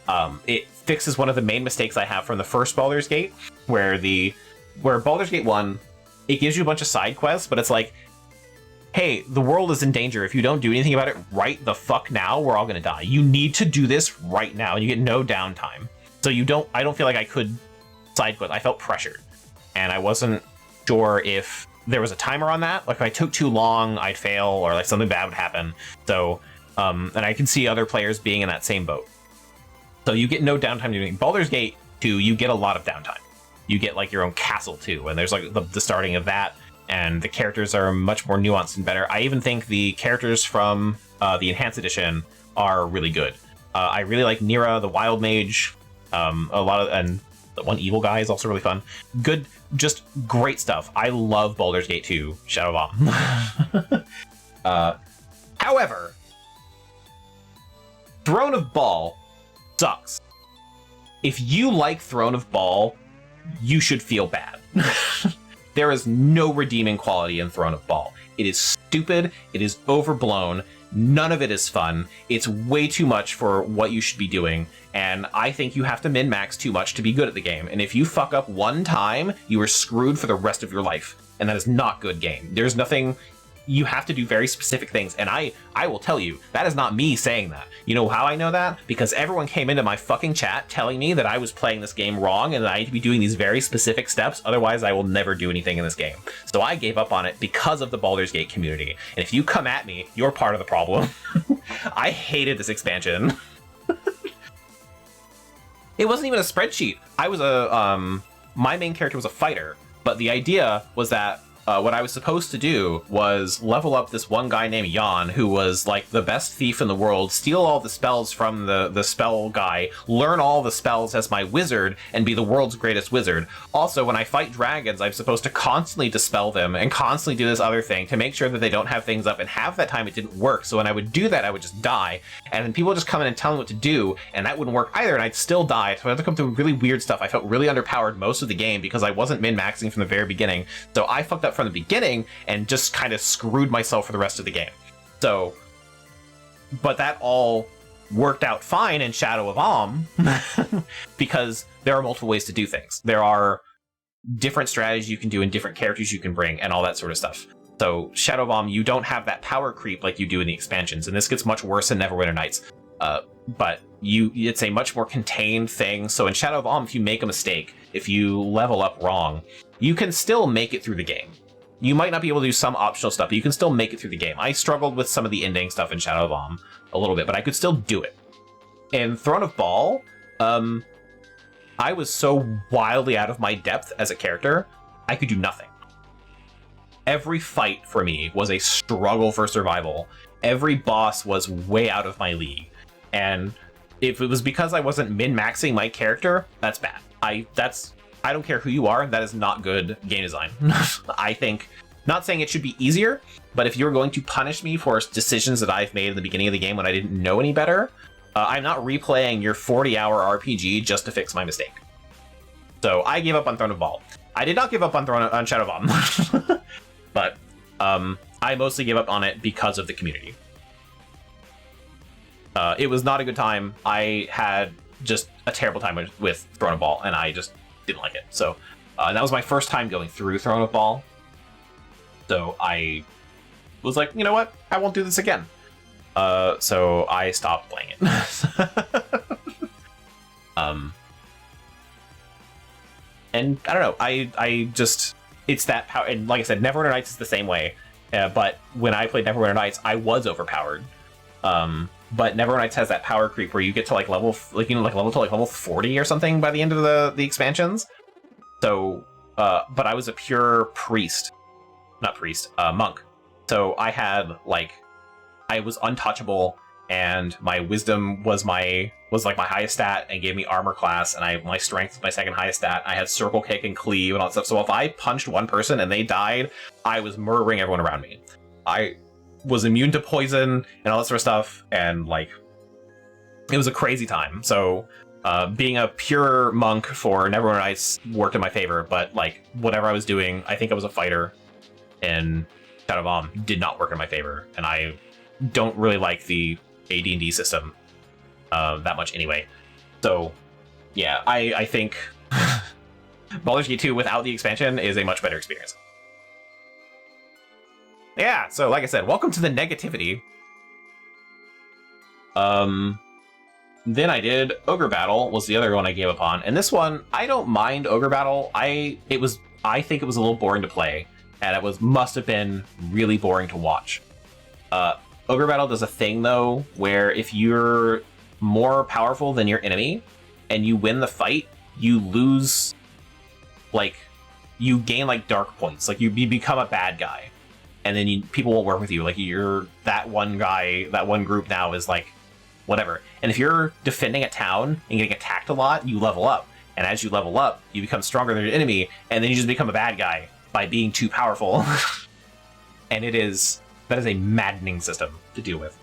S4: it fixes one of the main mistakes I have from the first Baldur's Gate, where Baldur's Gate 1, it gives you a bunch of side quests, but it's like, hey, the world is in danger. If you don't do anything about it right the fuck now, we're all gonna die. You need to do this right now, and you get no downtime. So I don't feel like I could side quest. I felt pressured, and I wasn't sure if there was a timer on that. Like if I took too long, I'd fail, or like something bad would happen. So, and I can see other players being in that same boat. So you get no downtime doing Baldur's Gate 2. You get a lot of downtime. You get like your own castle too, and there's like the starting of that, and the characters are much more nuanced and better. I even think the characters from the Enhanced Edition are really good. I really like Nira, the Wild Mage. And the one evil guy is also really fun. Good, just great stuff. I love Baldur's Gate 2 Shadow Bomb. However, Throne of Ball sucks. If you like Throne of Ball, you should feel bad. There is no redeeming quality in Throne of Ball. It is stupid, it is overblown, none of it is fun, it's way too much for what you should be doing, and I think you have to min-max too much to be good at the game, and if you fuck up one time, you are screwed for the rest of your life, and that is not good game. There's nothing... You have to do very specific things, and I will tell you, that is not me saying that. You know how I know that? Because everyone came into my fucking chat telling me that I was playing this game wrong and that I need to be doing these very specific steps, otherwise I will never do anything in this game. So I gave up on it because of the Baldur's Gate community. And if you come at me, you're part of the problem. I hated this expansion. It wasn't even a spreadsheet. I was my main character was a fighter, but the idea was that what I was supposed to do was level up this one guy named Jan, who was like the best thief in the world, steal all the spells from the spell guy, learn all the spells as my wizard, and be the world's greatest wizard. Also, when I fight dragons, I'm supposed to constantly dispel them and constantly do this other thing to make sure that they don't have things up, and half that time it didn't work, so when I would do that, I would just die, and then people would just come in and tell me what to do, and that wouldn't work either, and I'd still die, so I had to come through really weird stuff. I felt really underpowered most of the game because I wasn't min-maxing from the very beginning, so I fucked up from the beginning and just kind of screwed myself for the rest of the game. So, but that all worked out fine in Shadow of Om because there are multiple ways to do things. There are different strategies you can do and different characters you can bring and all that sort of stuff. So Shadow of Om, you don't have that power creep like you do in the expansions, and this gets much worse in Neverwinter Nights. But it's a much more contained thing. So in Shadow of Om, if you make a mistake, if you level up wrong, you can still make it through the game. You might not be able to do some optional stuff, but you can still make it through the game. I struggled with some of the ending stuff in Shadow of Om a little bit, but I could still do it. In Throne of Ball, I was so wildly out of my depth as a character, I could do nothing. Every fight for me was a struggle for survival. Every boss was way out of my league. And if it was because I wasn't min-maxing my character, that's bad. I don't care who you are, that is not good game design. I think, not saying it should be easier, but if you're going to punish me for decisions that I've made in the beginning of the game when I didn't know any better, I'm not replaying your 40-hour RPG just to fix my mistake. So I gave up on Throne of Ball. I did not give up on Shadow of Om, but I mostly gave up on it because of the community. It was not a good time. I had just a terrible time with Throne of Ball, and I just didn't like it. So that was my first time going through Throne of Ball. So I was like, you know what? I won't do this again. So I stopped playing it. And I don't know. I just, it's that power. And like I said, Neverwinter Nights is the same way. But when I played Neverwinter Nights, I was overpowered. But Neverwinter Nights has that power creep where you get to like level to level 40 or something by the end of the expansions. So, but I was a pure monk. So I had I was untouchable, and my wisdom was like my highest stat and gave me armor class, and my strength was my second highest stat. I had circle kick and cleave and all that stuff. So if I punched one person and they died, I was murdering everyone around me. I was immune to poison and all that sort of stuff, and it was a crazy time. So being a pure monk for Neverwinter Nights worked in my favor, but whatever I was doing, I think I was a fighter in Shadow of Om, did not work in my favor, and I don't really like the AD&D system that much anyway. So yeah, I think Baldur's Gate 2 without the expansion is a much better experience. Yeah, so like I said, welcome to the negativity. Then I did Ogre Battle, was the other one I gave up on. And this one, I don't mind Ogre Battle. I think it was a little boring to play. and it must have been really boring to watch. Ogre Battle does a thing though, where if you're more powerful than your enemy and you win the fight, you lose, like, you gain like dark points, like you become a bad guy, and then people won't work with you. Like you're that one guy, that one group now is like whatever. And if you're defending a town and getting attacked a lot, you level up, and as you level up, you become stronger than your enemy, and then you just become a bad guy by being too powerful. And that is a maddening system to deal with.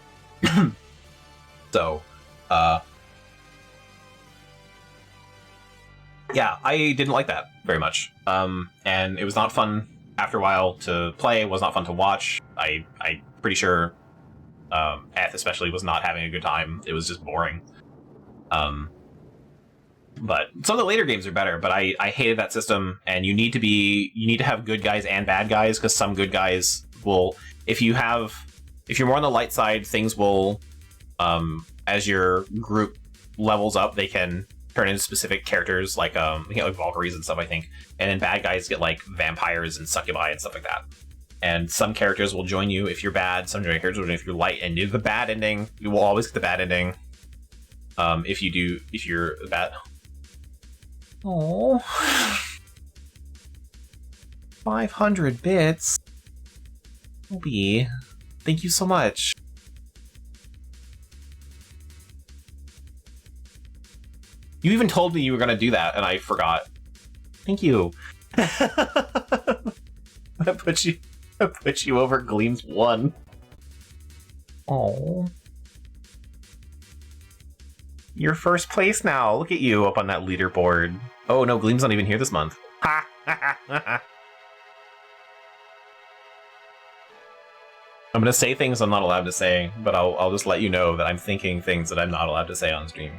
S4: So, yeah, I didn't like that very much. And it was not fun after a while to play. It was not fun to watch. I'm pretty sure Eth especially was not having a good time. It was just boring. But some of the later games are better, but I hated that system, and you need to have good guys and bad guys, because some good guys will, if you're more on the light side, things will, as your group levels up, they can turn into specific characters, like you get like Valkyries and stuff, I think, and then bad guys get like vampires and succubi and stuff like that. And some characters will join you if you're bad, some characters will join you if you're light, and the bad ending, you will always get the bad ending. If you're bad. Oh, 500 bits. Obi, thank you so much. You even told me you were gonna do that, and I forgot. Thank you. I put you over Gleam's 1. Oh. You're first place now. Look at you up on that leaderboard. Oh no, Gleam's not even here this month. Ha! I'm gonna say things I'm not allowed to say, but I'll just let you know that I'm thinking things that I'm not allowed to say on stream.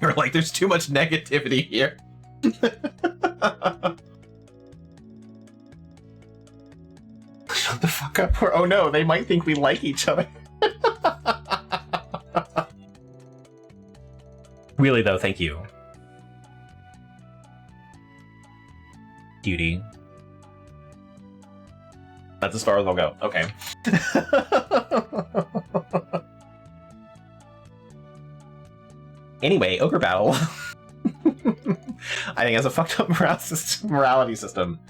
S4: You're like, there's too much negativity here. Shut the fuck up. Or, oh no, they might think we like each other. Really though, thank you. Cutie. That's as far as I'll go. Okay. Anyway, Ogre Battle. I think has a fucked up morality system.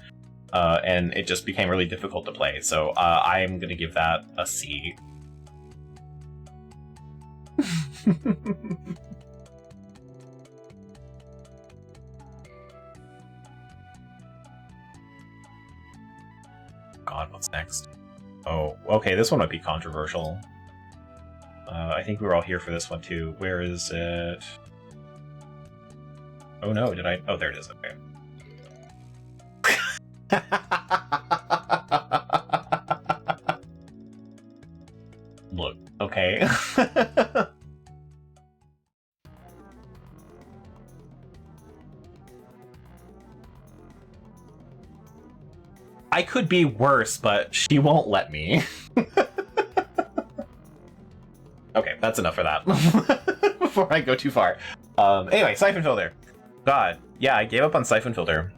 S4: And it just became really difficult to play. So I'm going to give that a C. God, what's next? Oh, okay, this one might be controversial. I think we were all here for this one too. Where is it? Oh no, did I? Oh, there it is. Okay. Look, okay. I could be worse, but she won't let me. Okay, that's enough for that. Before I go too far. Anyway, Siphon Filter. God, yeah, I gave up on Siphon Filter.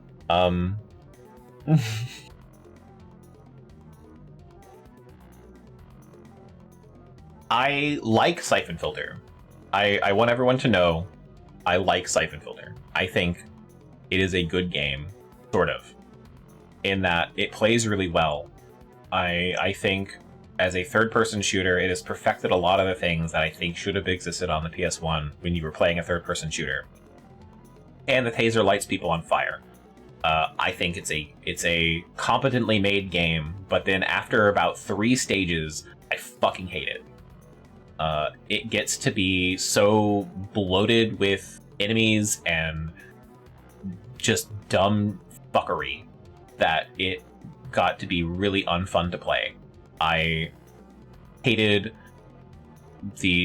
S4: I like Siphon Filter. I want everyone to know I like Siphon Filter. I think it is a good game, sort of, in that it plays really well. I think as a third-person shooter, it has perfected a lot of the things that I think should have existed on the PS1 when you were playing a third-person shooter. And the taser lights people on fire. I think it's a competently made game, but then after about 3 stages, I fucking hate it. It gets to be so bloated with enemies and just dumb fuckery that it got to be really unfun to play. I hated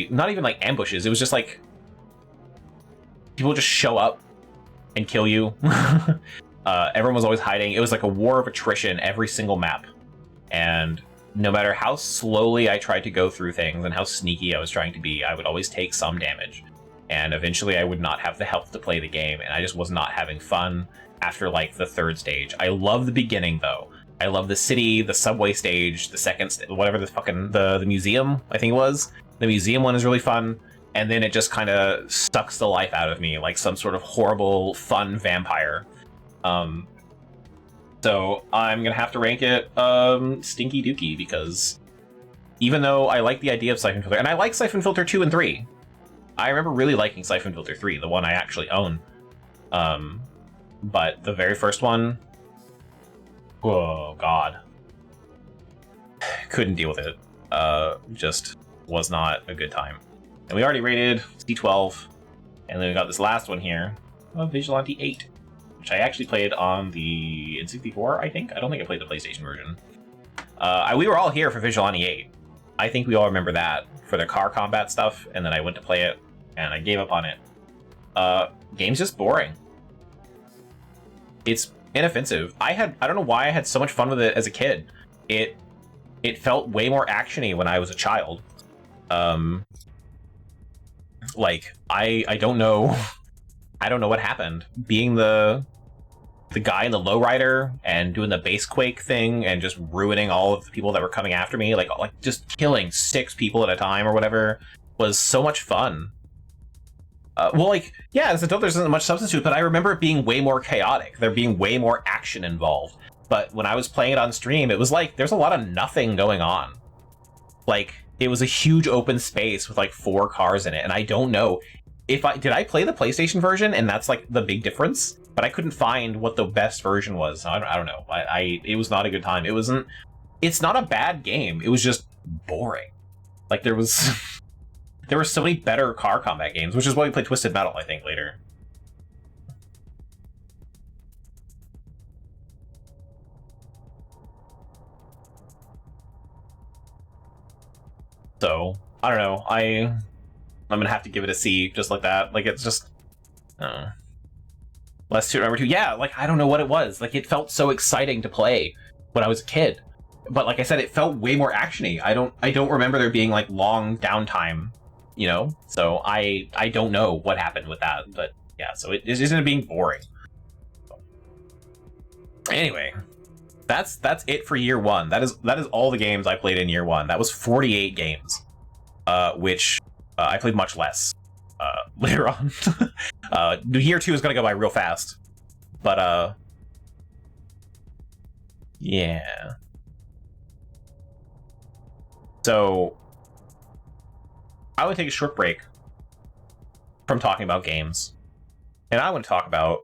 S4: not even like ambushes, it was just like people just show up and kill you. Everyone was always hiding. It was like a war of attrition every single map. And no matter how slowly I tried to go through things and how sneaky I was trying to be, I would always take some damage. and eventually I would not have the health to play the game, and I just was not having fun after like the third stage. I love the beginning though. I love the city, the subway stage, the second, whatever the fucking, the museum, I think it was. The museum one is really fun, and then it just kind of sucks the life out of me like some sort of horrible, fun vampire. So I'm gonna have to rank it Stinky Dookie, because even though I like the idea of Siphon Filter, and I like Siphon Filter 2 and 3. I remember really liking Siphon Filter 3, the one I actually own. But the very first one, oh god. Couldn't deal with it. Just was not a good time. And we already rated C12, and then we got this last one here, Vigilante 8, which I actually played on the N64, I think? I don't think I played the PlayStation version. We were all here for Vigilante 8. I think we all remember that, for the car combat stuff, and then I went to play it, and I gave up on it. Game's just boring. It's inoffensive. I don't know why I had so much fun with it as a kid. It felt way more actiony when I was a child. Like, I don't know. I don't know what happened. Being the guy in the lowrider and doing the base quake thing and just ruining all of the people that were coming after me, like just killing 6 people at a time or whatever, was so much fun. Well, like, yeah, as an adult, there isn't much substance to it, but I remember it being way more chaotic. There being way more action involved. But when I was playing it on stream, it was like, there's a lot of nothing going on. Like, it was a huge open space with like 4 cars in it, and I don't know if did I play the PlayStation version, and that's like the big difference? But I couldn't find what the best version was. I don't know. It was not a good time. It's not a bad game. It was just boring. Like, there were so many better car combat games, which is why we played Twisted Metal, I think, later. So, I don't know. I'm gonna have to give it a C, just like that. Like, it's just... Less to remember too. Yeah, like, I don't know what it was. Like, it felt so exciting to play when I was a kid. But like I said, it felt way more actiony. I don't remember there being, like, long downtime, you know? So I don't know what happened with that. But yeah, so it isn't being boring. Anyway, that's it for year 1. That is all the games I played in year 1. That was 48 games, which I played much less later on. Year 2 is gonna go by real fast, but yeah. So I would take a short break from talking about games, and I want to talk about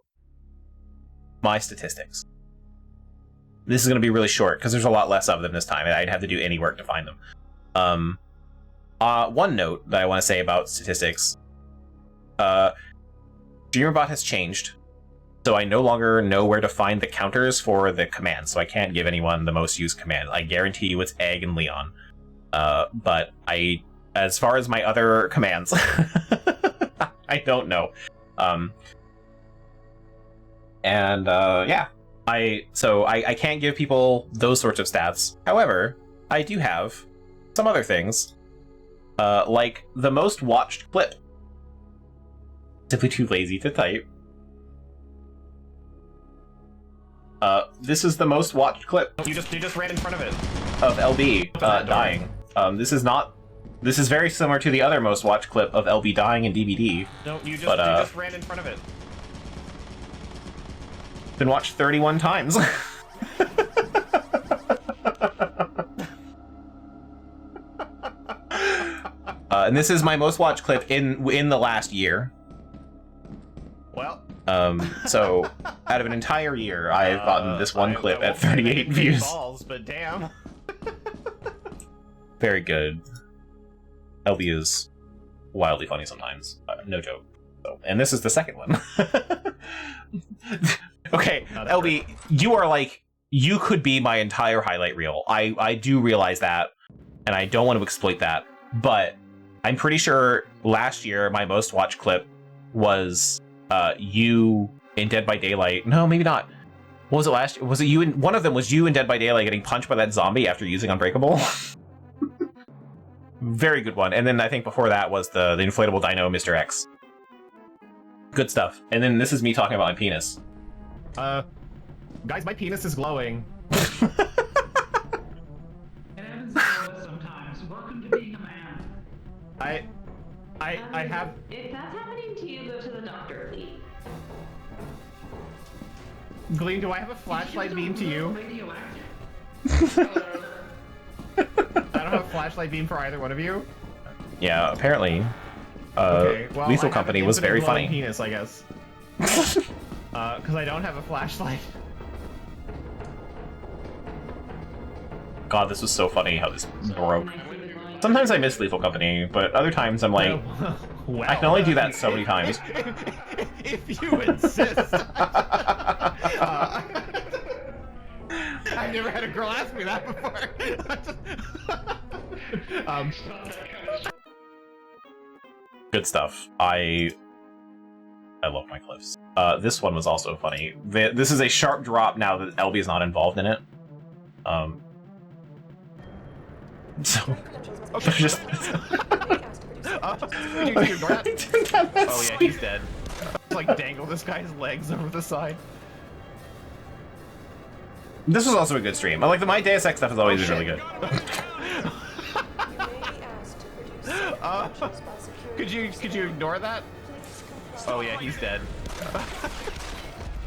S4: my statistics. This is going to be really short because there's a lot less of them this time, and I'd have to do any work to find them. One note that I want to say about statistics. Streamerbot has changed, so I no longer know where to find the counters for the commands, so I can't give anyone the most used command. I guarantee you it's Egg and Leon. But as far as my other commands, I don't know. Yeah. I can't give people those sorts of stats. However, I do have some other things, like the most watched clip. Simply too lazy to type. This is the most watched clip. You just ran in front of it. Of LB dying. This is very similar to the other most watched clip of LB dying in DBD. No, you just ran in front of it. Been watched 31 times. And this is my most watched clip in the last year. Well. So out of an entire year, I've gotten this one clip at 38 views.
S10: Balls, but damn.
S4: Very good. LB is wildly funny sometimes. No joke. So, and this is the second one. Okay, LB, you are like, you could be my entire highlight reel. I do realize that, and I don't want to exploit that, but I'm pretty sure last year my most watched clip was you in Dead by Daylight. No, maybe not. What was it last year? Was it you? One of them was you in Dead by Daylight getting punched by that zombie after using Unbreakable. Very good one. And then I think before that was the inflatable dino Mr. X. Good stuff. And then this is me talking about my penis.
S8: Guys, my penis is glowing.
S1: Sometimes. Welcome to being a man.
S8: I have.
S7: If that's happening to you, go to the doctor, please.
S8: Gleam, do I have a flashlight beam to you? I don't have a flashlight beam for either one of you.
S4: Yeah, apparently.
S8: Okay, well,
S4: Lethal
S8: I have
S4: Company
S8: an
S4: was very
S8: infinite glowing
S4: funny.
S8: Penis, I guess. Because I don't have a flashlight.
S4: God, this was so funny how this broke. Sometimes I miss Lethal Company, but other times I'm like,
S8: Well,
S4: I can only do that so many times.
S8: If you insist. I've never had a girl ask me that before.
S4: Good stuff. I love my clips. This one was also funny. This is a sharp drop now that LB is not involved in it. So
S8: Okay.
S4: just
S8: Did you ignore that? Oh yeah, he's dead. Like dangle this guy's legs over the side.
S4: This was also a good stream. Like the My Deus Ex stuff has always been really good.
S8: Could you ignore that? Oh yeah, he's dead.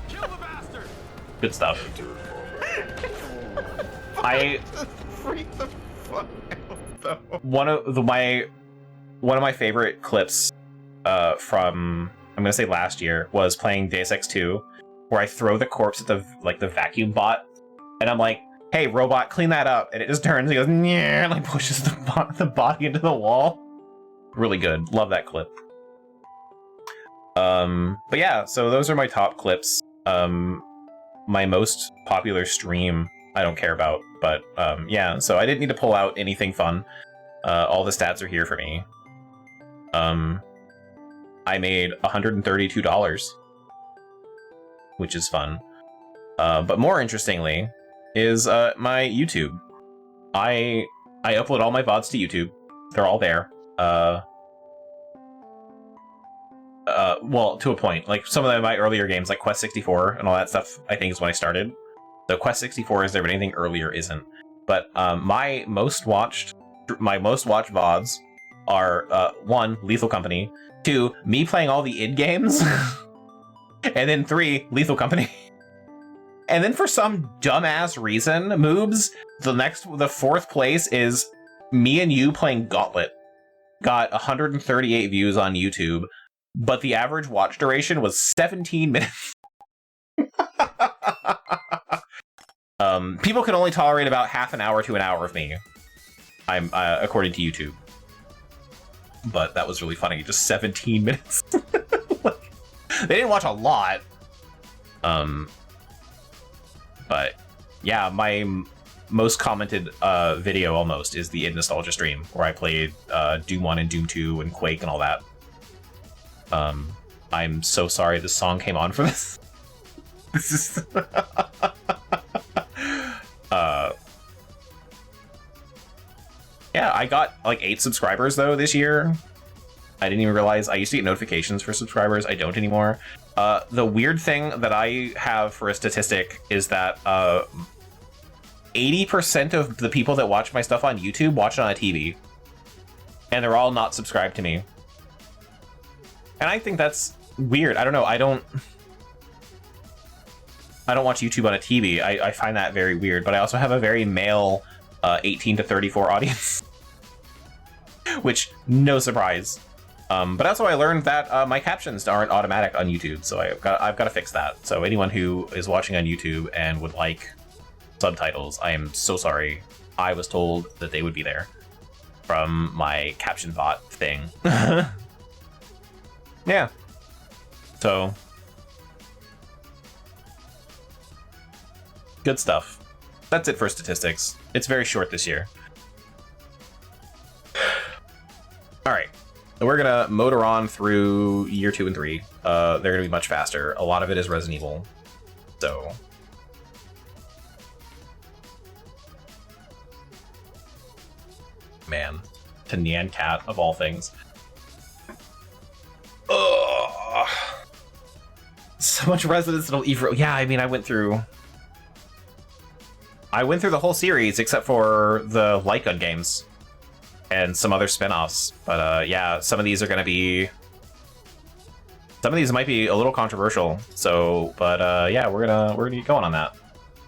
S2: Kill the bastard!
S4: Good stuff. I
S8: Freak the fuck out though.
S4: one of my favorite clips from I'm gonna say last year was playing Deus Ex 2, where I throw the corpse at the vacuum bot, and I'm like, "Hey robot, clean that up," and it just turns and goes, "Yeah," and like pushes the body into the wall. Really good. Love that clip. But yeah, so those are my top clips. My most popular stream I don't care about, but yeah, so I didn't need to pull out anything fun. All the stats are here for me. I made $132, which is fun. But more interestingly is my YouTube. I upload all my VODs to YouTube. They're all there. Well, to a point. Like some of my earlier games, like Quest 64 and all that stuff, I think is when I started. So Quest 64 is there, but anything earlier isn't. But my most watched VODs are 1, Lethal Company, 2, me playing all the id games, and then 3, Lethal Company. And then for some dumbass reason, Moobs, the fourth place is me and you playing Gauntlet. Got 138 views on YouTube, but the average watch duration was 17 minutes. People can only tolerate about half an hour to an hour of me. I'm according to YouTube. But that was really funny. Just 17 minutes. Like, they didn't watch a lot. But yeah, my most commented video almost is the id Nostalgia stream, where I played Doom 1 and Doom 2 and Quake and all that. I'm so sorry this song came on for this. This is... yeah, I got like 8 subscribers though this year. I didn't even realize I used to get notifications for subscribers. I don't anymore. The weird thing that I have for a statistic is that 80% of the people that watch my stuff on YouTube watch it on a TV. And they're all not subscribed to me. And I think that's weird. I don't know. I don't watch YouTube on a TV. I find that very weird. But I also have a very male 18 to 34 audience. Which, no surprise. But also I learned that my captions aren't automatic on YouTube, so I've got to fix that. So anyone who is watching on YouTube and would like subtitles, I am so sorry. I was told that they would be there from my caption bot thing. Yeah. So good stuff. That's it for statistics. It's very short this year. All right. We're gonna motor on through year 2 and 3. They're gonna be much faster. A lot of it is Resident Evil. So man, to Nyan Cat of all things. Ugh. so much Resident Evil. Yeah, I mean, I went through the whole series except for the Light Gun games and some other spin-offs. But yeah, some of these might be a little controversial. So, but yeah, we're gonna get going on that.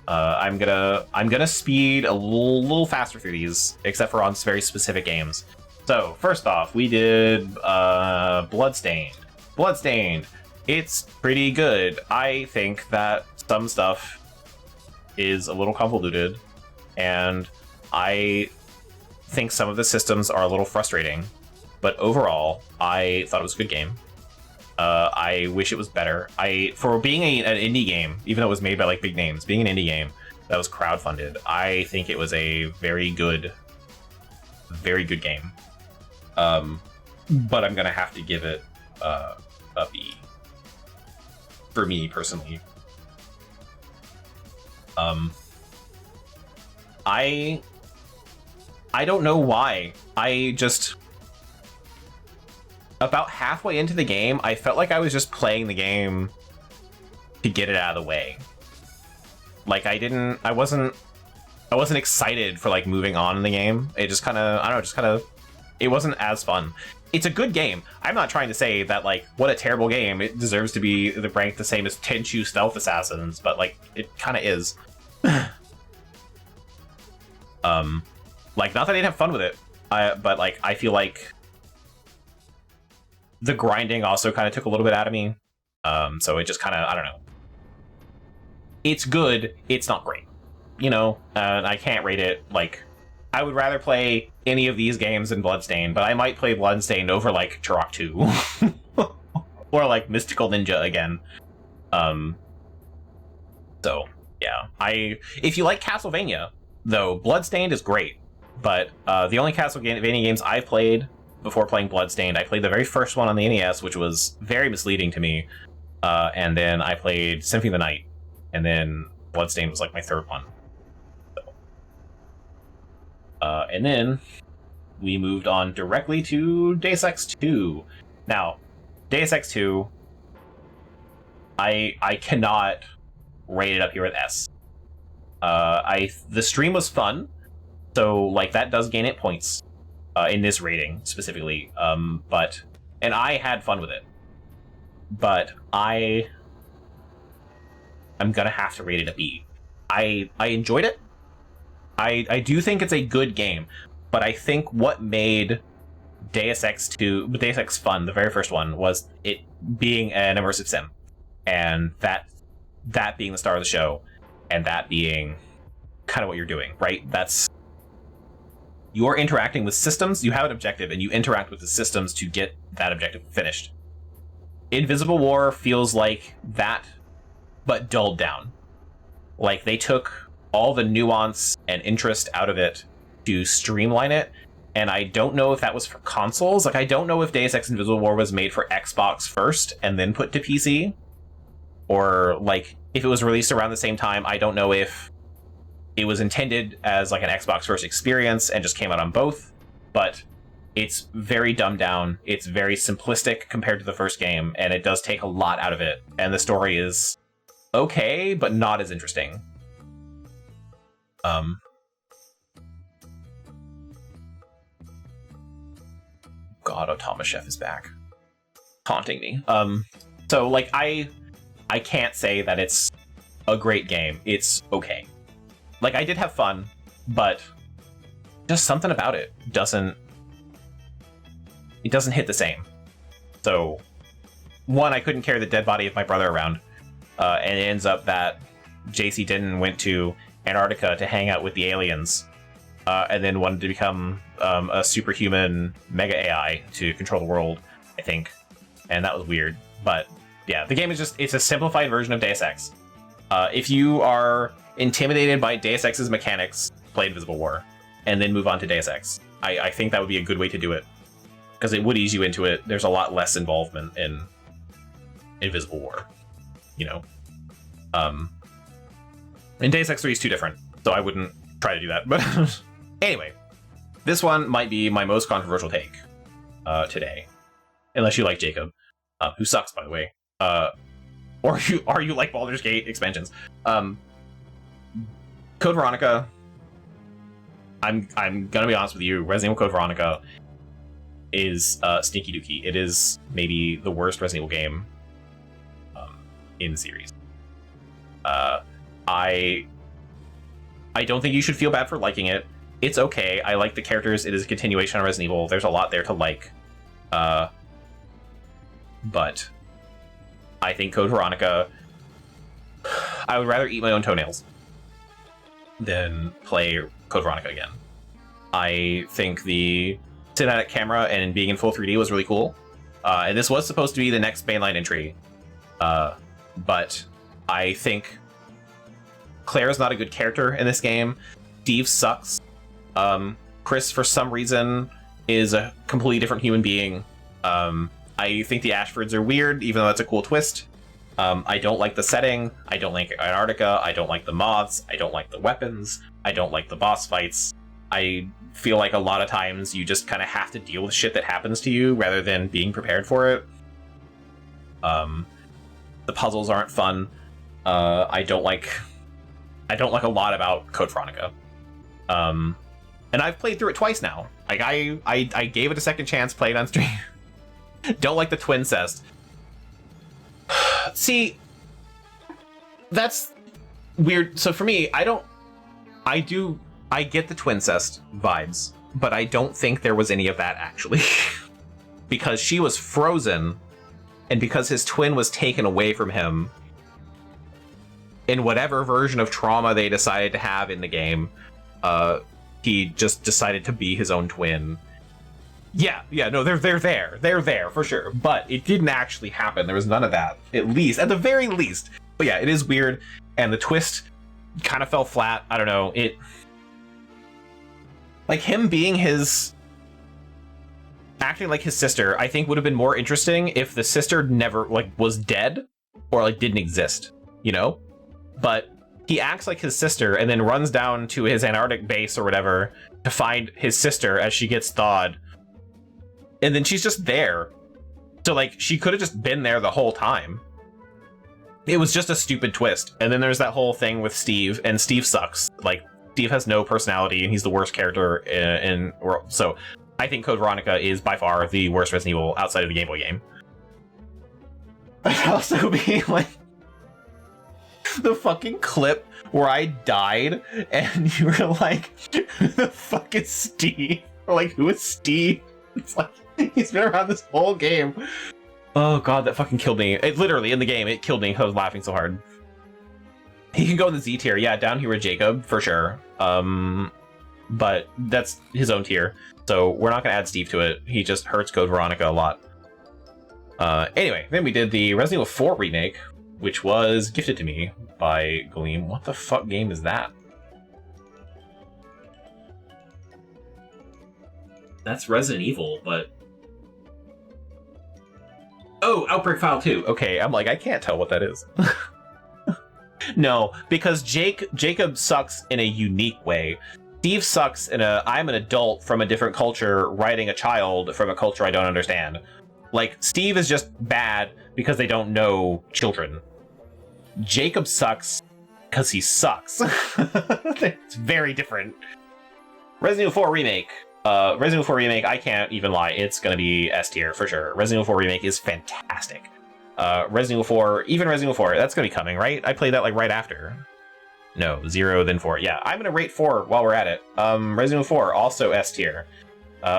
S4: I'm gonna speed a little faster through these, except for on very specific games. So first off, we did Bloodstained. Bloodstained. It's pretty good. I think that some stuff is a little convoluted, and I think some of the systems are a little frustrating, but overall, I thought it was a good game. I wish it was better. For being an indie game, even though it was made by like big names, being an indie game that was crowdfunded, I think it was a very good game. But I'm gonna have to give it a B. For me personally. I don't know why. About halfway into the game, I felt like I was just playing the game to get it out of the way. Like I wasn't excited for like moving on in the game. It just kind of, it wasn't as fun. It's a good game. I'm not trying to say that like, what a terrible game. It deserves to be ranked the same as Tenchu Stealth Assassins, but like, it kind of is. Like, not that I didn't have fun with it, but like, I feel like the grinding also kind of took a little bit out of me. So it just kind of, I don't know. It's good. It's not great, you know. I can't rate it. Like, I would rather play any of these games than Bloodstained, but I might play Bloodstained over like Turok 2 or like Mystical Ninja again. So yeah, if you like Castlevania, though, Bloodstained is great. But the only Castlevania games I've played before playing Bloodstained, I played the very first one on the NES, which was very misleading to me. And then I played Symphony of the Night, and then Bloodstained was like my third one. And then we moved on directly to Deus Ex 2. Now, Deus Ex 2, I cannot rate it up here with S. The stream was fun, so like that does gain it points in this rating specifically. And I had fun with it, but I'm gonna have to rate it a B. I enjoyed it. I do think it's a good game, but I think what made Deus Ex fun, the very first one, was it being an immersive sim, and that being the star of the show, and that being kind of what you're doing, right? You're interacting with systems, you have an objective, and you interact with the systems to get that objective finished. Invisible War feels like that, but dulled down. Like, they took all the nuance and interest out of it to streamline it, and I don't know if that was for consoles. Like, I don't know if Deus Ex Invisible War was made for Xbox first and then put to PC, or like if it was released around the same time. I don't know if it was intended as like an Xbox first experience and just came out on both, but it's very dumbed down. It's very simplistic compared to the first game, and it does take a lot out of it, and the story is okay, but not as interesting. God, Otama Chef is back, haunting me. So like I can't say that it's a great game. It's okay. Like, I did have fun, but just something about it doesn't hit the same. So, one, I couldn't carry the dead body of my brother around, and it ends up that JC Denton went to Antarctica to hang out with the aliens, and then wanted to become a superhuman mega AI to control the world, I think. And that was weird. But yeah, the game is it's a simplified version of Deus Ex. If you are intimidated by Deus Ex's mechanics, play Invisible War, and then move on to Deus Ex. I think that would be a good way to do it, because it would ease you into it. There's a lot less involvement in Invisible War, you know. And Deus Ex 3 is too different, so I wouldn't try to do that. But anyway, this one might be my most controversial take today, unless you like Jacob, who sucks, by the way, Or are you like Baldur's Gate expansions? Code Veronica. I'm gonna be honest with you. Resident Evil Code Veronica is sneaky dookie. It is maybe the worst Resident Evil game in the series. I don't think you should feel bad for liking it. It's okay. I like the characters. It is a continuation of Resident Evil. There's a lot there to like. But I think Code Veronica, I would rather eat my own toenails than play Code Veronica again. I think the cinematic camera and being in full 3D was really cool. And this was supposed to be the next mainline entry. But I think Claire's not a good character in this game. Steve sucks. Chris, for some reason, is a completely different human being. I think the Ashfords are weird, even though that's a cool twist. I don't like the setting. I don't like Antarctica. I don't like the moths. I don't like the weapons. I don't like the boss fights. I feel like a lot of times you just kind of have to deal with shit that happens to you rather than being prepared for it. The puzzles aren't fun. I don't like a lot about Code Veronica. And I've played through it twice now. Like I gave it a second chance, played on stream. Don't like the twincest. See, that's weird. So for me, I get the twincest vibes, but I don't think there was any of that actually. Because she was frozen, and because his twin was taken away from him in whatever version of trauma they decided to have in the game, he just decided to be his own twin. Yeah, no, they're there for sure, but it didn't actually happen. There was none of that, at the very least. But yeah, it is weird, and the twist kind of fell flat. I don't know, like him being acting like his sister, I think would have been more interesting if the sister never was dead or didn't exist, you know? But he acts like his sister and then runs down to his Antarctic base or whatever to find his sister as she gets thawed. And then she's just there. So she could have just been there the whole time. It was just a stupid twist. And then there's that whole thing with Steve, and Steve sucks. Steve has no personality and he's the worst character in world. So I think Code Veronica is by far the worst Resident Evil outside of the Game Boy game. But also being the fucking clip where I died and you were like, who the fuck is Steve? Or who is Steve? It's he's been around this whole game. Oh god, that fucking killed me. It literally, in the game, it killed me. I was laughing so hard. He can go in the Z tier. Yeah, down here with Jacob, for sure. But that's his own tier. So we're not going to add Steve to it. He just hurts Code Veronica a lot. Anyway, then we did the Resident Evil 4 remake, which was gifted to me by Gleam. What the fuck game is that? That's Resident Evil, but... Oh, Outbreak File 2. Okay, I'm I can't tell what that is. No, because Jacob sucks in a unique way. Steve sucks in I'm an adult from a different culture writing a child from a culture I don't understand. Steve is just bad because they don't know children. Jacob sucks because he sucks. It's very different. Resident Evil 4 Remake. Resident Evil 4 Remake, I can't even lie, it's gonna be S tier for sure. Resident Evil 4 Remake is fantastic. Resident Evil 4, even Resident Evil 4, that's gonna be coming, right? I played that right after. No, 0, then 4. Yeah, I'm gonna rate 4 while we're at it. Resident Evil 4, also S tier.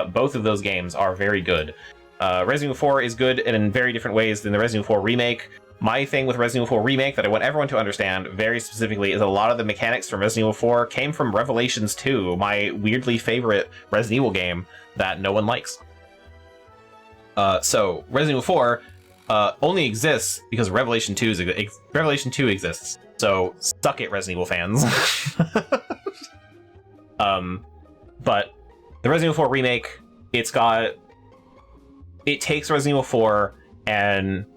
S4: Both of those games are very good. Resident Evil 4 is good in very different ways than the Resident Evil 4 Remake. My thing with Resident Evil 4 Remake that I want everyone to understand very specifically is a lot of the mechanics from Resident Evil 4 came from Revelations 2, my weirdly favorite Resident Evil game that no one likes. So, Resident Evil 4 only exists because Revelation 2 exists. So, suck it, Resident Evil fans. But the Resident Evil 4 Remake, it takes Resident Evil 4 and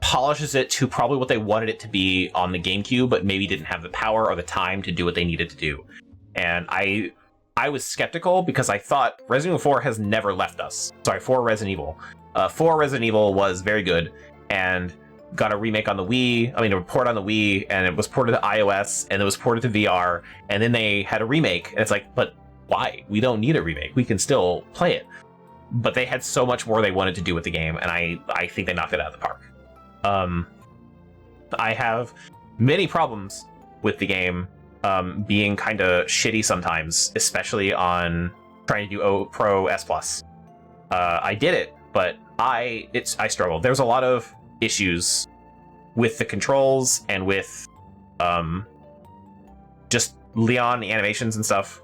S4: polishes it to probably what they wanted it to be on the GameCube, but maybe didn't have the power or the time to do what they needed to do. And I was skeptical because I thought Resident Evil 4 has never left us. Sorry, 4 Resident Evil. 4 Resident Evil was very good, and got a remake on the Wii. I mean, a port on the Wii, and it was ported to iOS, and it was ported to VR, and then they had a remake. And it's like, but why? We don't need a remake. We can still play it. But they had so much more they wanted to do with the game, and I think they knocked it out of the park. I have many problems with the game being kind of shitty sometimes, especially on trying to do Pro S+. I did it, but I struggled. There's a lot of issues with the controls and with just Leon, the animations and stuff,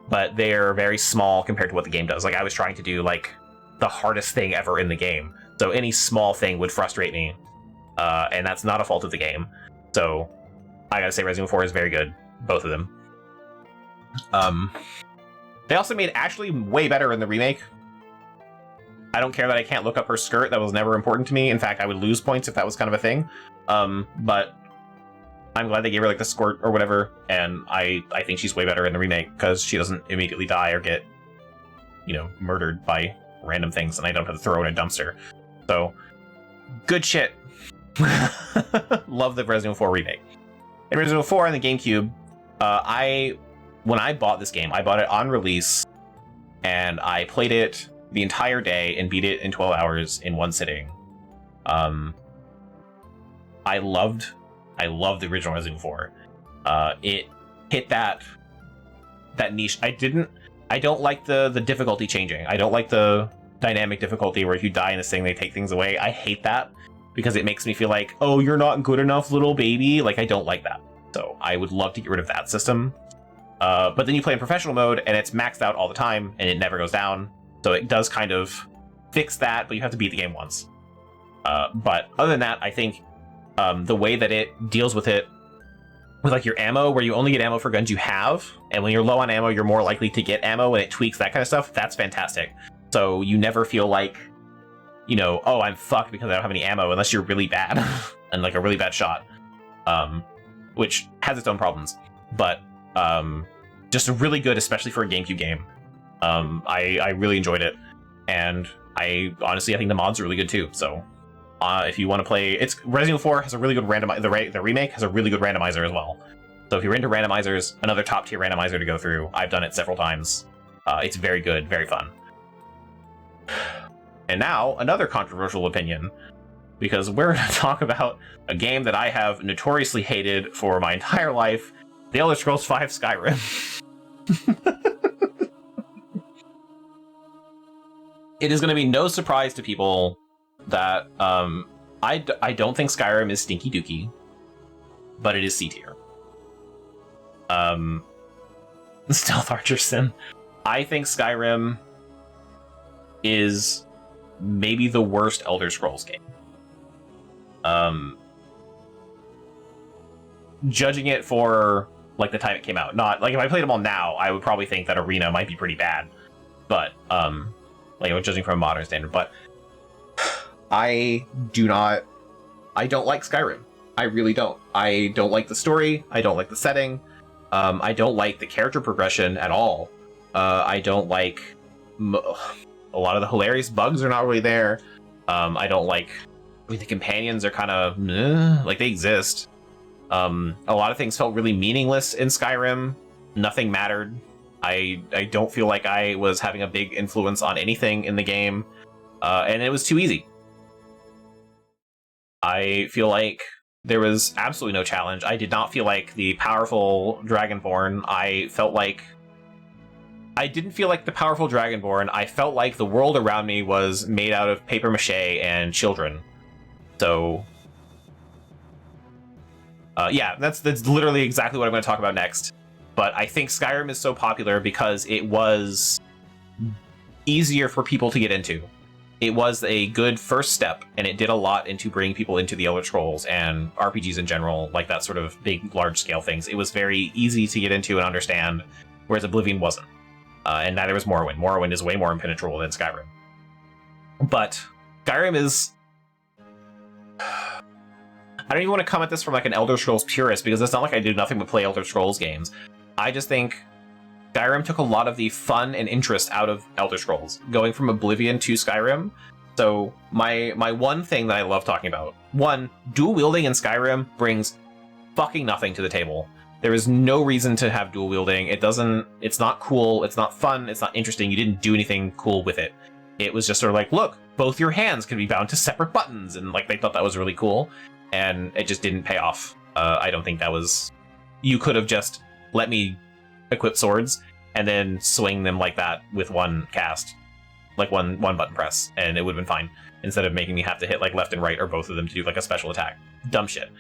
S4: but they're very small compared to what the game does. Like, I was trying to do like the hardest thing ever in the game, so any small thing would frustrate me, and that's not a fault of the game. So I gotta say Resident Evil 4 is very good, both of them. They also made Ashley way better in the remake. I don't care that I can't look up her skirt. That was never important to me. In fact, I would lose points if that was kind of a thing. But I'm glad they gave her like the squirt or whatever, and I think she's way better in the remake because she doesn't immediately die or get, you know, murdered by random things, and I don't have to throw her in a dumpster. So, good shit. Love the Resident Evil 4 remake. In Resident Evil 4 on the GameCube, when I bought this game, I bought it on release, and I played it the entire day and beat it in 12 hours in one sitting. I loved the original Resident Evil 4. It hit that niche. I don't like the difficulty changing. I don't like the dynamic difficulty where if you die in this thing, they take things away. I hate that because it makes me feel like, oh, you're not good enough, little baby. Like, I don't like that. So I would love to get rid of that system. But then you play in professional mode and it's maxed out all the time and it never goes down. So it does kind of fix that, but you have to beat the game once. But other than that, I think the way that it deals with it, with like your ammo, where you only get ammo for guns you have, and when you're low on ammo, you're more likely to get ammo, and it tweaks that kind of stuff, that's fantastic. So you never feel like, you know, oh, I'm fucked because I don't have any ammo, unless you're really bad, and like a really bad shot, which has its own problems. But just really good, especially for a GameCube game. I really enjoyed it, and I think the mods are really good too. So if you want to play, Resident Evil 4 has a really good randomizer. The remake has a really good randomizer as well. So if you're into randomizers, another top tier randomizer to go through. I've done it several times. It's very good, very fun. And now another controversial opinion, because we're going to talk about a game that I have notoriously hated for my entire life, The Elder Scrolls V Skyrim. It is going to be no surprise to people that I don't think Skyrim is stinky dookie, but it is C tier. Stealth Archerson. I think Skyrim is maybe the worst Elder Scrolls game. Judging it for like the time it came out, not like if I played them all now, I would probably think that Arena might be pretty bad, but like judging from a modern standard. But I don't like Skyrim. I really don't. I don't like the story. I don't like the setting. I don't like the character progression at all. I don't like a lot of the hilarious bugs are not really there. I don't like the companions are kind of like they exist. A lot of things felt really meaningless in Skyrim. Nothing mattered. I don't feel like I was having a big influence on anything in the game, and it was too easy. I feel like there was absolutely no challenge. I did not feel like the powerful Dragonborn. I didn't feel like the powerful Dragonborn. I felt like the world around me was made out of paper mache and children. So, yeah, that's literally exactly what I'm going to talk about next. But I think Skyrim is so popular because it was easier for people to get into. It was a good first step, and it did a lot into bringing people into the Elder Scrolls and RPGs in general, like that sort of big, large-scale things. It was very easy to get into and understand, whereas Oblivion wasn't. And neither was Morrowind. Morrowind is way more impenetrable than Skyrim. But Skyrim is... I don't even want to come at this from like an Elder Scrolls purist, because it's not like I do nothing but play Elder Scrolls games. I just think Skyrim took a lot of the fun and interest out of Elder Scrolls, going from Oblivion to Skyrim. So my one thing that I love talking about one, dual wielding in Skyrim brings fucking nothing to the table. There is no reason to have dual wielding. It's not cool, it's not fun, it's not interesting. You didn't do anything cool with it. It was just sort of like, look, both your hands can be bound to separate buttons, and like they thought that was really cool, and it just didn't pay off. I don't think that was... You could have just let me equip swords and then swing them like that with one cast, like one button press, and it would have been fine, instead of making me have to hit like left and right or both of them to do like a special attack. Dumb shit.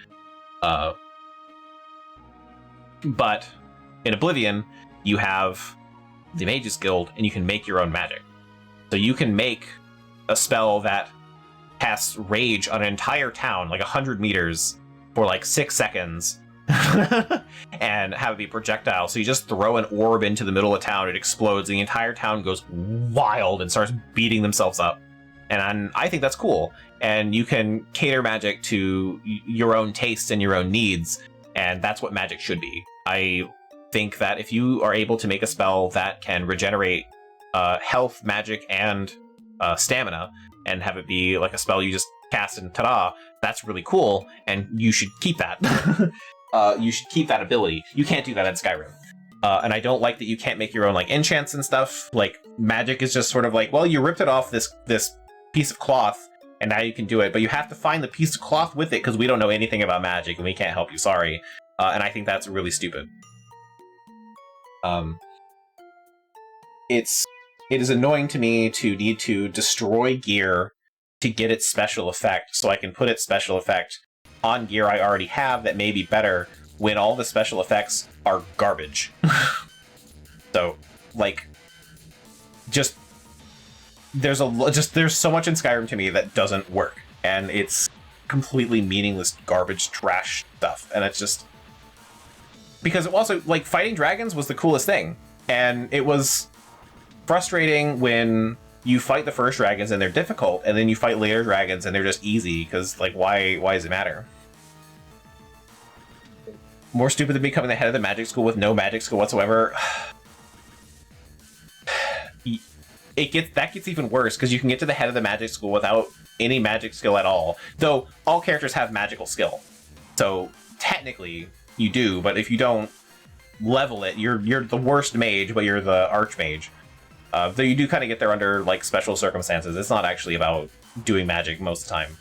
S4: But in Oblivion, you have the Mages Guild, and you can make your own magic. So you can make a spell that casts Rage on an entire town, like 100 meters, for like 6 seconds, and have it be projectile. So you just throw an orb into the middle of town, it explodes, and the entire town goes wild and starts beating themselves up. And I think that's cool. And you can cater magic to your own tastes and your own needs, and that's what magic should be. I think that if you are able to make a spell that can regenerate health, magic, and stamina, and have it be like a spell you just cast and ta-da, that's really cool, and you should keep that. You should keep that ability. You can't do that in Skyrim. And I don't like that you can't make your own like enchants and stuff. Like, magic is just sort of like, well, you ripped it off this piece of cloth, and now you can do it, but you have to find the piece of cloth with it because we don't know anything about magic and we can't help you, sorry. And I think that's really stupid. It is annoying to me to need to destroy gear to get its special effect, so I can put its special effect on gear I already have that may be better, when all the special effects are garbage. So, like, there's so much in Skyrim to me that doesn't work, and it's completely meaningless garbage trash stuff, and it's just... Because it also, like, fighting dragons was the coolest thing, and it was frustrating when you fight the first dragons and they're difficult, and then you fight later dragons and they're just easy, because, like, why does it matter? More stupid than becoming the head of the magic school with no magic skill whatsoever. That gets even worse, because you can get to the head of the magic school without any magic skill at all. Though, all characters have magical skill. So, technically, you do, but if you don't level it, you're the worst mage, but you're the archmage. Though you do kind of get there under, like, special circumstances. It's not actually about doing magic most of the time.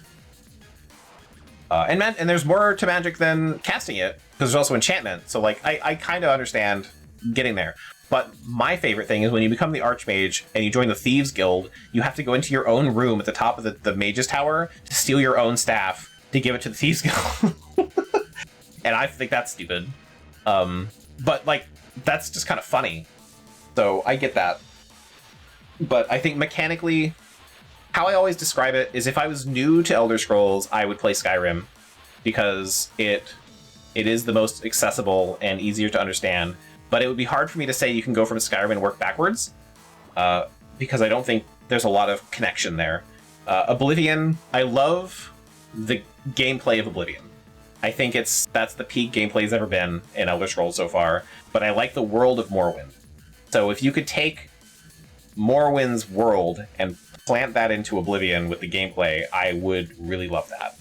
S4: And there's more to magic than casting it, because there's also enchantment. So, like, I kind of understand getting there. But my favorite thing is when you become the Archmage and you join the Thieves Guild, you have to go into your own room at the top of the Mage's Tower to steal your own staff to give it to the Thieves Guild. And I think that's stupid. But, like, that's just kind of funny. So I get that. But I think mechanically, how I always describe it is if I was new to Elder Scrolls, I would play Skyrim, because it is the most accessible and easier to understand. But it would be hard for me to say you can go from Skyrim and work backwards, because I don't think there's a lot of connection there. Oblivion, I love the gameplay of Oblivion. I think that's the peak gameplay's ever been in Elder Scrolls so far, but I like the world of Morrowind. So if you could take Morrowind's world and plant that into Oblivion with the gameplay, I would really love that.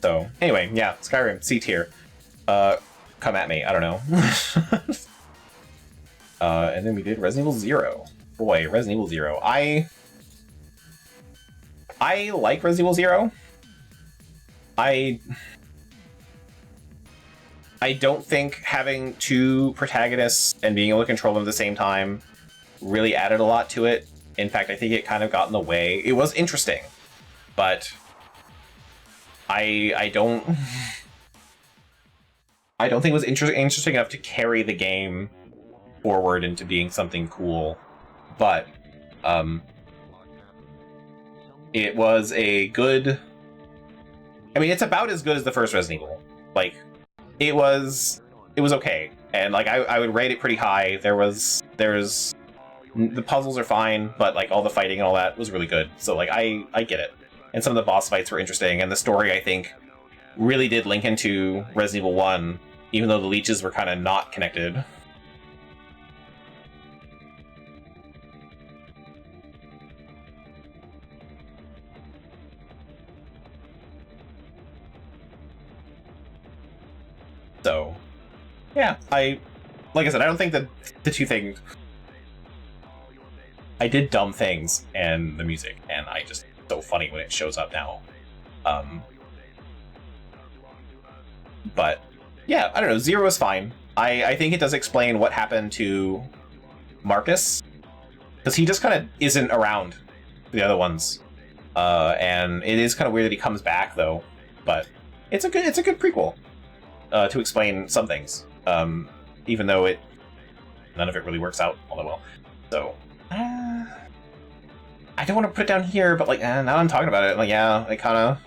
S4: So anyway, yeah, Skyrim, C tier. Come at me, I don't know. And then we did Resident Evil 0. Boy, Resident Evil 0. I like Resident Evil 0. I don't think having two protagonists and being able to control them at the same time really added a lot to it. In fact, I think it kind of got in the way. It was interesting, but I don't think it was interesting enough to carry the game forward into being something cool. But it was a good... I mean, it's about as good as the first Resident Evil. Like, it was okay, and like I would rate it pretty high. There's the puzzles are fine, but like all the fighting and all that was really good. So like I get it. And some of the boss fights were interesting, and the story, I think, really did link into Resident Evil 1 even though the leeches were kind of not connected. So, yeah, like I said, I don't think that the two things. I did dumb things and the music, and I just so funny when it shows up now. But yeah, I don't know. Zero is fine. I think it does explain what happened to Marcus, because he just kind of isn't around the other ones, and it is kind of weird that he comes back though. But it's a good prequel to explain some things, even though none of it really works out all that well. So I don't want to put it down here, but like now I'm talking about it, like yeah, it kind of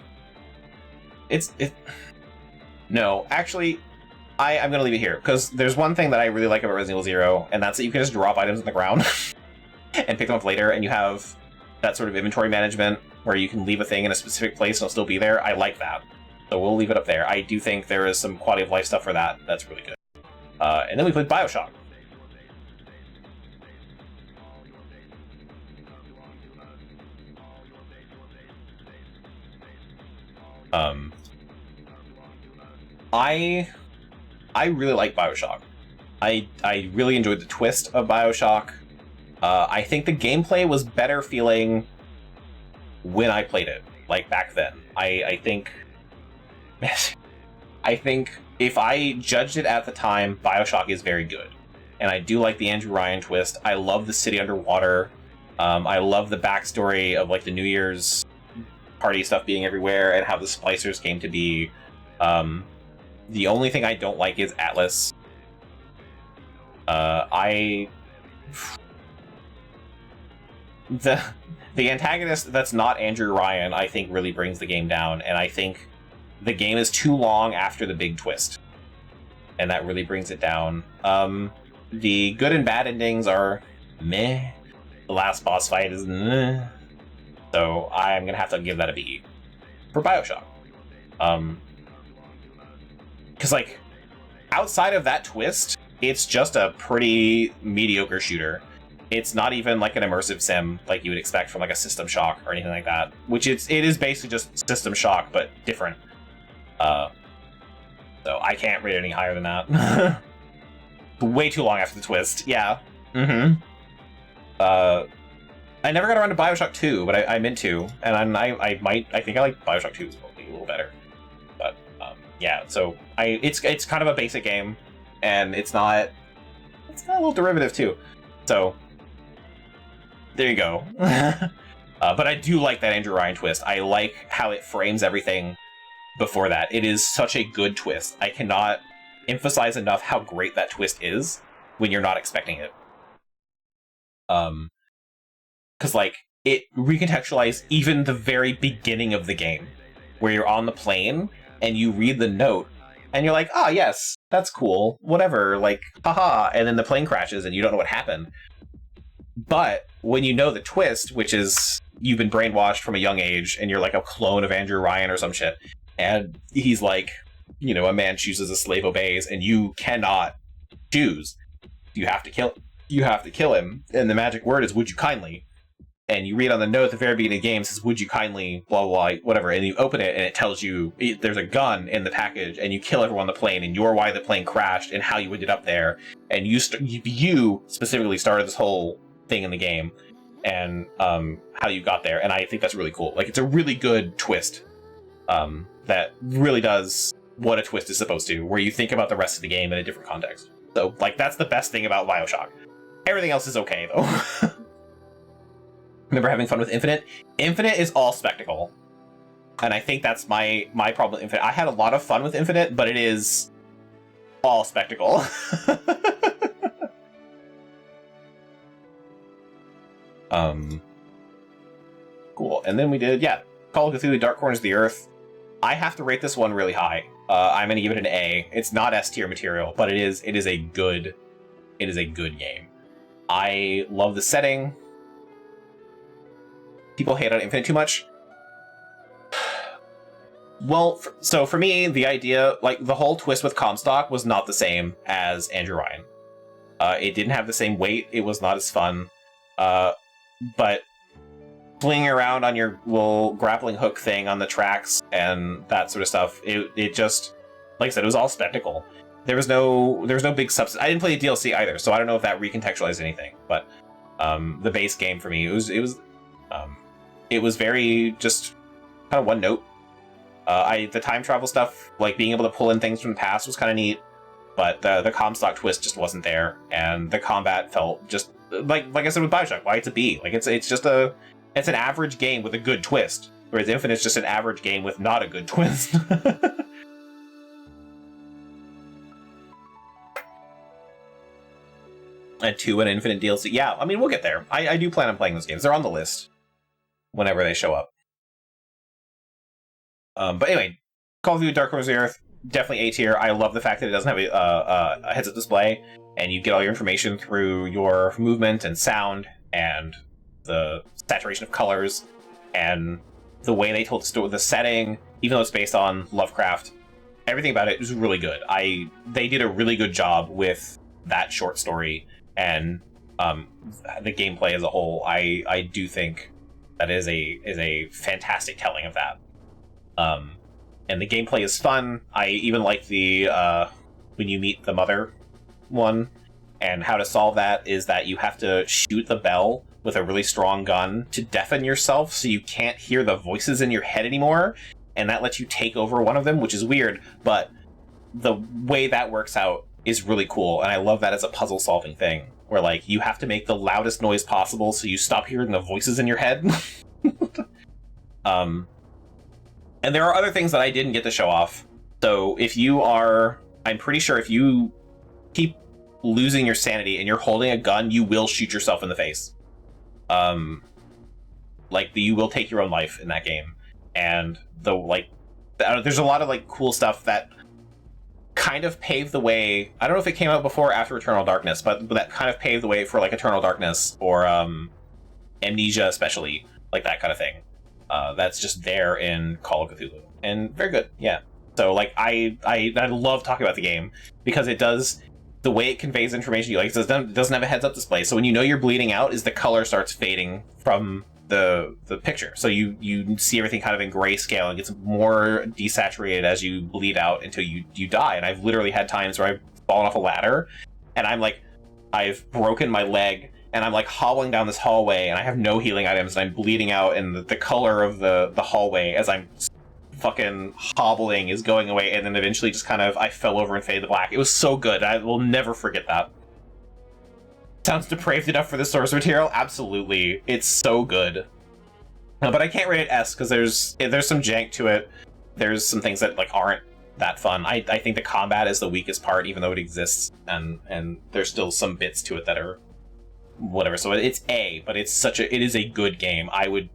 S4: No, actually, I'm going to leave it here, because there's one thing that I really like about Resident Evil Zero, and that's that you can just drop items on the ground and pick them up later, and you have that sort of inventory management where you can leave a thing in a specific place and it'll still be there. I like that. So we'll leave it up there. I do think there is some quality of life stuff for that. That's really good. And then we played Bioshock. I really like Bioshock. I really enjoyed the twist of Bioshock. I think the gameplay was better feeling when I played it, like back then. I think if I judged it at the time, Bioshock is very good. And I do like the Andrew Ryan twist. I love the city underwater. I love the backstory of like the New Year's party stuff being everywhere and how the splicers came to be. The only thing I don't like is Atlas. The antagonist that's not Andrew Ryan, I think, really brings the game down, and I think the game is too long after the big twist, and that really brings it down. The good and bad endings are meh. The last boss fight is meh. So I'm gonna have to give that a B for Bioshock. Because, like, outside of that twist, it's just a pretty mediocre shooter. It's not even, like, an immersive sim like you would expect from, like, a System Shock or anything like that. Which it is basically just System Shock, but different. So I can't rate it any higher than that. Way too long after the twist, yeah. I never got around to Bioshock 2, but I meant to. And I think I like Bioshock 2 a little better. Yeah, so it's kind of a basic game, and it's got a little derivative too. So there you go. But I do like that Andrew Ryan twist. I like how it frames everything before that. It is such a good twist. I cannot emphasize enough how great that twist is when you're not expecting it. Because like it recontextualized even the very beginning of the game, where you're on the plane and you read the note, and you're like, oh, yes, that's cool, whatever, like, haha, and then the plane crashes and you don't know what happened. But when you know the twist, which is you've been brainwashed from a young age, and you're like a clone of Andrew Ryan or some shit, and he's like, you know, a man chooses, a slave obeys, and you cannot choose. You have to kill him, and the magic word is, would you kindly? And you read on the note at the very beginning of the game, says, would you kindly, blah, blah, blah, whatever. And you open it, and it tells you there's a gun in the package, and you kill everyone on the plane, and you're why the plane crashed, and how you ended up there. And you specifically started this whole thing in the game, and how you got there. And I think that's really cool. Like, it's a really good twist that really does what a twist is supposed to, where you think about the rest of the game in a different context. So, like, that's the best thing about Bioshock. Everything else is okay, though. Remember having fun with Infinite? Infinite is all spectacle. And I think that's my problem with Infinite. I had a lot of fun with Infinite, but it is all spectacle. Cool. And then we did, Call of Cthulhu Dark Corners of the Earth. I have to rate this one really high. I'm going to give it an A. It's not S tier material, but it is a good game. I love the setting. People hate on Infinite too much. Well, so for me, the idea, like, the whole twist with Comstock was not the same as Andrew Ryan. It didn't have the same weight, it was not as fun, but flinging around on your little grappling hook thing on the tracks and that sort of stuff, it just, like I said, it was all spectacle. There was no big substance. I didn't play the DLC either, so I don't know if that recontextualized anything, but the base game for me, it was very just kind of one note. The time travel stuff, like being able to pull in things from the past, was kind of neat, but the Comstock twist just wasn't there, and the combat felt just like I said with Bioshock. Why it's a B? Like it's an average game with a good twist, whereas Infinite's just an average game with not a good twist. And 2 and Infinite DLC. Yeah, I mean, we'll get there. I do plan on playing those games. They're on the list whenever they show up. But anyway, Call of Duty Dark Corners of the Earth, definitely A tier. I love the fact that it doesn't have a heads-up display, and you get all your information through your movement and sound, and the saturation of colors, and the way they told the story, the setting, even though it's based on Lovecraft, everything about it is really good. They did a really good job with that short story, and the gameplay as a whole. I do think that is a fantastic telling of that. And the gameplay is fun. I even like the when you meet the mother one, and how to solve that is that you have to shoot the bell with a really strong gun to deafen yourself so you can't hear the voices in your head anymore, and that lets you take over one of them, which is weird, but the way that works out is really cool, and I love that as a puzzle solving thing, where like you have to make the loudest noise possible so you stop hearing the voices in your head. And there are other things that I didn't get to show off. So I'm pretty sure if you keep losing your sanity and you're holding a gun, you will shoot yourself in the face. You will take your own life in that game. And there's a lot of like cool stuff that kind of paved the way. I don't know if it came out before or after Eternal Darkness, but that kind of paved the way for like Eternal Darkness or Amnesia, especially, like that kind of thing. That's just there in Call of Cthulhu, and very good. Yeah. So like I love talking about the game because it does, the way it conveys information. It doesn't have a heads up display, so when you know you're bleeding out, is the color starts fading from the picture. So you see everything kind of in grayscale and gets more desaturated as you bleed out until you die. And I've literally had times where I've fallen off a ladder and I've broken my leg, and I'm like hobbling down this hallway, and I have no healing items, and I'm bleeding out, and the color of the hallway as I'm fucking hobbling is going away, and then eventually just kind of I fell over and faded to black. It was so good. I will never forget that. Sounds depraved enough for the source material? Absolutely. It's so good. But I can't rate it S because there's some jank to it. There's some things that like aren't that fun. I think the combat is the weakest part, even though it exists, and there's still some bits to it that are whatever. So it's A, but it is a good game. I wouldn't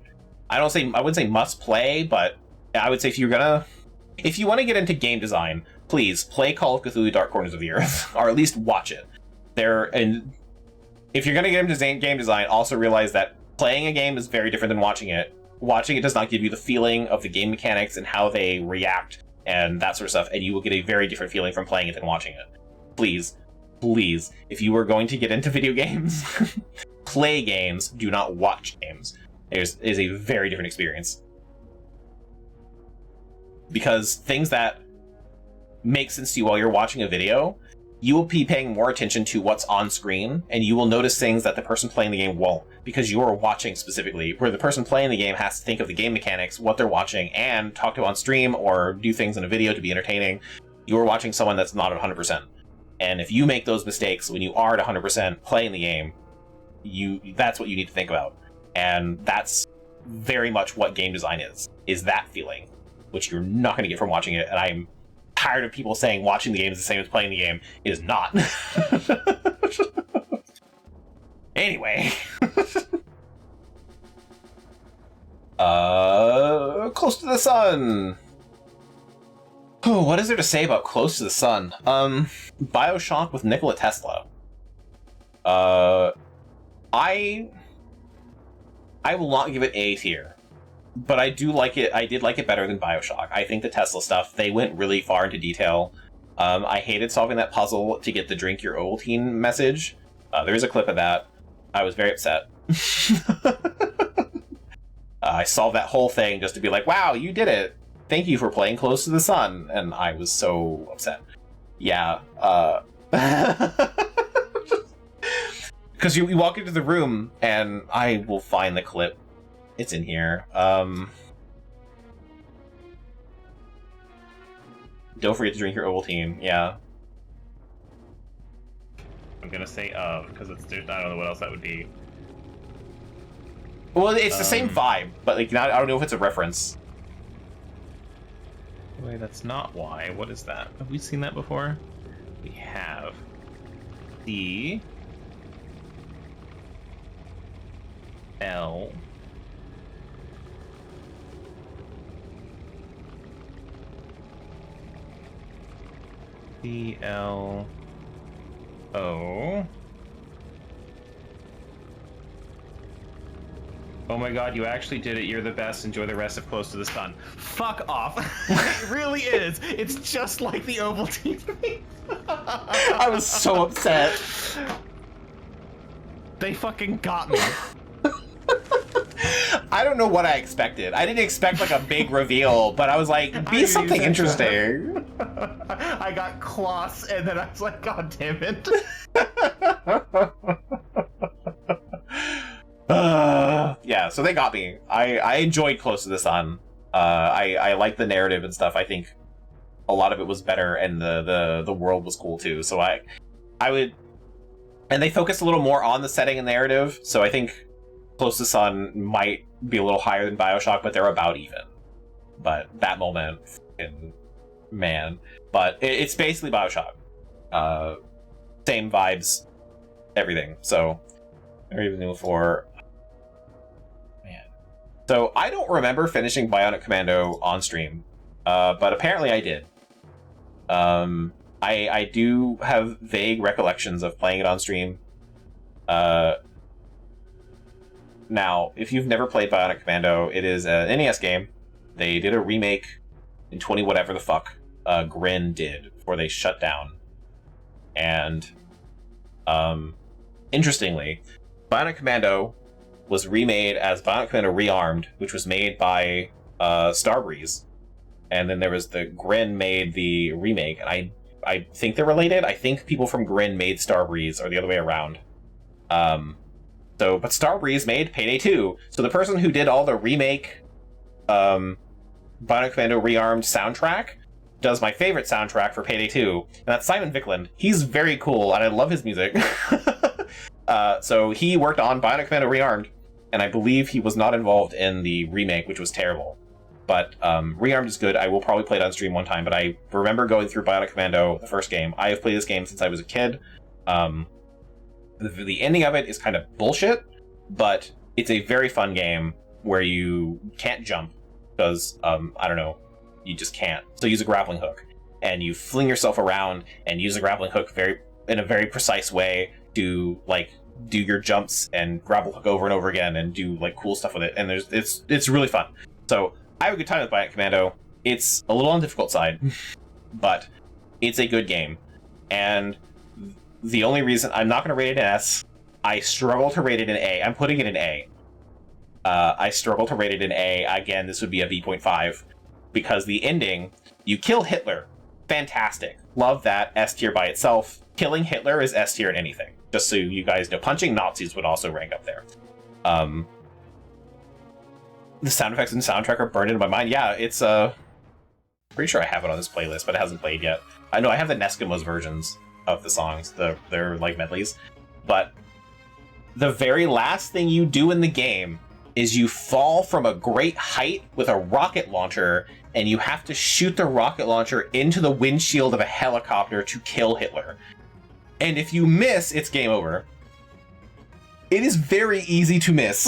S4: say must play, but I would say if you want to get into game design, please play Call of Cthulhu Dark Corners of the Earth, or at least watch it. And if you're going to get into game design, also realize that playing a game is very different than watching it. Watching it does not give you the feeling of the game mechanics and how they react and that sort of stuff, and you will get a very different feeling from playing it than watching it. Please, if you are going to get into video games, play games, do not watch games. It is a very different experience. Because things that make sense to you while you're watching a video, you will be paying more attention to what's on screen, and you will notice things that the person playing the game won't, because you are watching specifically, where the person playing the game has to think of the game mechanics, what they're watching, and talk to on stream or do things in a video to be entertaining. You are watching someone that's not at 100%. And if you make those mistakes when you are at 100% playing the game, that's what you need to think about. And that's very much what game design is that feeling, which you're not going to get from watching it. And I'm tired of people saying watching the game is the same as playing the game. It is not. Anyway. Close to the Sun. Oh, what is there to say about Close to the Sun? Bioshock with Nikola Tesla. I will not give it A tier. but I do like it. I did like it better than Bioshock. I think the Tesla stuff, they went really far into detail. I hated solving that puzzle to get the drink your Ovaltine message. There is a clip of that. I was very upset. I solved that whole thing just to be like, wow, you did it. Thank you for playing Close to the Sun. And I was so upset. Yeah. Because you walk into the room, and I will find the clip. It's in here. Don't forget to drink your Ovaltine. Yeah. I'm gonna say because it's I don't know what else that would be. Well, it's the same vibe, but like I don't know if it's a reference. Wait, that's not why. What is that? Have we seen that before? We have. D L D L O. Oh my god, you actually did it. You're the best. Enjoy the rest of Close to the Sun. Fuck off. It really is. It's just like the Ovaltine thing. I was so upset. They fucking got me. I don't know what I expected. I didn't expect like a big reveal, but I was like, be something interesting. I got Kloss, and then I was like, god damn it. Yeah, so they got me. I enjoyed Close to the Sun. I like the narrative and stuff. I think a lot of it was better, and the world was cool too. So I would, and they focused a little more on the setting and narrative. So I think Close to the Sun might be a little higher than Bioshock, but they're about even. But that moment, man. But it's basically Bioshock. Same vibes, everything. So everything before. So I don't remember finishing Bionic Commando on stream, but apparently I did. I do have vague recollections of playing it on stream. Now, if you've never played Bionic Commando, it is an NES game. They did a remake in 20 whatever the fuck Grin did before they shut down. And interestingly, Bionic Commando was remade as Bionic Commando Rearmed, which was made by Starbreeze. And then there was the Grin made the remake, and I think they're related. I think people from Grin made Starbreeze, or the other way around. But Starbreeze made Payday 2. So the person who did all the remake Bionic Commando Rearmed soundtrack does my favorite soundtrack for Payday 2, and that's Simon Viklund. He's very cool, and I love his music. So he worked on Bionic Commando Rearmed, and I believe he was not involved in the remake, which was terrible. But Rearmed is good. I will probably play it on stream one time, but I remember going through Bionic Commando, the first game. I have played this game since I was a kid. The ending of it is kind of bullshit, but it's a very fun game where you can't jump because, I don't know, you just can't. So use a grappling hook, and you fling yourself around and use a grappling hook in a very precise way to, like, do your jumps and grapple hook over and over again and do, like, cool stuff with it. And it's really fun. So I have a good time with Bionic Commando. It's a little on the difficult side, but it's a good game. And the only reason I'm not going to rate it an S, I struggle to rate it an A. I'm putting it an A. I struggle to rate it an A. Again, this would be a B.5 because the ending, you kill Hitler. Fantastic. Love that. S tier by itself. Killing Hitler is S tier in anything. Just so you guys know, punching Nazis would also rank up there. The sound effects and the soundtrack are burned into my mind. Yeah, it's pretty sure I have it on this playlist, but it hasn't played yet. I know I have the Neskimos versions of the songs. They're like medleys. But the very last thing you do in the game is you fall from a great height with a rocket launcher, and you have to shoot the rocket launcher into the windshield of a helicopter to kill Hitler. And if you miss, it's game over. It is very easy to miss.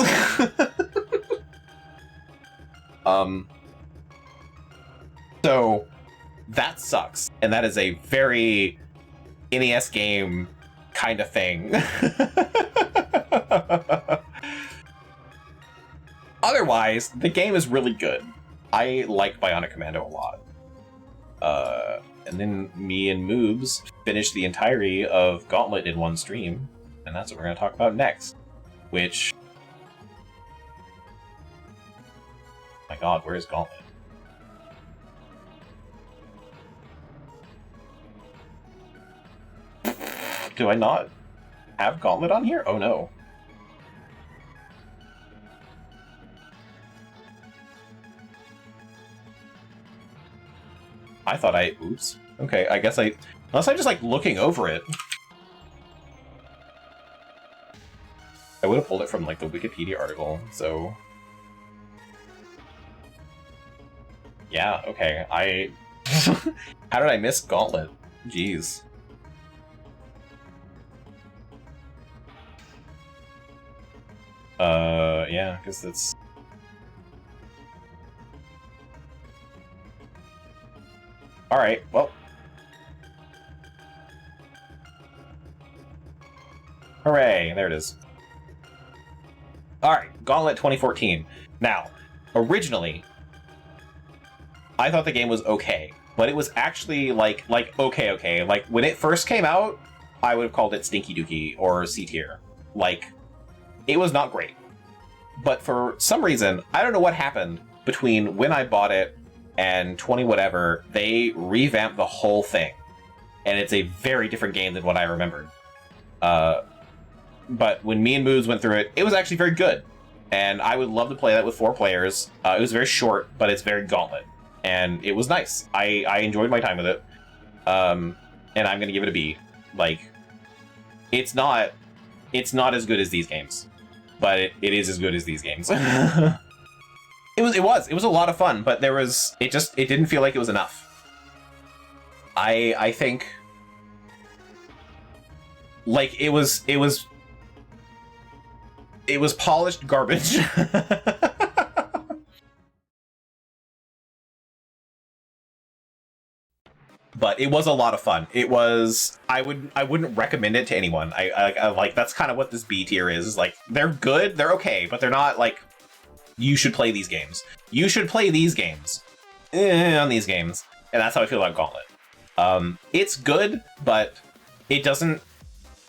S4: So that sucks, and that is a very NES game kind of thing. Other otherwise, the game is really good. I like Bionic Commando a lot. And then me and Moobs finished the entirety of Gauntlet in one stream, and that's what we're going to talk about next. Which... my god, where is Gauntlet? Do I not have Gauntlet on here? Oh no. I thought I... oops. Okay, I guess I... unless I'm just, like, looking over it. I would have pulled it from, like, the Wikipedia article, so... yeah, okay, I... how did I miss Gauntlet? Jeez. Yeah, because it's... alright, well... hooray, there it is. Alright, Gauntlet 2014. Now, originally, I thought the game was okay, but it was actually, like okay. Like, when it first came out, I would have called it Stinky Dookie or C tier. Like, it was not great. But for some reason, I don't know what happened between when I bought it and 20 whatever, they revamped the whole thing. And it's a very different game than what I remembered. But when me and Moobs went through it, it was actually very good. And I would love to play that with 4 players. It was very short, but it's very Gauntlet. And it was nice. I enjoyed my time with it. And I'm going to give it a B. Like, it's not as good as these games. But it is as good as these games. It was a lot of fun, but it didn't feel like it was enough. I think, like, it was polished garbage. But it was a lot of fun. It was... I wouldn't recommend it to anyone. I like, that's kind of what this B tier is. Like, they're good, they're okay, but they're not like, you should play these games. You should play these games. On these games. And that's how I feel about Gauntlet. It's good, but it doesn't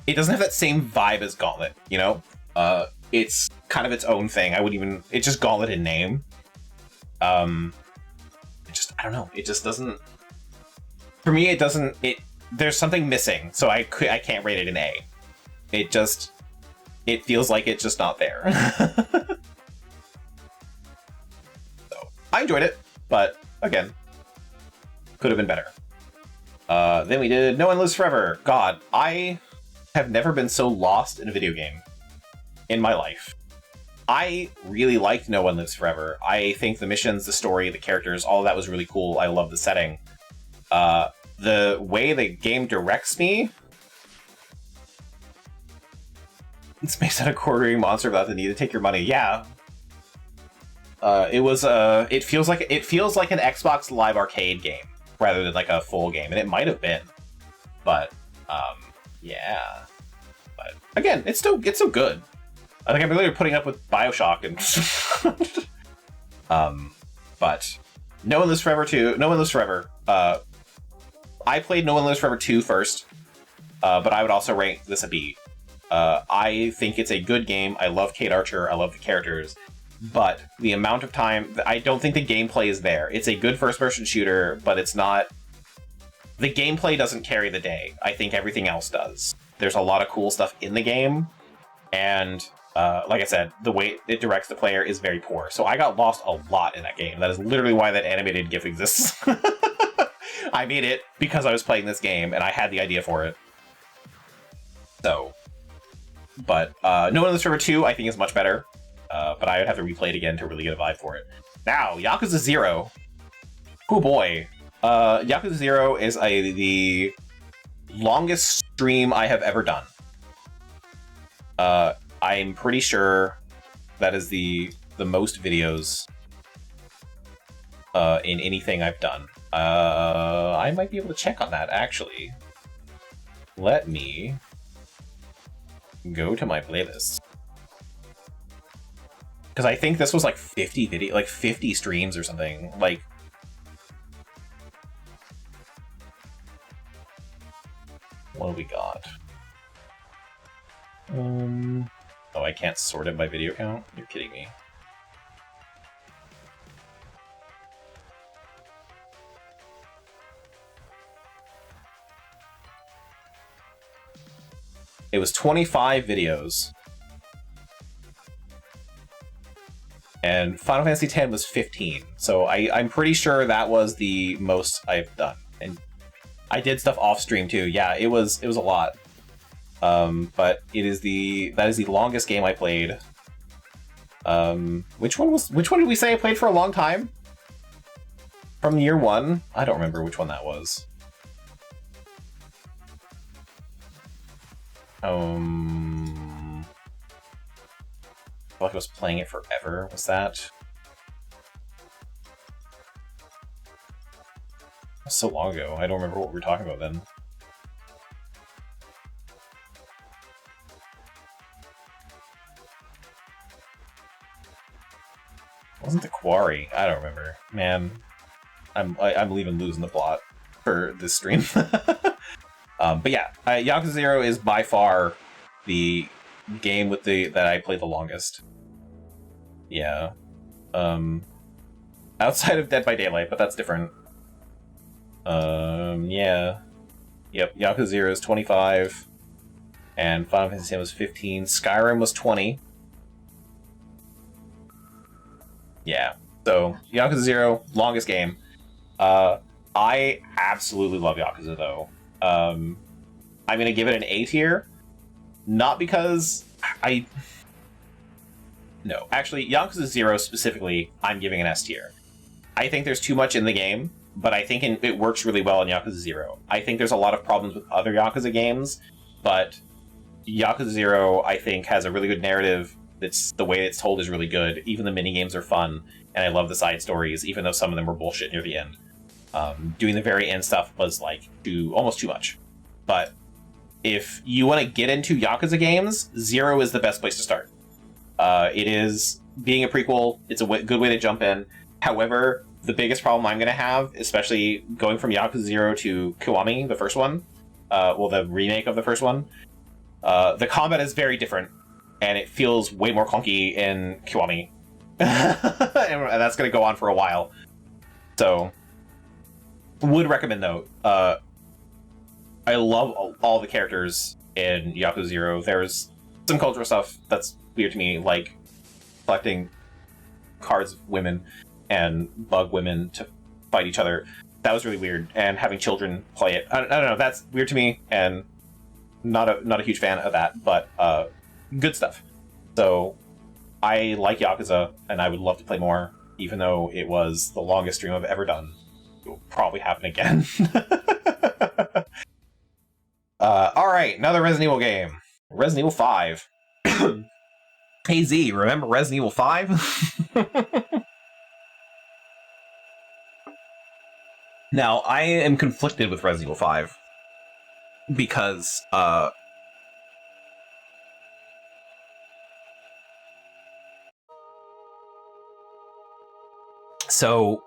S4: have that same vibe as Gauntlet, you know? It's kind of its own thing. It's just Gauntlet in name. I don't know. It just doesn't... for me, it doesn't... there's something missing, so I can't rate it an A. It feels like it's just not there. So, I enjoyed it, but, again, could have been better. Then we did No One Lives Forever. God, I have never been so lost in a video game in my life. I really liked No One Lives Forever. I think the missions, the story, the characters, all of that was really cool. I love the setting. The way the game directs me... it's based on a quartering monster without the need to take your money. Yeah. It feels like an Xbox Live Arcade game rather than like a full game, and it might have been. But, yeah. But again, it's still good. I think I'm really putting up with BioShock and but No One Lives Forever 2, No One Lives Forever. I played No One Lives Forever 2 first, but I would also rank this a B. I think it's a good game. I love Kate Archer. I love the characters. But the amount of time... I don't think the gameplay is there. It's a good first-person shooter, but it's not... the gameplay doesn't carry the day. I think everything else does. There's a lot of cool stuff in the game, and like I said, the way it directs the player is very poor. So I got lost a lot in that game. That is literally why that animated GIF exists. I made it because I was playing this game, and I had the idea for it. So... but No One Lives Forever 2, I think, is much better. But I would have to replay it again to really get a vibe for it. Now, Yakuza 0. Oh boy. Yakuza 0 is the longest stream I have ever done. I'm pretty sure that is the most videos in anything I've done. I might be able to check on that, actually. Let me go to my playlist. Because I think this was like 50 streams or something. Like, what do we got? Oh, I can't sort it by video count? You're kidding me. It was 25 videos. And Final Fantasy X was 15. So I'm pretty sure that was the most I've done. And I did stuff off stream too. Yeah, it was a lot. But that is the longest game I played. Which one did we say I played for a long time? From year one? I don't remember which one that was. I feel like I was playing it forever. Was that? So long ago. I don't remember what we were talking about then. Wasn't the Quarry? I don't remember. Man, I'm even losing the plot for this stream. But yeah, Yakuza 0 is by far the game with that I played the longest. Yeah. Outside of Dead by Daylight, but that's different. Yeah. Yep, Yakuza 0 is 25. And Final Fantasy X was 15. Skyrim was 20. Yeah. So, Yakuza 0, longest game. I absolutely love Yakuza, though. I'm going to give it an A tier. Not because No, actually, Yakuza 0 specifically, I'm giving an S tier. I think there's too much in the game, but I think it works really well in Yakuza 0. I think there's a lot of problems with other Yakuza games, but Yakuza 0, I think, has a really good narrative. The way it's told is really good. Even the minigames are fun, and I love the side stories, even though some of them were bullshit near the end. Doing the very end stuff was, like, almost too much. But if you want to get into Yakuza games, 0 is the best place to start. It is, being a prequel, it's a good way to jump in. However, the biggest problem I'm going to have, especially going from Yakuza 0 to Kiwami, the first one, the remake of the first one, the combat is very different, and it feels way more clunky in Kiwami. And that's going to go on for a while. So, would recommend, though. I love all the characters in Yakuza 0. There's some cultural stuff that's weird to me, like collecting cards of women and bug women to fight each other. That was really weird, and having children play it, I don't know, that's weird to me, and not a huge fan of that, but good stuff. So I like Yakuza, and I would love to play more, even though it was the longest stream I've ever done. It will probably happen again. Alright, another Resident Evil game. Resident Evil 5. Hey Z, remember Resident Evil 5? Now, I am conflicted with Resident Evil 5 because, so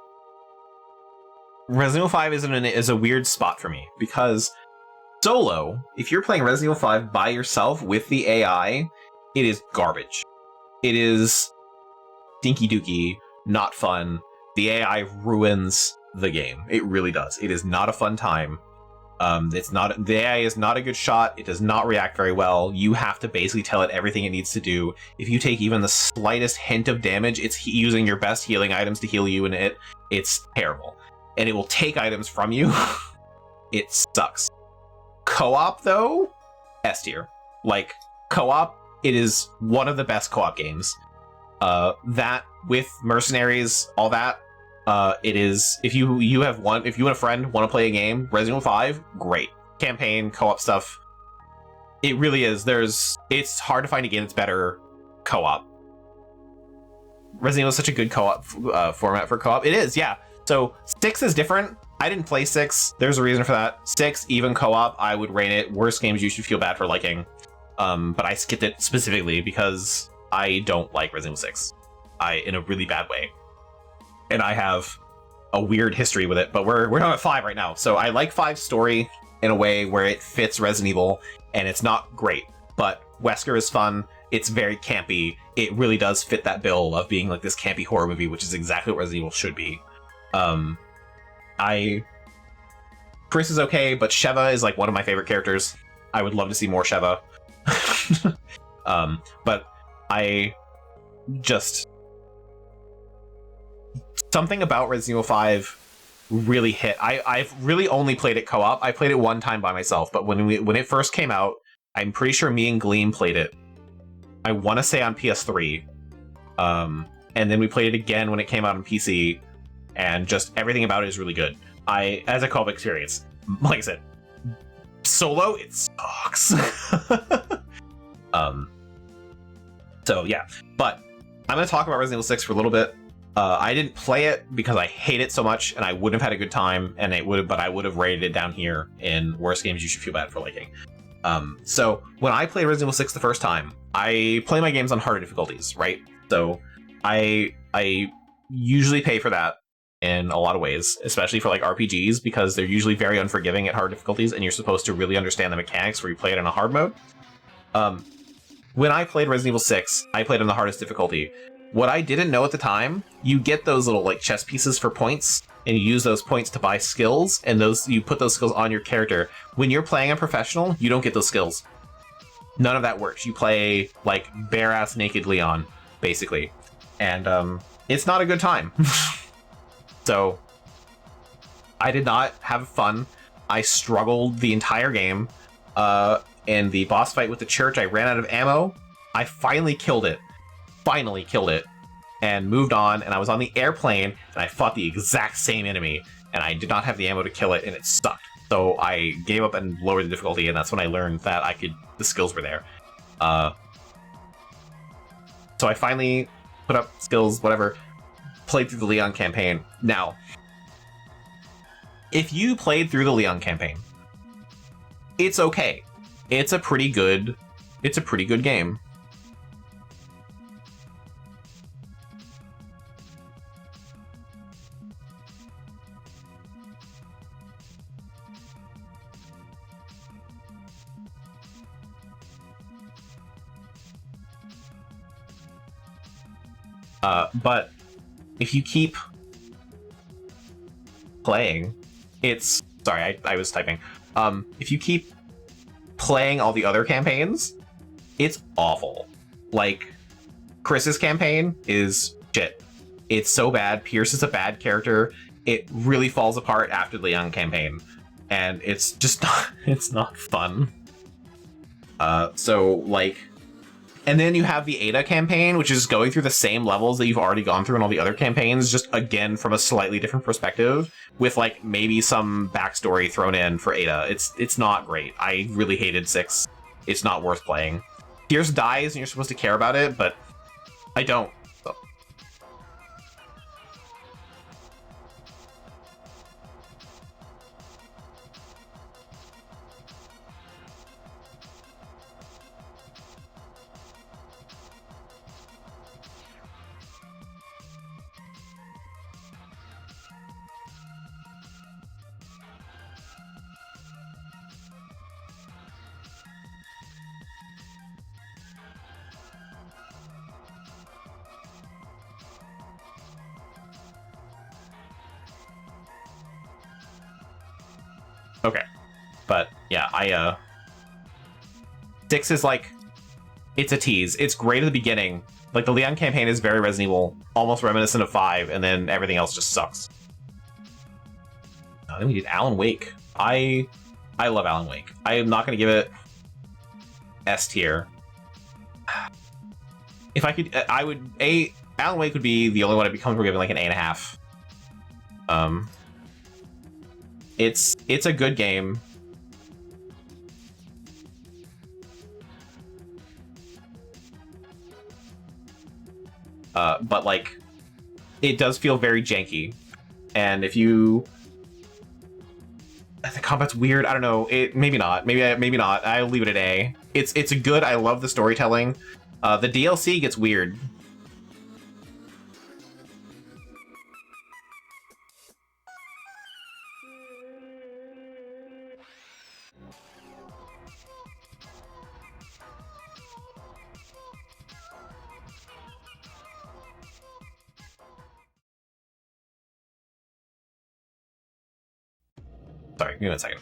S4: Resident Evil 5 is a weird spot for me because solo, if you're playing Resident Evil 5 by yourself with the AI, it is garbage. It is dinky dookie, not fun. The AI ruins the game. It really does. It is not a fun time. The AI is not a good shot. It does not react very well. You have to basically tell it everything it needs to do. If you take even the slightest hint of damage, it's using your best healing items to heal you, and it's terrible. And it will take items from you. It sucks. Co-op, though, S tier. Like, co-op, it is one of the best co-op games. That with Mercenaries, all that, it is, if you and a friend want to play a game, Resident Evil 5, great. Campaign, co-op stuff. It really is. It's hard to find a game that's better co-op. Resident Evil is such a good co-op format for co-op. It is, yeah. So 6 is different. I didn't play 6. There's a reason for that. 6, even co-op, I would rate it. Worst games you should feel bad for liking. But I skipped it specifically because I don't like Resident Evil 6. in a really bad way. And I have a weird history with it, but we're not at 5 right now. So I like 5's story in a way where it fits Resident Evil, and it's not great, but Wesker is fun. It's very campy. It really does fit that bill of being like this campy horror movie, which is exactly what Resident Evil should be. Chris is okay, but Sheva is like one of my favorite characters. I would love to see more Sheva. But I just... Something about Resident Evil 5 really hit. I've really only played it co-op. I played it one time by myself, but when it first came out, I'm pretty sure me and Gleam played it. I want to say on PS3. And then we played it again when it came out on PC, and just everything about it is really good. As a co-op experience, like I said, solo, it sucks. So yeah, but I'm going to talk about Resident Evil 6 for a little bit. I didn't play it because I hate it so much, and I wouldn't have had a good time, but I would have rated it down here in worst games you should feel bad for liking. So when I played Resident Evil 6 the first time, I play my games on harder difficulties, right? So I usually pay for that in a lot of ways, especially for like RPGs, because they're usually very unforgiving at hard difficulties, and you're supposed to really understand the mechanics where you play it in a hard mode. When I played Resident Evil 6, I played on the hardest difficulty. What I didn't know at the time, you get those little like chess pieces for points, and you use those points to buy skills, and you put those skills on your character. When you're playing a professional, you don't get those skills. None of that works. You play like bare-ass naked Leon, basically. And it's not a good time. So I did not have fun. I struggled the entire game. In the boss fight with the church, I ran out of ammo. I finally killed it, and moved on, and I was on the airplane, and I fought the exact same enemy, and I did not have the ammo to kill it, and it sucked. So I gave up and lowered the difficulty, and that's when I learned that the skills were there. So I finally put up skills, whatever, played through the Leon campaign. Now, if you played through the Leon campaign, it's okay. It's a pretty good game. But if you keep playing, sorry, I was typing. If you keep playing all the other campaigns, it's awful. Like, Chris's campaign is shit. It's so bad. Pierce is a bad character. It really falls apart after the Leon campaign, and it's just not fun. So like, and then you have the Ada campaign, which is going through the same levels that you've already gone through in all the other campaigns, just again from a slightly different perspective, with like maybe some backstory thrown in for Ada. It's not great. I really hated 6. It's not worth playing. Pierce dies and you're supposed to care about it, but I don't. So. Okay, but yeah, 6 is like, it's a tease. It's great at the beginning. Like, the Leon campaign is very Resident Evil, almost reminiscent of 5, and then everything else just sucks. Then we did Alan Wake. I love Alan Wake. I am not going to give it S tier. If I could, Alan Wake would be the only one I'd be comfortable giving like an 8.5. It's a good game. But like, it does feel very janky. And if the combat's weird, I don't know. Maybe not. Maybe not. I'll leave it at A. It's good. I love the storytelling. The DLC gets weird. Sorry, give me a second.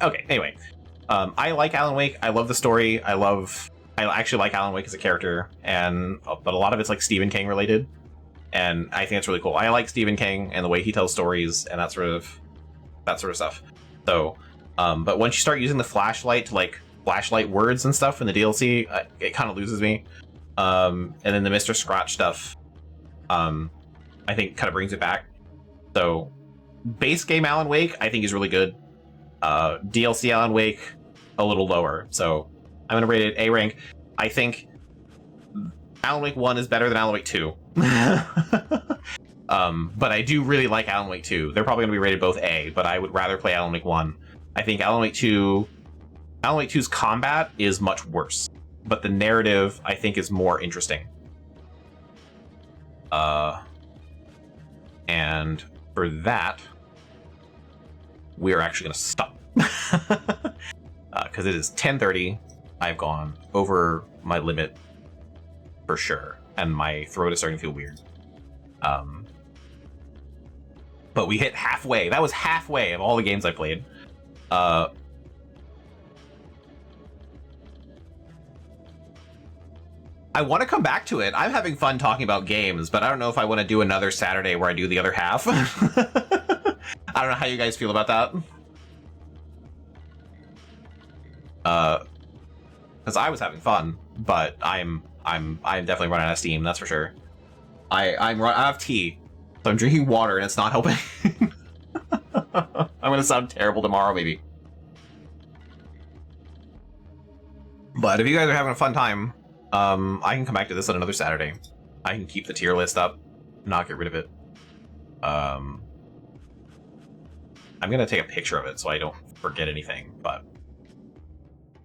S4: Okay, anyway. I like Alan Wake. I love the story. I actually like Alan Wake as a character, but a lot of it's like Stephen King related, and I think it's really cool. I like Stephen King and the way he tells stories and that sort of stuff. So, but once you start using the flashlight to like flashlight words and stuff in the DLC, it kind of loses me. And then the Mr. Scratch stuff, I think kind of brings it back. So, base game Alan Wake, I think is really good. DLC Alan Wake, a little lower. So I'm gonna rate it A rank. I think Alan Wake 1 is better than Alan Wake 2. But I do really like Alan Wake 2. They're probably gonna be rated both A, but I would rather play Alan Wake 1. I think Alan Wake 2's combat is much worse, but the narrative I think is more interesting. And for that, we are actually going to stop because it is 10:30. I've gone over my limit for sure, and my throat is starting to feel weird. But we hit halfway. That was halfway of all the games I played. I want to come back to it. I'm having fun talking about games, but I don't know if I want to do another Saturday where I do the other half. I don't know how you guys feel about that. Because I was having fun, but I'm definitely running out of steam. That's for sure. I have tea, so I'm drinking water, and it's not helping. I'm gonna sound terrible tomorrow, maybe. But if you guys are having a fun time, I can come back to this on another Saturday. I can keep the tier list up, not get rid of it. I'm gonna take a picture of it so I don't forget anything, but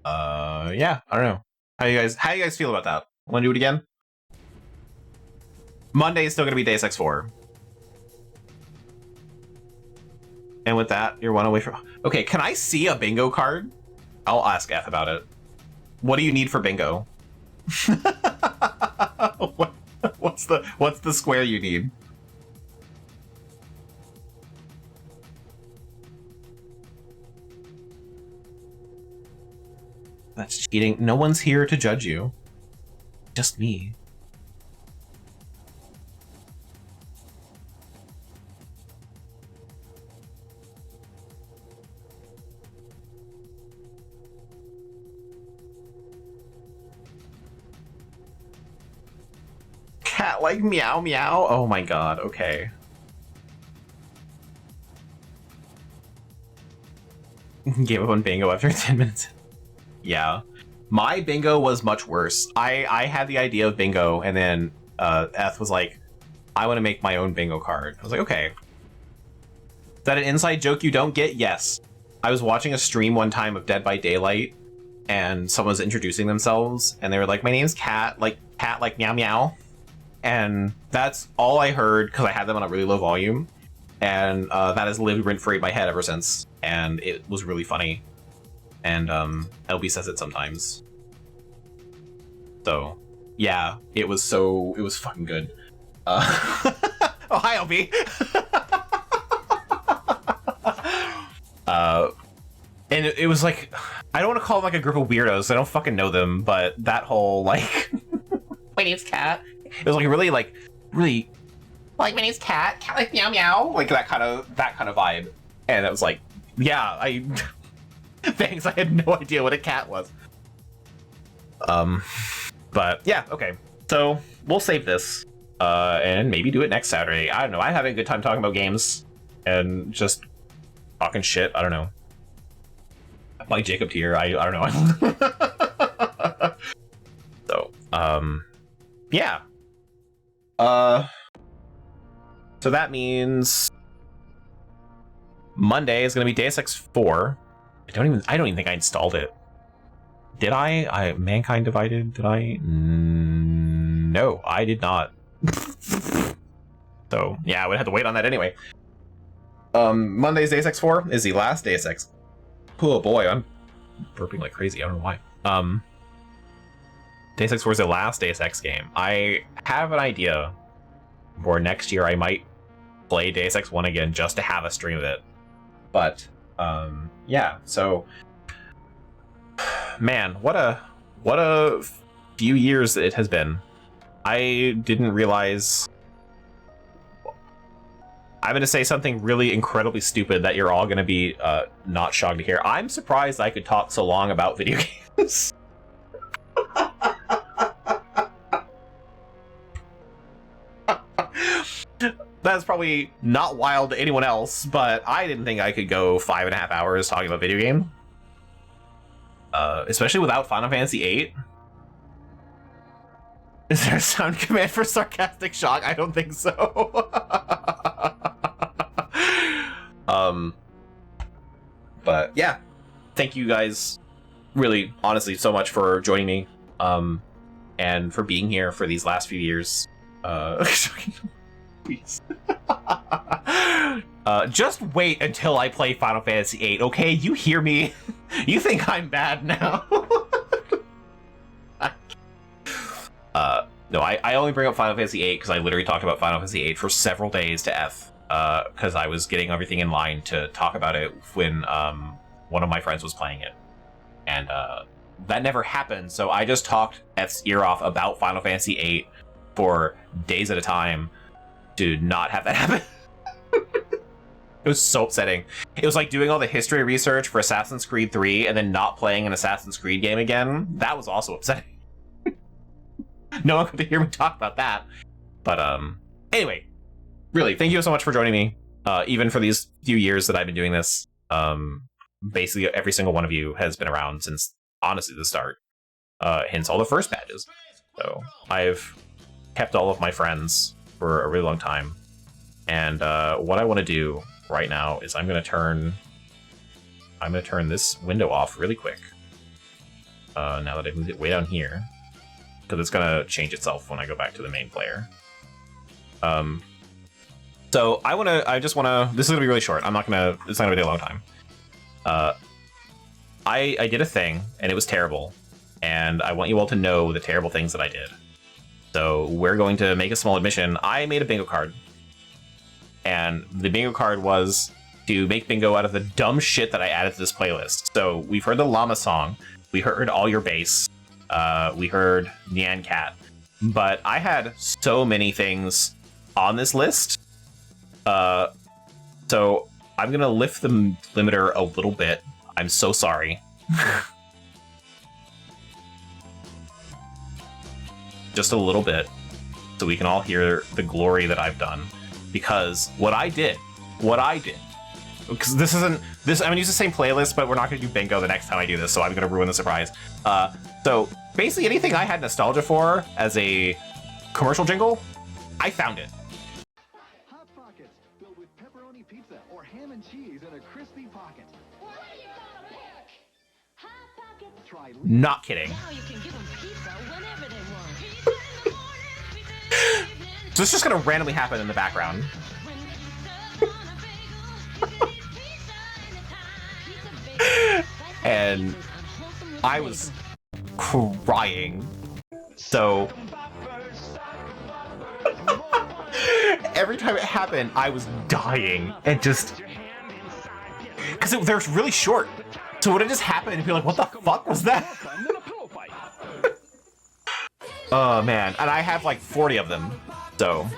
S4: yeah, I don't know. How you guys feel about that? Wanna do it again? Monday is still gonna be Deus Ex 4. And with that, you're one away from... Okay, can I see a bingo card? I'll ask F about it. What do you need for bingo? What's the square you need? That's cheating. No one's here to judge you. Just me. Cat like meow meow? Oh my god, okay. Gave up on bingo after 10 minutes. Yeah. My bingo was much worse. I had the idea of bingo, and then Eth was like, I want to make my own bingo card. I was like, okay. Is that an inside joke you don't get? Yes. I was watching a stream one time of Dead by Daylight, and someone was introducing themselves, and they were like, my name's Cat like meow meow. And that's all I heard because I had them on a really low volume. And that has lived rent-free in my head ever since. And it was really funny. And LB says it sometimes. So, yeah, it was fucking good. Oh, hi, LB! And it was like, I don't want to call them like a group of weirdos. I don't fucking know them, but that whole, like, my name's Cat. It was like really, like my name's Cat like meow meow, like that kind of vibe. And it was like, yeah, thanks, I had no idea what a cat was. But yeah, okay. So we'll save this. and maybe do it next Saturday. I don't know. I'm having a good time talking about games and just talking shit. I don't know. Like Jacob tier. I don't know. So, yeah. So that means Monday is going to be Deus Ex 4. I don't even think I installed it. Did I? Mankind Divided? Did I? No, I did not. So yeah, I would have to wait on that anyway. Monday's Deus Ex 4 is the last Deus Ex. Oh boy, I'm burping like crazy. I don't know why. Deus Ex 4 is the last Deus Ex game. I have an idea for next year. I might play Deus Ex 1 again just to have a stream of it. But yeah, so man, what a few years it has been. I didn't realize. I'm going to say something really incredibly stupid that you're all going to be not shocked to hear. I'm surprised I could talk so long about video games. That's probably not wild to anyone else, but I didn't think I could go 5.5 hours talking about video game. Especially without Final Fantasy VIII. Is there a sound command for sarcastic shock? I don't think so. But yeah, thank you guys really, honestly, so much for joining me, and for being here for these last few years. Please. Just wait until I play Final Fantasy VIII, okay? You hear me? You think I'm bad now? No, I only bring up Final Fantasy VIII because I literally talked about Final Fantasy VIII for several days to F, because I was getting everything in line to talk about it when one of my friends was playing it. And that never happened, so I just talked F's ear off about Final Fantasy VIII for days at a time to not have that happen. It was so upsetting. It was like doing all the history research for Assassin's Creed 3 and then not playing an Assassin's Creed game again. That was also upsetting. No one got to hear me talk about that. But anyway, really, thank you so much for joining me. Even for these few years that I've been doing this. Basically, every single one of you has been around since, honestly, the start. Hence all the first badges. So I've kept all of my friends for a really long time. And what I want to do right now is I'm going to turn this window off really quick. Now that I've moved it way down here. Because it's going to change itself when I go back to the main player. So I just want to, this is going to be really short. It's not going to be a long time. I did a thing and it was terrible. And I want you all to know the terrible things that I did. So we're going to make a small admission. I made a bingo card. And the bingo card was to make bingo out of the dumb shit that I added to this playlist. So we've heard the llama song. We heard All Your Bass. We heard Nyan Cat. But I had so many things on this list. So I'm going to lift the limiter a little bit. I'm so sorry. Just a little bit. So we can all hear the glory that I've done. Because what I did, because I'm gonna use the same playlist, but we're not gonna do bingo the next time I do this, so I'm gonna ruin the surprise. So basically anything I had nostalgia for as a commercial jingle, I found it.
S2: Hot Pockets, filled with pepperoni pizza or ham and cheese in a crispy pocket.
S6: What do you call a pick? Hot Pockets.
S2: Try
S4: Not kidding.
S6: Now you can give them pizza whenever they want. Pizza in the morning, pizza in the evening.
S4: So it's just gonna randomly happen in the background. And I was crying. So every time it happened, I was dying and just because they're really short. So when it just happened, and be like, "What the fuck was that?" Oh man, and I have like 40 of them. So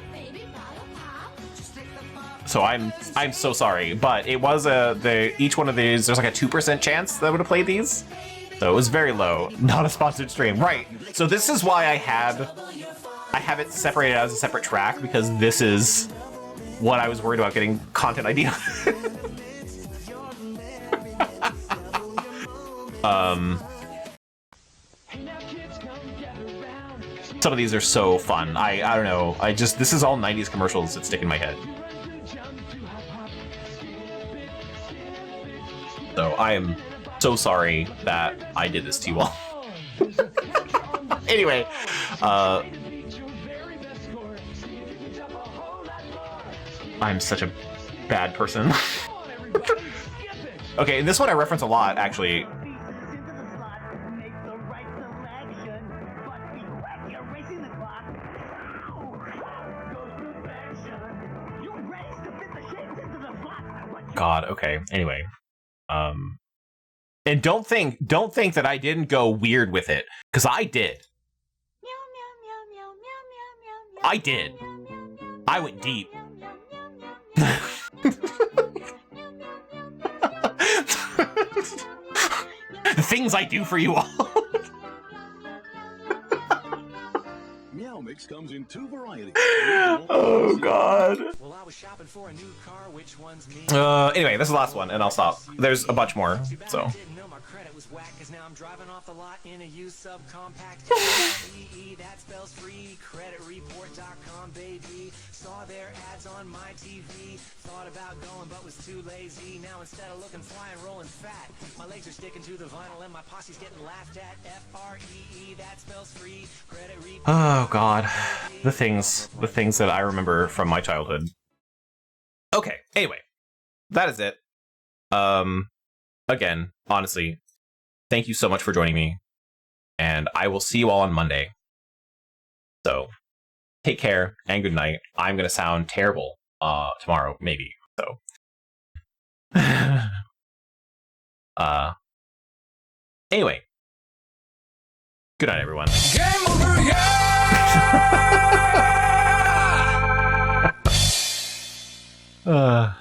S4: I'm so sorry, but it was each one of these, there's like a 2% chance that I would have played these. So it was very low. Not a sponsored stream. Right. So this is why I had I have it separated out as a separate track because this is what I was worried about getting content ID. Some of these are so fun. I don't know. This is all 90s commercials that stick in my head. So I am so sorry that I did this to you all. Anyway, I'm such a bad person. Okay, this one I reference a lot, actually. God, okay. Anyway. And don't think that I didn't go weird with it, because I did. I did. I went deep. The things I do for you all.
S2: Meow Mix comes in 2 varieties.
S4: Oh God.
S1: Well, I was shopping for a new car. Which one's me?
S4: Anyway, this is the last one, and I'll stop. There's a bunch more, so.
S1: Didn't know my credit was whack, 'cause now I'm driving off the lot in a used subcompact. EE, that spells free. Creditreport.com, baby. Saw their ads on my TV. Thought about going, but was too lazy. Now instead of looking fly and rolling fat, my legs are sticking to the vinyl and my posse's getting laughed at. FREE, that spells free. Creditreport.
S4: Oh God, the things that I remember from my childhood. Okay, anyway, that is it. Again, honestly, thank you so much for joining me, and I will see you all on Monday. So, take care and good night. I'm gonna sound terrible tomorrow, maybe. So, anyway, good night, everyone.
S1: Game over, yeah!